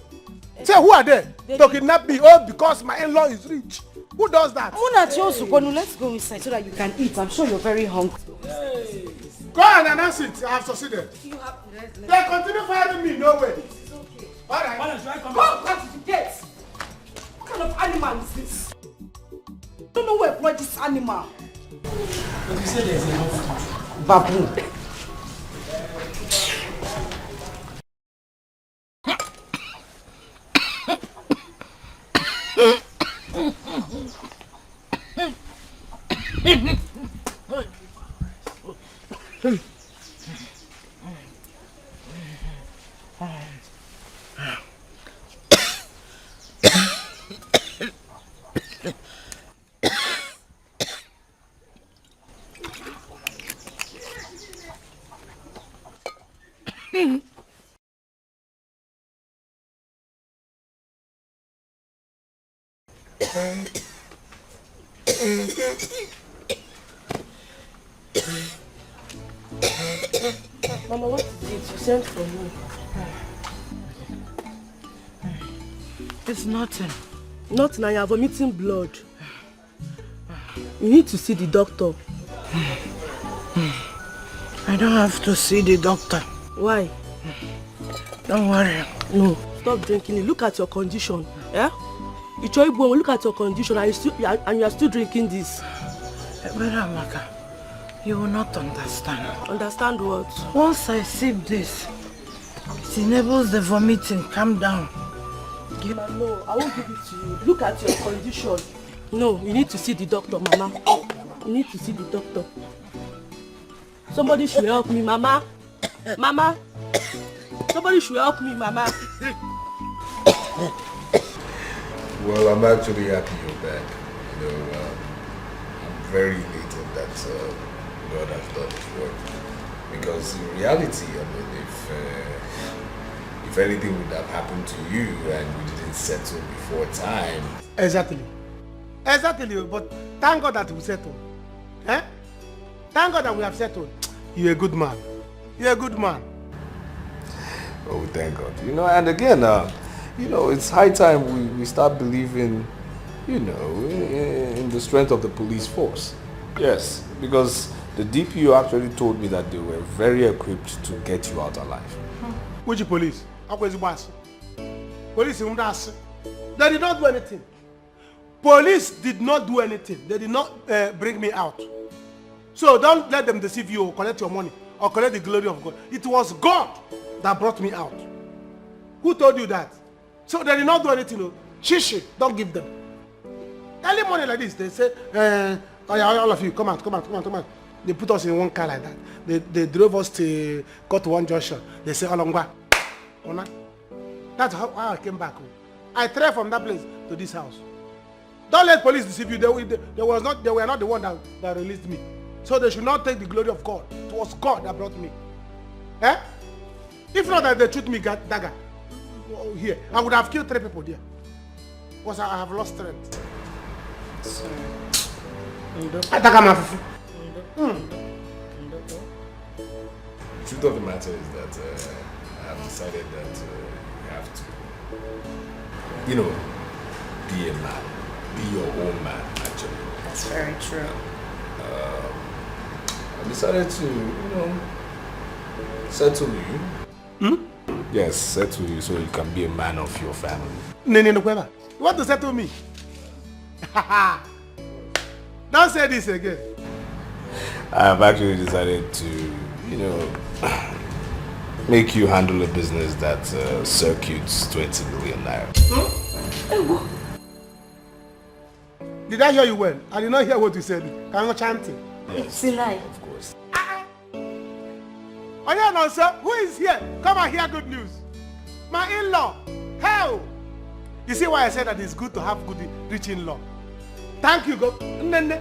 Say, who are they? To kidnap me? Oh, because my in-law is rich. Who does that? Let's go inside so that you can eat. I'm sure you're very hungry. Hey. Go and announce it. I have succeeded. They continue firing me. No way. It's okay. All right. What did you get? What kind of animal is this? I don't know who employed this animal. But you said there's enough. Baboon. Mama, what is it? You sent for me. It's nothing. Nothing, I am vomiting blood. You need to see the doctor. I don't have to see the doctor. Why? Don't worry. No, stop drinking it. Look at your condition. Yeah? Look at your condition and you are still drinking this. Brother Amaka, you will not understand. Understand what? Once I sip this, it enables the vomiting. Calm down. No, I won't give it to you. Look at your condition. No, you need to see the doctor, Mama. You need to see the doctor. Somebody should help me, Mama. Mama. Somebody should help me, Mama. Well, I'm actually happy you're back. You know, I'm very elated that God has done His work. Because in reality, I mean, if anything would have happened to you and we didn't settle before time. Exactly, but thank God that we settled. Eh? Thank God that we have settled. You're a good man. You're a good man. Oh, thank God. You know, and again, you know, it's high time we start believing, you know, in the strength of the police force. Yes, because the DPO actually told me that they were very equipped to get you out alive. Which police? Police in Umdas. They did not do anything. Police did not do anything. They did not bring me out. So don't let them deceive you or collect your money or collect the glory of God. It was God that brought me out. Who told you that? So they did not do anything. No. Shishi, don't give them. Early morning like this, they say, all of you, come out. They put us in one car like that. They drove us to go to one junction. They say, Olongwa. That's how I came back home. I traveled from that place to this house. Don't let police deceive you. They were not the one that released me. So they should not take the glory of God. It was God that brought me. Eh? If not that they shoot me dagger here, I would have killed 3 people there. Because I have lost strength. Sorry. The truth of the matter is that I have decided that you have to, you know, be a man. Be your own man, actually. That's very true. I decided to, you know, settle you. Yes, settle you so you can be a man of your family. You want to settle me? Don't say this again. I have actually decided to, you know, make you handle a business that circuits 20 million naira. Did I hear you well? I did not hear what you said. Can you chanting? Yes. Of course. Oh yeah, now sir, who is here? Come and hear good news. My in-law. Hell. You see why I said that it's good to have good, rich in-law. Thank you, God. Nene.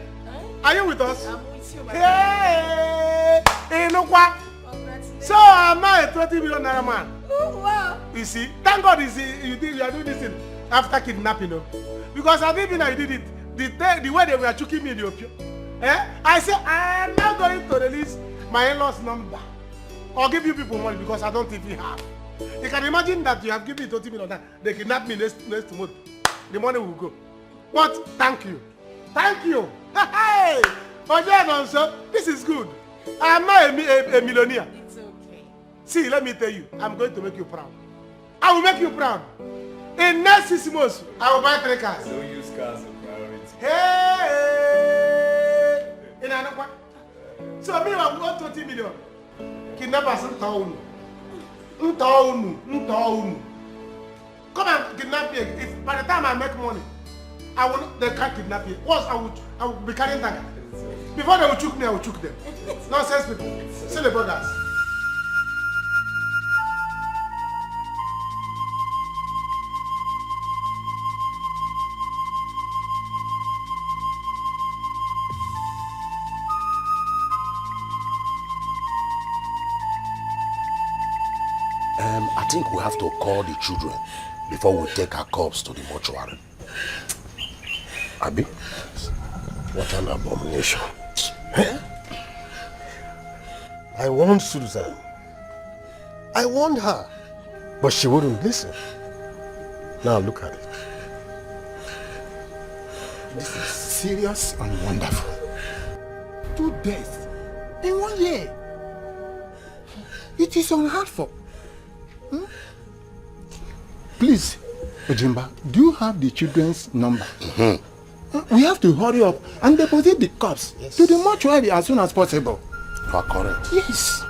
Are you with us? I'm with you, my Hey! Hey, no what? So am I a 20 million naira man? Oh, wow. You see, thank God you are doing this thing after kidnapping, no? Because I didn't know you did it. The way they were choking me in the opium. I said I am not going to release my in-laws number or give you people money because I don't even have. You can imagine that you have given me 20 million that they kidnap me next month. The money will go. But thank you. Thank you. Hey! But yeah, no, sir, this is good. I am not a millionaire. It's okay. See, let me tell you, I'm going to make you proud. I will make you proud. In next 6 months, I will buy 3 cars. Don't use cars as priority. Hey! In another. So me, I want 20 million. Kidnappers in town. Come and kidnap me. If by the time I make money, they can't kidnap me. Once I will be carrying that. Before they will choke me, I will choke them. Nonsense people. See the brothers. I think we have to call the children before we take our corpse to the mortuary. Abi? What an abomination. I warned Susan. I warned her. But she wouldn't listen. Now look at it. This is serious and wonderful. 2 deaths in 1 year. It is unheard of. Please, Ojimba, do you have the children's number? We have to hurry up and deposit the corpse to the mortuary as soon as possible. You are correct. Yes.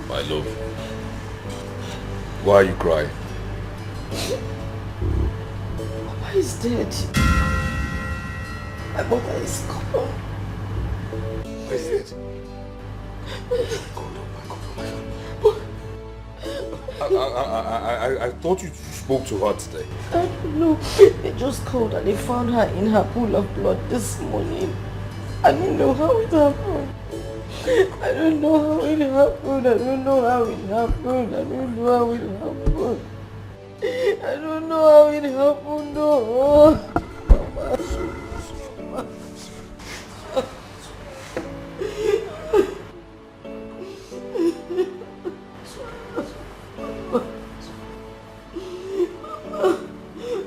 My love, why are you crying? Papa is dead. My mother is gone. Why is it? I thought you spoke to her today. I don't know. They just called and they found her in her pool of blood this morning. I don't know how it happened. I don't know how it happened. I don't know how it happened. I don't know how it happened. I don't know how it happened. No.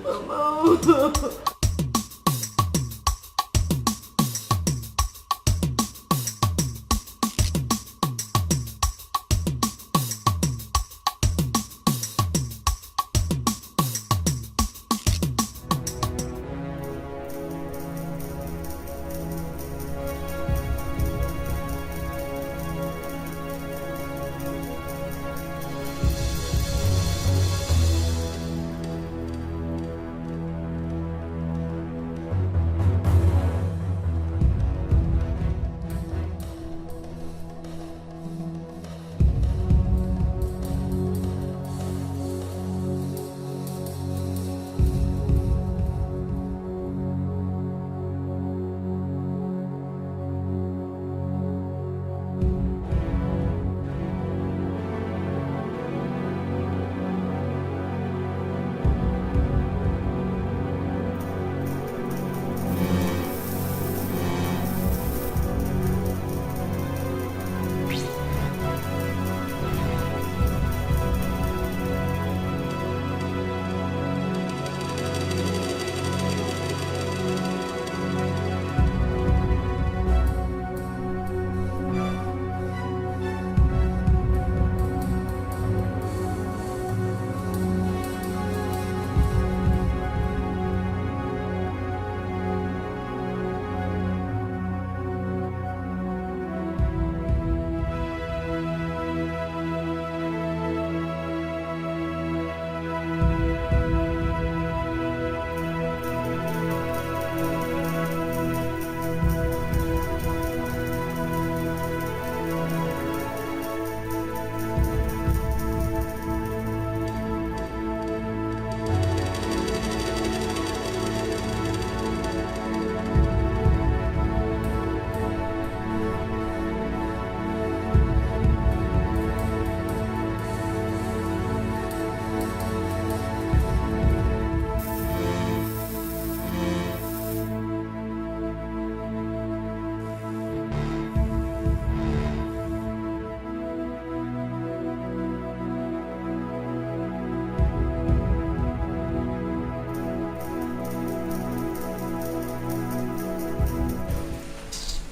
Mama.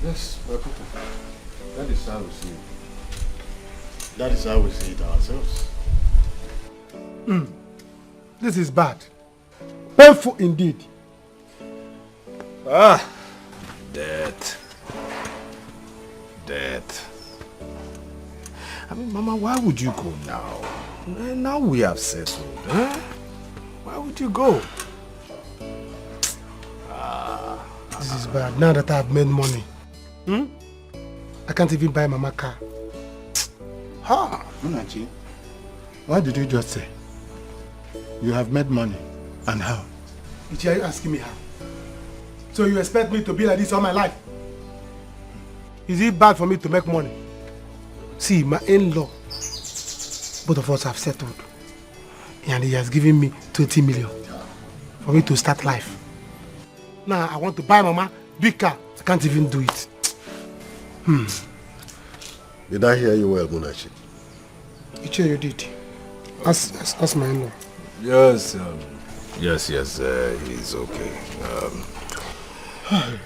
Yes, my people. That is how we see it. That is how we see it ourselves. This is bad. Painful indeed. Death. I mean, Mama, why would you go now? Now we have settled, eh? Why would you go? This is bad. Now that I've made money, I can't even buy Mama car. Ha! Munachi, what did you just say? You have made money. And how? Ichi, are you asking me how? So you expect me to be like this all my life? Is it bad for me to make money? See, my in-law, both of us have settled. And he has given me 20 million for me to start life. Now I want to buy Mama big car. I can't even do it. Did I hear you well, Munachi? You did. Ask my in-law. Yes, yes, he's okay.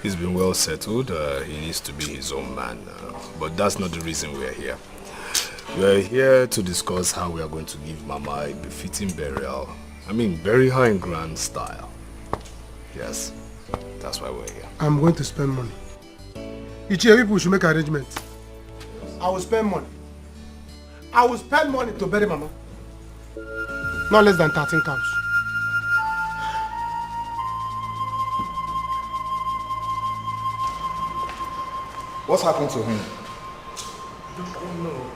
He's been well settled. He needs to be his own man. But that's not the reason we're here. We're here to discuss how we are going to give Mama a befitting burial. I mean, bury her in grand style. Yes, that's why we're here. I'm going to spend money. Ichie, people should make arrangements. I will spend money. I will spend money to bury Mama. Not less than 13 cows. What's happened to him? I don't know.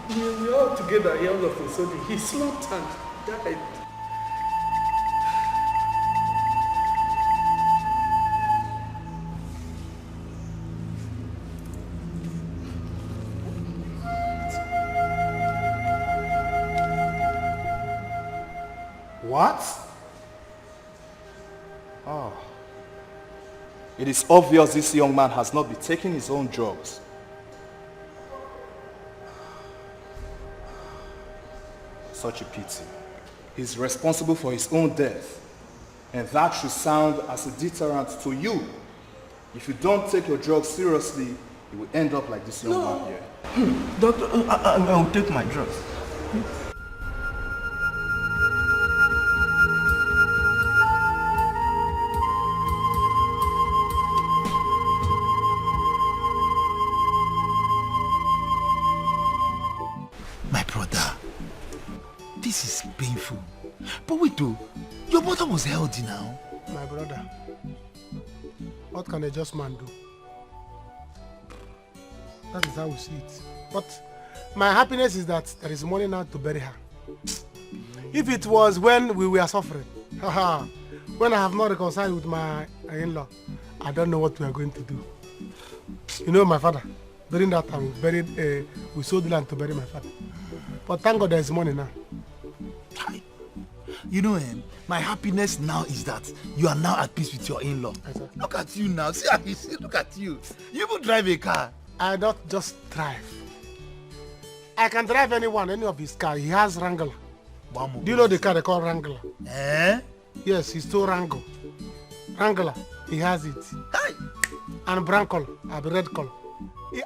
We were all together here all of a sudden. He slumped and died. What? Oh. It is obvious this young man has not been taking his own drugs. Such a pity. He's responsible for his own death. And that should sound as a deterrent to you. If you don't take your drugs seriously, you will end up like this young man here. Doctor, I will take my drugs. My brother, this is painful. But wait though, your mother was healthy now. My brother, what can a just man do? That is how we see it. But my happiness is that there is money now to bury her. If it was when we were suffering, when I have not reconciled with my in-law, I don't know what we are going to do. You know my father, during that time we sold land to bury my father. But thank God there is money now. You know, my happiness now is that you are now at peace with your in-law. Exactly. Look at you now. See how you see. Look at you. You even drive a car. I don't just drive. I can drive any of his car. He has Wrangler. Do you know the car they call Wrangler? Eh? Yes, he's still Wrangler. Wrangler, he has it. Hey. And brown color, red color.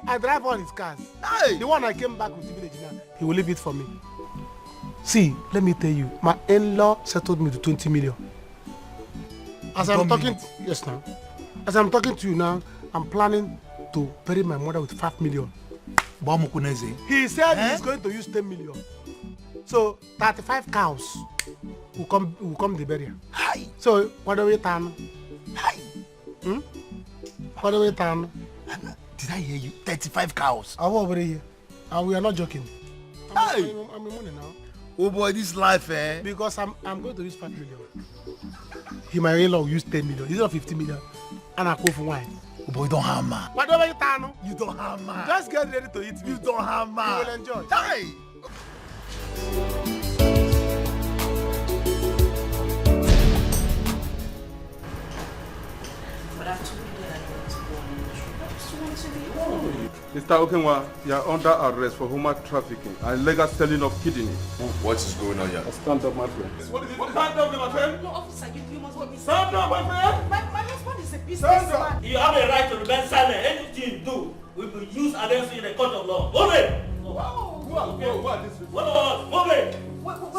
I drive all his cars. Hey. The one I came back with the village now, he will leave it for me. See, let me tell you, my in-law settled me to 20 million. As I'm talking, yes now. As I'm talking to you now, I'm planning to bury my mother with 5 million. He said he's going to use 10 million. So 35 cows will come the burial. Hi. So what do we turn? Hi. What do we turn? Did I hear you? 35 cows. I'm over here. And we are not joking. Hey. I'm in money now. Oh boy, this life, eh? Because I'm going to use 5 million. My in-law will use 10 million. He's not 50 million. And I go for wine. Oh boy, don't hammer. What do you turn? You don't hammer. Just get ready to eat me. You don't hammer. You will enjoy. Hey. Mr. Okenwa, you are under arrest for human trafficking and illegal selling of kidney. What is going on here? Stand up, my friend. What is it? Stand up, my friend. No, officer, you must be. Stand up, my friend. My husband is a businessman. You have a right to remain silent. Anything you do will be used against you in the court of law. Move it! Who are these people? Move it! Move it!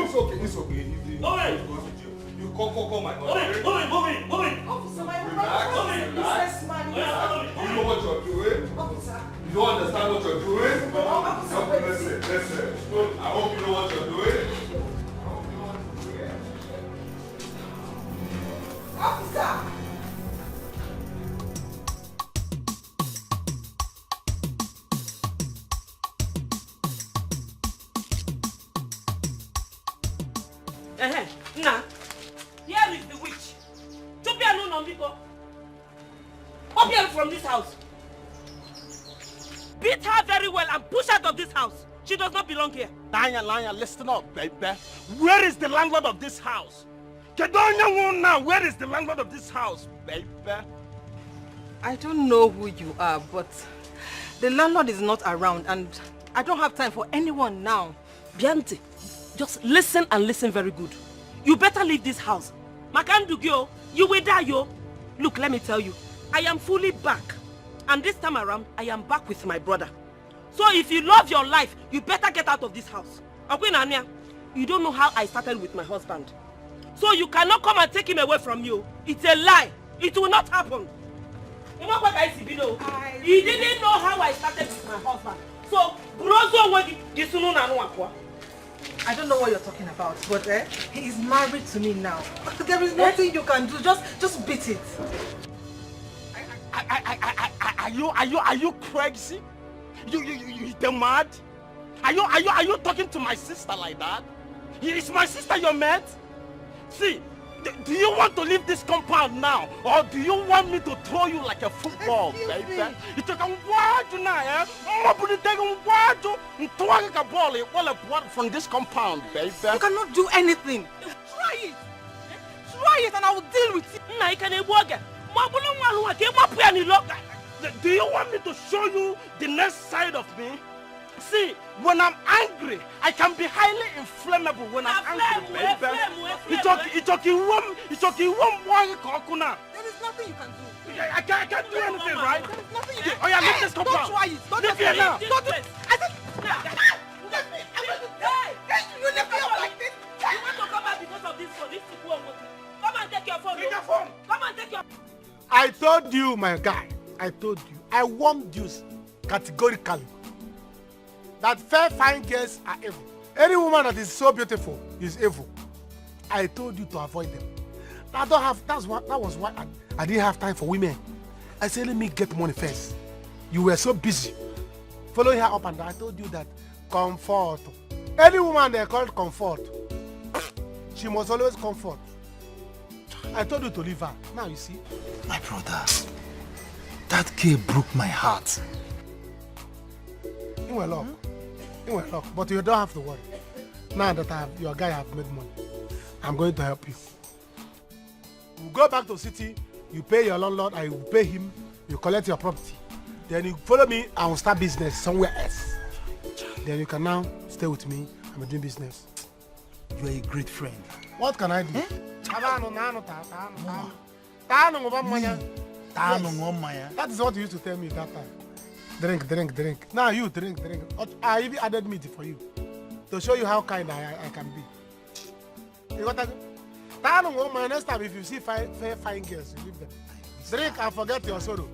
It's okay, it's okay. Move it! You call my Move it! Move it! Officer, my husband is a businessman. You know what you're doing? Officer. You don't understand what you're doing? Officer, listen. I hope you know what you're doing. Officer! Nah, here is the witch. Chopia no Nambiko. Up here from this house. Beat her very well and push her out of this house. She does not belong here. Lion, listen up, baby. Where is the landlord of this house? Now, where is the landlord of this house, baby? I don't know who you are, but the landlord is not around and I don't have time for anyone now. Bianti, just listen and listen very good. You better leave this house. Makandugyo, you will die, yo. Look, let me tell you, I am fully back. And this time around, I am back with my brother. So if you love your life, you better get out of this house. Akwinania, you don't know how I started with my husband. So you cannot come and take him away from you. It's a lie. It will not happen. He didn't know how I started with my husband. So, I don't know what you're talking about, but he is married to me now. There is nothing you can do. Just beat it. Are you crazy? You mad? Are you talking to my sister like that? Is my sister your mate? See, do you want to leave this compound now, or do you want me to throw you like a football, baby? You took a word now, from this compound, baby. You cannot do anything. Try it. Try it, and I will deal with it. Do you want me to show you the next side of me? See, when I'm angry, I can be highly inflammable when I'm angry, baby. It's okay, There is nothing you can do. I can't do anything, right? There is nothing you can do. Oh yeah, leave this compound. Don't try it. Don't Leave here now. Don't do it. I said, you left me up like this. You want to come back because of this phone? This is one. Come and take your phone. Take your phone. Come and take your. I told you, my guy. I told you. I warned you categorically that fair, fine girls are evil. Any woman that is so beautiful is evil. I told you to avoid them. I don't have. That was why I didn't have time for women. I said, let me get money first. You were so busy following her up and down. I told you that comfort. Any woman they call comfort, she must always comfort. I told you to leave her. Now you see. My brother, that girl broke my heart. You were luck. You were luck. But you don't have to worry. Now that your guy have made money, I'm going to help you. You go back to the city, you pay your landlord, I will pay him, you collect your property. Then you follow me, I will start business somewhere else. Then you can now stay with me, I'm doing business. You are a great friend. What can I do? Yes. That is what you used to tell me that time. Drink. Now you drink. I even added meat for you to show you how kind I can be. You got that? Next time if you see fine girls, you leave them. Drink and forget your sorrow.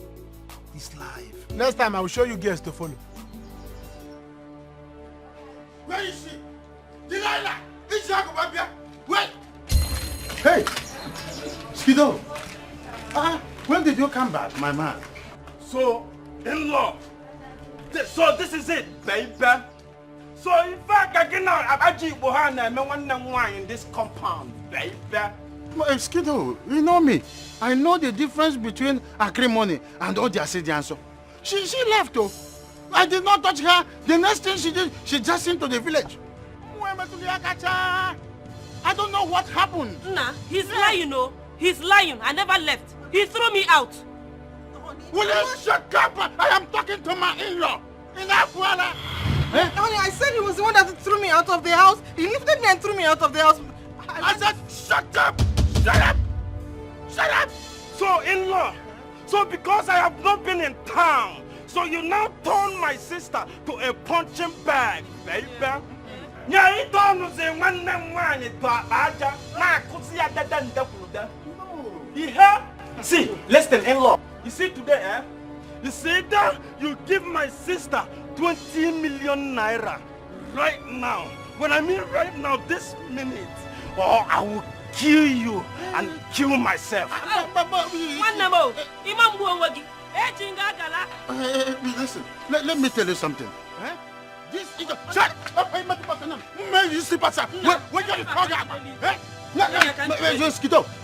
This life. Next time I will show you girls to follow. Where is she? Delilah! Wait! Hey! Skido! When did you come back, my man? So, in-law, so this is it, baby. So in fact, I get out in this compound, baby. Skido, you know me. I know the difference between acrimony and Odiasidianso. She left, though. I did not touch her. The next thing she did, she just into the village. I don't know what happened. Nah, he's lying, you know. He's lying. I never left. He threw me out. Will you shut up? I am talking to my in-law. Honey, I said he was the one that threw me out of the house. He lifted me and threw me out of the house. I said, shut up! Shut up! Shut up! So, in-law, so because I have not been in town, so you now turn my sister to a punching bag, baby. See, listen, in-law. You see today, you see that you give my sister 20 million naira right now. When I mean right now, this minute, or I will kill you and kill myself. Listen, let me tell you something. This is a... Shut up! You sleep outside. What are you talking about?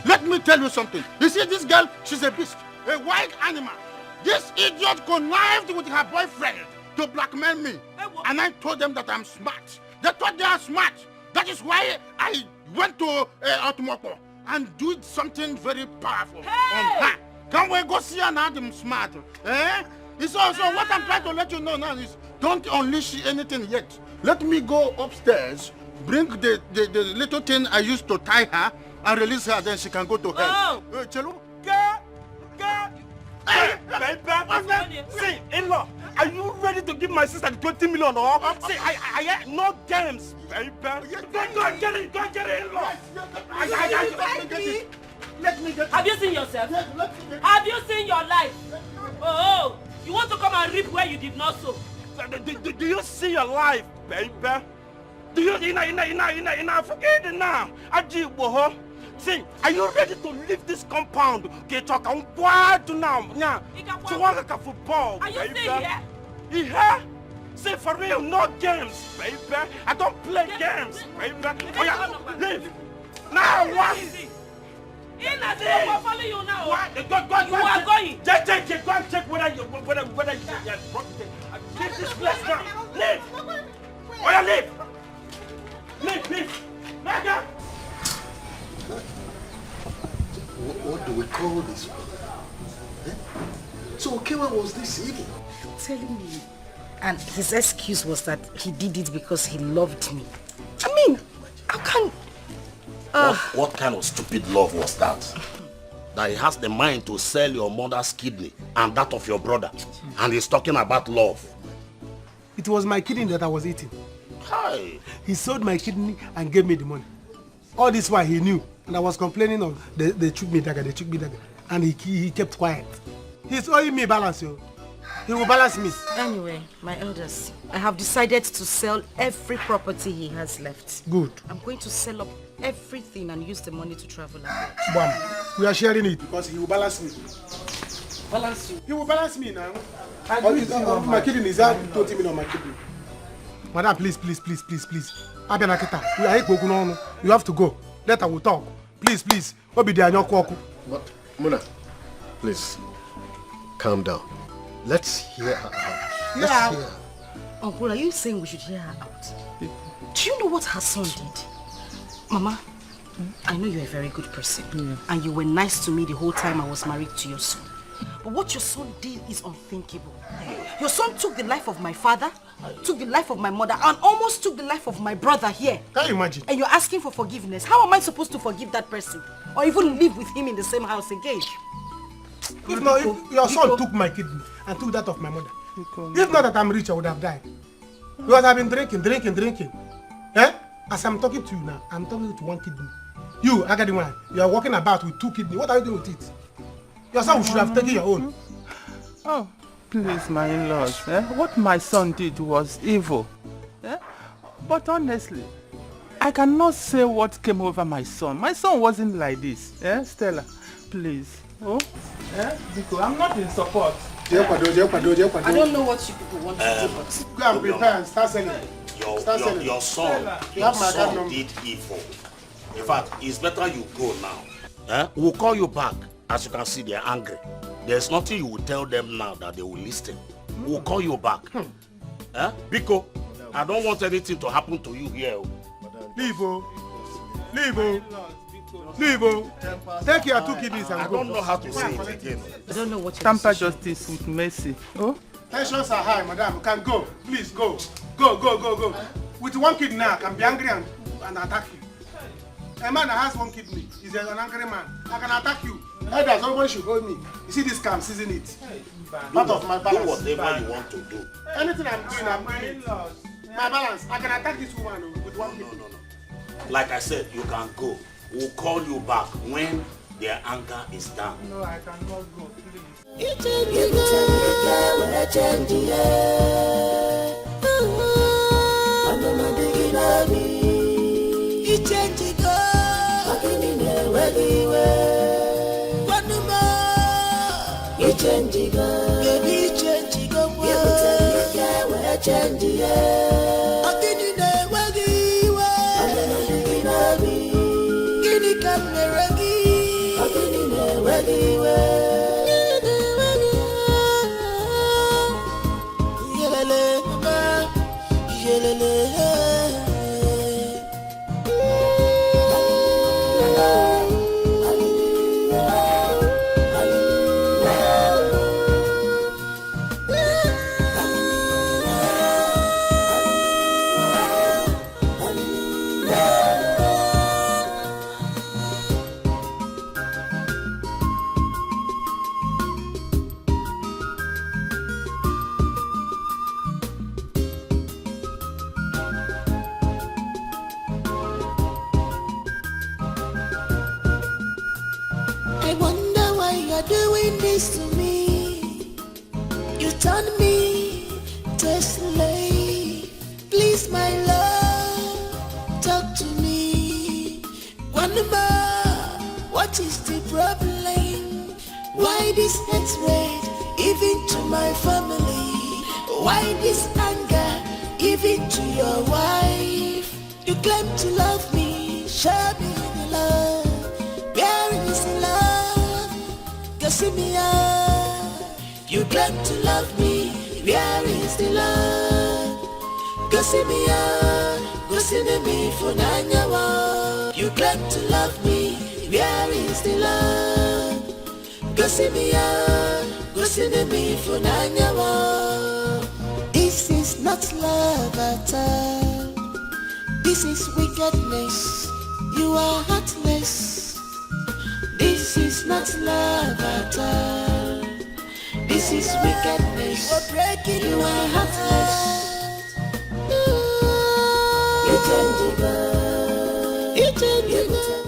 Let me tell you something. You see this girl, she's a beast, a wild animal. This idiot connived with her boyfriend to blackmail me. And I told them that I'm smart. They thought they are smart. That is why I went to Otumoko and do something very powerful on her. Can we go see an Adam smart? Eh? It's also what I'm trying to let you know now is don't unleash anything yet. Let me go upstairs, bring the little thing I used to tie her, and release her, then she can go to hell. Chelu? See, in-law, are you ready to give my sister the 20 million or? See, I no games, baby. Go get it, in-law. Let me get it. Have you seen yourself? Have you seen your life? Oh, you want to come and reap where you did not sow? Do you see your life, baby? Do you forget it now? See, are you ready to leave this compound? Get talk on what now? Yeah. To work a football. Are you still here? Yeah. See, for real, no games, baby. I don't play games, baby. Oh yeah, leave. Now what? We'll follow you now. What? You are going. Go and check whether you leave this place now. Leave. Oh yeah, leave. Leave. Mega. What do we call this one? Eh? So Okewa was this evil? I'm telling you. And his excuse was that he did it because he loved me. I mean, how can... What kind of stupid love was that? That he has the mind to sell your mother's kidney and that of your brother. And he's talking about love. It was my kidney that I was eating. Hi. He sold my kidney and gave me the money. All this while he knew. And I was complaining of the took me dagger. And he kept quiet. He's owing me balance, yo. He will balance me. Anyway, my elders, I have decided to sell every property he has left. Good. I'm going to sell up everything and use the money to travel abroad. Bam. We are sharing it because he will balance me. Balance you? He will balance me now. My kidney is out 20 million on my kidney. Madam, please. You have to go. Later we'll talk. Please. What be the anyoko? But Muna, please, calm down. Let's hear her out. Let's hear her. Uncle, are you saying we should hear her out? Do you know what her son did? Mama, I know you're a very good person. And you were nice to me the whole time I was married to your son. But what your son did is unthinkable. Your son took the life of my father, took the life of my mother, and almost took the life of my brother here. Can you imagine? And you're asking for forgiveness. How am I supposed to forgive that person? Or even live with him in the same house again? If your son took my kidney and took that of my mother, if not that I'm rich, I would have died. Because I've been drinking. Eh? As I'm talking to you now, I'm talking to one kidney. You, Agadiwan, you are walking about with two kidneys. What are you doing with it? Your son should have taken your own. Oh, please, my in-laws. What my son did was evil. But honestly, I cannot say what came over my son. My son wasn't like this. Stella, please. Because I'm not in support. I don't know what you people want to do, but... Go and prepare and start selling. Your son did evil. In fact, it's better you go now. We'll call you back. As you can see, they're angry. There's nothing you will tell them now that they will listen. We'll call you back. Biko, I don't want anything to happen to you here. Leave. Take your two kidneys and go. I don't know how to say it again. I don't know what you're Tamper justice with mercy. Tensions are high, madam. You can go. Please go. Go. With one kidney now, I can be angry and attack you. A man that has one kidney is an angry man. I can attack you. Either somebody should hold me. You see this scam, isn't it? Part of my balance. Do whatever you want to do. Anything I'm doing it. My balance. I can attack this woman with one kidney. No. Like I said, you can go. We'll call you back when their anger is down. No, I cannot go, please. doing this to me. You turn me to a slave. Please, my love, talk to me. One more, what is the problem? Why this hatred, even to my family? Why this anger, even to your wife? You claim to love me, show me the love. Where is the love? Go see me out. You claim to love me, where is the love? Go see me out, go see me for Nanyawa. You claim to love me, where is the love? Go see me out, go see me for Nanyawa. This is not love at all. This is wickedness. You are heartless. This is not love at all. This is wickedness. You are heartless.